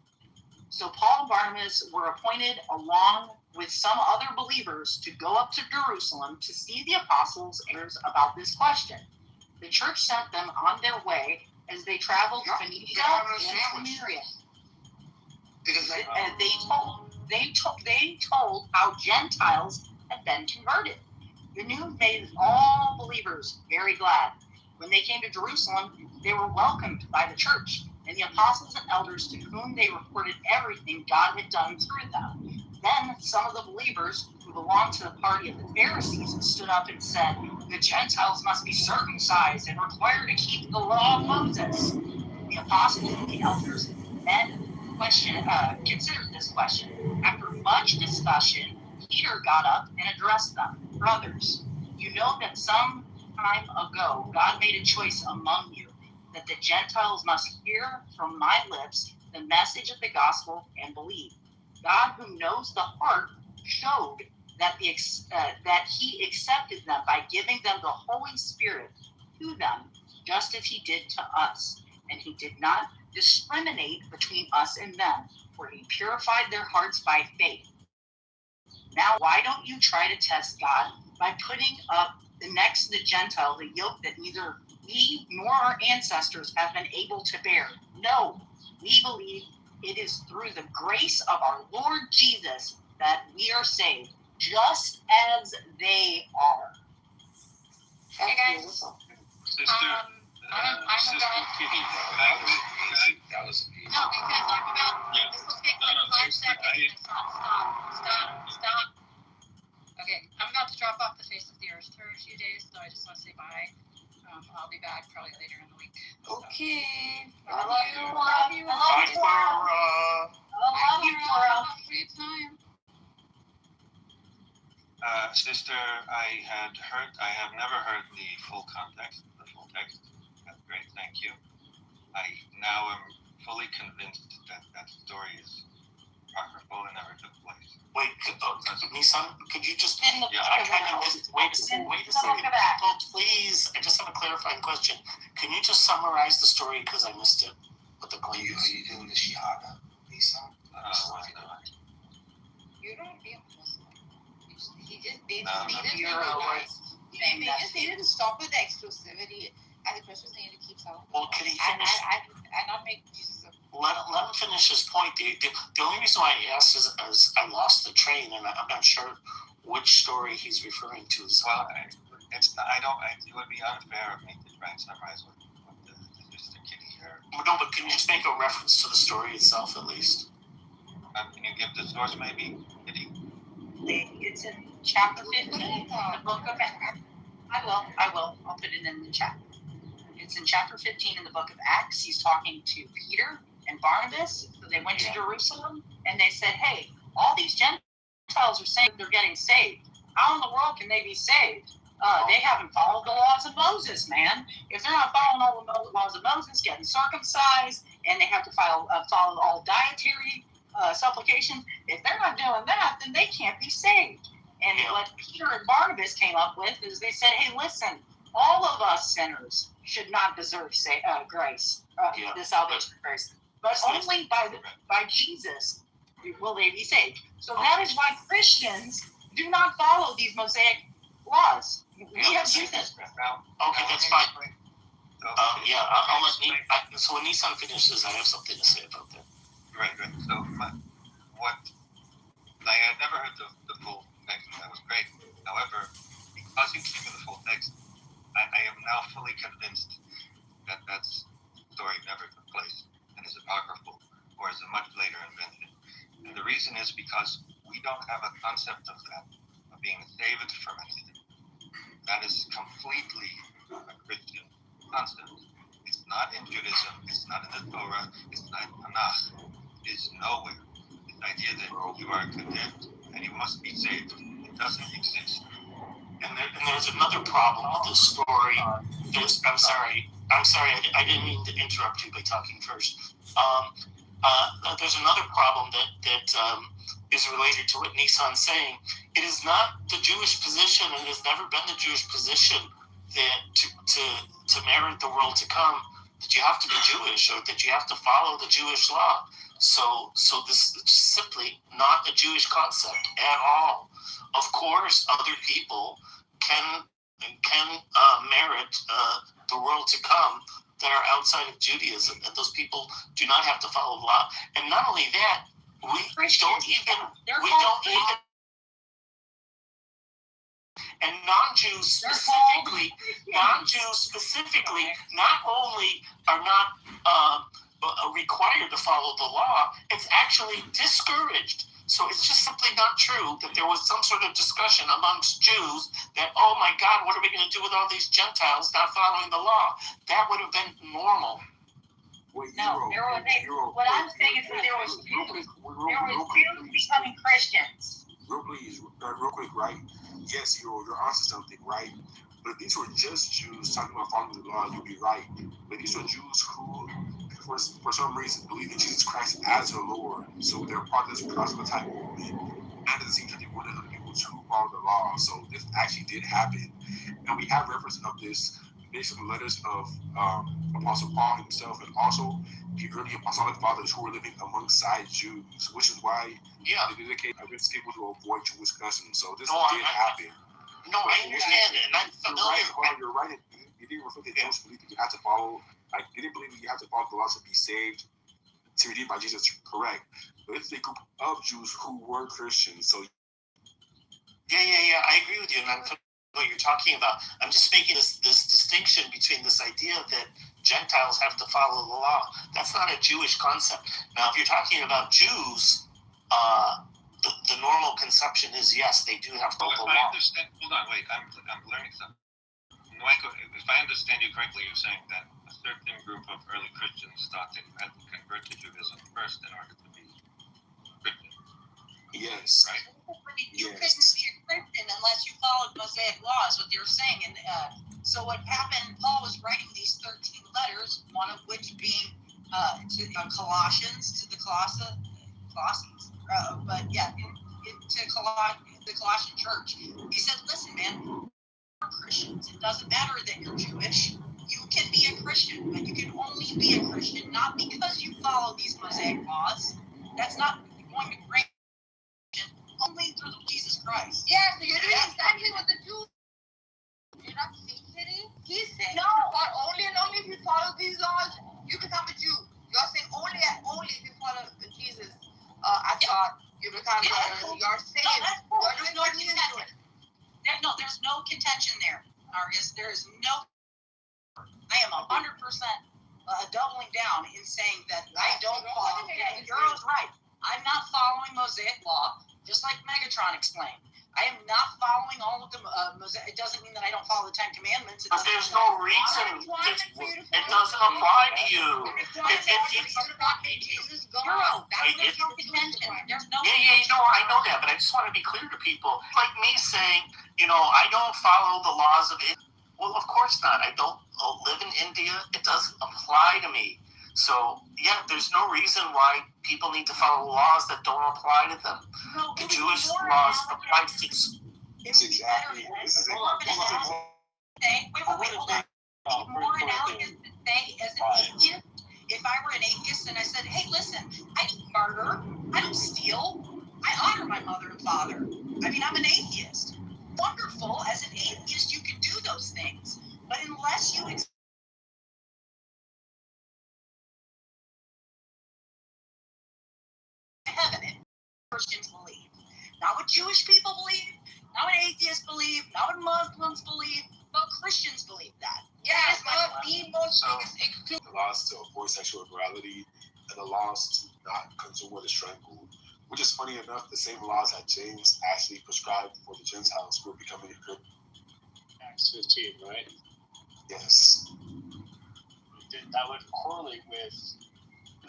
So Paul and Barnabas were appointed along with some other believers to go up to Jerusalem to see the apostles and about this question. The church sent them on their way as they traveled to Phoenicia and Samaria. Because they told how Gentiles had been converted. The news made all believers very glad. When they came to Jerusalem, they were welcomed by the church and the apostles and elders, to whom they reported everything God had done through them. Then some of the believers who belonged to the party of the Pharisees stood up and said, the Gentiles must be circumcised and required to keep the law of Moses. The apostles and the elders then considered this question. After much discussion, Peter got up and addressed them. Brothers, you know that some time ago God made a choice among you that the Gentiles must hear from my lips the message of the gospel and believe. God, who knows the heart, showed that He accepted them by giving them the Holy Spirit to them, just as He did to us. And He did not discriminate between us and them, for He purified their hearts by faith. Now, why don't you try to test God by putting up next to the Gentile the yoke that neither we nor our ancestors have been able to bear? No, we believe it is through the grace of our Lord Jesus that we are saved, just as they are. Hey guys, That was no, because this will take like 5 seconds. Stop. Okay, I'm about to drop off the face of the earth for a few days, so I just want to say bye. I'll be back probably later in the week. Okay. I love you. Love you. Bye, I love you, Laura. Great time. Sister, I have never heard the full context, the full text. That's great, thank you. I now am fully convinced that that story is apocryphal and never took place. Wait, Nissan, could you just? In the I kind of missed. Wait a second. People, please. I just have a clarifying question. Can you just summarize the story because I missed it? With the claim. Are you doing the Shahada, Nissan? You don't be a Muslim. He just they didn't stop with the exclusivity and the Christians needed to keep selling. Well, can he finish? I not make Jesus a. Let him finish his point. The only reason why I asked is I lost the train and I'm not sure which story he's referring to. Well, it's not, it would be unfair of me to try and summarize what the Mr. Kitty here. No, but can you just make a reference to the story itself at least? Can you give the source maybe, Kitty? It's in chapter 15 in the book of Acts. I will. I'll put it in the chat. It's in chapter 15 in the book of Acts. He's talking to Peter and Barnabas. So they went to Jerusalem and they said, hey, all these Gentiles are saying they're getting saved. How in the world can they be saved? They haven't followed the laws of Moses, man. If they're not following all the laws of Moses, getting circumcised, and they have to follow all dietary supplications, if they're not doing that, then they can't be saved. And what Peter and Barnabas came up with is they said, hey, listen, all of us sinners should not deserve grace, the salvation of grace, but only by Jesus will they be saved. So that is why Christians do not follow these Mosaic laws. We have Jesus. Okay, that's fine. I'll let so when Nissan finishes, I have something to say about that. Right. So I had never heard the full text. That was great. However, because you gave me the full text, I am now fully convinced that that story never took place and is apocryphal or is a much later invention. And the reason is because we don't have a concept of that, of being saved from anything. That is completely a Christian concept. It's not in Judaism, it's not in the Torah, it's not in Tanakh. It is nowhere. The idea that you are condemned and you must be saved, it doesn't exist. And there's another problem with this story. I'm sorry, I didn't mean to interrupt you by talking first. There's another problem that is related to what Nissan's saying. It is not the Jewish position, and it has never been the Jewish position that to merit the world to come, that you have to be Jewish or that you have to follow the Jewish law. So this is simply not a Jewish concept at all. Of course, other people can merit the world to come that are outside of Judaism, and those people do not have to follow the law. And not only that, we don't even and non-Jews specifically, not only are not required to follow the law, it's actually discouraged. So it's just simply not true that there was some sort of discussion amongst Jews that, oh my God, what are we going to do with all these Gentiles not following the law? That would have been normal. What I'm saying is that there was Jews becoming Christians. Real quick, right? Yes, you're onto something, right? But if these were just Jews talking about following the law, you'd be right. But these were Jews who, for some reason, believe in Jesus Christ as their Lord. So they're part of this proselyte movement. And at the same time, they wanted other people to follow the law. So this actually did happen. And we have reference of this based on the letters of Apostle Paul himself and also the early apostolic fathers who were living alongside Jews, which is why they dedicated against people to avoid Jewish customs. So this did happen. No, I understand it, and I'm familiar. You're right. You didn't reflect that Jews believe that you have to follow. Like, you didn't believe that you have to follow the laws to be saved, to be redeemed by Jesus. Correct. But it's a group of Jews who were Christians. So yeah. I agree with you, and I'm what you're talking about. I'm just making this distinction between this idea that Gentiles have to follow the law. That's not a Jewish concept. Now, if you're talking about Jews, the normal conception is yes, they do have to follow the law. Hold on, wait. I'm learning something. Michael, if I understand you correctly, you're saying that a certain group of early Christians thought they had to convert to Judaism first in order to be Christian. Yes. Right? You couldn't be a Christian unless you followed Mosaic laws, what they were saying. And so what happened, Paul was writing these 13 letters, one of which being Colossians, to the Colossians, but yeah, to the Colossian church. He said, listen, man, we're Christians. It doesn't matter that you're Jewish. You can be a Christian, but you can only be a Christian not because you follow these Mosaic laws. That's not going to bring only through Jesus Christ. Yeah, so you're doing exactly what the Jews. You're not saying he's saying no. Only and only if you follow these laws, you become a Jew. You're saying only and only if you follow Jesus as God, you become you're saved. No, you're doing what Jesus is doing. There's no contention there, Argus. There is no. I am 100% doubling down in saying that I don't follow. Euro's right. I'm not following Mosaic law, just like Megatron explained. I am not following all of the Mosaic. It doesn't mean that I don't follow the Ten Commandments. But there's no reason. It doesn't apply to you. There's no contention. There's no. I know that, but I just want to be clear to people. Like me saying, I don't follow the laws of India. Well, of course not. I don't live in India. It doesn't apply to me. So, yeah, there's no reason why people need to follow laws that don't apply to them. The Jewish laws apply to This is exactly. This is hold on. More analogous to say as an atheist. If I were an atheist and I said, hey, listen, I don't murder, I don't steal, I honor my mother and father. I mean, I'm an atheist. Wonderful. As an atheist, you can do those things. But unless you heaven, Christians believe. Not what Jewish people believe, not what atheists believe, not what Muslims believe, but Christians believe that. Yes, but the most the laws to avoid sexual immorality and the laws to not consume what is strangled. Which is funny enough, the same laws that James actually prescribed for the Gentiles who were becoming a Christian. Acts 15, right? Yes. That would correlate with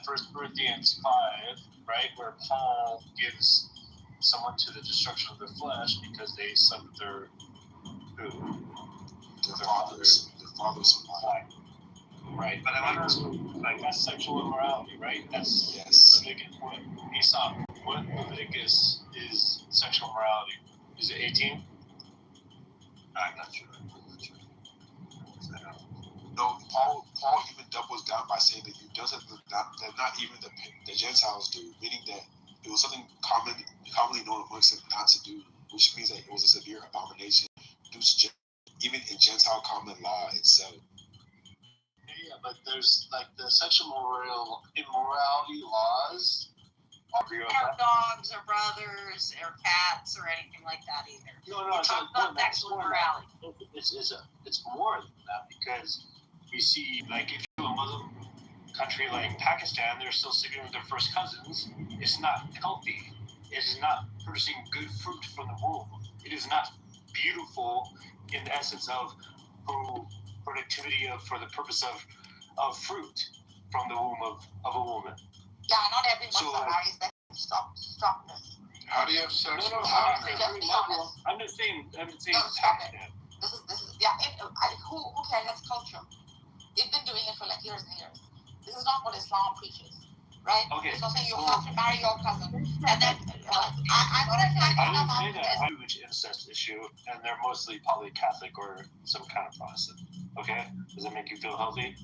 1 Corinthians 5, right, where Paul gives someone to the destruction of their flesh because they slept with their fathers. Right, but I wonder, that's sexual immorality, right? That's Leviticus. Esau, what Leviticus is sexual immorality? Is it 18? I'm not sure. No, Paul even doubles down by saying that that not even the Gentiles do, meaning that it was something commonly known amongst them not to do, which means that it was a severe abomination, even in Gentile common law itself. Yeah, but there's like the sexual immorality laws. Our dogs or brothers or cats or anything like that either. No, it's not sexual immorality. It's more than that because we see, like, if you go to a Muslim country like Pakistan, they're still sleeping with their first cousins. It's not healthy. It is not producing good fruit from the womb. It is not beautiful in the essence of productivity for the purpose of fruit from the womb of a woman. Yeah, not every Muslim marries that. Stop this. How do you have sex with I'm just saying Pakistan. This is yeah. Who cares? That's culture. They've been doing it for like years and years. This is not what Islam preaches, right? Okay. It's not saying you have to marry your cousin. And then I'm gonna say I didn't say that. I huge incest issue, and they're mostly probably Catholic or some kind of Protestant. Okay, does that make you feel healthy?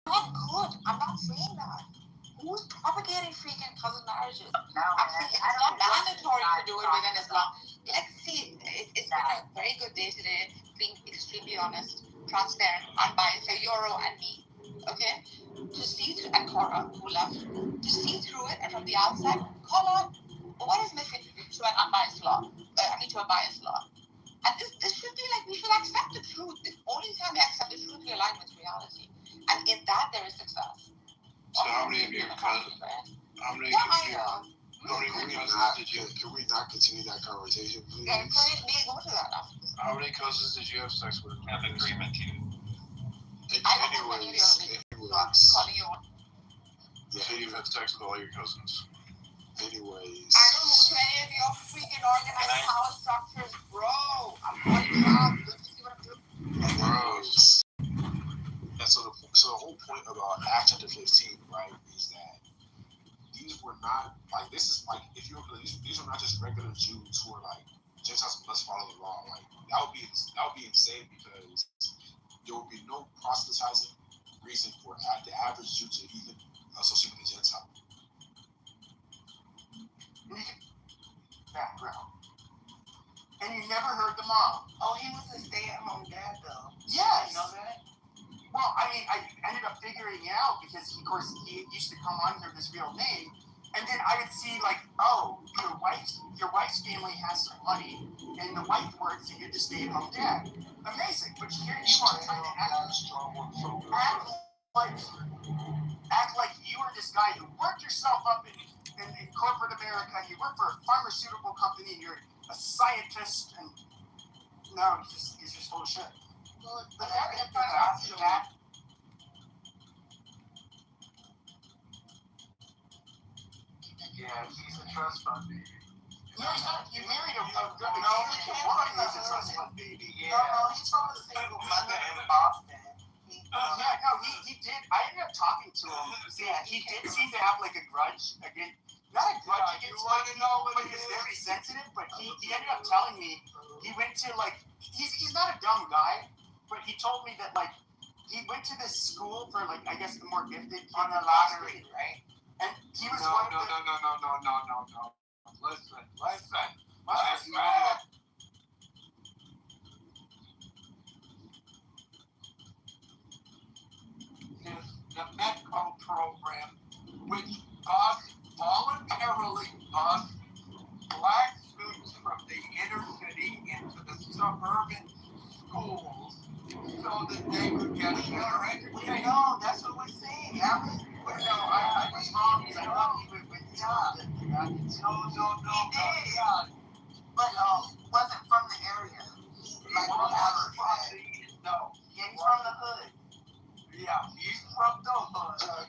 Not good. I'm not saying that. Who's propagating freaking cousin marriages? No, I'm saying it's not mandatory to do it within Islam. Let's see. It's been a very good day today, being extremely honest, transparent, unbiased for Euro and me. Okay? To see through, and Cora, who left, to see through it and from the outside, call on. What is missing to an unbiased law? To a biased law. And this should be like, we should accept the truth. The only time we accept the truth, we align with reality. And in that, there is success. So how many of your cousins? How many cousins did you? Can we not continue that conversation, please? Yeah, we go to that after this. How many cousins did you have sex with? I have agreement to you. Anyways. Calling you. Yeah. So you've had sex with all your cousins. Anyways. I don't know to any of your freaking organized power structures, bro. I'm calling you out. Don't you see what I'm doing? Bros. And so the whole point about Acts chapter 15 rid of Jews who are like Gentiles must follow the law. Like that would be insane because there would be no proselytizing reason for the average Jew to even associate with a Gentile. Background. And you never heard the mom. Oh, he was a stay-at-home dad, though. Yes. You know that? Well, I mean, I ended up figuring it out because, of course, he used to come under his real name, and then I would see like, oh, your wife's family has some money, and the wife works, and you're the stay-at-home dad. Amazing, but here you are trying to act like you are this guy who worked yourself up in corporate America. You work for a pharmaceutical company, and you're a scientist, and no, he's just full of shit. Well, But that. Yeah, he's a trust fund baby. No, he's not. You married a woman who's a trust fund baby. Yeah. No, he's from a single mother in Boston. He did. I ended up talking to him. He did seem to have like a grudge again. Not a grudge against me, but he was very sensitive. But he ended up telling me he went to like he's not a dumb guy, but he told me that like he went to this school for like I guess the more gifted on the lottery, right? And he was No. Listen. The Metco program, which voluntarily bused black students from the inner city into the suburban schools so that they could get a better education. No, that's what we're saying, Alan. I was wrong because I thought he would tell that. No. He did. But wasn't from the area. Like Alan said. No. Yeah, he's from the hood. Yeah, he's from the hood.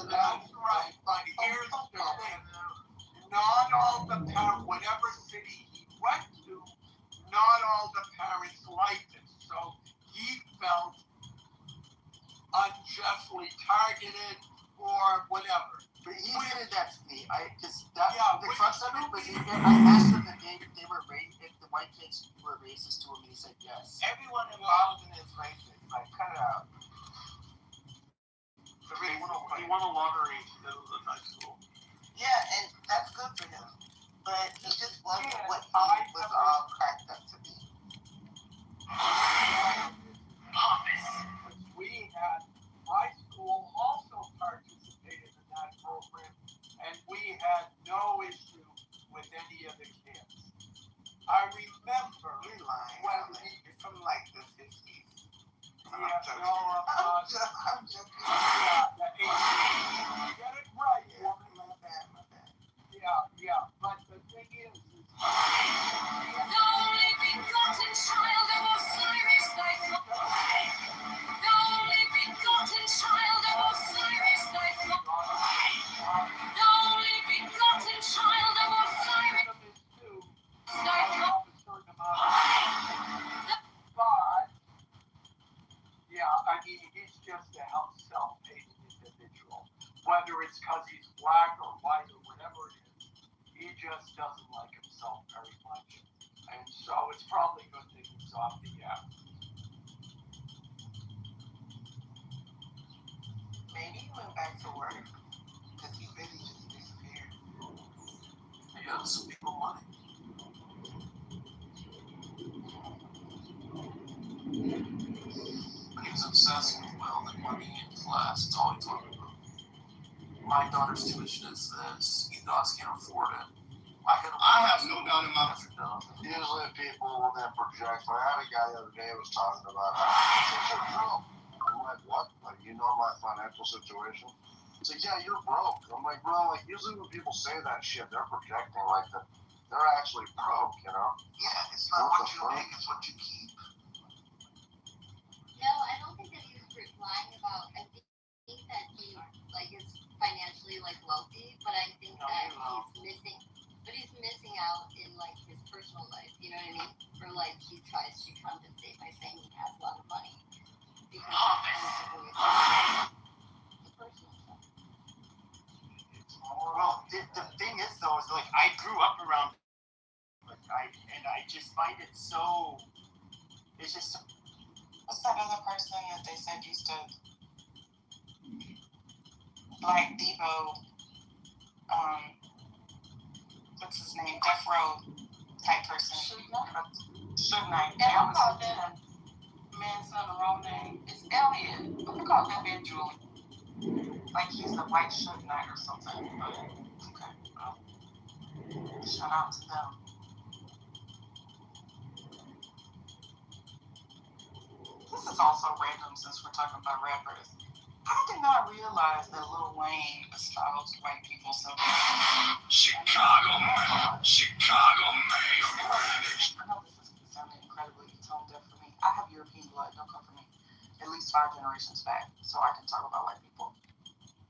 That's right. But here's the thing. Not all the parents, whatever city he went to, not all the parents liked it. So he felt unjustly targeted or whatever. But he admitted that to me. The crux of it was I asked him if they were if the white kids were racist to him, and he said yes. Everyone involved in this racist. Like, cut it out. He won a lottery in the high school. Yeah, and that's good for him. But he just wasn't what he was all cracked up to be. We had high school also participated in that program, and we had no issue with any of the kids. I remember when You're from like the 50s. I'm joking. The 80s. Get it right, woman. My bad. Yeah. But the thing is The only begotten child of Osiris, thy The only begotten child of Osiris, thy The only begotten child of Osiris, thy But, yeah, I mean, he's just a self-made individual. Whether it's because he's black or white or whatever it is, he just doesn't like himself very much. And so it's probably a good thing he's off the app. Maybe he went back to work because he really just disappeared. He owes some people money. But he was obsessed with wealth and money in class. That's all he talked about. My daughter's tuition is this. You guys can't afford it. I have no doubt in my mind. Usually people will then project. I had a guy the other day who was talking about how I'm like, what? Like, you know my financial situation? He's like, yeah, you're broke. I'm like, bro, like, usually when people say that shit, they're projecting like that they're actually broke, you know? Yeah, it's not what you make, it's what you keep. No, I don't think that he was lying about. I think that he is financially wealthy, but I think that he's missing out in his personal life. You know what I mean? Or he tries to compensate by saying he has a lot of money because the personal stuff. Well, the thing is though, I grew up around I just find it so. It's just. What's that other person that they said used to Black Debo? What's his name? Death Row type person. Suge Knight. And I'm calling that man's son the wrong name. It's Elliot. I'm gonna call that man Julie. Like he's the white Suge Knight or something. But okay. Shout out to them. This is also random since we're talking about rappers. I did not realize that Lil Wayne espoused white people so much. Chicago man. I know this is sounding incredibly tone deaf for me. I have European blood, don't come for me. At least 5 generations back, so I can talk about white people.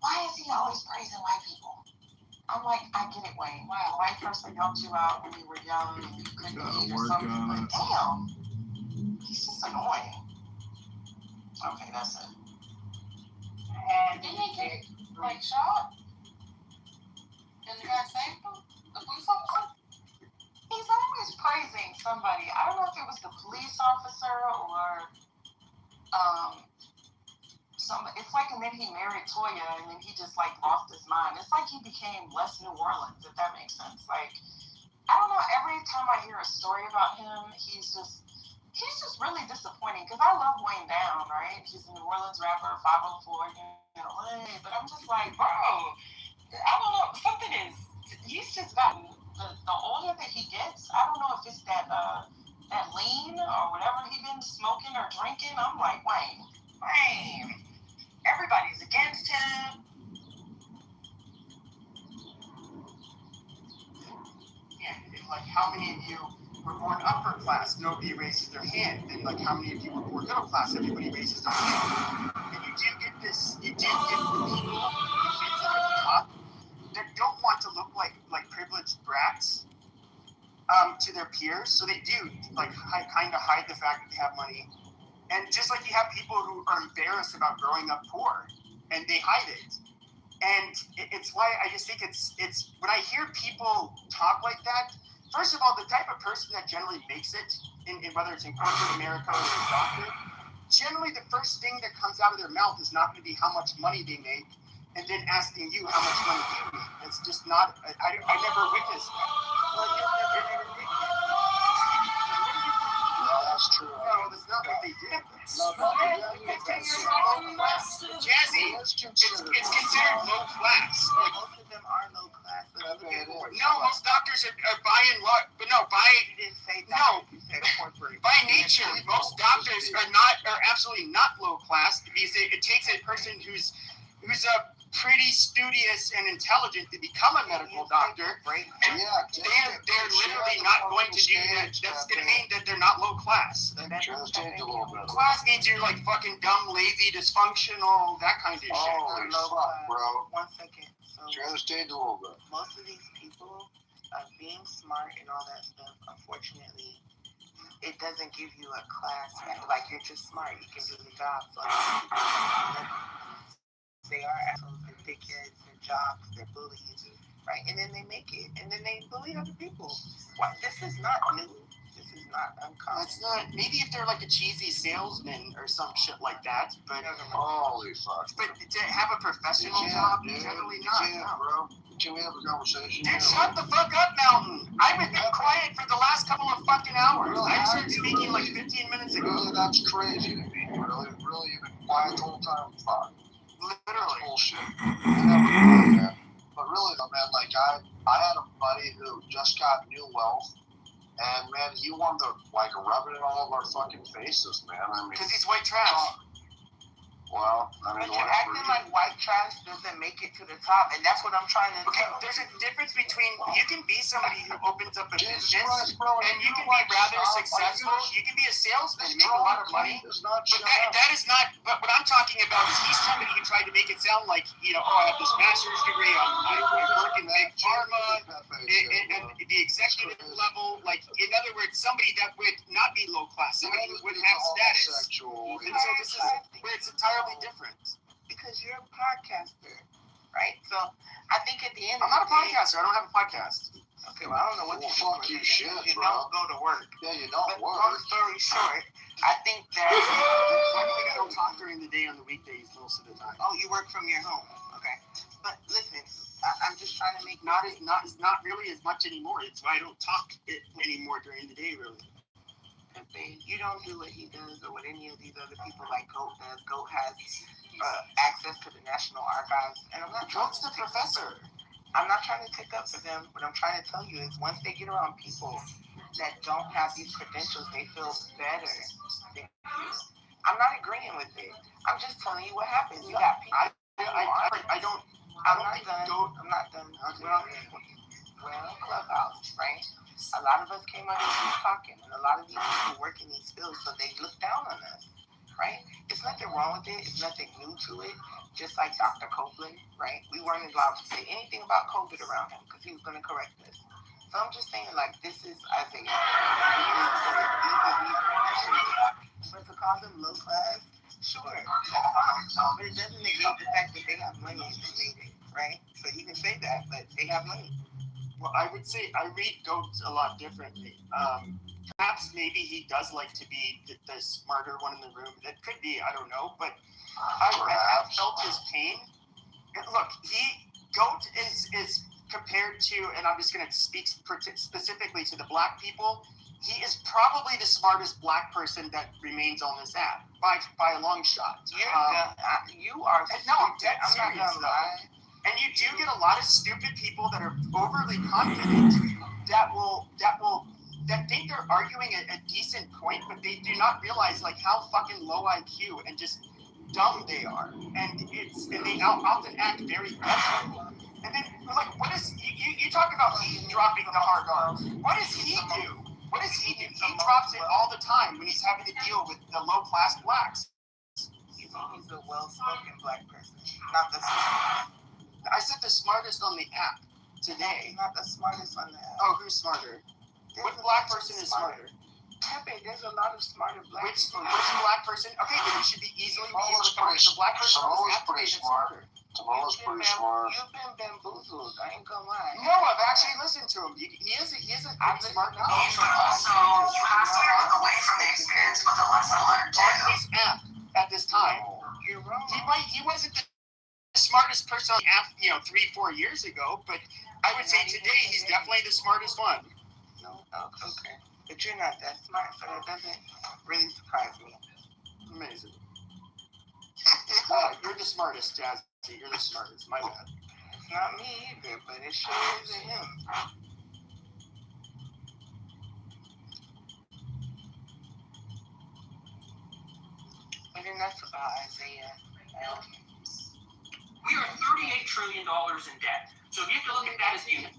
Why is he always praising white people? I'm like, I get it, Wayne. Wow, a white person helped you out when you were young and you couldn't eat or something, but damn, he's just annoying. Okay, that's it. And didn't he get like shot? And the guy saved him? The police officer? He's always praising somebody. I don't know if it was the police officer or somebody. It's like, and then he married Toya, and then he just like lost his mind. It's like he became less New Orleans, if that makes sense. Like, I don't know. Every time I hear a story about him, he's just really disappointing. Because I love Wayne Down, right? He's a New Orleans rapper, 504 in LA. But I'm just like, bro, I don't know. Something is. He's just gotten. The older that he gets, I don't know if it's that lean or whatever he been smoking or drinking. I'm like, Wayne, everybody's against him. Yeah, like how many of you were born upper class? Nobody raises their hand. And like how many of you were born middle class? Everybody raises their hand. And you do get this. You do get the people, the kids that are at the top, that don't want to look like privileged brats to their peers, so they do like kind of hide the fact that they have money, and just like you have people who are embarrassed about growing up poor, and they hide it, and it's why I just think it's when I hear people talk like that. First of all, the type of person that generally makes it in whether it's in corporate America or a doctor, generally the first thing that comes out of their mouth is not going to be how much money they make. And then asking you how much money you make. It's just not, I never witnessed that. Well, you've never witnessed that. No, that's true. No, that's not what they did. Jazzy, it's considered low class. Like, most of them are low class. no, most doctors are by nature, most doctors are absolutely not low class, because it takes a person who's pretty studious and intelligent to become a medical doctor. They're literally not going to do that. That's going to mean that they're not low class. Class means you're like fucking dumb, lazy, dysfunctional, that kind of shit. Bro. 1 second. So, Translate a little bit. most of these people, being smart and all that stuff, unfortunately, it doesn't give you a class. Like, you're just smart. You can do the job. So, they are assholes, they're dickheads, they're jocks, they're bullies, right? And then they make it, and then they bully other people. What? This is not new. This is not uncommon. It's not. Maybe if they're like a cheesy salesman or some shit like that, but holy fuck. But to have a professional job, generally not. Bro. Can we have a conversation? Dude, shut the fuck up, Mountain. I've been quiet for the last couple of fucking hours. I started speaking like 15 minutes ago. Really, that's crazy to me. Really, you've been quiet the whole time. Fuck. Literally. Bullshit. But really though, man, like I had a buddy who just got new wealth, and man, he wanted to like rub it in all of our fucking faces, man. I mean, because he's white trash. Well, I mean, but you're acting like white trash doesn't make it to the top, and that's what I'm trying to Okay, tell. there's a difference between you can be somebody who opens up a business, bro, and you can be rather successful. You can be a salesman, make a lot of money. But that is not. But what I'm talking about is he's somebody who tried to make it sound like, I have this master's degree, I work in big pharma, and the executive level. Like, in other words, somebody that would not be low class, somebody who wouldn't have status. And so this is where it's entirely different. Because you're a podcaster, right? So I think at the end I'm not a podcaster. I don't have a podcast. Okay, well, I don't know what Well, you fuck do. you, shit, You bro. don't go to work. Yeah, you don't But work. long story short, I think that luckily I don't talk during the day on the weekdays most of the time. Oh, you work from your home. Okay. But listen, I'm just trying to make not really as much anymore. It's why I don't talk it anymore during the day, really. Pepe, you don't do what he does or what any of these other people like Goat does. Goat has access to the National Archives, and I'm not. Goat's the professor. I'm not trying to take up for them. What I'm trying to tell you is once they get around people that don't have these credentials, they feel better than you. I'm not agreeing with it. I'm just telling you what happens. You got people. I'm not done. We're on Clubhouse, right? A lot of us came out here talking, and a lot of these people work in these fields, so they look down on us, right? There's nothing wrong with it. It's nothing new to it. Just like Dr. Copeland, right? We weren't allowed to say anything about COVID around him because he was going to correct us. So I'm just saying, like, this is Isaiah. But to call them low class, sure, that's fine. But it doesn't negate the fact that they have money and they made it, right? So you can say that, but they have money. Well, I would say I read Goat a lot differently. Perhaps maybe he does like to be the smarter one in the room. That could be, I don't know. But I have felt his pain. And look, Goat is compared to, and I'm just going to speak specifically to the black people, he is probably the smartest black person that remains on this app by a long shot. You are. No, I'm dead serious. And you do get a lot of stupid people that are overly confident that think they're arguing a decent point, but they do not realize like how fucking low IQ and just dumb they are. And they often act very desperate. And then like what is you talk about he dropping the hard R. What does he do? What does he do? He drops it all the time when he's having to deal with the low class blacks. He's a well-spoken black person, not the smartest. I said the smartest on the app today. Not the smartest on the app. Oh, who's smarter? What black person is smarter? Pepe, there's a lot of smarter black people. Which black person? Okay, then you should be easily the black person on this app today that's smarter. Tomorrow's pretty smart. You've been bamboozled. I ain't gonna lie. No, I've actually listened to him. He is a pretty smart guy. Also, you have to look away from the experience with a lesson learned too. On this app at this time, you're wrong. He wasn't the smartest person on the app, 3-4 years ago, but I would say today he's definitely the smartest one. No, okay. But you're not that smart, so that doesn't really surprise me. Amazing. You're the smartest, Jazzy. You're the smartest. My bad. It's not me either, but it sure isn't him. But enough about Isaiah. We are $38 trillion in debt. So if you have to look at that as unit.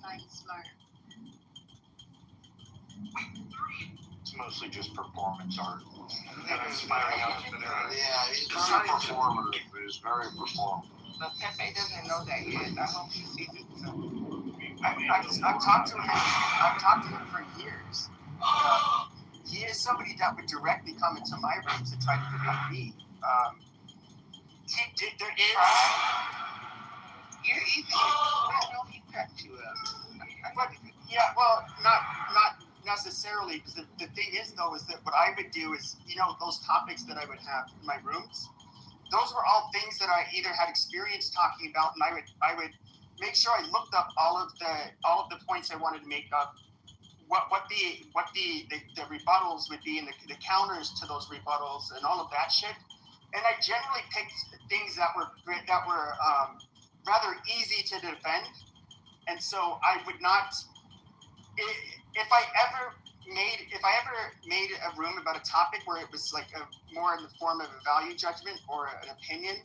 It's mostly just performance art. Inspiring out of yeah, he's very performative. He's very performative. But Pepe doesn't know that yet. I hope he sees it soon. I've talked to him for years. He is somebody that would directly come into my room to try to debate me. There is. You're easy. I know he cracked you up. But yeah, well, not necessarily. Because the thing is, though, is that what I would do is, those topics that I would have in my rooms. Those were all things that I either had experience talking about, and I would make sure I looked up all of the points I wanted to make up, what the rebuttals would be, and the counters to those rebuttals, and all of that shit. And I generally picked things that were rather easy to defend, and so I would not. If I ever made a room about a topic where it was like more in the form of a value judgment or an opinion,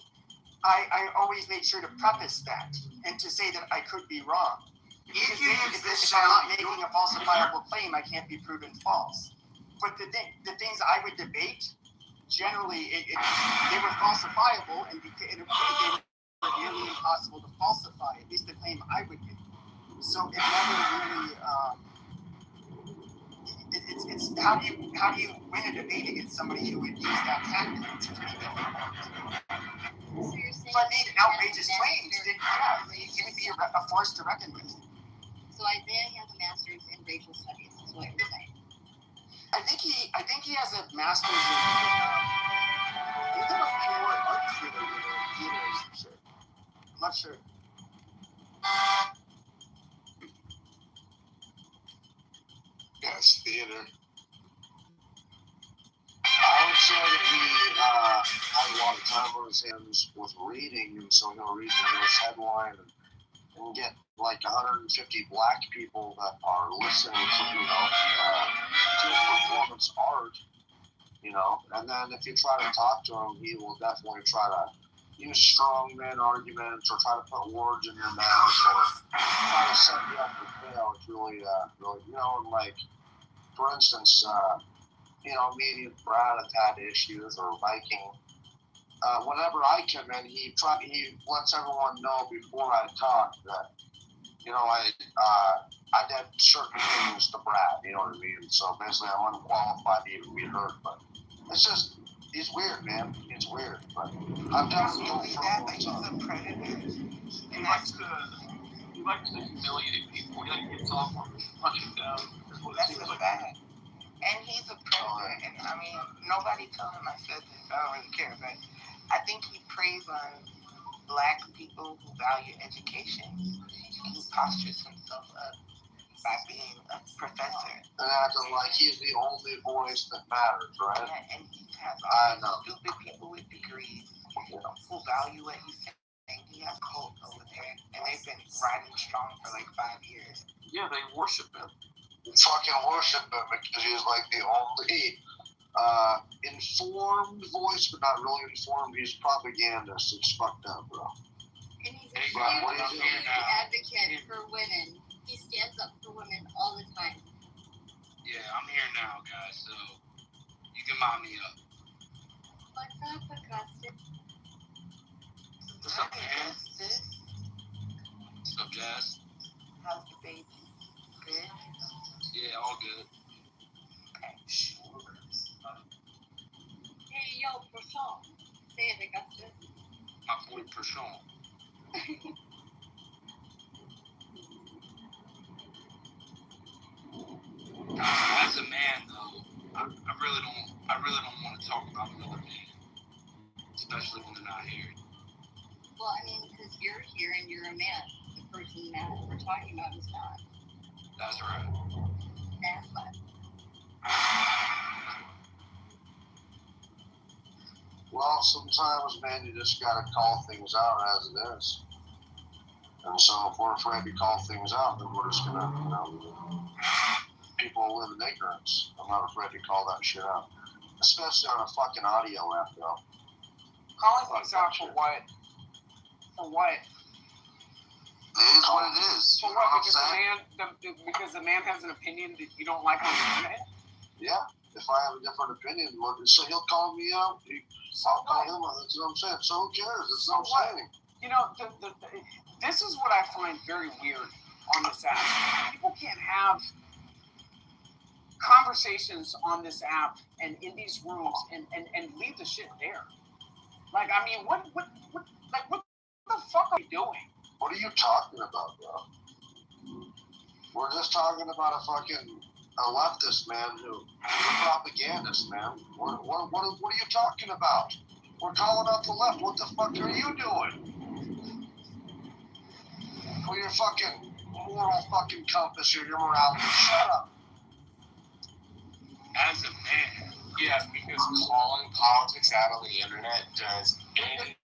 I always made sure to preface that and to say that I could be wrong. Because if I'm not making a falsifiable claim, I can't be proven false. But the things I would debate, generally, they were falsifiable, and they were nearly impossible to falsify, at least the claim I would make. So it never really. It's how do you win a debate against somebody who would use that tactic? It's pretty difficult. If I made outrageous claims, then he would be a force to reckon with. So Isaiah has a master's in racial studies, is what you're saying. I think he has a master's in either a pure art theater or some shit. I'm not sure. Yes, theater. I would say that he had a lot of time on his hands with reading, and so he'll read the news headline and get like 150 black people that are listening to his performance art, and then if you try to talk to him, he will definitely try to use strongman arguments or try to put words in your mouth or try to set you up to fail. It's really, and like, for instance, me and Brad have had issues, or Viking. Whenever I come in, he lets everyone know before I talk that, I did certain things to Brad, you know what I mean? So basically, I'm unqualified to even be heard, but it's just, he's weird, man. He's weird, but I've definitely told him that he's a predator. He likes to humiliate people. He like gets off on punching down. That's what's bad. And he's a predator. And I mean, nobody told him I said this. I don't really care, but I think he preys on black people who value education. He postures himself up by being a professor. And acting like he's the only voice that matters, right? Yeah, and he has all these stupid people with degrees who value what he's saying. He has a cult over there, and they've been riding strong for like 5 years. Yeah, they worship him. Fucking worship him because he's like the only informed voice, but not really informed. He's propagandist. It's fucked up, bro. And he's a huge advocate for women. He stands up for women all the time. Yeah, I'm here now, guys, so you can mind me up. What's up, Augustus? What's up, man? What's up, Jazz? How's the baby? Good? Yeah, all good. Hey, yo, Prashant. Say it, Augustus. My boy Prashant. As a man, though, I really don't want to talk about another man, especially when they're not here. Well, I mean, because you're here and you're a man. The person that we're talking about is not. That's right. That's what. Well, sometimes, man, you just gotta call things out as it is. And so if we're afraid to call things out, then we're just gonna, people live in ignorance. I'm not afraid to call that shit out. Especially on a fucking audio app, though. Calling things out for what? For what? It is what it is. For what? Because the man has an opinion that you don't like on the internet? Yeah. If I have a different opinion, so he'll call me out. I'll call him out. That's what I'm saying. So who cares? That's what I'm saying. This is what I find very weird on this app. People can't have conversations on this app and in these rooms and leave the shit there. Like, I mean, what the fuck are you doing? What are you talking about, bro? We're just talking about a leftist man a propagandist, man. What are you talking about? We're calling out the left. What the fuck are you doing? For your fucking moral fucking compass or your morality. Shut up. As a man, yes, because calling politics out on the internet does anything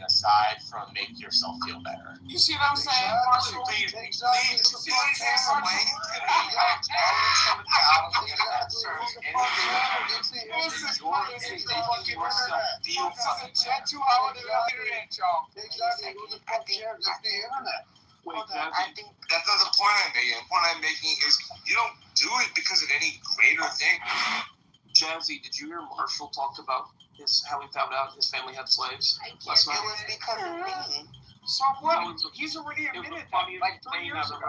aside from make yourself feel better. You see what I'm saying, Marshall? Please, that's not the point I'm making. The point I'm making is you don't do it because of any greater thing. Jazzy, did you hear Marshall talk about how he found out his family had slaves last night? It was because of me. So what? He's already admitted that like 3 years ago.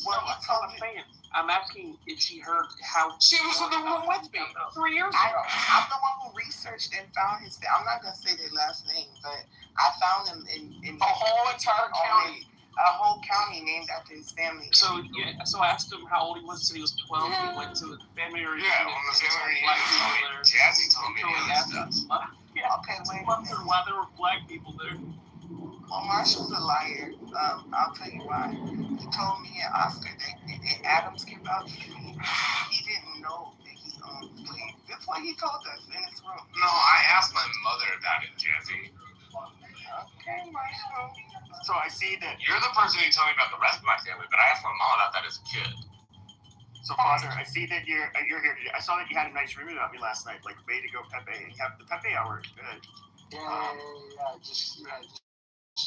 Well, it's not a fan. I'm asking if she heard how she was in the room with me 3 years ago. I'm the one who researched and found I'm not gonna say their last name, but I found them in the whole entire county. a whole county named after his family. So I asked him how old he was. He said he was 12. He went to the family reunion. Yeah, when the family reunion, Jazzy told me the other stuff. Okay, wait. Why there were black people there? Well, Marshall's a liar. I'll tell you why. He told me and Oscar that Adams came out to me. He didn't know that he owned slaves. That's what he told us in his room. No, I asked my mother about it, Jazzy. Okay, Marshall. So I see that You're the person who told me about the rest of my family, but I asked my mom about that as a kid. So, Father, I see that you're here today. I saw that you had a nice room about me last night, like way to go, Pepe. You have the Pepe hour. Good. Yeah. Just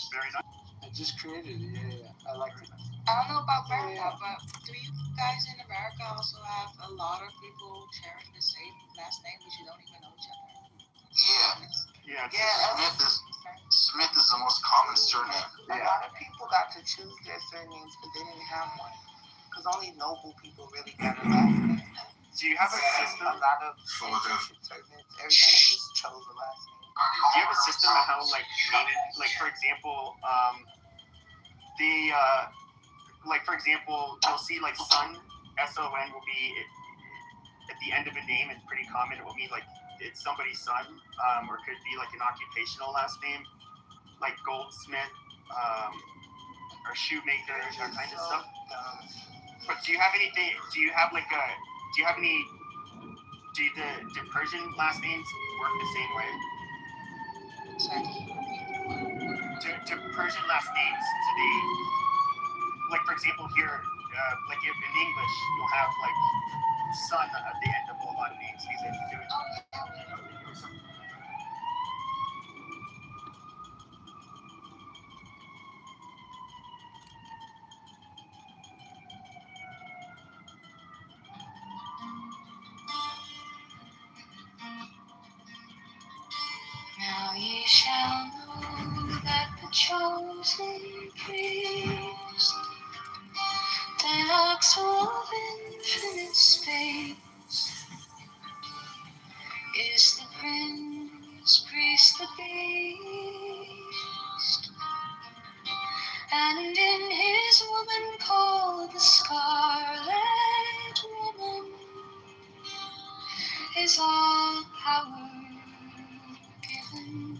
very nice. I just created it. Yeah. I like it. I don't know about America, but do you guys in America also have a lot of people sharing the same last name, but you don't even know each other? Smith is the most common surname. A lot of people got to choose their surnames because they didn't have one. Because only noble people really got a last name. Do you have a system? A lot of surnames. Everybody just chose a last name. Do you have a system of how, like for example, you'll see like son, S-O-N will be at the end of a name. It's pretty common. It will be like it's somebody's son, or could be like an occupational last name, like goldsmith, or shoemaker, that kind of stuff. But do you have anything? Do you have any? Do Persian last names work the same way? Do Persian last names, do they, like for example here, like if in English you'll have like son at the end of a lot of names. These are doing. Now ye shall know that the chosen priest, the ox of infinite space, is the prince, priest, the beast, and in his woman called the Scarlet Woman is all power given.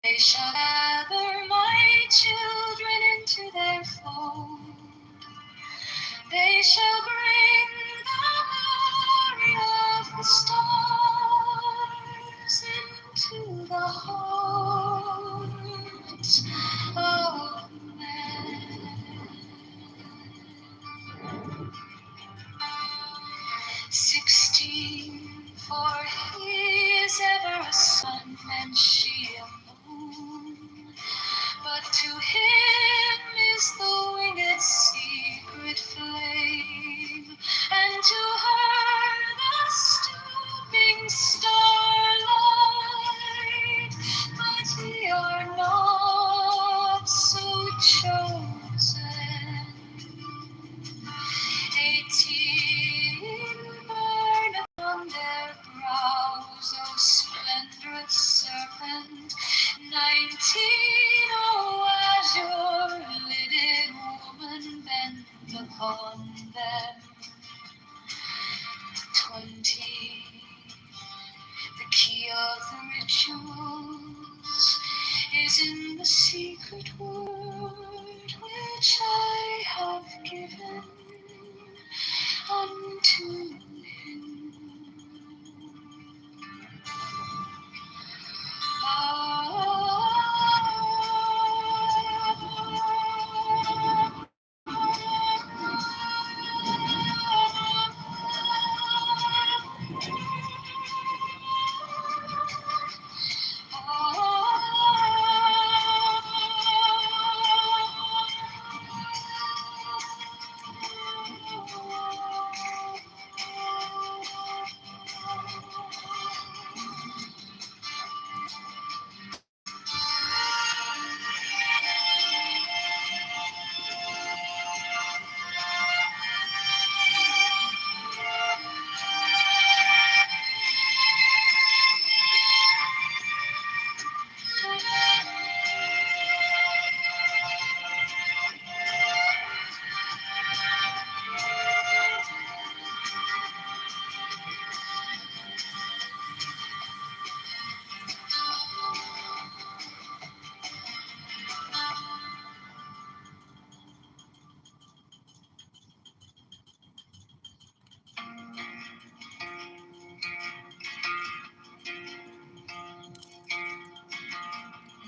They shall gather my children into their fold. They shall bring the glory of the stars into the hearts of men. 16, for he is ever a sun and she a moon. But to him is the winged secret flame, and to her the stooping starlight. But ye are not so chosen. 18 burn on their brows, O splendorous serpent. 19, O azure-lidded woman, bent upon them. 20, the key of the rituals is in the secret word which I have given unto him.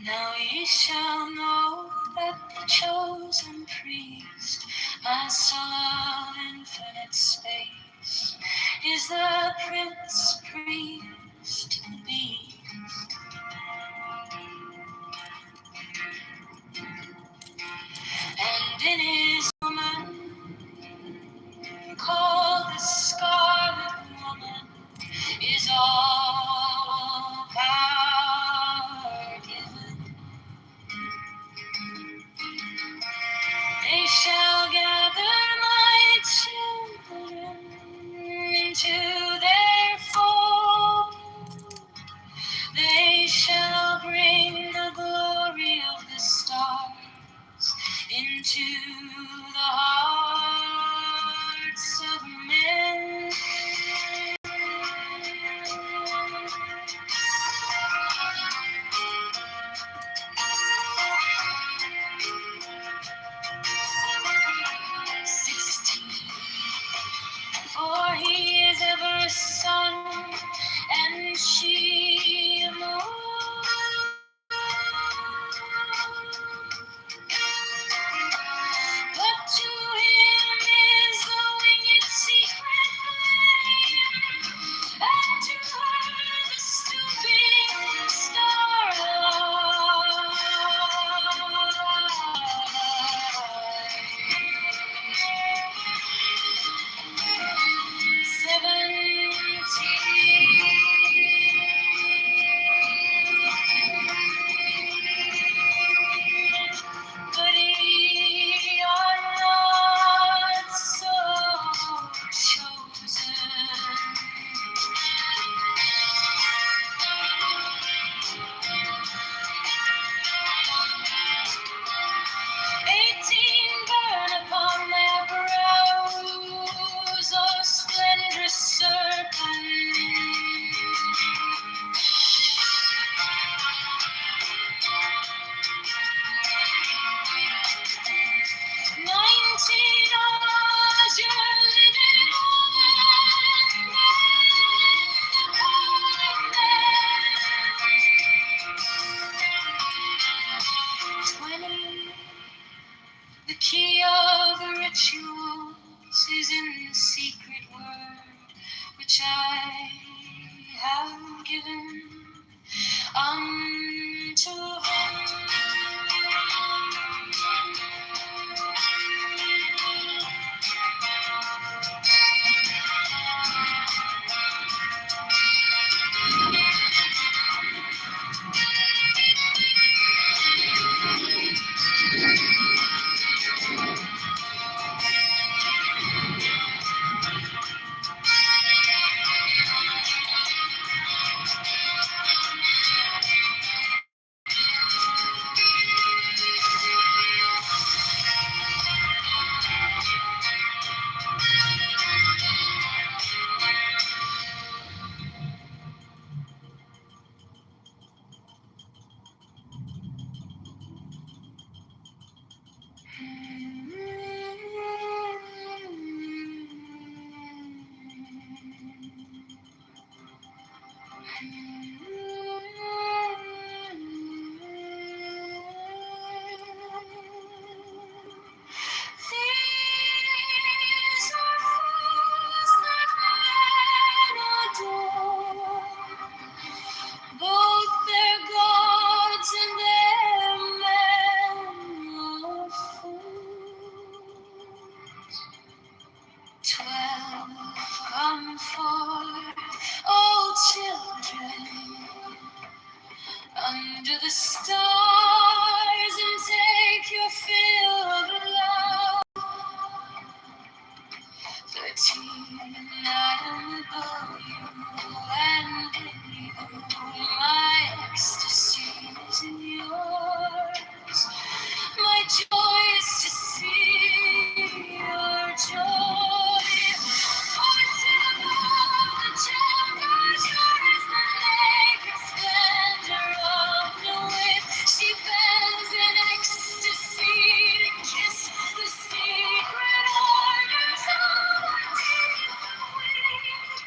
Now ye shall know that the chosen priest, my soul of infinite space, is the prince priest to be. And in his woman, called the Scarlet Woman, is all power given. They shall gather my children into their fold. They shall bring the glory of the stars into the hearts of men. 16. For he is ever a sun, and she a moon. But to him is the winged secret flame, and to her the stooping starlight. 17. But ye are not so chosen. 18 burn upon their brows, O splendrous serpent. 19 hours your living woman, and 20. The key of the rituals is in the secret word which I have given unto him. These are fools that men adore, both their gods and their men are fools. 12 come forth, O children, under the stars, and take your fill of love. 13, I am above you, and in you my ecstasy is in yours. My joy is to see your joy. 14, the Jagger's yours is the naked splendor of the wind. She bends in ecstasy to kiss the secret orders of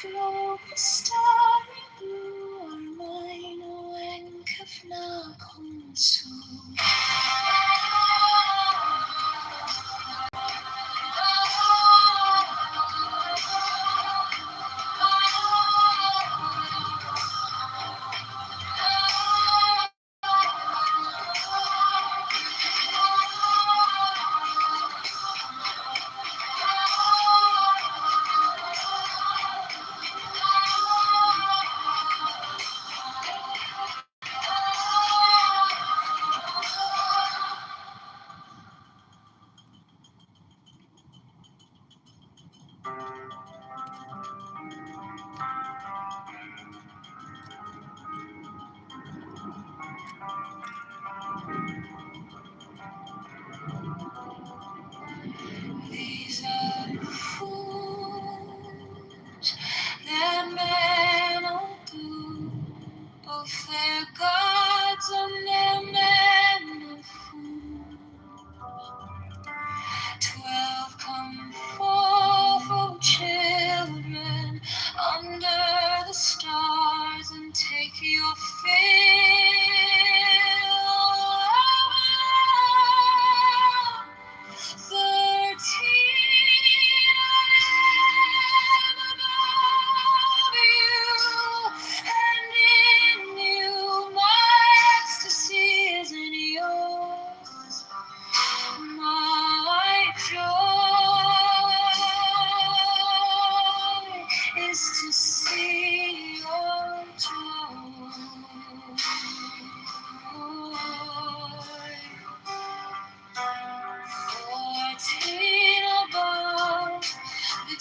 the deep glow. The starry blue are mine, O Enkafna Kunsu.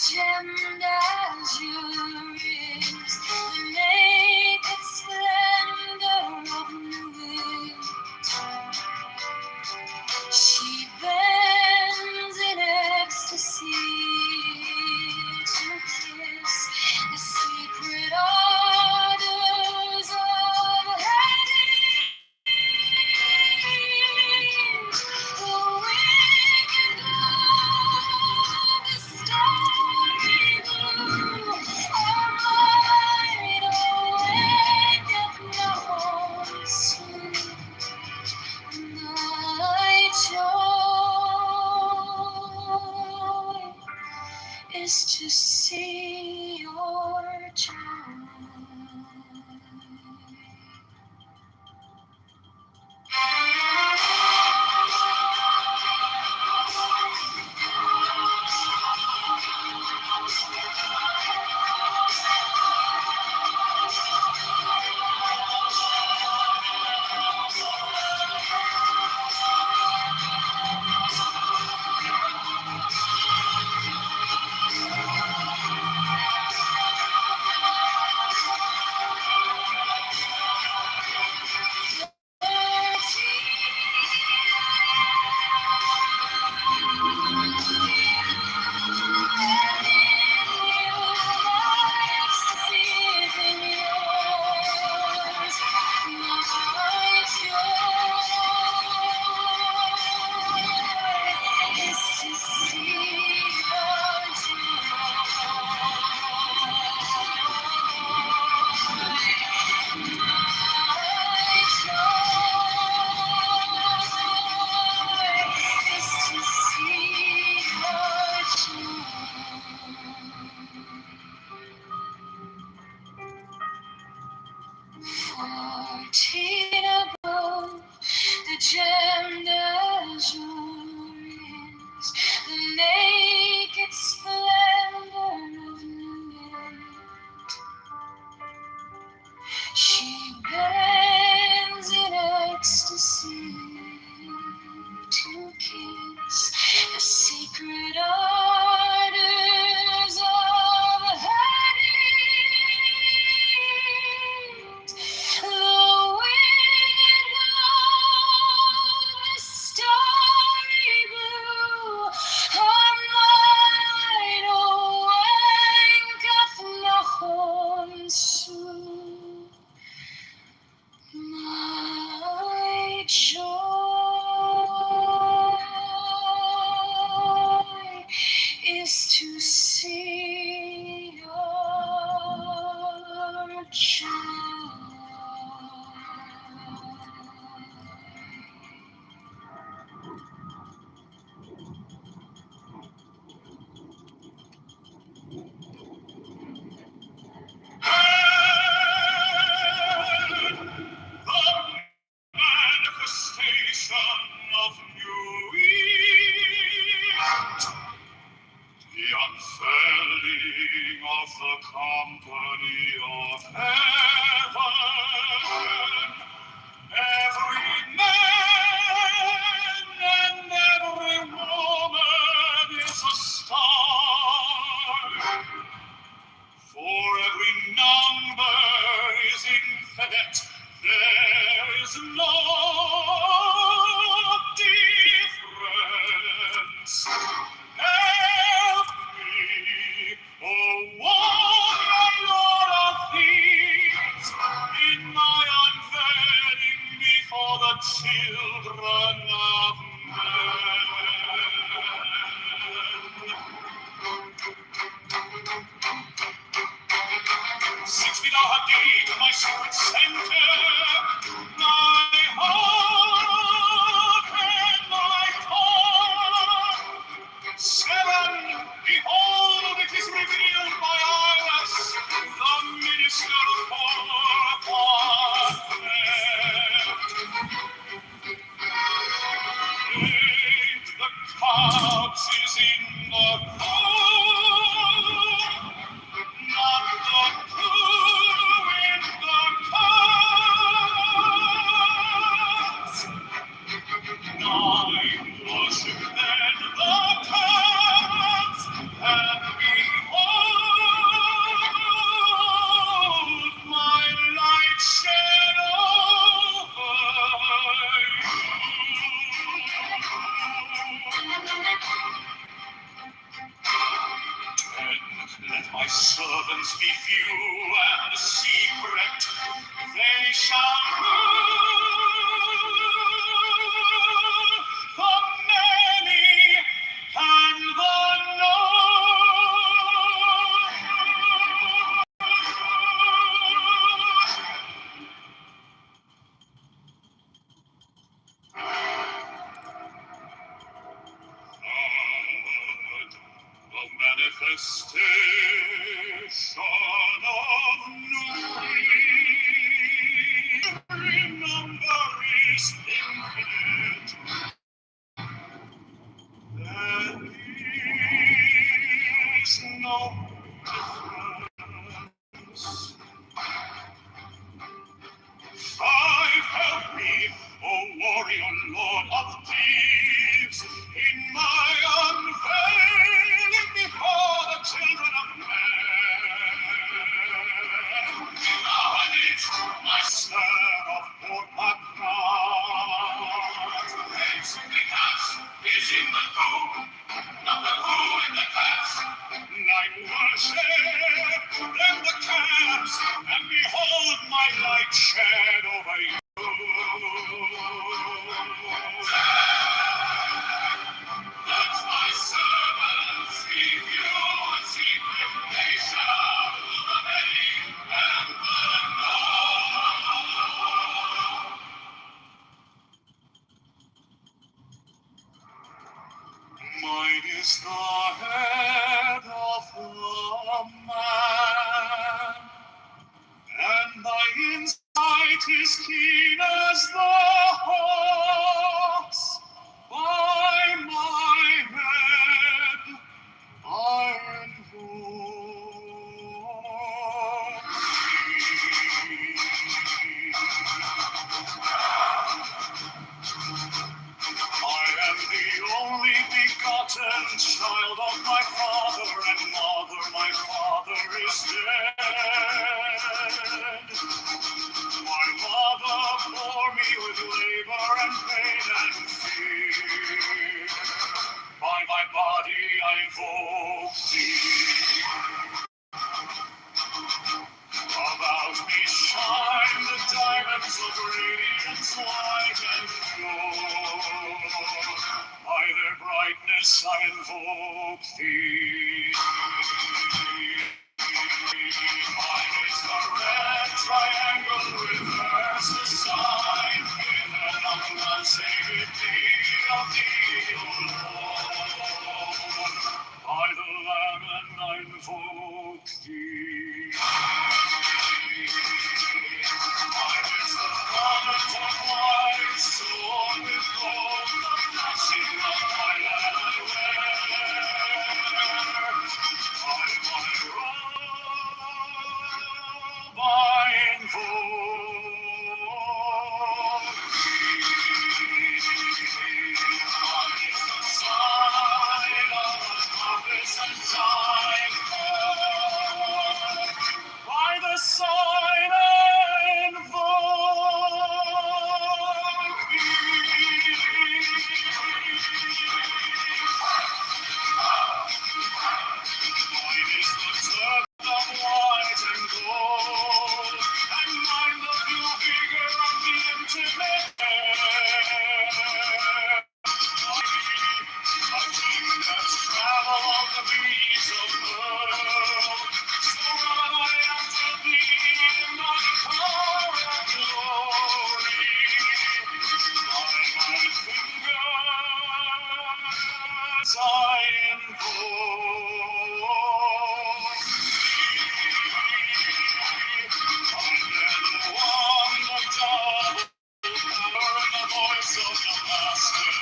gemmed azure is the naked splendor of night. She bends in ecstasy to kiss the secret ardors of Hades. The wicked love, the starry blue, our mind awaketh now, sweet. My joy is to see your joy. Fourteen above, the gemmed azure is the naked splendor of night. She bends in ecstasy to kiss the secret ardors of Hades. The wind of the starry blue, our mind awaketh nachon su. My joy is to see your joy. Manifestation of new week, the unfurling of the company of heaven. Every man and every woman is a star. For every number is infinite, there is no difference. Help me, oh warrior of thieves, in my unveiling before the children of men. 6 feet deep, my secret center, my heart and my core. 7, behold, it is revealed by Iris, the minister for the couch is in the cold. Not the clue in the cold. Let my servants be few and secret, they shall rule the many and the a manifestation of new breed. Every number is infinite. There is no difference. 5, help me, O warrior lord of deeds, in my unveiling before the children of men. My son of Portland, because is in the who, not the who in the class. Night worship, then the camps, and behold my light shed over you. Let my servants be few and secret, they shall rule the many and the mine is the head of the man, and my insight is keen as the hawk's. By my head I invoke I am the only begotten child of my father and mother. My father is dead. My mother bore me with labor and pain and fear. By my body I invoke thee. About me shine the diamonds of radiance, light and pure. By their brightness I invoke thee. Mine is the red triangle, reverse the sign, given of the sacred deed of thee, O Lord. By the Lamb and I invoke thee. Mine is the garment of white, sewn with gold, the blessing of my land I wear. By my robe I invoke thee. Mine is the sign of the prophets and time. By the sign and invoke thee. Mine is the turban of white and gold, and mine the new vigor of the intimate air. A thing that's travel on the breeze of pearl. So run I after thee in my car of glory. By my fingers I invoke thee. I am the one of double power and the voice of the Master.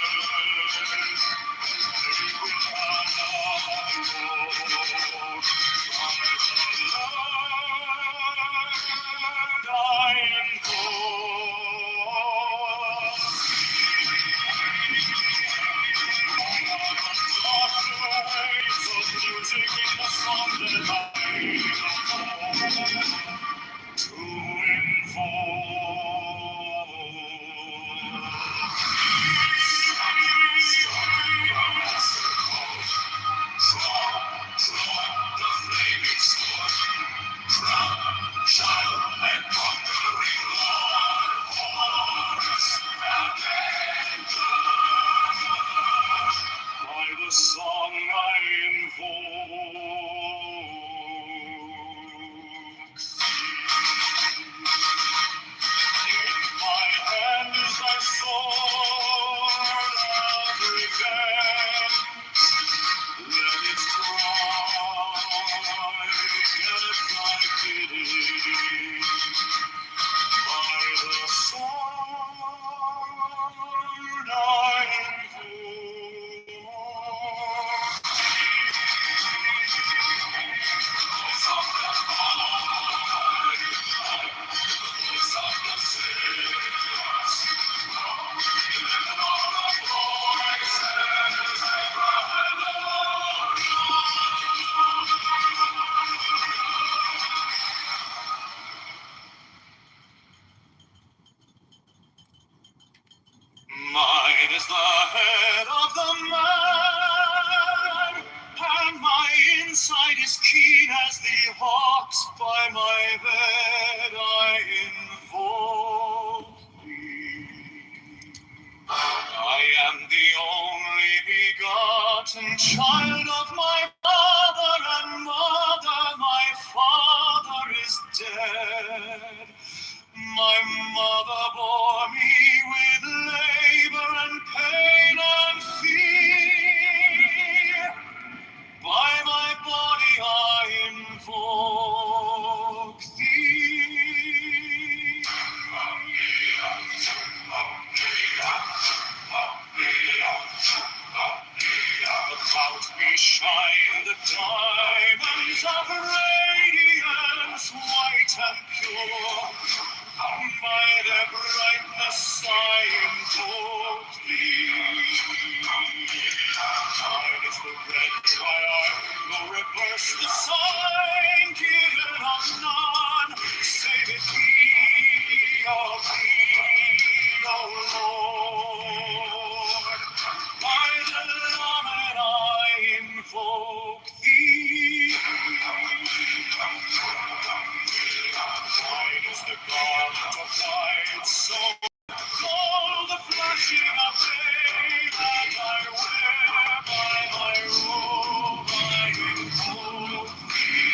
The flame Mine is the head of the man, and my inside is keen as the hawks. By my bed I invoke thee. I am the only begotten child of my father and mother. My father is dead. My mother bore me with labor and pain and fear. By my body I invoke thee. About me shine the diamonds of radiance, white and pure. By their brightness I invoke thee. Mine is the red triangle, reverse the sign, given of none, save it thee, O Lord. By the Lamed I invoke thee. Mine is the garment of white, so all the flashing of day that I wear. By my robe I invoke thee.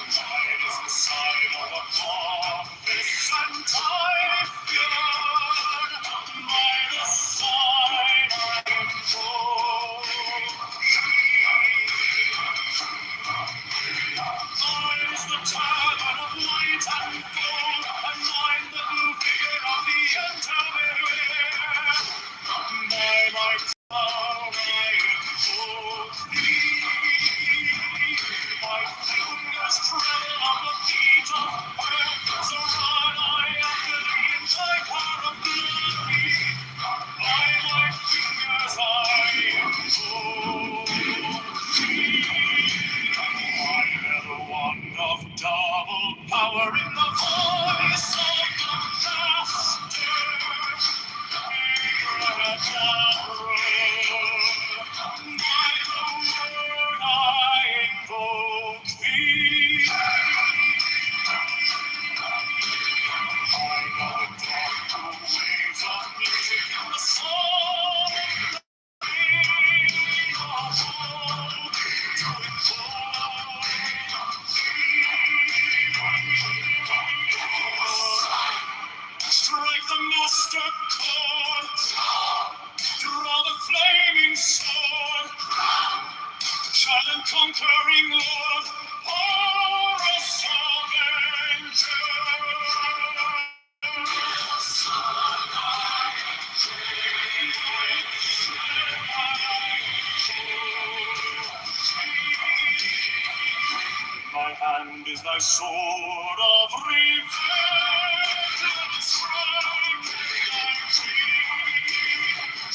Mine is the sign of a office and Typhoon. By the sign I invoke Mine is the turban of white and gold, and mine the blue figure of the intermediate. By my crown I invoke thee. My fingers tremble on the beat of earth, so run I after thee in thy car of glory. By my fingers I invoke thee. I bear a wand of double power in the voice of the Master. Abracadabra. By the word I invoke thee. I know the dark waves of music and the song. Strike the master chord, draw the flaming sword, child and conquering Lord, Horus Avenger. My hand is thy sword of revenge, and strike thy cheek.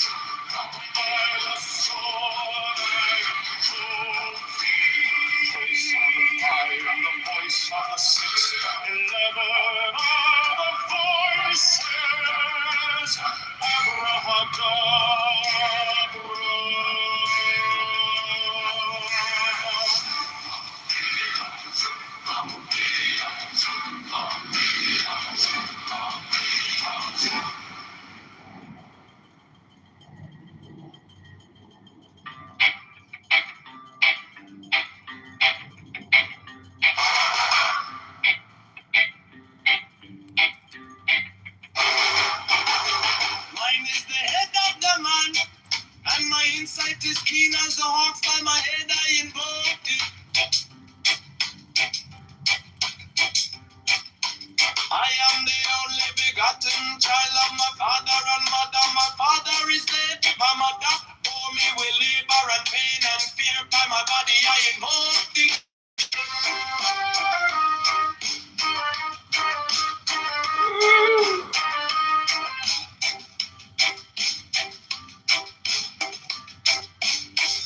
By the sword I invoke thee. Voice of the 5 and the voice of the 6, 11 are the voices. Abracadabra. I invoke thee.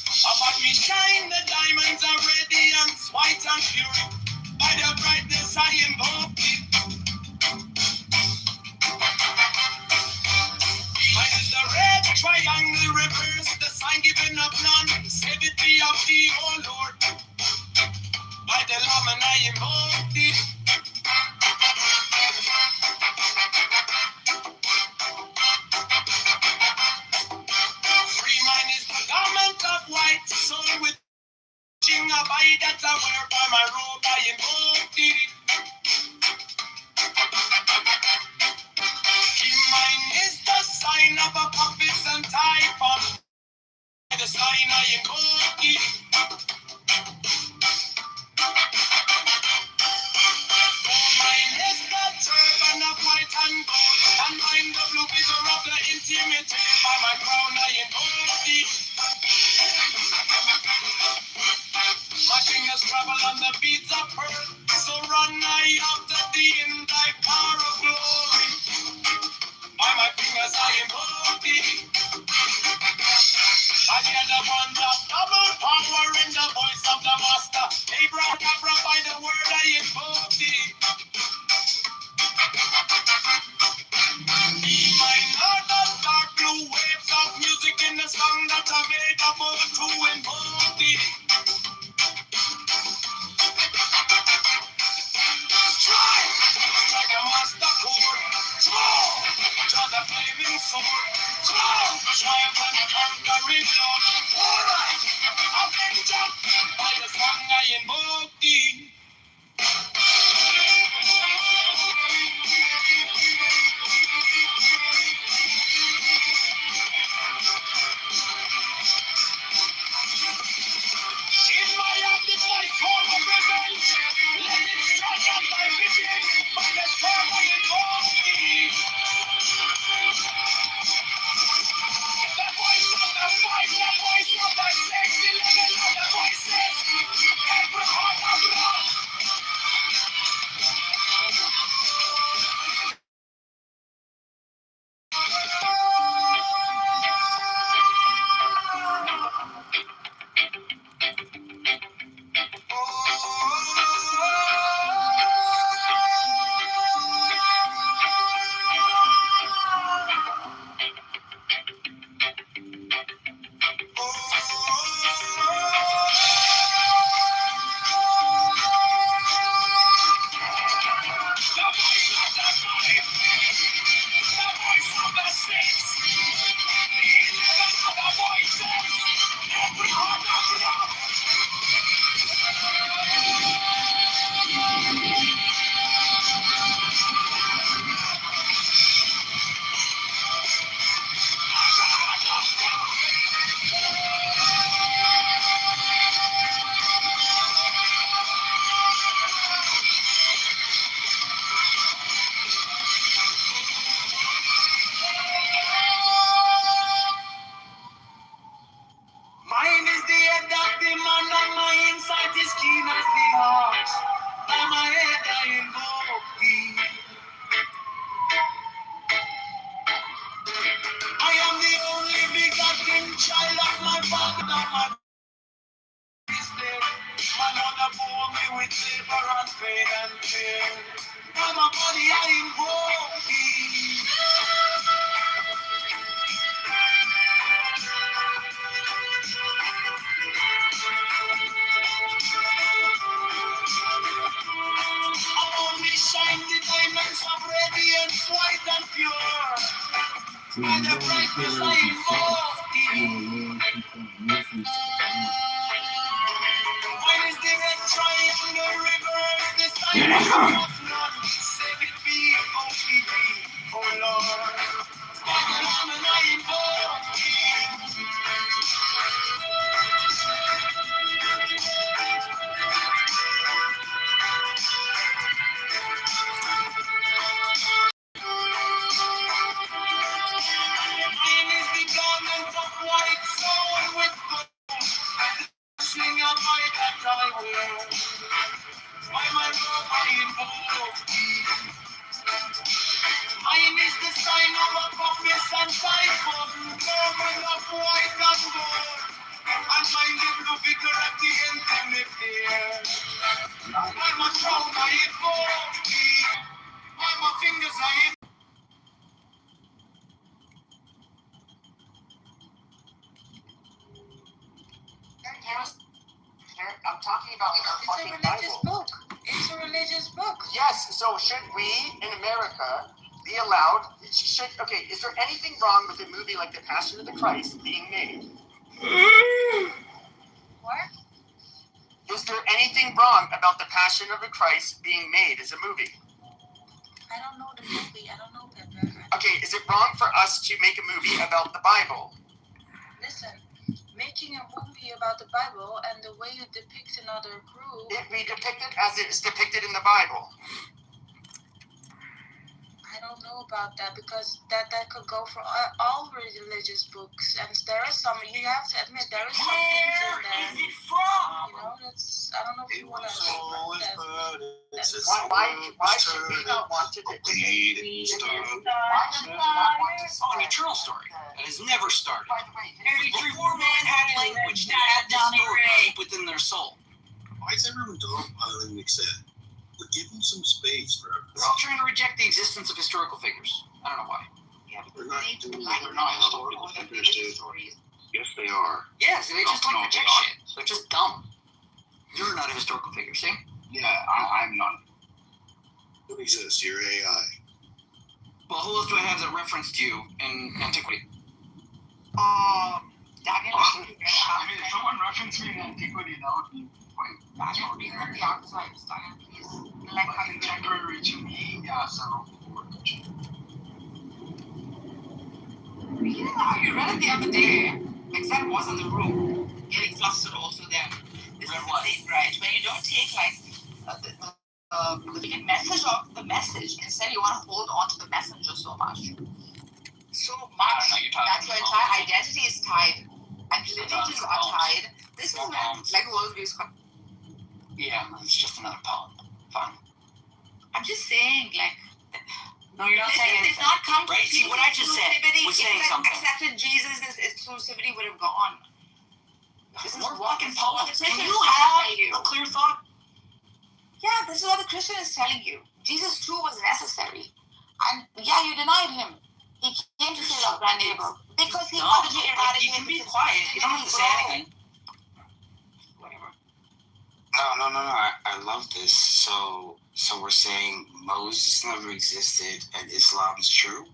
About me shine the diamonds are radiance, white and pure. By the brightness I invoke thee. Mine is the red triangle reverse, the sign given of none. Save it be of thee, O Lord. By the Lamb and I invoke thee. Free mine is the garment of white, soul with King of I that I wear by my robe, I invoke thee. King mine is the sign of a prophet and type of the sign I invoke thee. For mine is the turban of white and gold, and mine the blue glitter of the intimate. By my crown I invoke thee. My fingers travel on the beats of pearl, so run I after thee in thy power of glory. By my fingers I invoke thee. I hear the one of double power in the voice of the master. Abraham, by the word I invoke thee. Be mine are the dark blue waves of music in the song that I made about to invoke thee. Strike a master chord. Draw the flaming sword. Triumph and conquering Lord. Alright, Avenger, by the song I invoke thee. In my hand is my sword of revenge. Let it strike at my vision. By the sword I invoke thee. The voice of the fight, the voice of the 611 other voices. Every heart of love. Mine is the head of the man, and my insight is keen as the heart. By my head I invoke thee. I am the only begotten child of my father, my is dead. My mother bore me with labor and pain and fear. By my body I invoke thee. Upon me shine the diamonds of radiance, white and pure. By the brightness I invoke thee. Mine is the red triangle reverse, the sign of none. Save it be, O Lord. By the Lamb and I invoke thee. Mine is the garment of white soul with gold. Sling of my that I wear. Why my robe I invoke thee. Mine is the sign of a promise and sign for purple of white and gold. And mine the blue vicar at the end of the fear. Why my crown I invoke thee. Why my fingers I invoke. I'm talking about the fucking Bible. It's a religious book. Yes, so should we in America be allowed? Okay, is there anything wrong with a movie like The Passion of the Christ being made? What? Is there anything wrong about The Passion of the Christ being made as a movie? I don't know the movie. I don't know Pepe. Okay, is it wrong for us to make a movie about the Bible? Listen, making a movie about the Bible and the way you depict another group. We depict it as it is depicted in the Bible. I don't know about that because that could go for all religious books, and there are some. You have to admit there is some things in there. Where is it from? You know, that's. I don't know if you want to. Why should we not want to depict it? An eternal story that has never started. Before man had language, they had this story deep within their soul. Why is everyone dogpiling except? But give them some space for everything. They're all trying to reject the existence of historical figures. I don't know why. Yeah, but They're not historical figures, dude. Yes, they are. Yes, they just like reject shit. They're just dumb. You're not a historical figure, see? Yeah, I'm not. Who exists? You're AI. Well, who else do I have that referenced you in antiquity? Daniel. I mean, if someone referenced me in antiquity, that would be quite. Daniel, read the archetypes, Daniel, please. Like contemporary to me, yeah, several people were mentioned. You know, you read it the other day. Except was in the room, getting flustered also then. This is the thing, right? When you don't take like the message of the message, instead you want to hold on to the messenger so much. So much that your entire identity is tied, and religions are tied. This is like worldviews. Yeah, it's just another poem. Fine. I'm just saying, like. No, you're not saying anything. Did not come to right? See, what I just said was saying something. Accepted Jesus, this exclusivity would have gone. This is more what fucking the poems. Christian Can is you telling you. have a clear thought? Yeah, this is what the Christian is telling you. Jesus too was necessary. And yeah, you denied him. He came to save our neighbor because he wanted to eradicate. You can be quiet. You don't have to say anything. Whatever. No. I love this. So we're saying Moses never existed and Islam's true?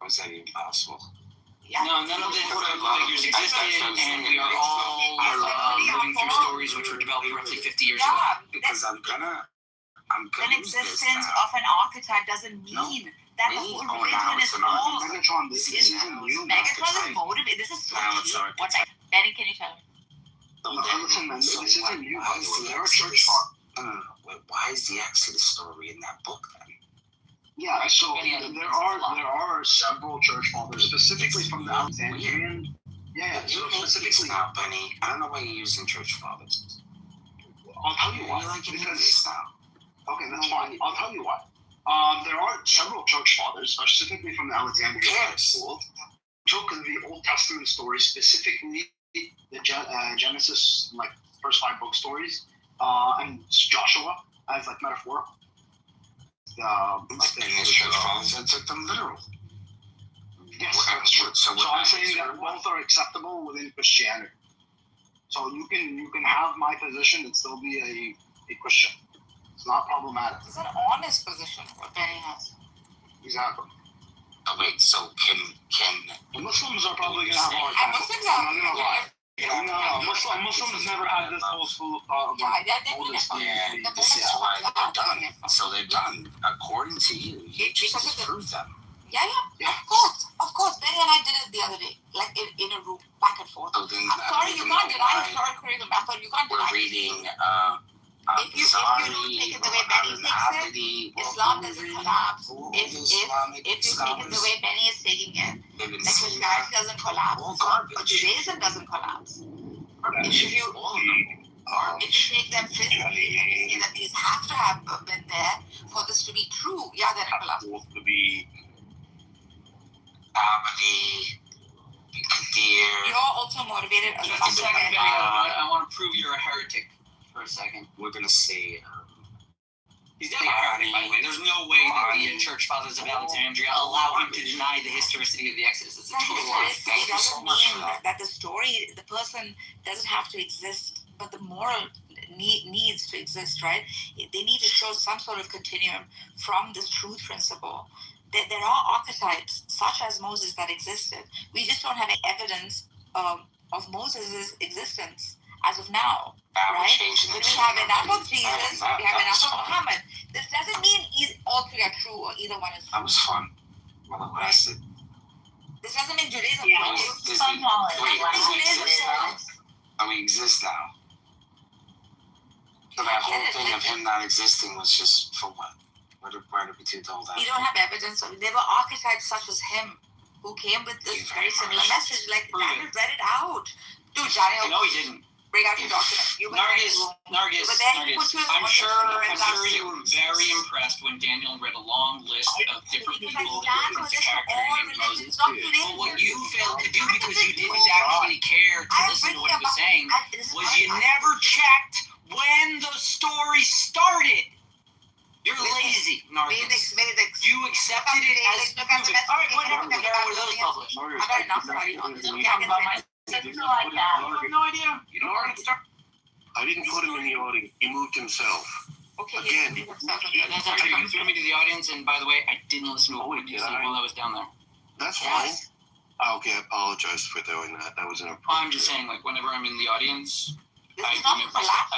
Or is that even possible? Yeah. No, none of the figures existed, and we are all living through stories which were developed roughly 50 years ago. Because I'm gonna An existence of an archetype doesn't mean that the whole religion is false. Megatron, this isn't new. Megatron is motivated. This is so cute. Benny, can you tell me? Listen, man, this isn't new. By the way, there are church Wait, why is the Exodus story in that book then? Yeah, so there are several church fathers, specifically from the Alexandrian. Yeah, so specifically. Now, Benny, I don't know why you're using church fathers. I'll tell you why. Because okay, that's fine. I'll tell you why. There are several church fathers, specifically from the Alexandrian school, took the Old Testament stories, specifically the Genesis, like first 5 book stories, and Joshua as like metaphor. And the church fathers that took them literal. Yes, that's true. So I'm saying that both are acceptable within Christianity. So you can have my position and still be a Christian. It's not problematic. It's an honest position what Benny has. Exactly. Oh wait, so can the Muslims are probably gonna have a hard time. Muslims are. I'm not gonna lie. No, Muslims never had this whole school of thought about this is why they're done. So they're done. According to you, you just disprove them. Yeah. Of course. Benny and I did it the other day, like in a room, back and forth. So then, I'm sorry, you can't deny historical method. You can't deny. We're reading. If you don't take it the way Benny takes it, Islam doesn't collapse. If you take it the way Benny is taking it, like Christianity doesn't collapse. Judaism doesn't collapse. If you If you take them physically and you say that these have to have been there for this to be true, yeah, then it will supposed to be comedy, Kadir. You're also motivated. Just a second, I want to prove you're a heretic for a second. We're gonna say He's definitely a heretic, by the way. There's no way that the Church Fathers of Alexandria allow him to deny the historicity of the Exodus. It's a total lie. It doesn't mean that the story, the person doesn't have to exist, but the moral needs to exist, right? They need to show some sort of continuum from this truth principle. There are archetypes, such as Moses, that existed. We just don't have any evidence of Moses' existence as of now, right? But we have enough of Jesus, we have enough of Muhammad. This doesn't mean all three are true or either one is true. that was fun. Well, it lasted. This doesn't mean Judaism. Yeah, Judaism somehow doesn't mean Judaism fails. And we exist now. So that whole thing of him not existing was just for what? Where did we do all that? We don't have evidence of it. There were archetypes such as him who came with this very similar message. Like, Daniel read it out. Dude, Daniel. No, he didn't. Bring out your document. You were Nargis, I'm sure you were very impressed when Daniel read a long list of different people who were the character named Moses. But what you failed to do, because you didn't actually care to listen to what he was saying, was you never checked when the story started. You're lazy, Nargis. You accepted it as proven. All right, whatever. Were those published? I got enough already on this. Like that. I have no idea. You don't want to start. I didn't put him in the audience. He moved himself. Okay. Again. That's actually, you threw me to the audience, and by the way, I didn't listen to what you said while I was down there. That's fine. Okay, I apologize for doing that. That was inappropriate. I'm just saying, like, whenever I'm in the audience, I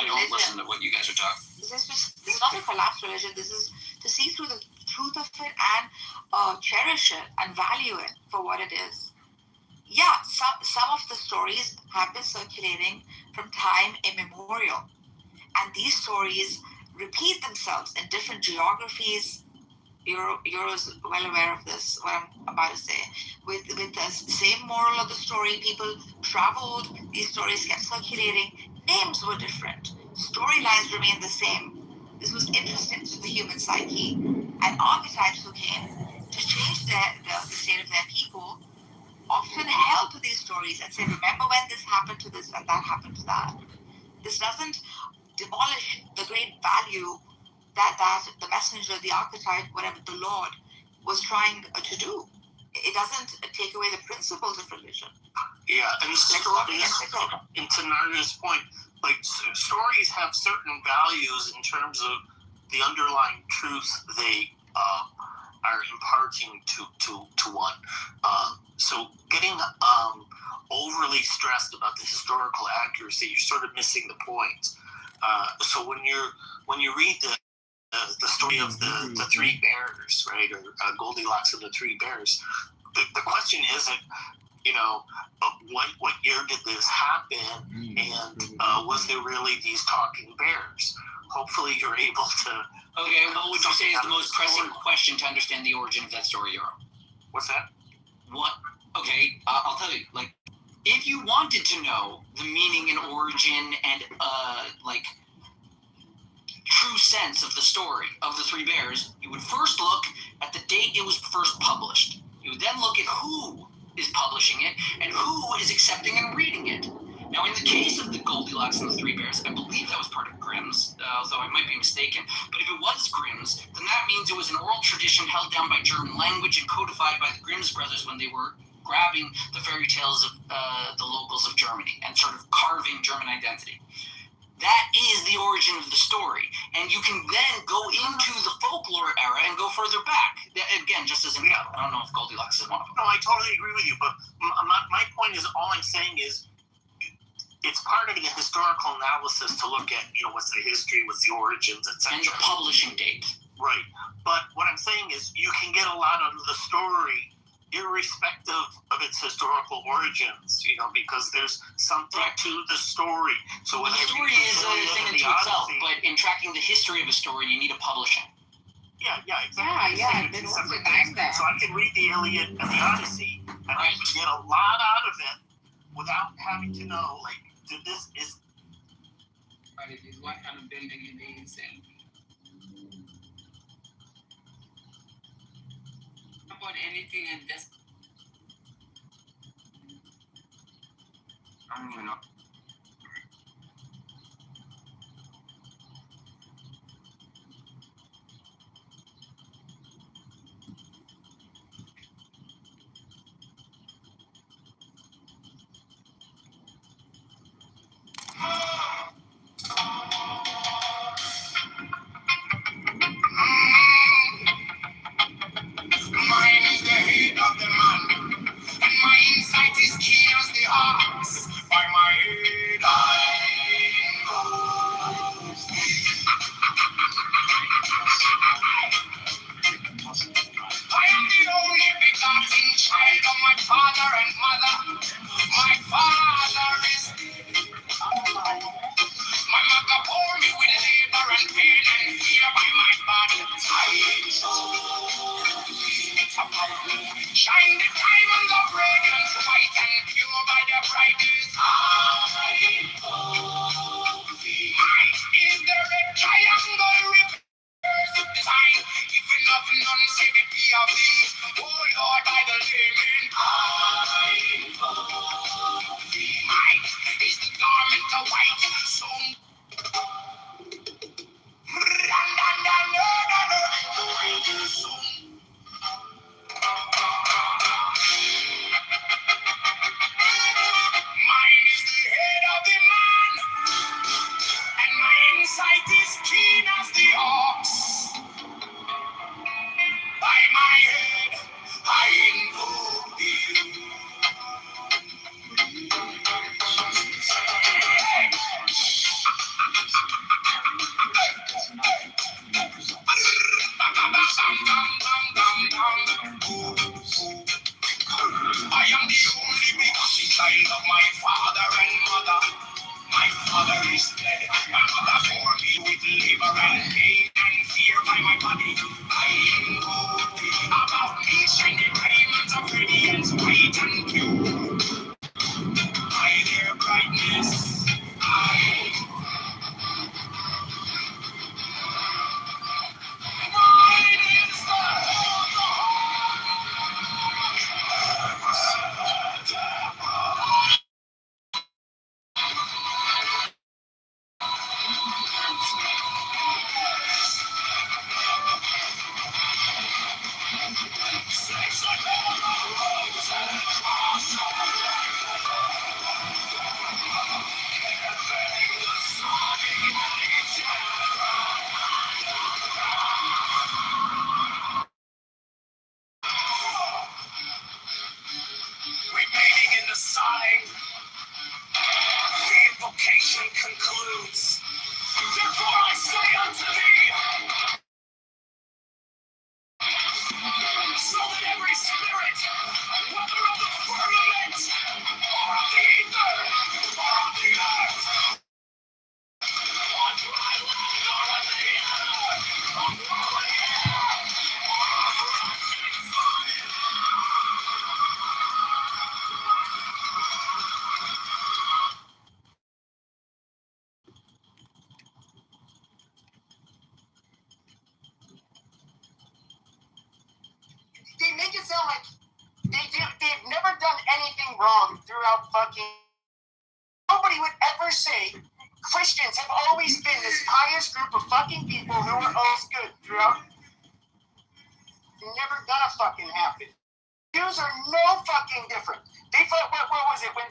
don't listen to what you guys are talking. This is not a collapsed religion. This is to see through the truth of it and cherish it and value it for what it is. Yeah, some of the stories have been circulating from time immemorial. And these stories repeat themselves in different geographies. You're well aware of this, what I'm about to say. With the same moral of the story, people traveled, these stories kept circulating. Names were different. Storylines remained the same. This was interesting to the human psyche. And archetypes who came to change the state of their people often held to these stories and say, remember when this happened to this and that happened to that. This doesn't demolish the great value that the messenger, the archetype, whatever, the Lord was trying to do. It doesn't take away the principles of religion. Yeah, and to Narda's point, like, stories have certain values in terms of the underlying truth they are imparting to one. So getting overly stressed about the historical accuracy, you're sort of missing the point. So when you read the story of the three bears, right, or Goldilocks and the three bears, the question isn't, what year did this happen, and was there really these talking bears? Hopefully you're able to. Okay, what would you say is the most pressing question to understand the origin of that story, Euro? What's that? What? Okay, I'll tell you. Like, if you wanted to know the meaning and origin and true sense of the story of the three bears, you would first look at the date it was first published. You would then look at who is publishing it and who is accepting and reading it. Now, in the case of the Goldilocks and the Three Bears, I believe that was part of Grimm's, although I might be mistaken. But if it was Grimm's, then that means it was an oral tradition held down by German language and codified by the Grimm's brothers when they were grabbing the fairy tales of the locals of Germany and sort of carving German identity. That is the origin of the story. And you can then go into the folklore era and go further back. Again, just as an example. I don't know if Goldilocks is one of them. No, I totally agree with you. But my point is, all I'm saying is, it's part of the historical analysis to look at, what's the history, what's the origins, etc. And the publishing date. Right. But what I'm saying is, you can get a lot out of the story irrespective of its historical origins, because there's something to the story. So the story is a thing unto itself, but in tracking the history of a story, you need a publishing. Yeah, exactly. Yeah. So I can read the Iliad and the Odyssey, and I can get a lot out of it without having to know, is this the strategies, what kind of bending it is, and about anything and just I don't even know. Mine is the head of the man, and my insight is keen as the ox. By my head I go. I am the only begotten child of my father and mother. My father is dead. My mother bore me with labor and pain and fear by my body. Shine the diamonds of radiance, white and pure by the brightest. Mine is the red triangle reverse of design. Even of none say the P of thee. Oh Lord, by the layman. Mine is the garment of white. So mine is the head of the man, and my insight is keen as the ox. By my head, I invoke thee. I am the only begotten child of my father and mother. My father is dead. My mother bore me with labor and pain and fear by my body. I invoke thee. About me shine the diamonds of radiance, white and pure. By their brightness, remaining in the sonic, the invocation concludes. Therefore I say unto thee, so that every spirit, whether of the firmament, or of the ether, or of the earth, or dry land, or of the air, or flowing air, or of rushing fire. They make it sound like they've never done anything wrong throughout fucking. Nobody would ever say Christians have always been this pious group of fucking people who are always good throughout. Never gonna fucking happen. Jews are no fucking different. They fought, what was it, when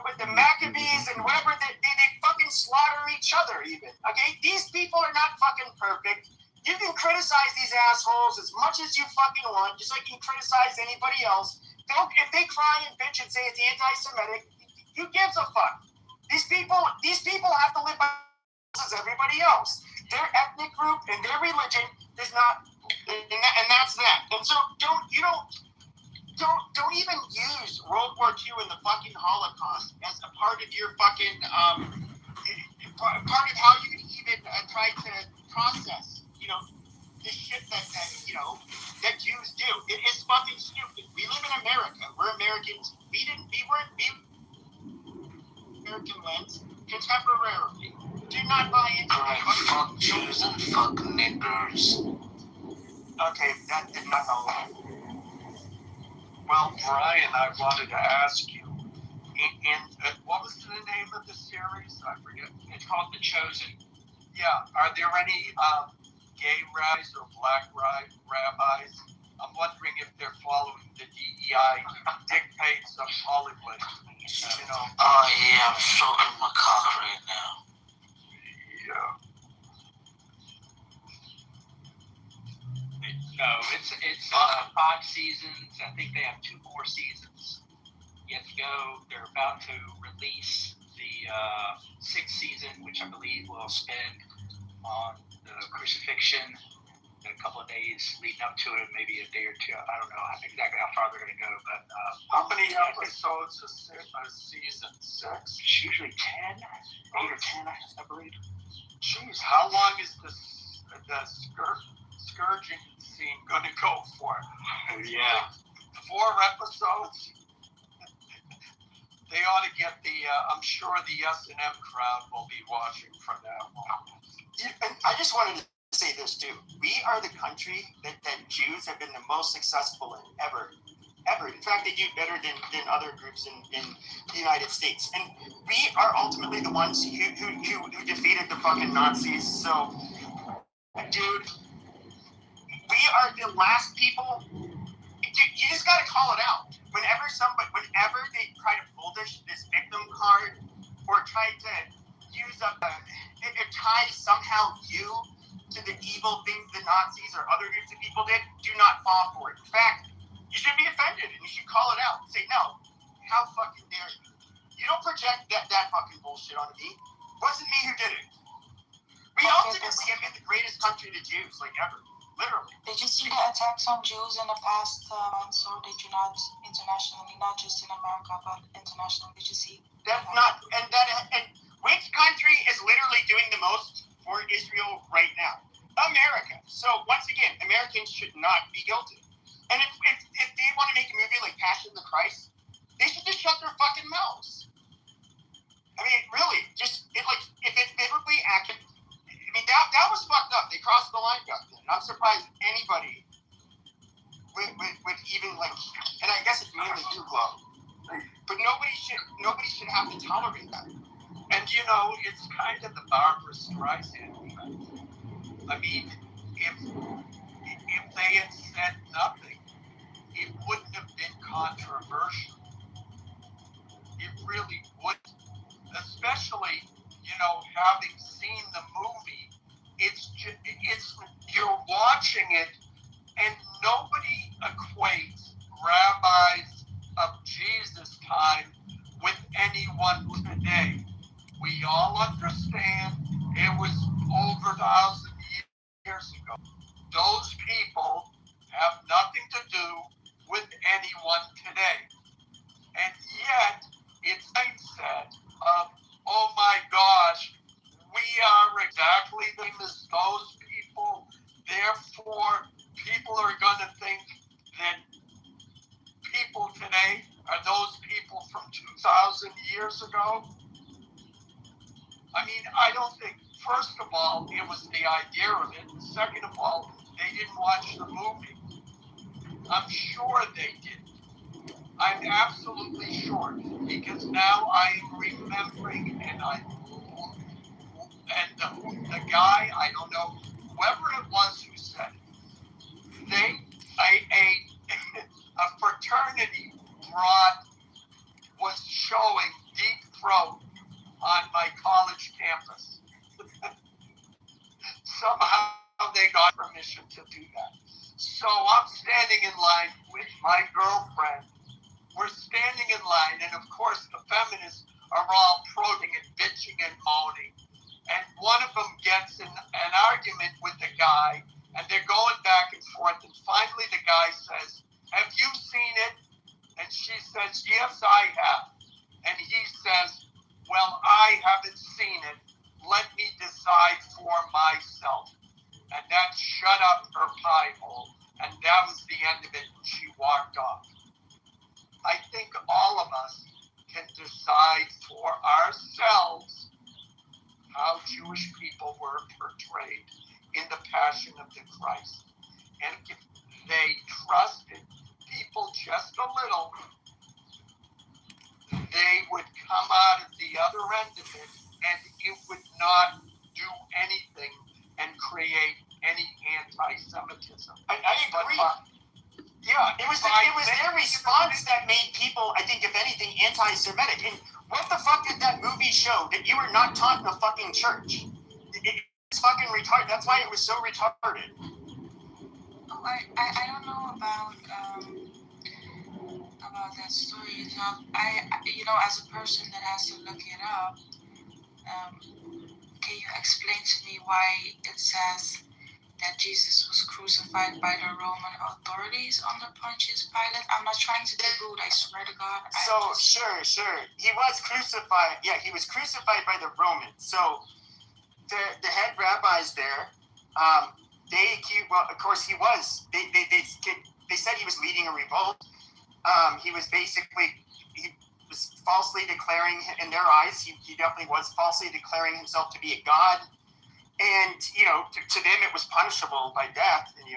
with the Maccabees and whatever, they fucking slaughter each other even, okay? These people are not fucking perfect. You can criticize these assholes as much as you fucking want, just like you can criticize anybody else. If they cry and bitch and say it's anti-Semitic, who gives a fuck? These people have to live by as everybody else. Their ethnic group and their religion does not, and that's that. And so don't even use World War II and the fucking Holocaust as a part of your fucking part of how you can even try to process, the shit that Jews do. It is fucking stupid. We live in America. We're Americans. We weren't American lands contemporarily. Okay, that did not help. Well, Brian, I wanted to ask you, what was the name of the series? I forget. It's called The Chosen. Yeah, are there any gay rabbis or black rabbis? I'm wondering if they're following the DEI dictates of Hollywood. You know. Oh yeah, I'm stroking my cock right now. Yeah. No, it's 5 seasons. I think they have 2 more seasons yet to go. They're about to release the 6th season, which I believe will spend on the crucifixion. A couple of days leading up to it, maybe a day or 2. I don't know exactly how far they're going to go, but how many episodes a season? 6? It's usually 10, 8 or 10, I believe. Jeez, how long is the scourging scene going to go for? Yeah. 4 episodes. They ought to get I'm sure the S&M crowd will be watching from now on. Yeah, and I just wanted to say this too. We are the country that Jews have been the most successful in ever. In fact, they do better than other groups in the United States. And we are ultimately the ones who defeated the fucking Nazis. So, dude, we are the last people. You just gotta call it out. Whenever they try to pull this victim card or try to use up or tie somehow you to the evil things the Nazis or other groups of people did, do not fall for it. In fact, you should be offended and you should call it out and say, no, how fucking dare you? You don't project that fucking bullshit onto me. It wasn't me who did it. We ultimately have been the greatest country to Jews, like ever. Literally. Did you see the attacks on Jews in the past months, or did you not internationally, not just in America, but internationally? Did you see? That's not, and which country is literally doing the most for Israel right now? America. So once again, Americans should not be guilty. And if they want to make a movie like Passion of the Christ, they should just shut their fucking mouths. I mean, really, if it's biblically accurate. I mean, that was fucked up. They crossed the line back then. I'm surprised anybody would even and I guess it's mainly you, Glow. But nobody should have to tolerate that. And it's kind of the Barbara Streisand effect. I mean, if they had said nothing, it wouldn't have been controversial. It really wouldn't. Especially, having seen the movie, it's you're watching it, and nobody equates rabbis of Jesus' time with anyone today. We all understand it was over 1,000 years ago. Those people have nothing to do with anyone today. And yet, it's mindset of, oh my gosh, we are exactly the same as those people. Therefore, people are going to think that people today are those people from 2,000 years ago. I mean, I don't think, first of all, it was the idea of it. Second of all, they didn't watch the movie. I'm sure they didn't. I'm absolutely sure, because now I'm remembering, and the guy, I don't know, whoever it was who said it, a fraternity broad was showing deep throat on my college campus. Somehow they got permission to do that. So I'm standing in line with my girlfriend. We're standing in line, and of course the feminists are all prodding and bitching and moaning. And one of them gets in an argument with the guy, and they're going back and forth. And finally the guy says, "Have you seen it?" And she says, "Yes, I have." And he says, "Well, I haven't seen it. Let me decide for myself." And that shut up her pie hole. And that was the end of it. And she walked off. I think all of us can decide for ourselves how Jewish people were portrayed in the Passion of the Christ. And if they trusted people just a little, they would come out of the other end of it, and it would not do anything and create any anti-Semitism. I agree. Yeah, it was their response that made people, I think, if anything, anti-Semitic. And what the fuck did that movie show? That you were not taught in a fucking church. It's fucking retarded. That's why it was so retarded. Oh, I don't know about that story you tell. As a person that has to look it up, can you explain to me why it says that Jesus was crucified by the Roman authorities under Pontius Pilate? I'm not trying to be rude, I swear to God. Sure. He was crucified. Yeah, he was crucified by the Romans. So the head rabbis there, of course he was. They said he was leading a revolt. He was falsely declaring, in their eyes, he definitely was falsely declaring himself to be a god. And, to them it was punishable by death. And,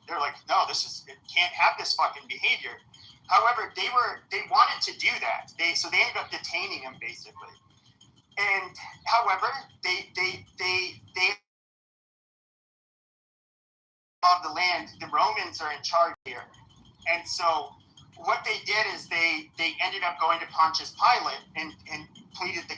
they're like, no, it can't have this fucking behavior. However, they wanted to do that. So they ended up detaining him, basically. And, however, they of the land, the Romans are in charge here. And so what they did is they ended up going to Pontius Pilate and pleaded the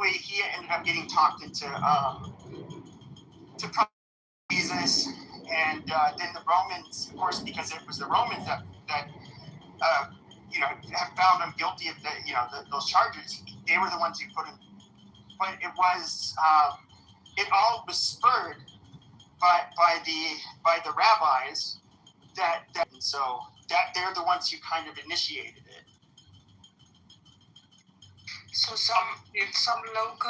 he ended up getting talked into Jesus, and then the Romans, of course, because it was the Romans that have found him guilty of those charges. They were the ones who put him. But it was it all was spurred by the rabbis that they're the ones who kind of initiated it. So some local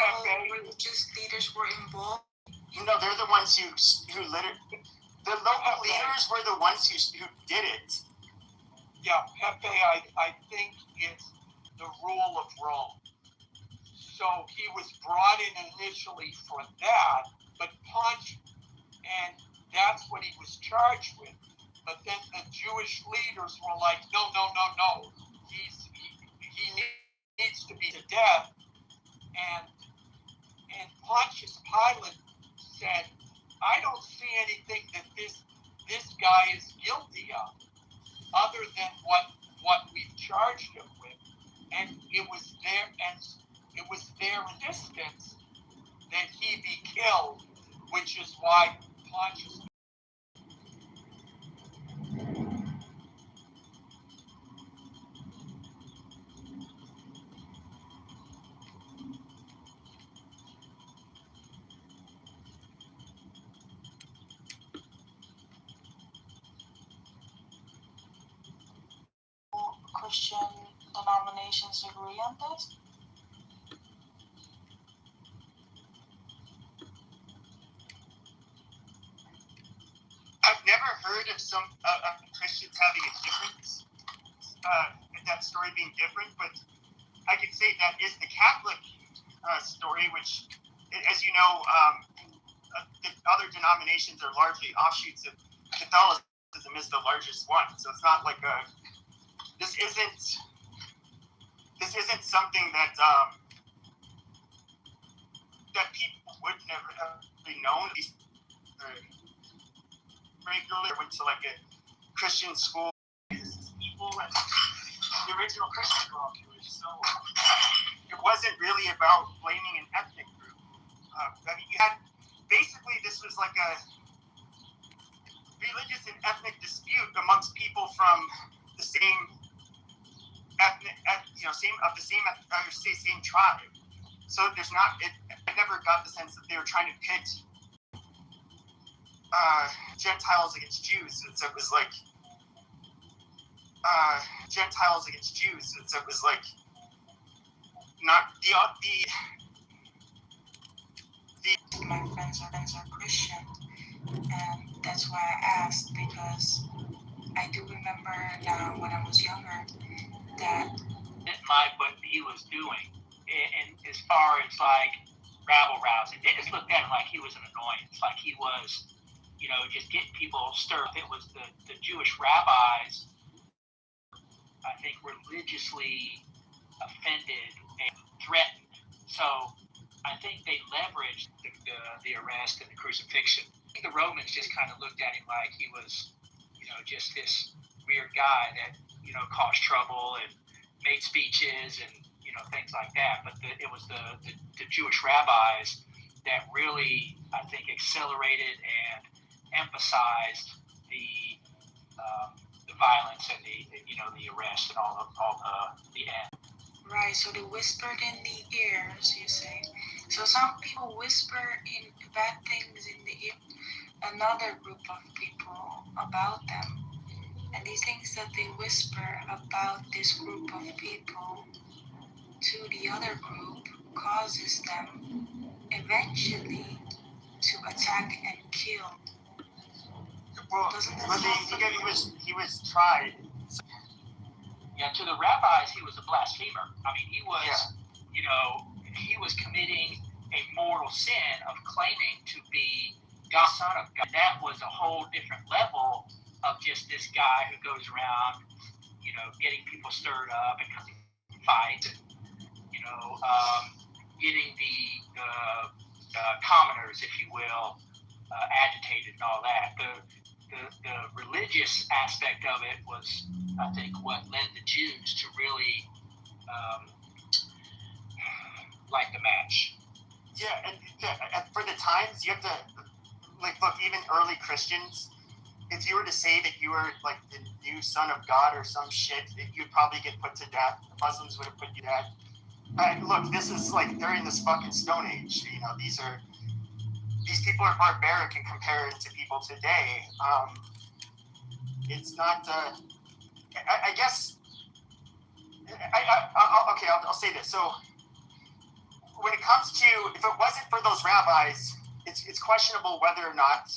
religious leaders were involved? No, they're the ones who the local leaders were the ones who did it. Yeah, Pepe, I think it's the rule of Rome. So he was brought in initially for that, but and that's what he was charged with. But then the Jewish leaders were like, no. He needs to be to death. And Pontius Pilate said, I don't see anything that this guy is guilty of, other than what we've charged him with. And it was their insistence that he be killed, which is why Pontius Christian denominations agree on this? I've never heard of some Christians having a difference, that story being different, but I could say that is the Catholic story, which, as you know, the other denominations are largely offshoots of Catholicism is the largest one. So it's not like this isn't something that that people would never have really known. Regularly went to like a Christian school. People and the original Christian culture. So it wasn't really about blaming an ethnic group. You had basically this was like a religious and ethnic dispute amongst people from the same ethnic, same tribe. So there's not. I never got the sense that they were trying to pit Gentiles against Jews. So it was like Gentiles against Jews. So it was like not the. My friends are Christian, and that's why I asked, because I do remember now when I was younger that he was doing, and as far as like rabble rousing, they just looked at him like he was an annoyance, like he was, just getting people stirred up. It was the Jewish rabbis, I think, religiously offended and threatened. So I think they leveraged the arrest and the crucifixion. I think the Romans just kind of looked at him like he was, just this weird guy that, caused trouble and made speeches and, things like that. But it was the Jewish rabbis that really, I think, accelerated and emphasized the violence and the arrest and all the end. Right, so they whispered in the ears, you say. So some people whisper in bad things in the ear, another group of people about them. And these things that they whisper about this group of people to the other group causes them eventually to attack and kill. Well, he was tried. Yeah, to the rabbis, he was a blasphemer. I mean, he was, he was committing a mortal sin of claiming to be God's son of God. That was a whole different level of just this guy who goes around, getting people stirred up and fights, and, getting the commoners, if you will, agitated and all that. The religious aspect of it was, I think, what led the Jews to really like the match. Yeah, and for the times, you have to, look, even early Christians, if you were to say that you were, the new son of God or some shit, you'd probably get put to death. The Muslims would have put you to death. Look, this is, during this fucking Stone Age. These people are barbaric in comparison to people today. It's not, I guess, I'll say this. So, when it comes to, if it wasn't for those rabbis, it's questionable whether or not,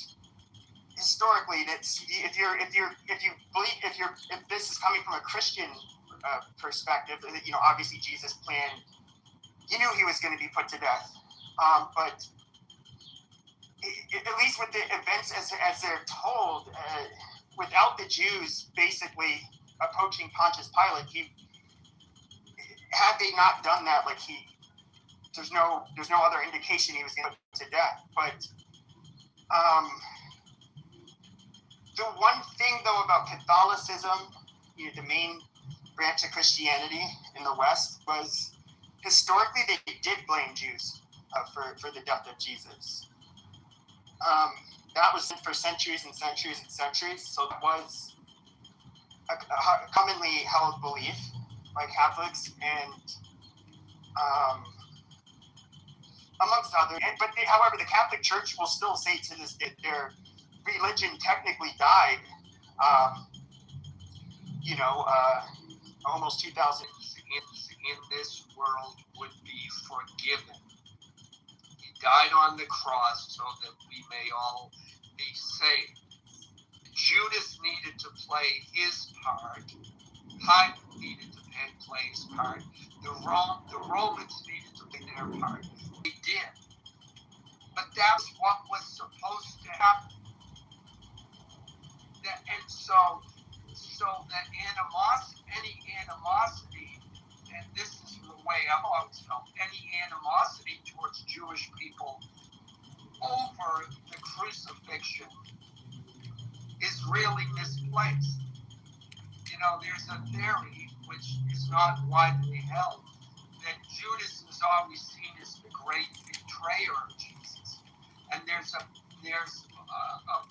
historically, that if this is coming from a Christian perspective, obviously Jesus planned, he knew he was going to be put to death, but at least with the events as they're told, without the Jews basically approaching Pontius Pilate, had they not done that, there's no other indication he was going to put to death. But the one thing though about Catholicism, the main branch of Christianity in the West, was historically they did blame Jews for the death of Jesus. That was for centuries and centuries and centuries. So it was a commonly held belief by Catholics and amongst others. However, the Catholic Church will still say to this day their religion technically died, almost 2,000 in this world would be forgiven. He died on the cross so that we may all be saved. Judas needed to play his part. Pilate needed to play his part. The Romans needed to play their part. They did. But that's what was supposed to happen. And so that any animosity, and this is the way I've always felt, any animosity towards Jewish people over the crucifixion is really misplaced. There's a theory, which is not widely held, that Judas is always seen as the great betrayer of Jesus. And there's a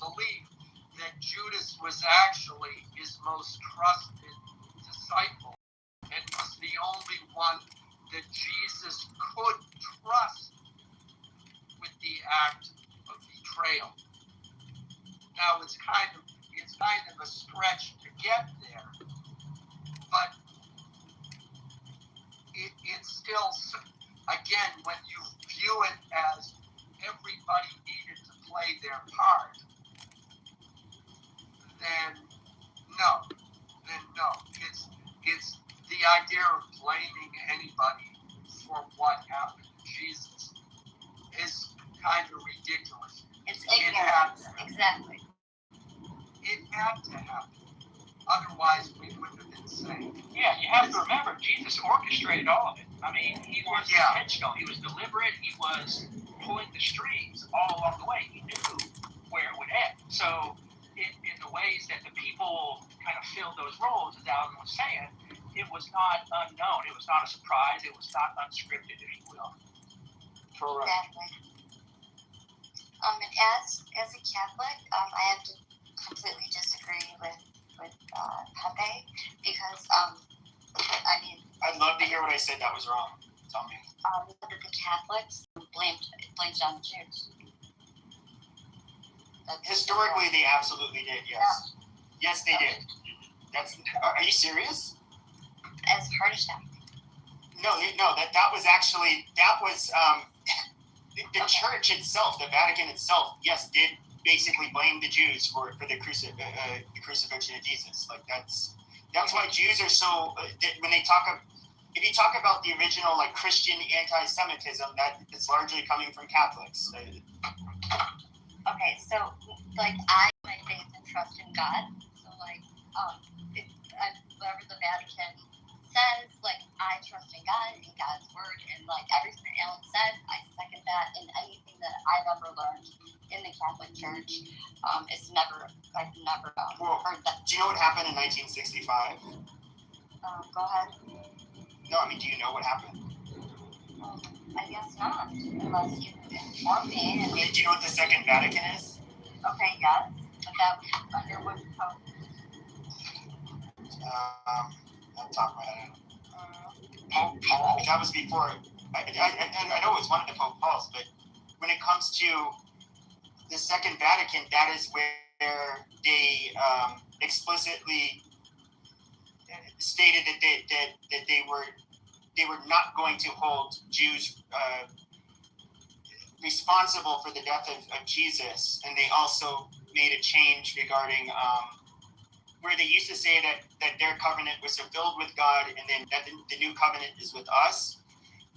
belief that Judas was actually his most trusted disciple and was the only one that Jesus could trust with the act of betrayal. Now it's kind of a stretch to get there, but it's still, again, when you view it as everybody needed to play their part, then no. It's the idea of blaming anybody for what happened to Jesus is kind of ridiculous. It's It had ignorance. to happen. Exactly. It had to happen. Otherwise, we wouldn't have been saved. Yeah, you have to remember, Jesus orchestrated all of it. I mean, he was intentional. He was deliberate. He was pulling the strings all along the way. He knew where it would end. So, in the ways that the people kind of filled those roles, as Alan was saying, it was not unknown. It was not a surprise. It was not unscripted, if you will. Exactly. And as a Catholic, I have to completely disagree with Pepe because I mean, I'd love to hear what I said that was wrong. Tell me. that the Catholics blamed on the Jews. Historically, they absolutely did. Yes. Yeah. Yes, they did. Are you serious? As heart attack. No. That was the church itself, the Vatican itself. Yes, did basically blame the Jews for the crucifixion of Jesus. Like that's why Jews are so when they talk of. If you talk about the original like Christian anti-Semitism, that it's largely coming from Catholics. Okay, so like I have my faith and trust in God. So like whatever the Vatican says, like I trust in God and God's word, and like everything that Alan said, I second that. And anything that I've ever learned in the Catholic Church, I've never heard that. Do you know what happened in 1965? Go ahead. No, I mean, do you know what happened? I guess not, unless you inform me. Do you know what the Second Vatican is? Okay, yes, but that was under which pope? I'll talk about it. Pope. That was before. I know it was one of the Pope Pauls, but when it comes to the Second Vatican, that is where they explicitly stated that they were not going to hold Jews responsible for the death of Jesus, and they also made a change regarding where they used to say that their covenant was fulfilled with God, and then that the new covenant is with us.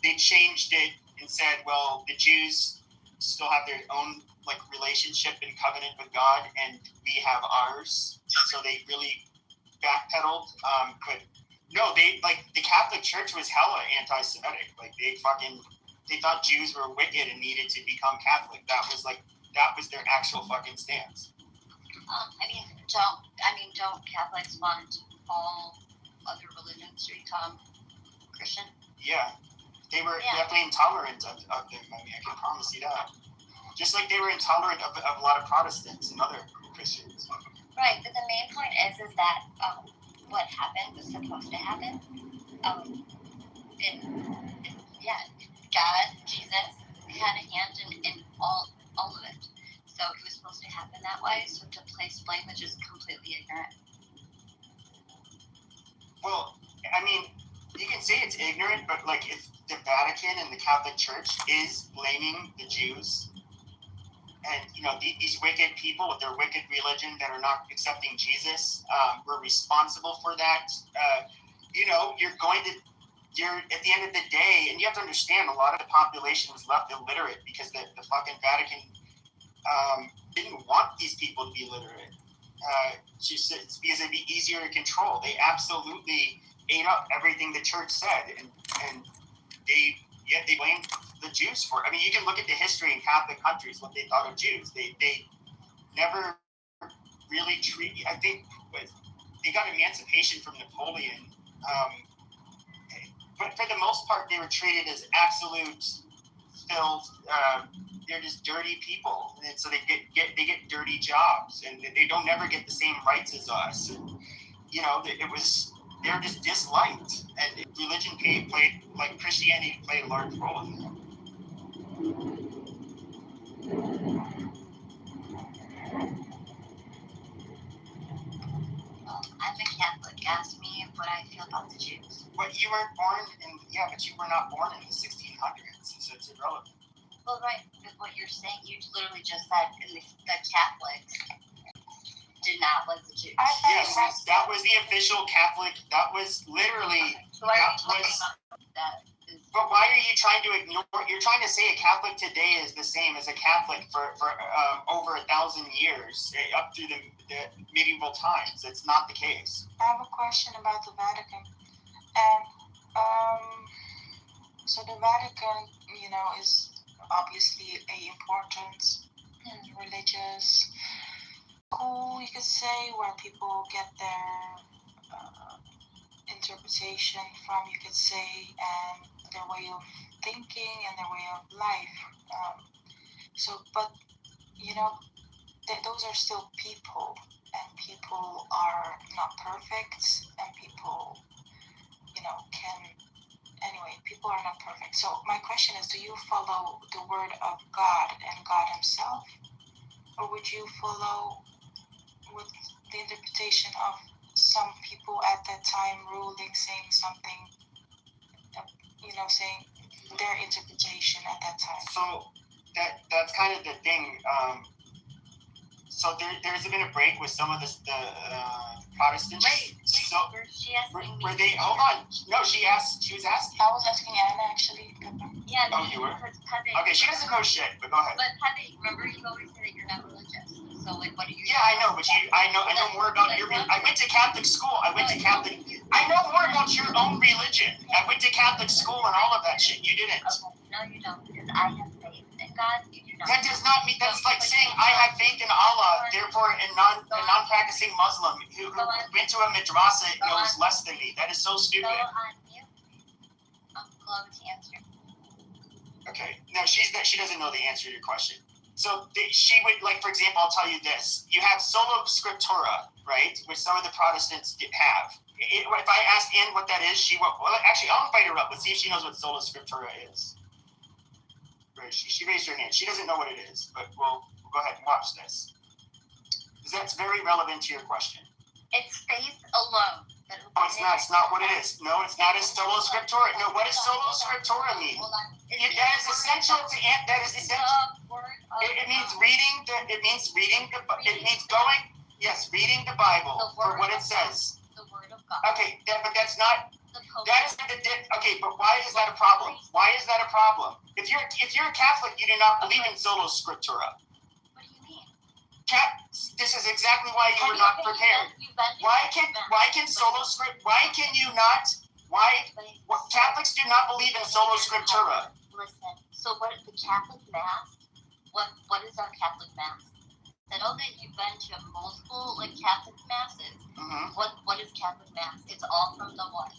They changed it and said, well, the Jews still have their own like relationship and covenant with God, and we have ours. So they really backpedaled. But no, the Catholic Church was hella anti-Semitic. Like they thought Jews were wicked and needed to become Catholic. That was their actual fucking stance. Don't Catholics want all other religions to become Christian? Yeah, they were definitely intolerant of them. I mean, I can promise you that. Just like they were intolerant of a lot of Protestants and other Christians. Right, but the main point is that what happened was supposed to happen. God, Jesus, had a hand in all of it. So it was supposed to happen that way. So to place blame is just completely ignorant. Well, I mean, you can say it's ignorant, but like if the Vatican and the Catholic Church is blaming the Jews, and these wicked people with their wicked religion that are not accepting Jesus were responsible for that. You're at the end of the day, and you have to understand, a lot of the population was left illiterate because the fucking Vatican didn't want these people to be literate. Because it'd be easier to control. They absolutely ate up everything the church said, and they blamed the Jews for it. I mean, you can look at the history in Catholic countries, what they thought of Jews. They never really I think they got emancipation from Napoleon, but for the most part, they were treated as absolute filth. They're just dirty people, and so they get dirty jobs, and they don't never get the same rights as us. And they're just disliked, and religion played like Christianity played a large role in that. I'm a Catholic. Ask me what I feel about the Jews. But you weren't born but you were not born in the 1600s, so it's irrelevant. Well, right, but what you're saying, you literally just said the Catholics did not like the Jews. Yes, that was the official Catholic. That was literally. So why are That you talking was. about that? But why are you trying to ignore? You're trying to say a Catholic today is the same as a Catholic for over 1,000 years, up through the medieval times. It's not the case. I have a question about the Vatican. And so the Vatican, is obviously a important religious school, you could say, where people get their interpretation from, you could say, and their way of thinking and their way of life. But those are still people, and people are not perfect, and people, people are not perfect. So my question is, do you follow the word of God and God himself? Or would you follow with the interpretation of some people at that time ruling, saying something, saying their interpretation at that time? So that's kind of the thing. So there's been a break with some of the Protestants. So were they? Hold on. No, she was asking. I was asking Anna actually. Yeah. Oh, you were? Okay, she doesn't know shit, but go ahead. But Pepe, remember you always say that you're not religious. So what do you? Yeah, I know, but I know more about your. I went to Catholic school. I know more about your own religion. I went to Catholic school and all of that shit. You didn't. Okay. No, you don't, because I have faith in God. You do not. That does not mean. That's like saying I have faith in Allah. Therefore, a non-practicing Muslim who went to a madrasa knows less than me. That is so stupid. Go on mute. I'm going to answer. Okay. No, she doesn't know the answer to your question. So she would, like, for example, I'll tell you this. You have sola scriptura, right, which some of the Protestants have. If I asked Anne what that is, she will. Well, actually, I'll invite her up. Let's see if she knows what sola scriptura is. Right, she raised her hand. She doesn't know what it is, but we'll go ahead and watch this. Because that's very relevant to your question. It's faith alone. No, it's not. It's not what it is. No, it's not a sola scriptura. No, what does sola scriptura mean? That is essential to. That is essential. It means reading the. It means reading the. It means going. Yes, reading the Bible for what it says. The word of God. Okay, but that's not. That is okay. But why is that a problem? Why is that a problem? If you're a Catholic, you do not believe in sola scriptura. What do you mean? This is exactly why you were not prepared. Why can sola script? Why can you not? Why Catholics do not believe in sola scriptura? Listen. So what is the Catholic Mass? What is our Catholic Mass? I know that you've been to multiple Catholic masses. Mm-hmm. What is Catholic Mass? It's all from the what?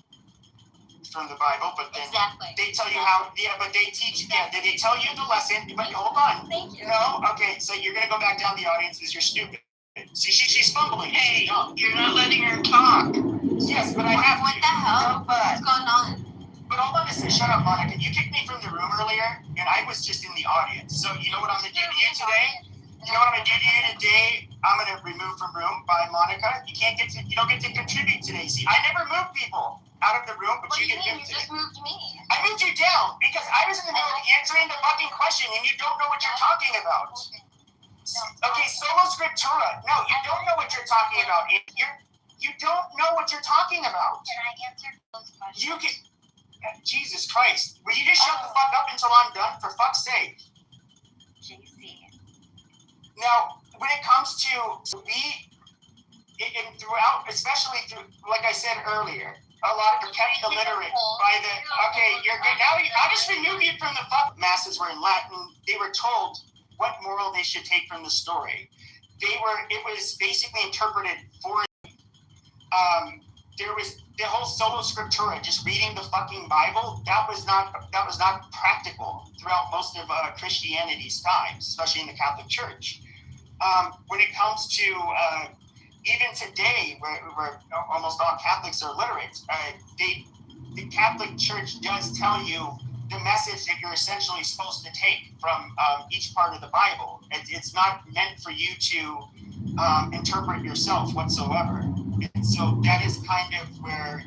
From the Bible, but then they tell you how. Yeah, but they teach. Yeah, they tell you the lesson. But hold on. Thank you. No, okay. So you're gonna go back down the audience because you're stupid. See, she's fumbling. Hey, you're not letting her talk. Yes, but I have. What the hell? What's going on? But hold on a second. Shut up, Monica. You kicked me from the room earlier, and I was just in the audience. So you know what I'm gonna do to you today? You know what I'm gonna do to you today? I'm gonna remove from room by Monica. You don't get to contribute today. See, I never move people out of the room, but what you do get you mean? moved You just moved me. I moved you down because I was in the middle of answering the fucking question and you don't know what you're talking about. Okay, sola scriptura. No, you don't know what you're talking about. You don't know what you're talking about. Can I answer those questions? You can. Jesus Christ. Will you just shut the fuck up until I'm done? For fuck's sake. JC. Now, when it comes to throughout, especially through, like I said earlier, a lot of kept illiterate by the. Okay, you're good. Now I just remove you from the fuck. Masses were in Latin. They were told what moral they should take from the story. It was basically interpreted for. There was the whole sola scriptura, just reading the fucking Bible. That was not practical throughout most of Christianity's times, especially in the Catholic Church. When it comes to even today, where almost all Catholics are literate, the Catholic Church does tell you the message that you're essentially supposed to take from each part of the Bible. It's not meant for you to interpret yourself whatsoever. And so that is kind of where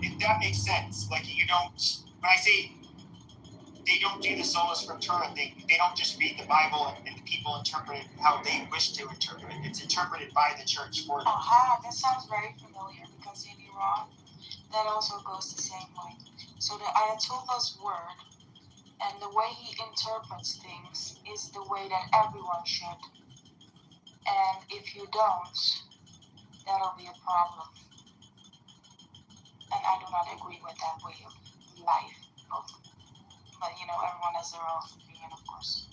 if that makes sense. Like, you don't, when I say they don't do the sola scriptura. They don't just read the Bible and the people interpret it how they wish to interpret it. It's interpreted by the church for them. Aha, that sounds very familiar because in Iran, that also goes the same way. So the Ayatollah's word and the way he interprets things is the way that everyone should. And if you don't, that'll be a problem. And I do not agree with that way of life. But everyone has their own opinion, of course.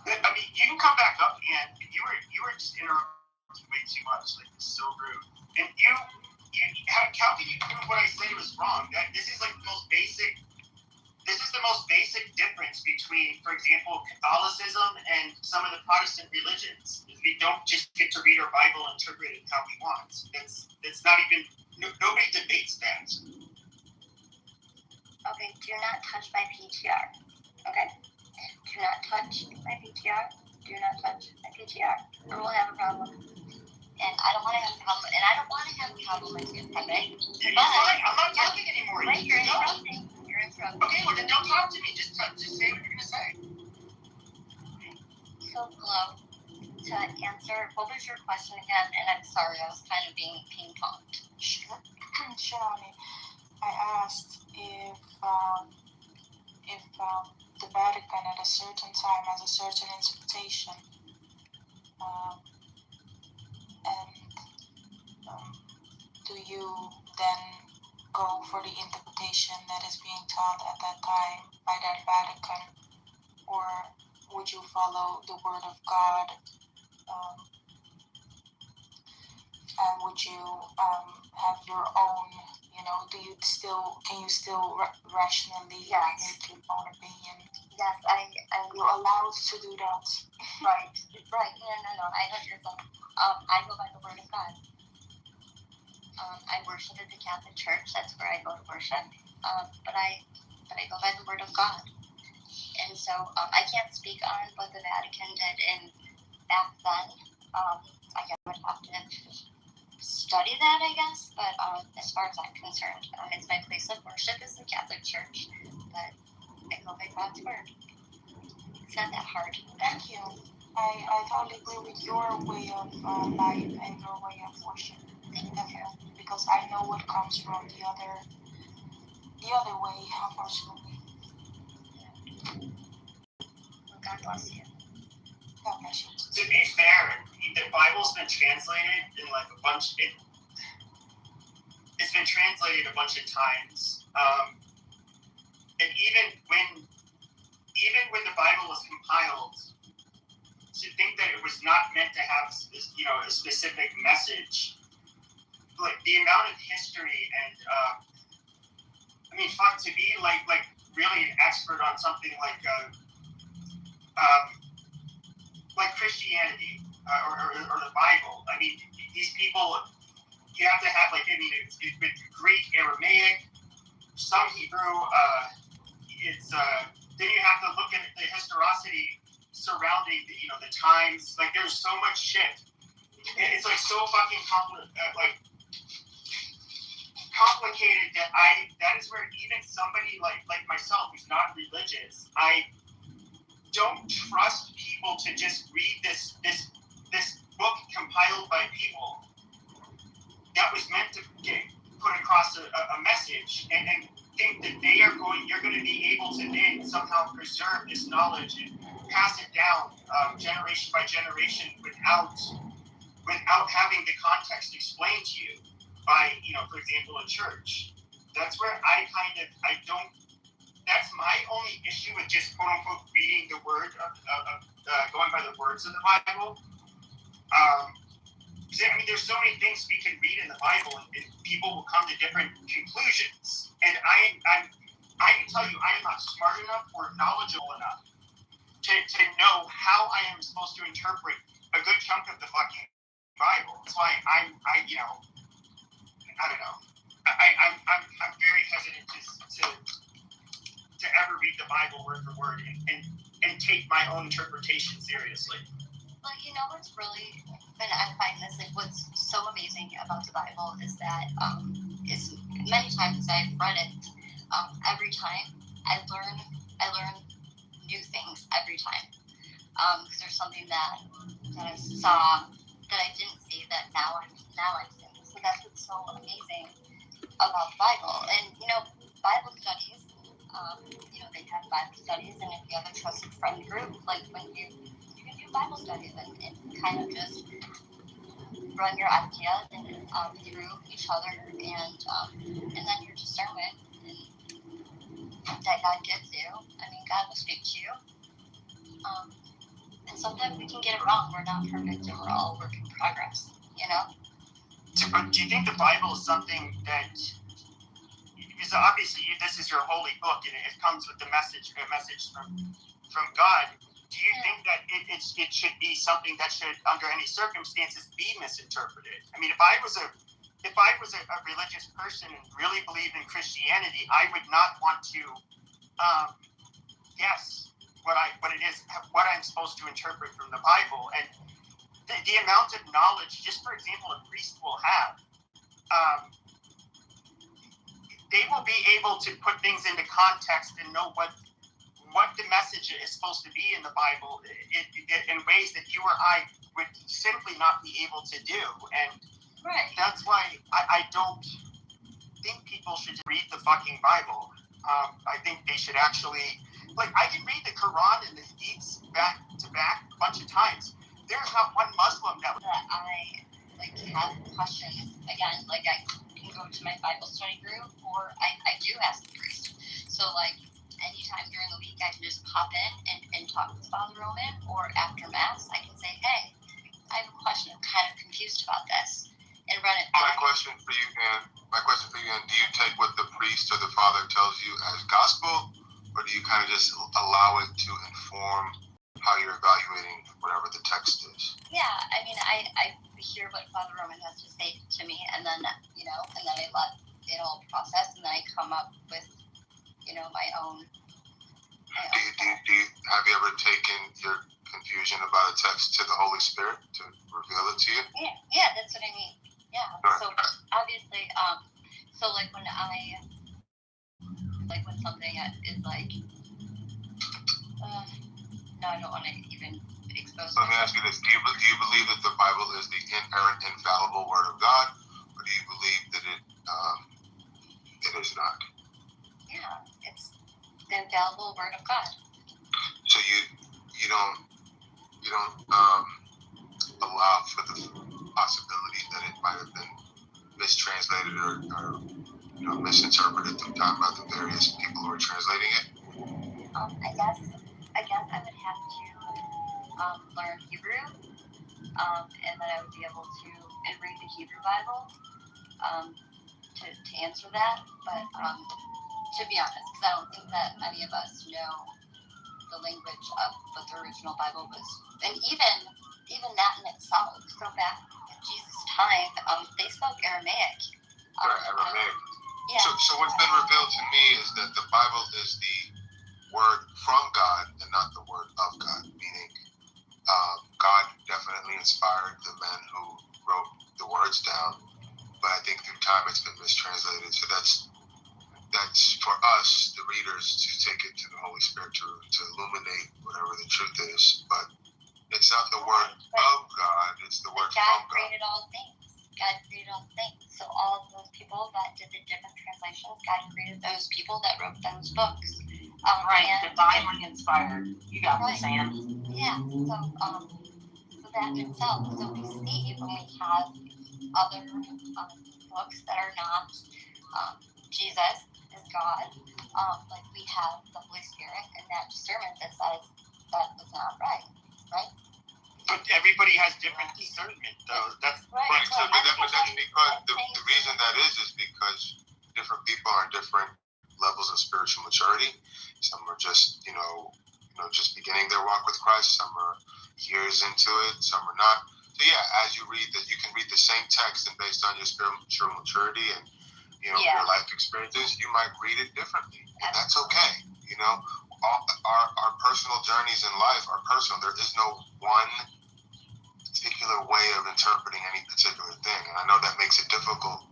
I mean, you can come back up, and you were just interrupting way too much. Like, it's so rude. And how can you prove what I said was wrong? This is like the most basic. This is the most basic difference between, for example, Catholicism and some of the Protestant religions. We don't just get to read our Bible and interpret it how we want. It's not even. Nobody debates that. Okay, do not touch my PTR. Okay? Do not touch my PTR. Do not touch my PTR. Or we'll have a problem. And I don't want to have a problem. And I don't want to have a problem with you, okay? You're fine. I'm not talking anymore. Wait, you're interrupting. You're interrupting. Okay, well then don't talk to me. Just say what you're gonna say. So, Glow, to answer, what was your question again? And I'm sorry, I was kind of being ping-ponged. Sure, Shani. I asked if the Vatican at a certain time has a certain interpretation, do you then go for the interpretation that is being taught at that time by that Vatican, or would you follow the Word of God, and would you have your own? Can you still rationally make your own opinion? Yes, You're allowed to do that. Right. No. I know you're going. I go by the Word of God. I worship at the Catholic Church. That's where I go to worship. But I go by the Word of God. And so I can't speak on what the Vatican did back then. I would have to study that, I guess. But as far as I'm concerned, it's my place of worship is the Catholic Church. But I go by God's Word. It's not that hard. Thank you. I totally agree with your way of life and your way of worship. Definitely, because I know what comes from the other way, unfortunately. Well, God bless you. God bless you. To be fair, the Bible's been translated in like a bunch. It's been translated a bunch of times, and even when the Bible was compiled, to think that it was not meant to have a specific message, like the amount of history and to be like really an expert on something like Christianity or the Bible. I mean, these people, you have to have it's with Greek, Aramaic, some Hebrew. Then you have to look at the historicity surrounding the times. Like there's so much shit. It's like so fucking complicated that is where even somebody like myself who's not religious, I don't trust people to just read this book compiled by people that was meant to put across a message and think that you're going to be able to then somehow preserve this knowledge and pass it down generation by generation without having the context explained to you by, for example, a church. That's where that's my only issue with just quote unquote reading the word going by the words of the Bible. There's so many things we can read in the Bible and people will come to different conclusions. And I can tell you, I am not smart enough or knowledgeable enough to know how I am supposed to interpret a good chunk of the fucking Bible. That's why I don't know. I'm very hesitant to ever read the Bible word for word and take my own interpretation seriously. Well, you know what's really, and I find this, like, what's so amazing about the Bible is that, is many times I've read it, every time I learn new things every time. Because there's something that I saw that I didn't see that now I'm seeing. So that's what's so amazing about the Bible. And, Bible studies, they have Bible studies, and if you have a trusted friend group, like when you can do Bible studies and kind of just run your ideas and through each other, and then your discernment that God gives you. I mean, God will speak to you. And sometimes we can get it wrong. We're not perfect, and we're all a work in progress. Do you think the Bible is something that? Because obviously this is your holy book, and it comes with a message from God. Do you think that it should be something that should, under any circumstances, be misinterpreted? I mean, if I was a religious person and really believed in Christianity, I would not want to guess what I'm supposed to interpret from the Bible. And the amount of knowledge, just for example, a priest will have, they will be able to put things into context and know what the message is supposed to be in the Bible in ways that you or I would simply not be able to do. And that's why I don't think people should read the fucking Bible. I think they should actually, I can read the Quran and the Hadiths back to back a bunch of times. There's not one Muslim that I have questions. Again, I can go to my Bible study group, or I do ask the priest. So anytime during the week I can just pop in and talk with Father Roman, or after Mass I can say, hey, I have a question, I'm kind of confused about this, and run it back. My question for you, Ann, do you take what the priest or the father tells you as gospel, or do you kind of just allow it to inform how you're evaluating whatever the text is? Yeah, I mean, I hear what Father Roman has to say to me, and then, and then I let it all process, and then I come up with, my own. Have you ever taken your confusion about a text to the Holy Spirit to reveal it to you? Yeah, that's what I mean. Yeah. Right. So obviously, so when when something is no, I don't want to even expose. Let me ask you this: Do you believe that the Bible is the inerrant, infallible Word of God, or do you believe that it is not? Yeah, it's the infallible Word of God. So you don't allow for the possibility that it might have been mistranslated or misinterpreted through time by the various people who are translating it? I guess I would have to learn Hebrew, and then I would be able to read the Hebrew Bible to answer that. But to be honest, because I don't think that many of us know the language of what the original Bible was, and even that in itself. So back in Jesus' time, they spoke Aramaic. Aramaic. Yeah. So what's been revealed to me is that the Bible is the word from God and not the word of God, meaning God definitely inspired the men who wrote the words down, but I think through time it's been mistranslated. So that's for us, the readers, to take it to the Holy Spirit to illuminate whatever the truth is. But it's not the word of God, it's the word from God. God created all things. God created all things. So all of those people that did the different translations, God created those people that wrote those books. Right, divinely inspired. You got what I'm saying? Yeah. So that in itself. So we see when we have other books that are not Jesus is God. We have the Holy Spirit and that discernment that says that is not right. But everybody has different discernment, though. That's right. So that's because the reason that is because different people are in different levels of spiritual maturity. Some are just, just beginning their walk with Christ. Some are years into it, some are not. So yeah, as you read that, you can read the same text, and based on your spiritual maturity and your life experiences, you might read it differently, and that's okay. Our personal journeys in life are personal. There is no one particular way of interpreting any particular thing, and I know that makes it difficult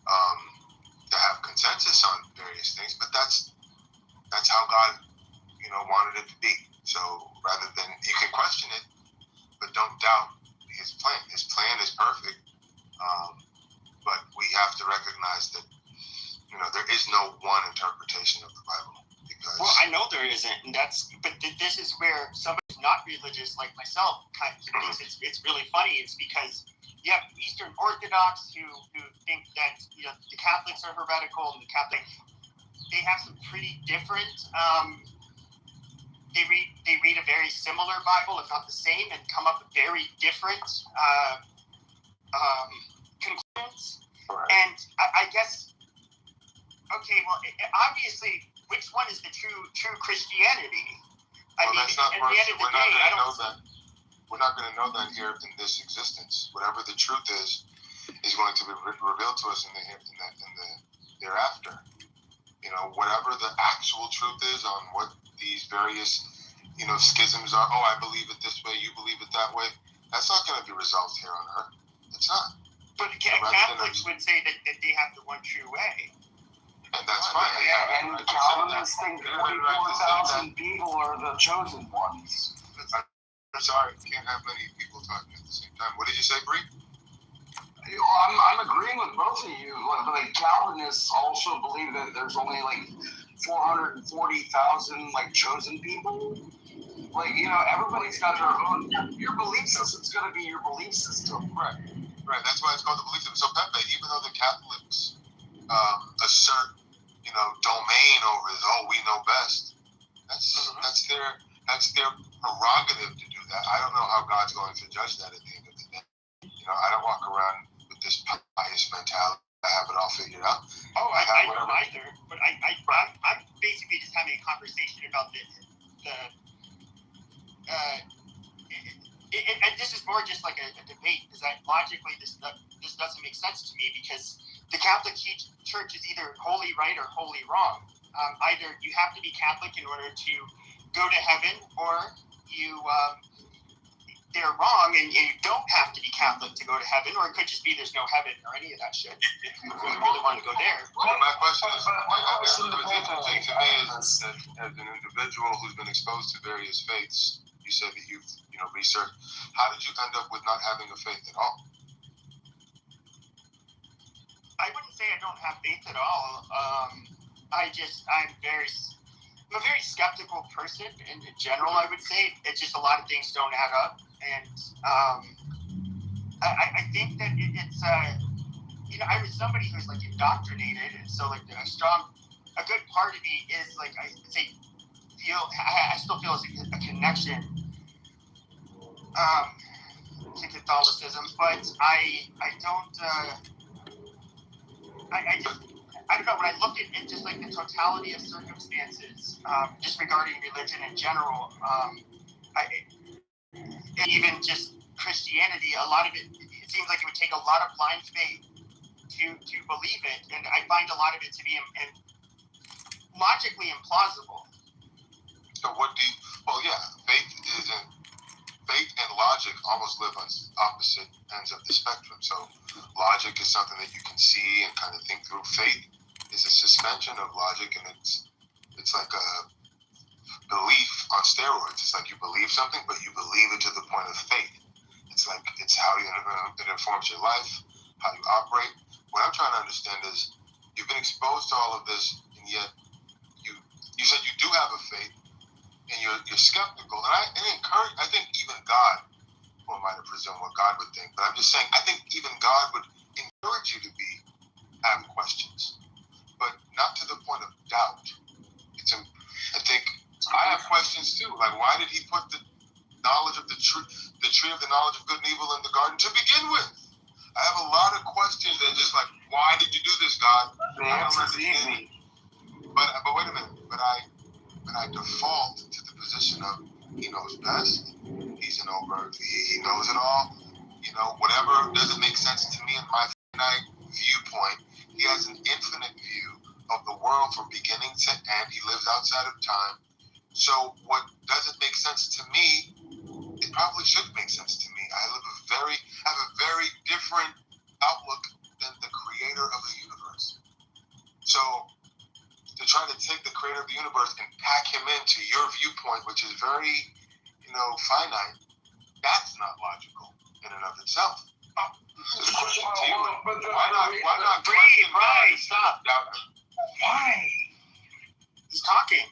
to have consensus on various things, but that's how God wanted it to be. So rather than, you can question it, but don't doubt his plan. His plan is perfect, but we have to recognize that there is no one interpretation of the Bible. Because I know there isn't, and but this is where somebody who's not religious like myself kind of thinks it's really funny. It's because you have Eastern Orthodox who think that the Catholics are heretical, and they have some pretty different. They read a very similar Bible, if not the same, and come up with very different conclusions. Right. And I guess, okay, well, obviously, which one is the true Christianity? Well, that's not at the end of the day, I don't. We're not going to know that here in this existence. Whatever the truth is going to be revealed to us in the thereafter. Whatever the actual truth is on what these various, schisms are. Oh, I believe it this way, you believe it that way. That's not going to be resolved here on earth. It's not. But Catholics would say that they have the one true way. And that's fine. And Calvinists think 44,000 people are the chosen ones. I'm sorry, you can't have many people talking at the same time. What did you say, Bree? I'm agreeing with both of you. Like Calvinists also believe that there's only 440,000 chosen people. Everybody's got their own. Your belief system's going to be your belief system. Right. That's why it's called the belief system. So Pepe, even though the Catholics assert, domain over this, we know best. That's their prerogative to do that. I don't know how God's going to judge that at the end of the day. I don't walk around with this pious mentality. I have it all figured out. Oh, I don't either. But I'm basically just having a conversation about and this is more just like a debate, because logically this doesn't make sense to me, because the Catholic Church is either wholly right or wholly wrong. Either you have to be Catholic in order to go to heaven, or they're wrong and you don't have to be Catholic to go to heaven, or it could just be there's no heaven or any of that shit. If you really want to go there. Well, my question is, the interesting to me is that as an individual who's been exposed to various faiths, you said that you've researched. How did you end up with not having a faith at all? I wouldn't say I don't have faith at all. I'm a very skeptical person in general. I would say it's just a lot of things don't add up, and I think that it's I was somebody who's indoctrinated, and so a good part of me is I still feel a connection to Catholicism, but I don't know, when I look at just the totality of circumstances, just regarding religion in general, and even just Christianity, a lot of it seems like it would take a lot of blind faith to believe it, and I find a lot of it to be logically implausible. So faith and logic almost live on opposite ends of the spectrum. So logic is something that you can see and kind of think through. Faith is a suspension of logic, and it's like a belief on steroids. It's like you believe something, but you believe it to the point of faith. It's how it informs your life, how you operate. What I'm trying to understand is you've been exposed to all of this, and yet you said you do have a faith, and you're skeptical. And I think even God, who am I to presume what God would think, but I'm just saying, I think even God would encourage you to have questions, but not to the point of doubt. I think I have questions too, why did he put the knowledge of the tree of the knowledge of good and evil in the garden to begin with? I have a lot of questions that just why did you do this, God? The answer's easy. But wait a minute, but I default to the position of he knows best. He's an over. He knows it all. You know, whatever doesn't make sense to me in my finite viewpoint, he has an infinite view of the world from beginning to end. He lives outside of time. So what doesn't make sense to me, it probably should make sense to me. I have a very different outlook than the creator of the universe. So to try to take the creator of the universe and pack him into your viewpoint, which is very, finite, that's not logical in and of itself. So the question to you, why not breathe, right, stop. Why? He's talking.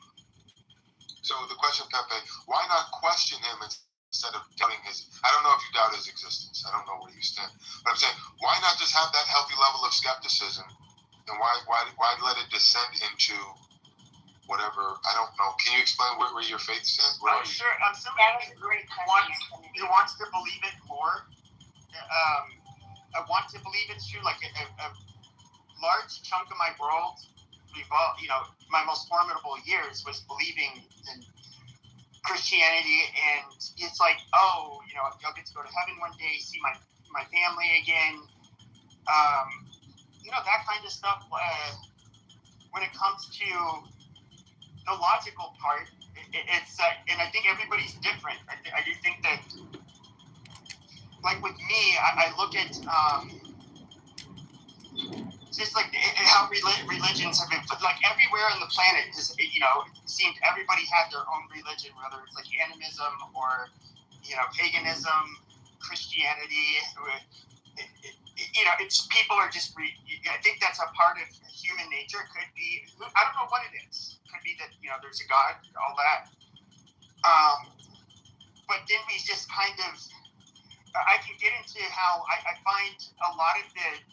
So the question, Pepe, why not question him instead of doubting his, I don't know if you doubt his existence. I don't know where you stand. But I'm saying, why not just have that healthy level of skepticism? And why let it descend into whatever, I don't know. Can you explain where your faith stands? I'm sure. I'm somebody who wants to believe it more. I want to believe it's true. Like a large chunk of my world, my most formidable years was believing in Christianity, and it's like, I'll get to go to heaven one day, see my family again. That kind of stuff. When it comes to the logical part, it's and I think everybody's different. I do think that, like with me, I look at just like how religions have been, like everywhere on the planet is, it seemed everybody had their own religion, whether it's like animism or, paganism, Christianity. It's people are just. I think that's a part of human nature. Could be. I don't know what it is. Could be that there's a God, all that. But then we just kind of. I can get into how I find a lot of the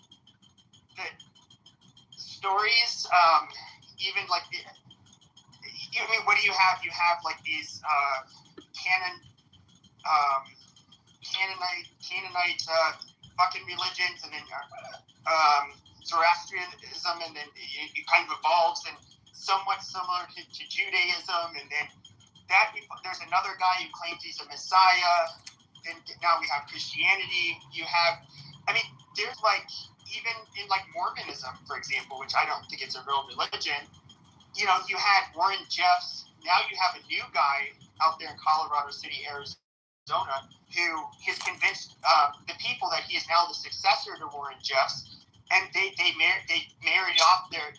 stories, even like what do you have? You have like these Canaanite fucking religions, and then Zoroastrianism, and then it kind of evolves and somewhat similar to Judaism, and then there's another guy who claims he's a Messiah. Then now we have Christianity. There's like, even in like Mormonism, for example, which I don't think it's a real religion, you had Warren Jeffs. Now you have a new guy out there in Colorado City, Arizona, who has convinced the people that he is now the successor to Warren Jeffs, and they married off their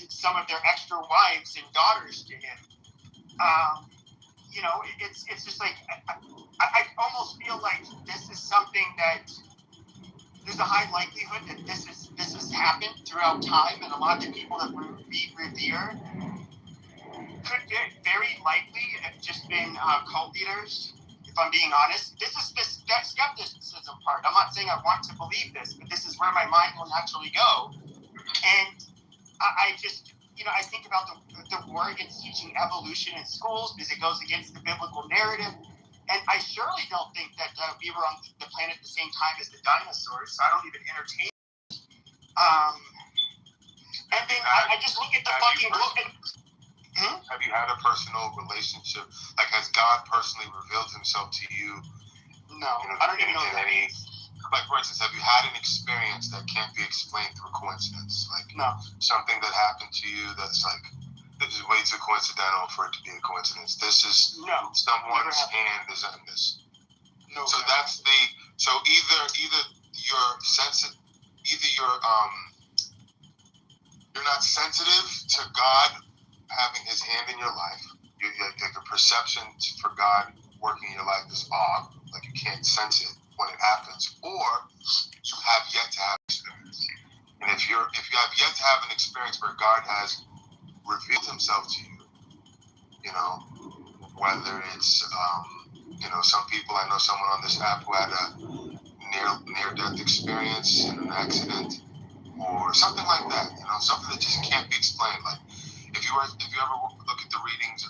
some of their extra wives and daughters to him. It's just like I almost feel like this is something that there's a high likelihood that this has happened throughout time, and a lot of the people that we revere could very likely have just been cult leaders. If I'm being honest, this is that skepticism part. I'm not saying I want to believe this, but this is where my mind will naturally go. And I just, I think about the war against teaching evolution in schools because it goes against the biblical narrative. And I surely don't think that we were on the planet at the same time as the dinosaurs, so I don't even entertain it. And then I just look at the fucking book and... Have you had a personal relationship? Like, has God personally revealed himself to you? No, I don't even know that. Like, for instance, have you had an experience that can't be explained through coincidence? Like, something that happened to you that's like, this is way too coincidental for it to be a coincidence. This is someone's hand is on this. No. So that's the. So either you're sensitive, you're not sensitive to God having his hand in your life. Like a perception for God working in your life is odd, like you can't sense it when it happens, or you have yet to have experience. And if you have yet to have an experience where God has revealed himself to you, whether it's some people, I know someone on this app who had a near-death experience in an accident or something like that, something that just can't be explained. Like if you ever look at the writings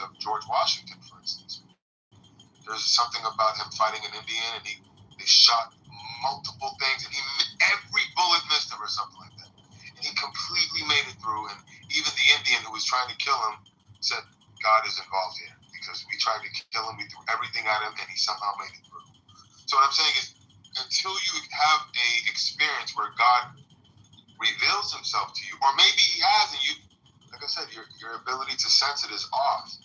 of George Washington, for instance, there's something about him fighting an Indian, and they shot multiple things, and every bullet missed him or something like that, and he completely made it through. And even the Indian who was trying to kill him said, God is involved here because we tried to kill him, we threw everything at him, and he somehow made it through. So what I'm saying is, until you have a experience where God reveals himself to you, or maybe he has, and you, like I said, your ability to sense it is off.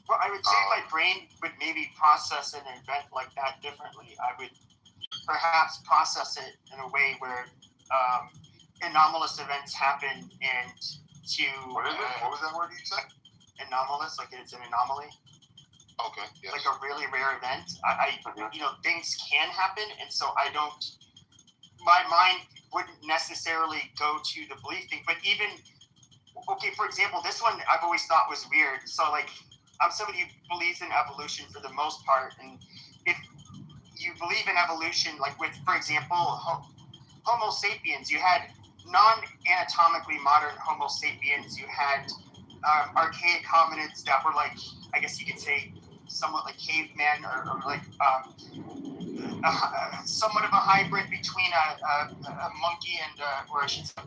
Well, I would say my brain would maybe process an event like that differently. I would perhaps process it in a way where anomalous events happen and to... What is it? What was that word you said? Anomalous, like it's an anomaly. Okay. Yes. Like a really rare event. Things can happen, and so I don't... My mind wouldn't necessarily go to the belief thing, but even... Okay, for example, this one I've always thought was weird. So, like, I'm somebody who believes in evolution for the most part, and if you believe in evolution, like with, for example, Homo sapiens, you had non-anatomically modern Homo sapiens, you had archaic hominids that were like, I guess you could say, somewhat like cavemen, or like somewhat of a hybrid between a monkey and, or I should say,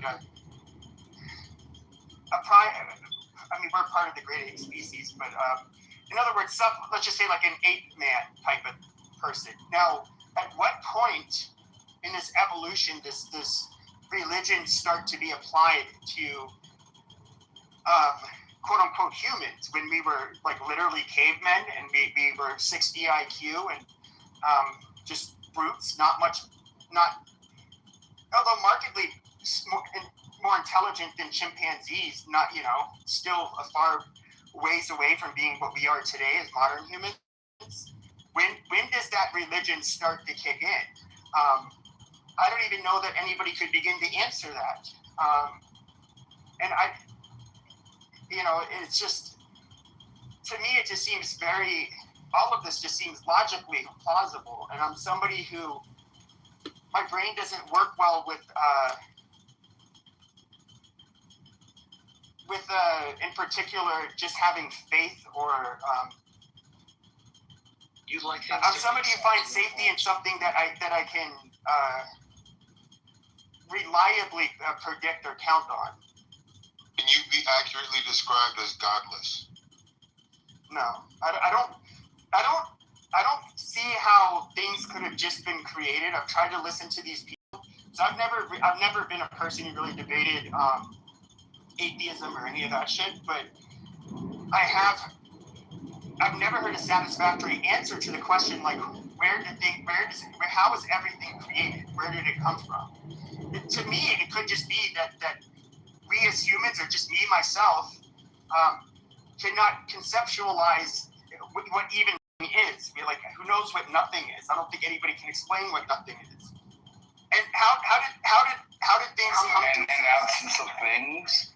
I mean, we're part of the great ape species, but in other words, let's just say like an ape man type of person. Now, at what point in this evolution does this religion start to be applied to quote unquote humans, when we were like literally cavemen and we were 60 IQ and just brutes, although markedly more intelligent than chimpanzees, not, still a far ways away from being what we are today as modern humans. When does that religion start to kick in? I don't even know that anybody could begin to answer that. And it's just, to me, it just seems all of this just seems logically plausible. And I'm somebody who, my brain doesn't work well with in particular, just having faith or, I'm somebody who finds safety in something that I can reliably predict or count on. Can you be accurately described as godless? No, I don't see how things could have just been created. I've tried to listen to these people. So I've never been a person who really debated atheism or any of that shit, but I've never heard a satisfactory answer to the question, like, how is everything created? Where did it come from? To me, it could just be that we as humans, or just me, myself, cannot conceptualize what even is. We're like, who knows what nothing is? I don't think anybody can explain what nothing is. And how did things come to an absence of things?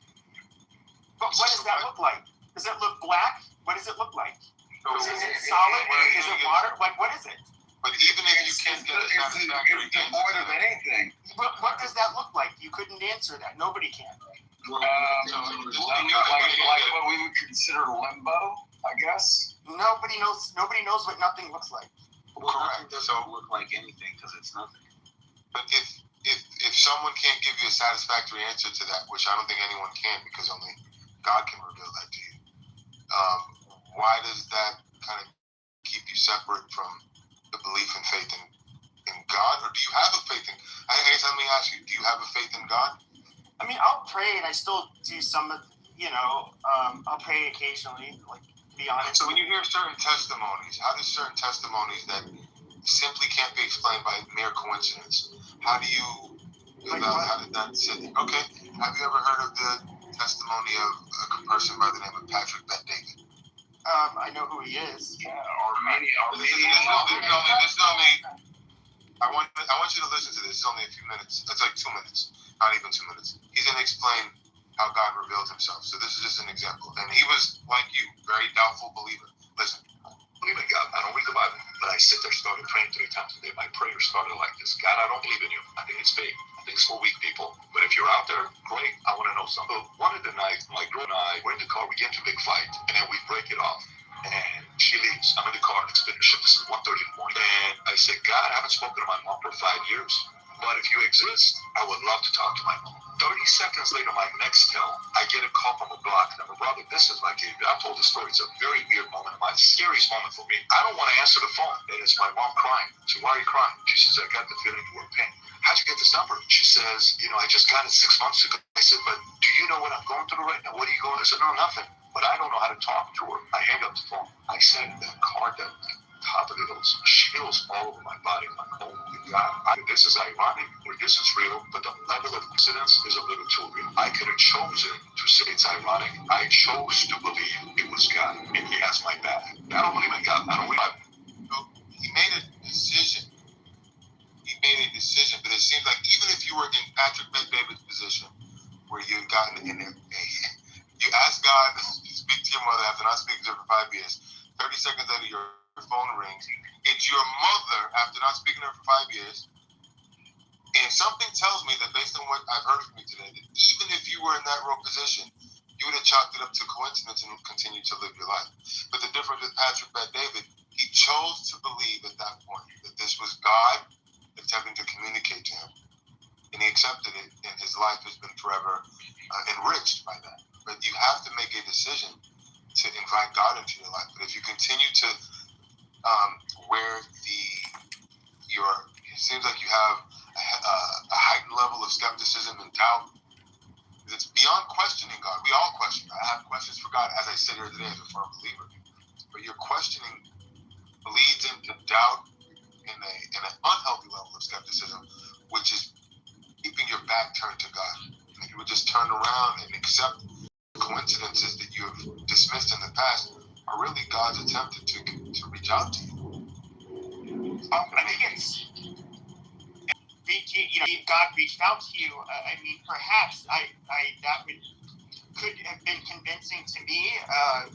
But what does that look like? Does it look black? What does it look like? Is it solid? Is it water? Like, what is it? But even if you can't get a satisfactory it's devoid of anything. What does that look like? You couldn't answer that. Nobody can. Like what we would consider limbo, I guess. Nobody knows what nothing looks like. Correct. It doesn't look like anything because it's nothing. But if someone can't give you a satisfactory answer to that, which I don't think anyone can, because only God can reveal that to you, why does that kind of keep you separate from the belief and faith in God? Or do you have a faith in... I guess let me ask you, do you have a faith in God? I mean, I'll pray, and I still do some of, I'll pray occasionally, like, to be honest. So when you hear certain testimonies, how do certain testimonies that simply can't be explained by mere coincidence, how did that sit there? Okay, have you ever heard of the testimony of a person by the name of Patrick Bet-David? I know who he is. Yeah, This is only. I want you to listen to this. It's only a few minutes. It's like 2 minutes, not even 2 minutes. He's going to explain how God revealed himself. So this is just an example. And he was, like you, very doubtful believer. Listen. Believe in God. I don't read the Bible, but I sit there, started praying 3 times a day. My prayer started like this: God, I don't believe in you. I think it's fake. I think it's for weak people. But if you're out there, great. I want to know something. So one of the nights, my girl and I, we're in the car. We get into a big fight, and then we break it off. And she leaves. I'm in the car. It's finished. This is 1:30 in the morning. And I said, God, I haven't spoken to my mom for 5 years. But if you exist, I would love to talk to my mom. 30 seconds later, my next tell, I get a call from a block number. Brother, this is my kid. I've told the story. It's a very weird moment, my scariest moment for me. I don't want to answer the phone. And it's my mom crying. So why are you crying? She says, I got the feeling you were in pain. How'd you get this number? She says, I just got it 6 months ago. I said, but do you know what I'm going through right now? What are you going? I said, no, nothing. But I don't know how to talk to her. I hang up the phone. I said, that car down top of those chills all over my body. I'm like, oh my God, this is ironic, or this is real, but the level of coincidence is a little too real. I could have chosen to say it's ironic. I chose to believe it was God, and He has my back. I don't believe in God. I don't believe. He made a decision. But it seems like even if you were in Patrick Bet-David's position, where you've gotten in there, you ask God to speak to your mother after not speaking to her for 5 years. 30 seconds later, your phone rings. It's your mother after not speaking to her for 5 years. And something tells me that based on what I've heard from you today, that even if you were in that role position, you would have chalked it up to coincidence and continued to live your life. But the difference with Patrick Bet-David, he chose to believe at that point that this was God attempting to communicate to him. And he accepted it, and his life has been forever enriched by that. But you have to make a decision to invite God into your life. But if you continue to it seems like you have a heightened level of skepticism and doubt. It's beyond questioning God. We all question. I have questions for God, as I sit here today as a firm believer. But your questioning leads into doubt in an unhealthy level of skepticism, which is keeping your back turned to God. And if you would just turn around and accept coincidences that you have dismissed in the past are really God's attempt to reach out to you. I think it's, God reached out to you. I mean, perhaps that could have been convincing to me. I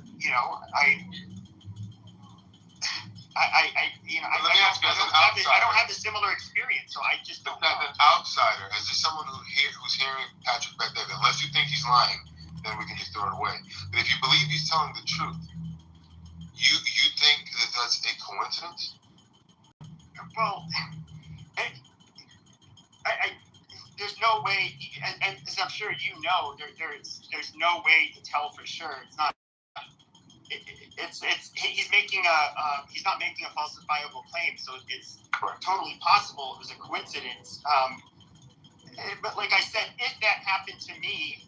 don't have the similar experience, so I just don't know. As an outsider, as just someone who's hearing Patrick Bet-David, unless you think he's lying, then we can just throw it away. But if you believe he's telling the truth, you think that that's a coincidence? Well, there's no way, and as I'm sure you know, there's no way to tell for sure. It's not. He's not making a falsifiable claim, so it's totally possible it was a coincidence. But like I said, if that happened to me,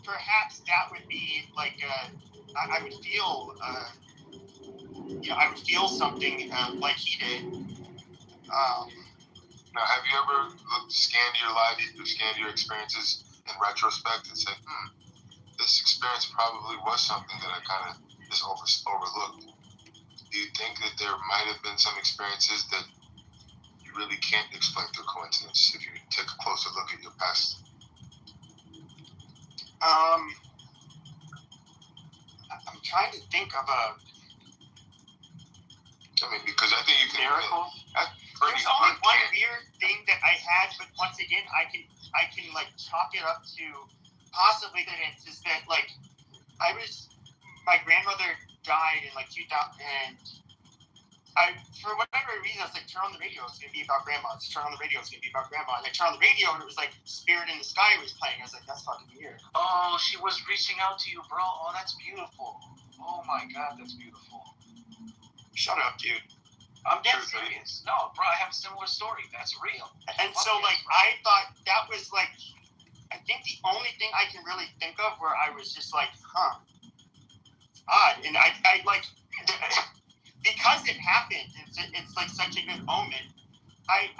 perhaps that would be like I would feel something like he did. Now, have you ever scanned your life, scanned your experiences in retrospect and said, this experience probably was something that I kind of just overlooked? Do you think that there might have been some experiences that you really can't explain through coincidence if you take a closer look at your past? I'm trying to think of because I think you can. Miracle. There's only one weird thing that I had, but once again, I can like chalk it up to possibly that is that like my grandmother died in like 2000, and for whatever reason I was like, turn on the radio, it's gonna be about grandma. Turn on the radio, it's gonna be about grandma. And I turned on the radio and it was like Spirit in the Sky was playing. I was like, that's fucking weird. Oh, she was reaching out to you, bro. Oh, that's beautiful. Oh my God, that's beautiful. Shut up, dude. I'm dead serious. No, bro, I have a similar story. That's real. And so, like, I thought that was, like, I think the only thing I can really think of where I was just like, odd. And I like, because it happened, it's like such a good moment, I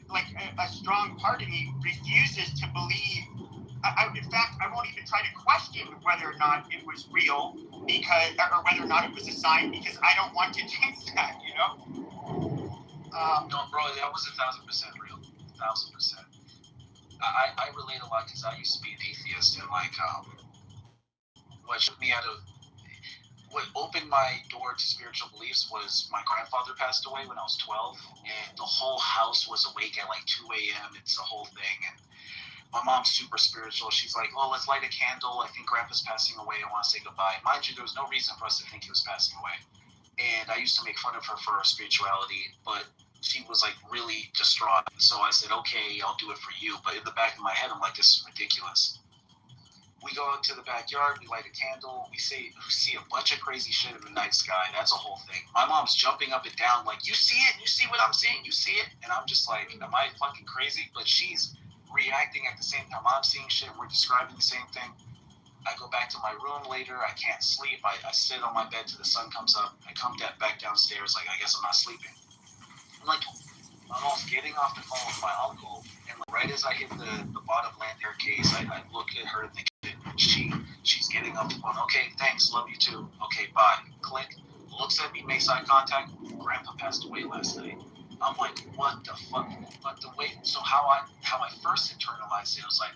like, a strong part of me refuses to believe, in fact, I won't even try to question whether or not it was real, or whether or not it was a sign, because I don't want to jinx that, you know? No, bro, that was 1,000% real. 1,000%. I relate a lot because I used to be an atheist, and like, what took me out of, what opened my door to spiritual beliefs was my grandfather passed away when I was 12, and the whole house was awake at like 2 a.m. It's the whole thing, and my mom's super spiritual. She's like, oh, let's light a candle. I think Grandpa's passing away. I want to say goodbye. Mind you, there was no reason for us to think he was passing away. And I used to make fun of her for her spirituality, but she was like really distraught. So I said, okay, I'll do it for you. But in the back of my head, I'm like, this is ridiculous. We go into the backyard, we light a candle, we see a bunch of crazy shit in the night sky. That's a whole thing. My mom's jumping up and down like, you see it? You see what I'm seeing? You see it? And I'm just like, am I fucking crazy? But she's reacting at the same time I'm seeing shit. We're describing the same thing. I go back to my room later. I can't sleep. I sit on my bed till the sun comes up. I come back downstairs like, I guess I'm not sleeping. I'm like, I'm almost getting off the phone with my uncle. And like, right as I hit the bottom landing case, I look at her and think, she's getting up the phone. Okay, thanks. Love you too. Okay, bye. Click. Looks at me, makes eye contact. Grandpa passed away last night. I'm like, what the fuck? But the way, so how I first internalized it was like,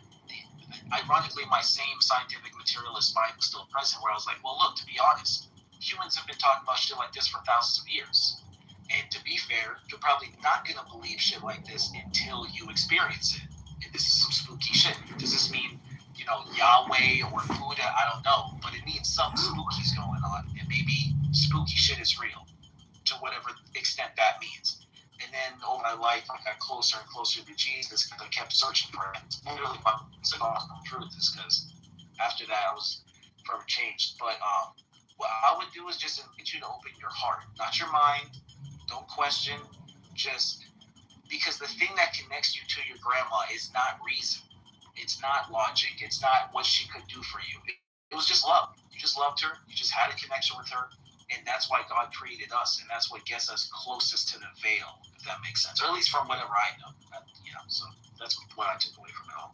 ironically, my same scientific materialist mind was still present, where I was like, well, look, to be honest, humans have been talking about shit like this for thousands of years. And to be fair, you're probably not going to believe shit like this until you experience it. And this is some spooky shit. Does this mean, Yahweh or Buddha? I don't know. But it means something spooky's going on. And maybe spooky shit is real, to whatever extent that means. And then over my life, I got closer and closer to Jesus because I kept searching for it. Literally, my truth is because after that, I was forever changed. But what I would do is just invite you to open your heart, not your mind. Don't question. Just because the thing that connects you to your grandma is not reason. It's not logic. It's not what she could do for you. It was just love. You just loved her. You just had a connection with her. And that's why God created us, and that's what gets us closest to the veil, if that makes sense. Or at least from whatever I know. So that's what I took away from it all.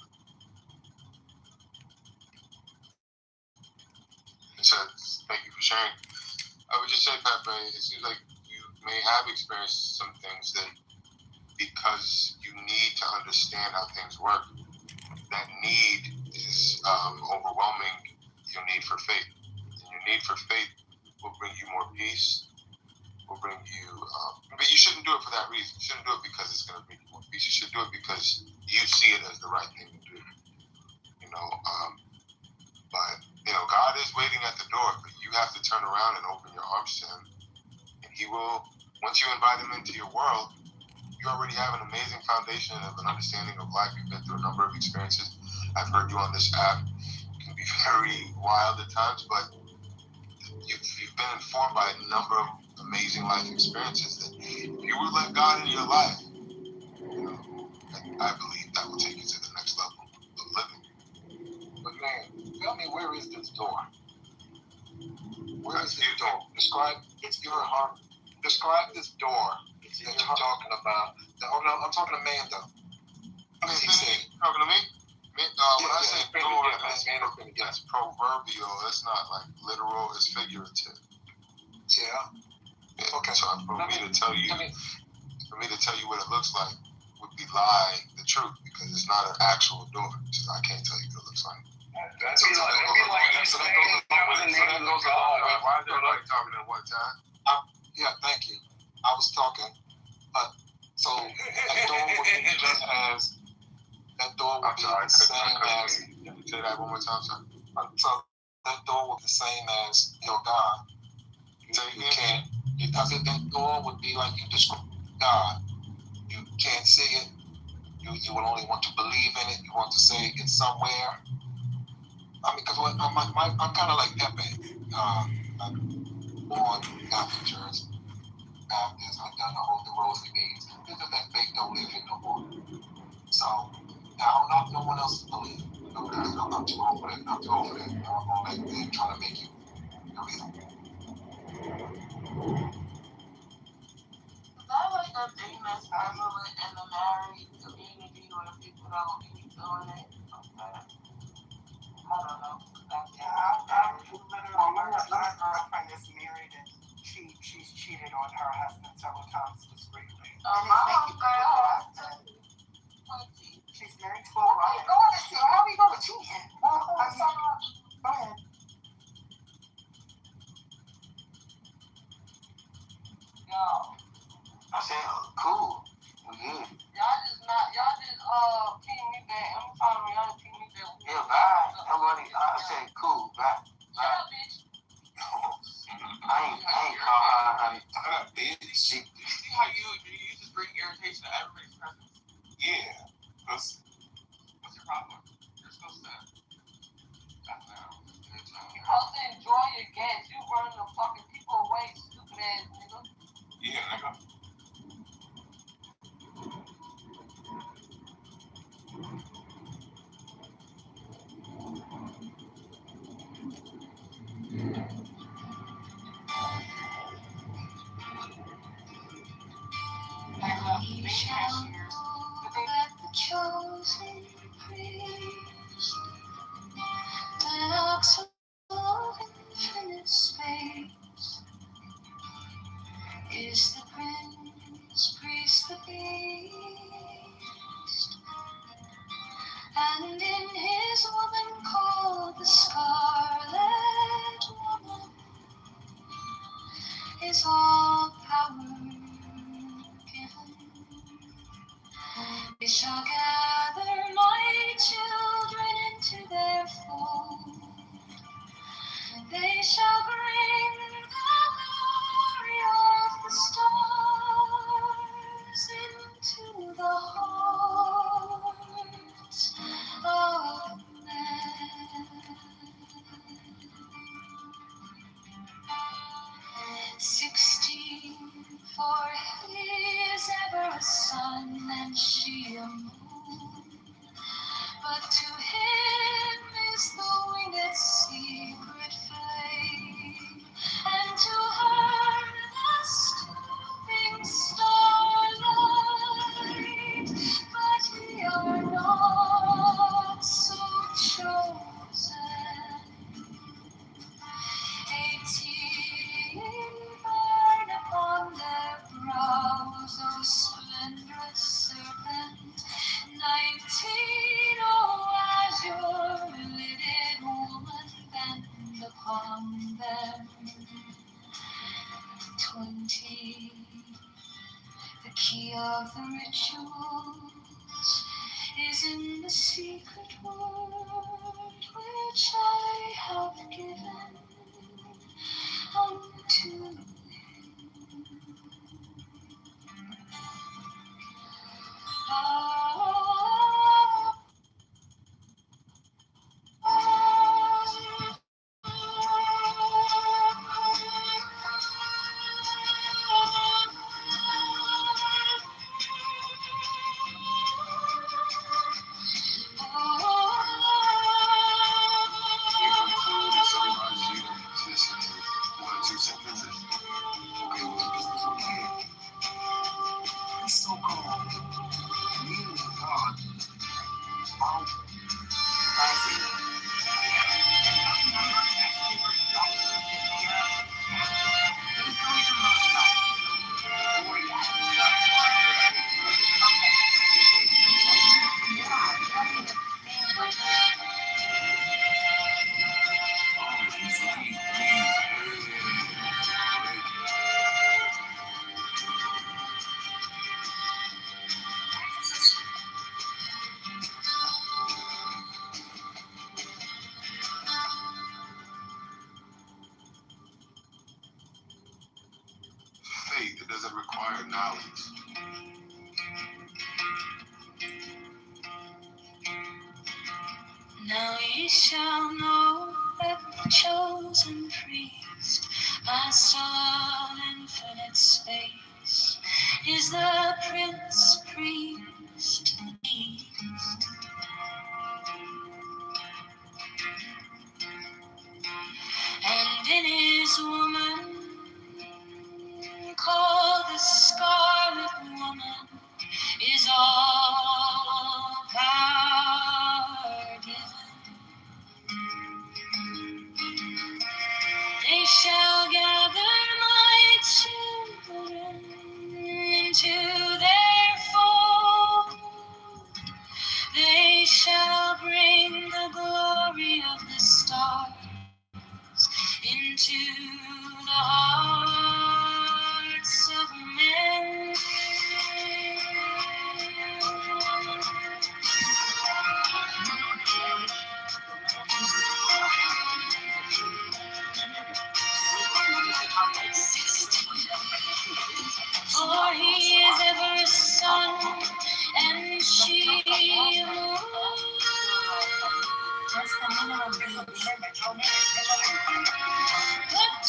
So, thank you for sharing. I would just say, Pepe, it seems like you may have experienced some things that, because you need to understand how things work, that need is overwhelming your need for faith. And your need for faith will bring you more peace, will bring you, but you shouldn't do it for that reason. You shouldn't do it because it's going to bring you more peace. You should do it because you see it as the right thing to do, but, God is waiting at the door, but you have to turn around and open your arms to him. And he will, once you invite him into your world, you already have an amazing foundation of an understanding of life. You've been through a number of experiences. I've heard you on this app. It can be very wild at times, but you've been informed by a number of amazing life experiences that if you would let God into your life, I believe that will take you to the next level of living. But man, tell me, where is this door? Where is this door? Describe this door that you're talking about. I'm talking to man though. Talking to me? When I say door, that's proverbial. It's not like literal. It's figurative. Yeah. Okay. So for me to tell you what it looks like would be lie the truth, because it's not an actual door. So I can't tell you what it looks like. That'd be like you saying that was the name of God. Why is everybody talking at one time? Yeah, thank you. I was talking, so that door would be just as that door would be the same as. Say that one more time, sir. So that door would be the same as your God. You can't, because that door would be like you describe God. You can't see it. You would only want to believe in it. You want to say it's somewhere. Because I'm kind of like Pepe. I'm born Catholic Church. Baptist. I've done the rosary beads. It's just that faith don't live here no more. So I don't know if no one else believes. I'm too old for that. I'm too old for that. I'm gonna let them try to make you. I like the thing that's prevalent in the married community where people don't keep doing it. I don't know. My girlfriend is married and she's cheated on her husband several times discreetly. My husband. She's married 12 years. How are you going to cheat? Go ahead. Y'all. I said, cool. Y'all just keep me back. I'm sorry, y'all keep me back. Yeah, bye. I said, cool, bye. Shut up, bitch. I ain't call her honey. See how you just bring is all power given. They shall gather my children into their fold. They shall bring the glory of the stars into the hearts of men. 16, for he is ever a sun and she a moon. But to him is the winged secret flame, and to her the stooping starlight. But we are not so chosen. 18 burn upon their brows, O splendorous serpent. 19, oh azure-lidded woman, bend upon them. 20, the key of the rituals is in the secret word which I have given unto him. Faith, it doesn't require knowledge. Now ye shall know that the chosen priest, master of infinite space, is the prince priest of the east. And in his woman, called the scarlet woman, is all power given. They shall gather my children into their fold. They shall bring the glory of the stars into the hearts of men. For he is ever a sun and she a moon. But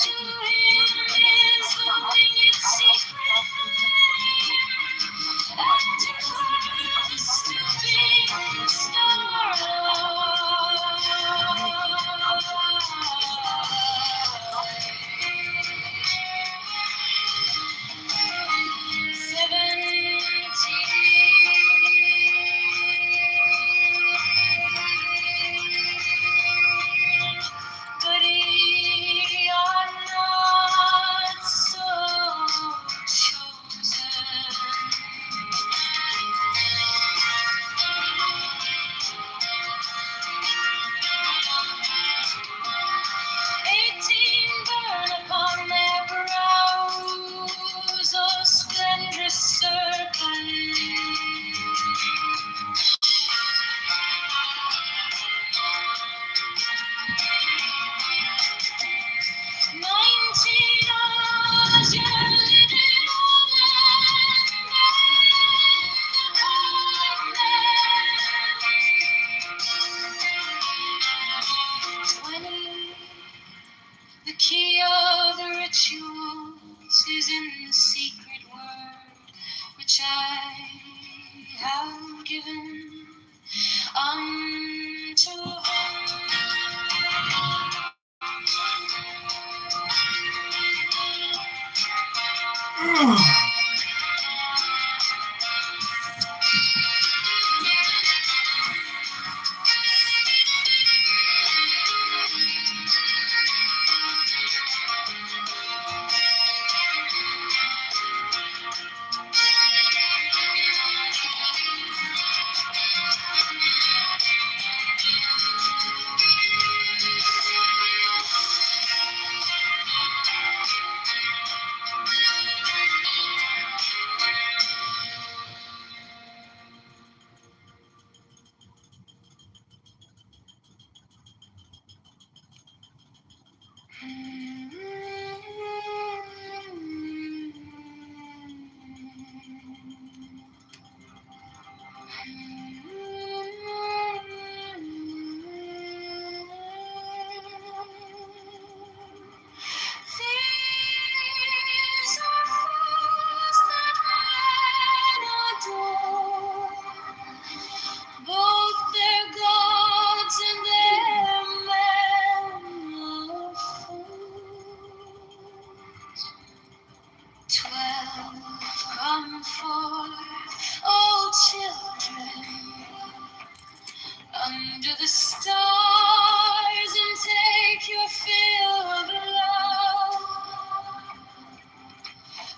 These are foes that men adore, both their gods and their men of fools. 12 come forth, O children, under the stars, and take your fill of love.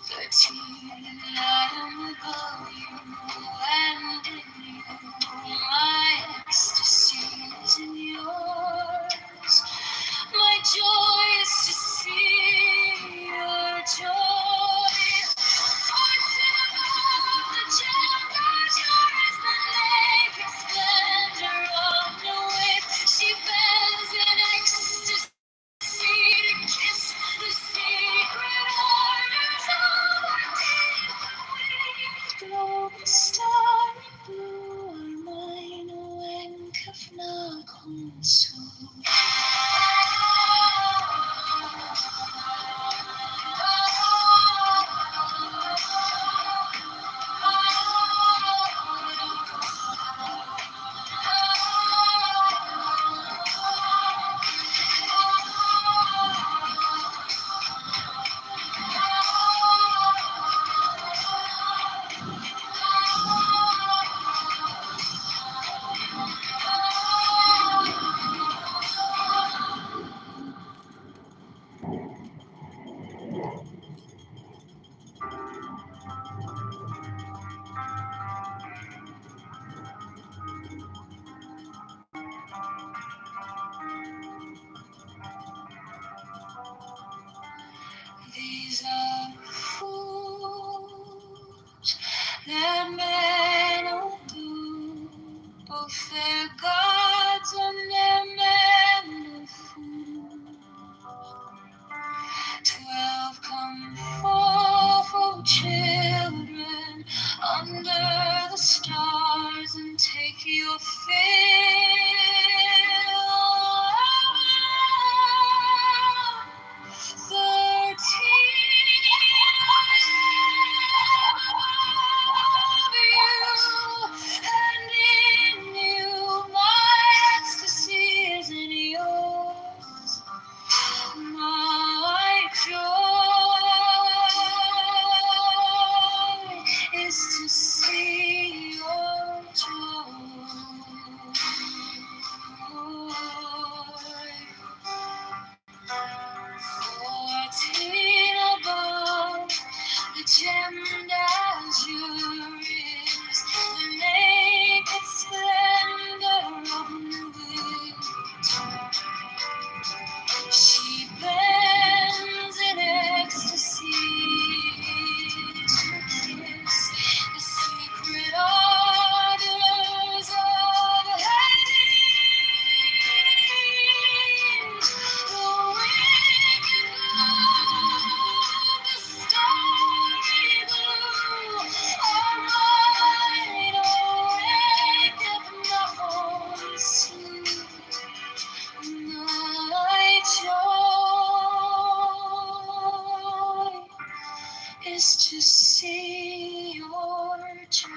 13, I am above you, and in you my ecstasy is in yours. My joy is to see your joy. 14, above the genders, yours the naked splendor of no wave. She bends in ecstasy to kiss the secret orders of our deep. Glow the starry blue are mine, wink of Nakonsu. These are fools that men will do, both their gods and their men of fools. 12 come forth, O children, under the stars, and take your fill of love. 13, above you, and in you my ecstasy is in yours. My joy is to see your joy. 14, above the gemmed azure is the naked splendor of night. She bends in ecstasy to kiss the secret orders of Hades. The wicked love, the starry blue, are mine, awake if not sleep. My joy is to see your joy.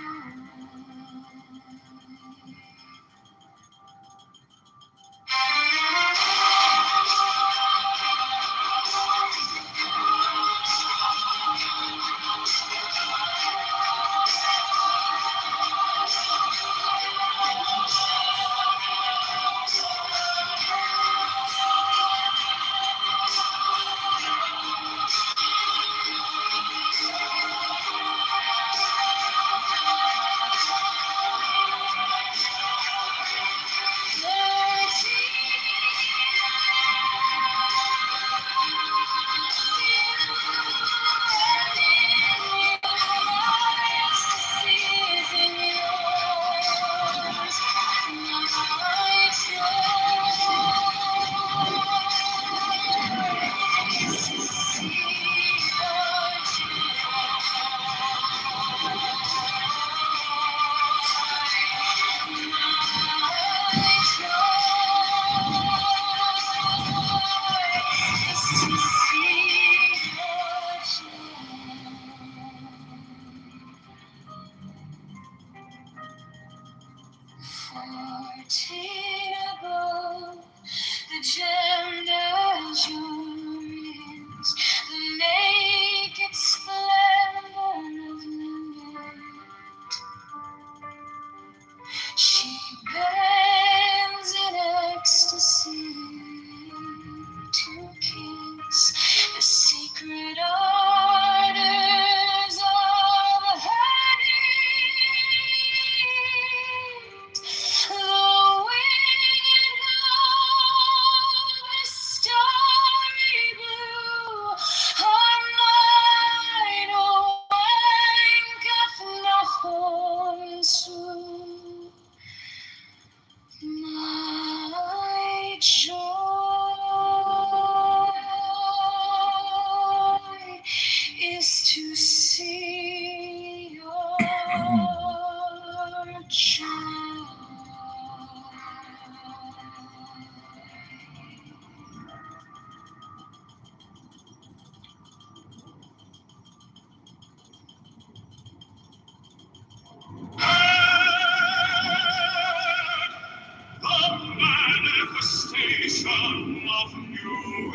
of new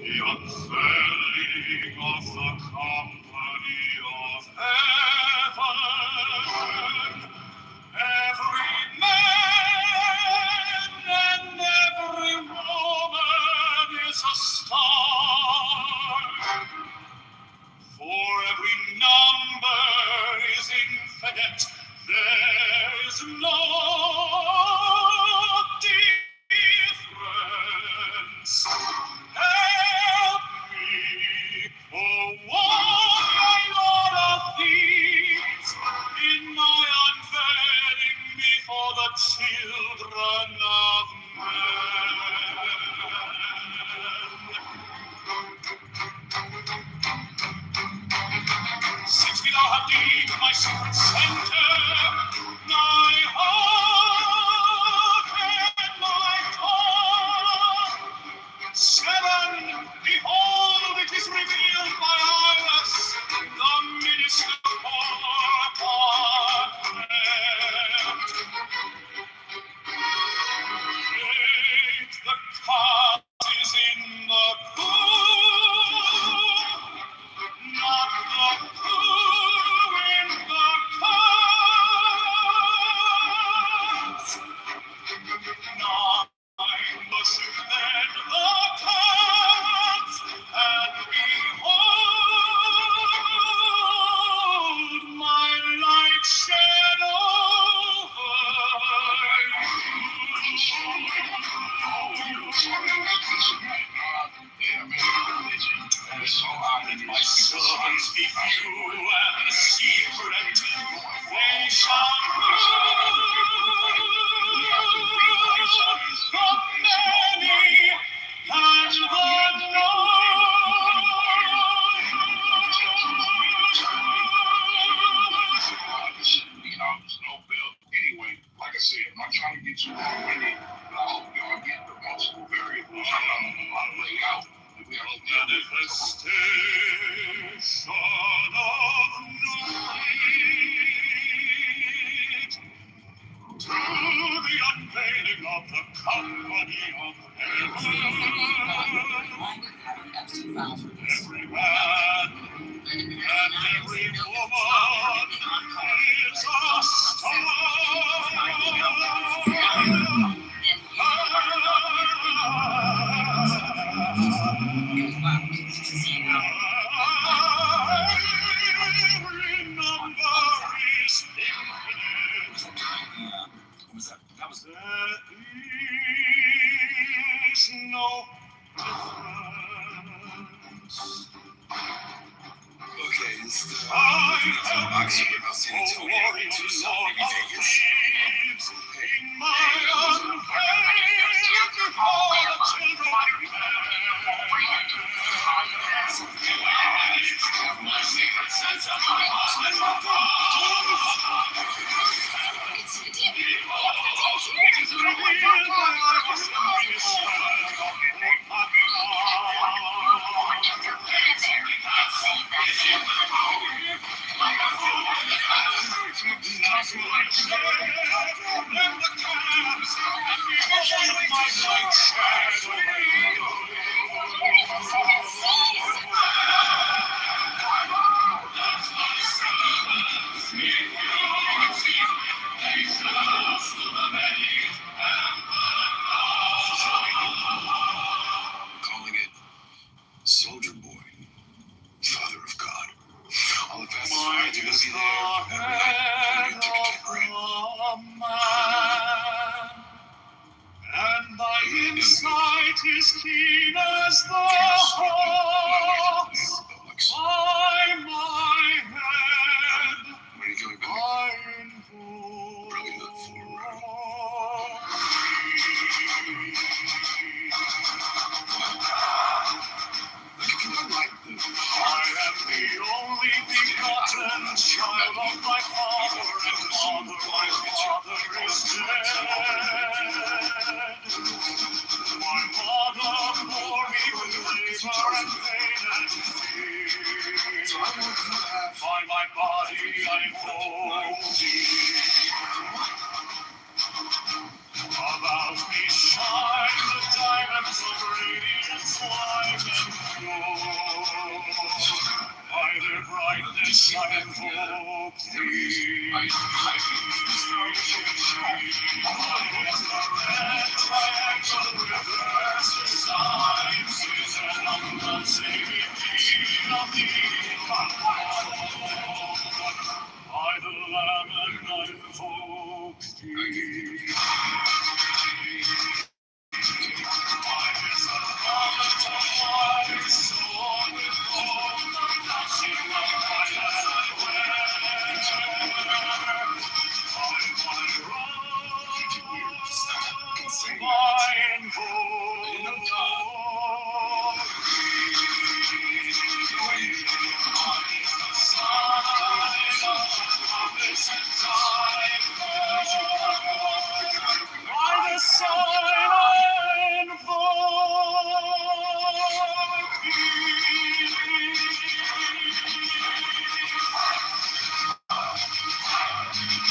the unfurling of the company of heaven. Every man and every woman is a star, for every number is infinite. There is no difference. Help me, oh one Lord of thieves, in my unveiling before the children of men. 6 feet are deep, my secret center, my heart and my tongue. 7, behold, it is revealed by Iris, the minister for 8, the cart is in the cool, not the cool in the cart. 9 worship then the cart, and behold, my light shed over so that my servants be few and secret, they shall the many and the Anyway, like I said, I'm not trying to get too long-winded, but I hope y'all get the multiple variables I'm laying out. Manifestation of night to the unveiling of the company of heaven. Every man and every woman is a star. Every number is infinite. There is no difference. Okay, this is the I box here about San Antonio to Salt Lake, Vegas. in my unveiling before the children of my secret sense of my Calling it Soldier Boy, Father of God. All the fastest rides are going to be there every night. And my insight is keen as the hawk's by my head. I am the only begotten child of my father, and father, my father is dead. My mother bore me with labor and pain and fear. By my body I invoke thee. Of lands of radiance white and gold. By their brightness I invoke thee. By the red triangle reverse the signs with an unconceived need of thee. By the Lamb and I invoke thee. Why is the garment of white sown with gold, the flashing of my land wear? By my robe I invoke by the sign I invoke thee.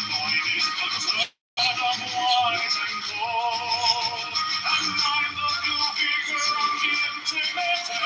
Mine is the blood of white and gold, and mine the new vigor of the intimate air.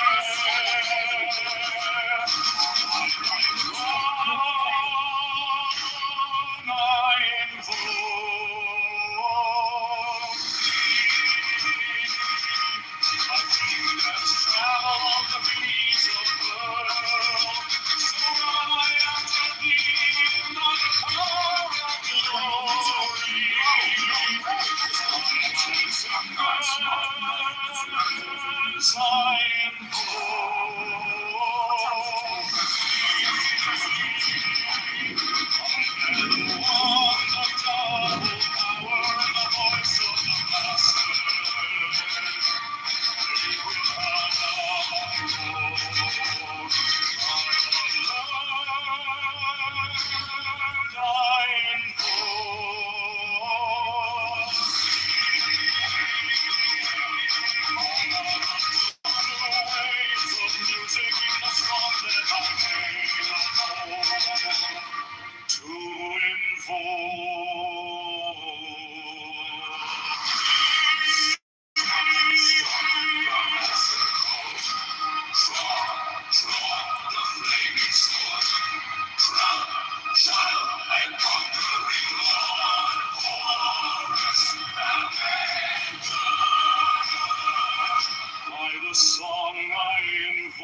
By the song I invoke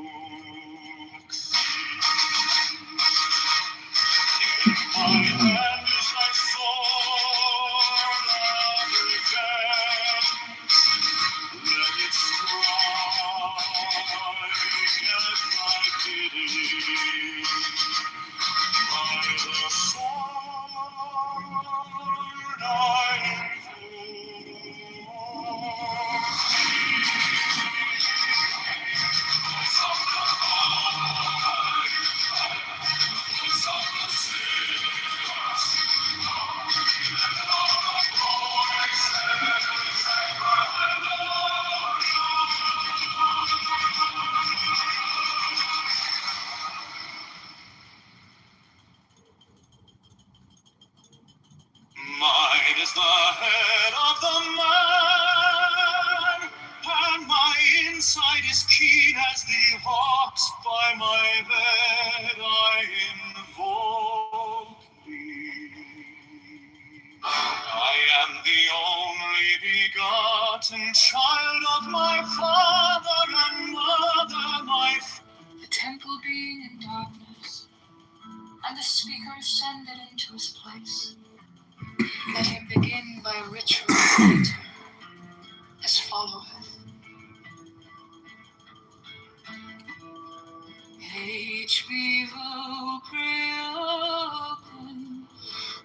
thee. My hand is thy sword of revenge. Let it strike at thy bidding. By the sword I Mine is the head of the man, and my inside is keen as the hawks. By my bed I invoke thee. I am the only begotten child of my father and mother, The temple being in darkness, and the speaker ascended into his place. Let him begin by ritual enter, as followeth. H vivo creocum,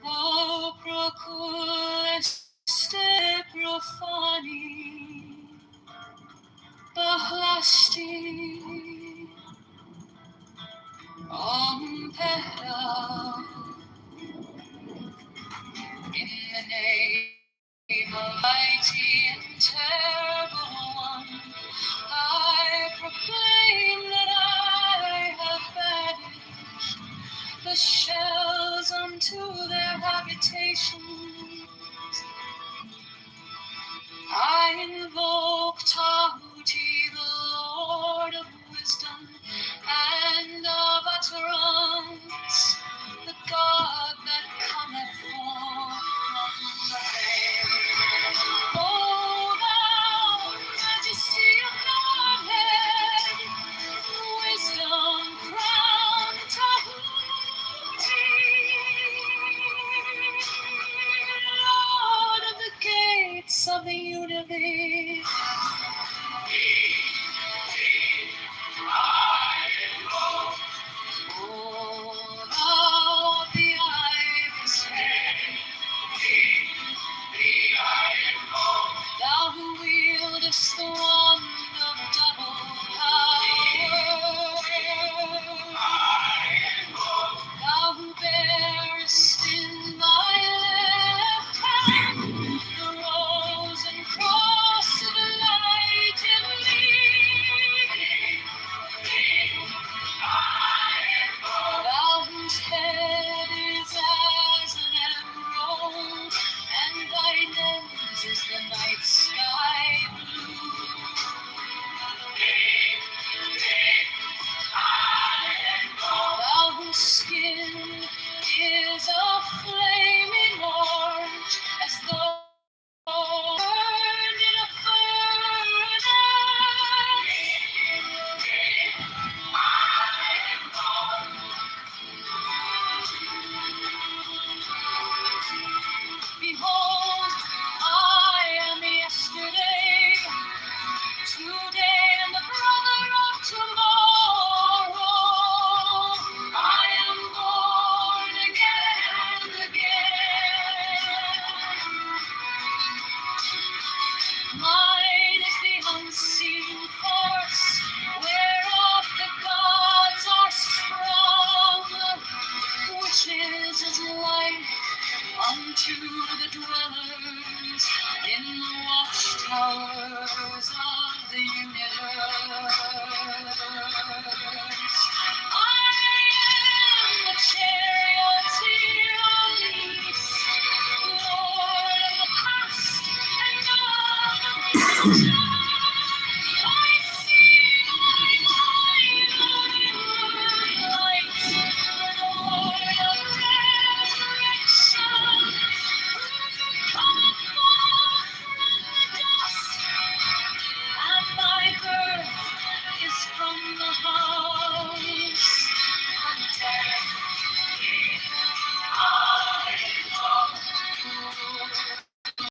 o procul este profani, bahlasti, pera. In the name of mighty and terrible one, I proclaim that I have banished the shells unto their habitations. to the dwellers in the watchtowers of the universe. I am the charioteer of peace, Lord of the past and of the future. I see my mind in light, Lord of resurrection, who come forth from the dust, and my birth is from the house of death. I love you.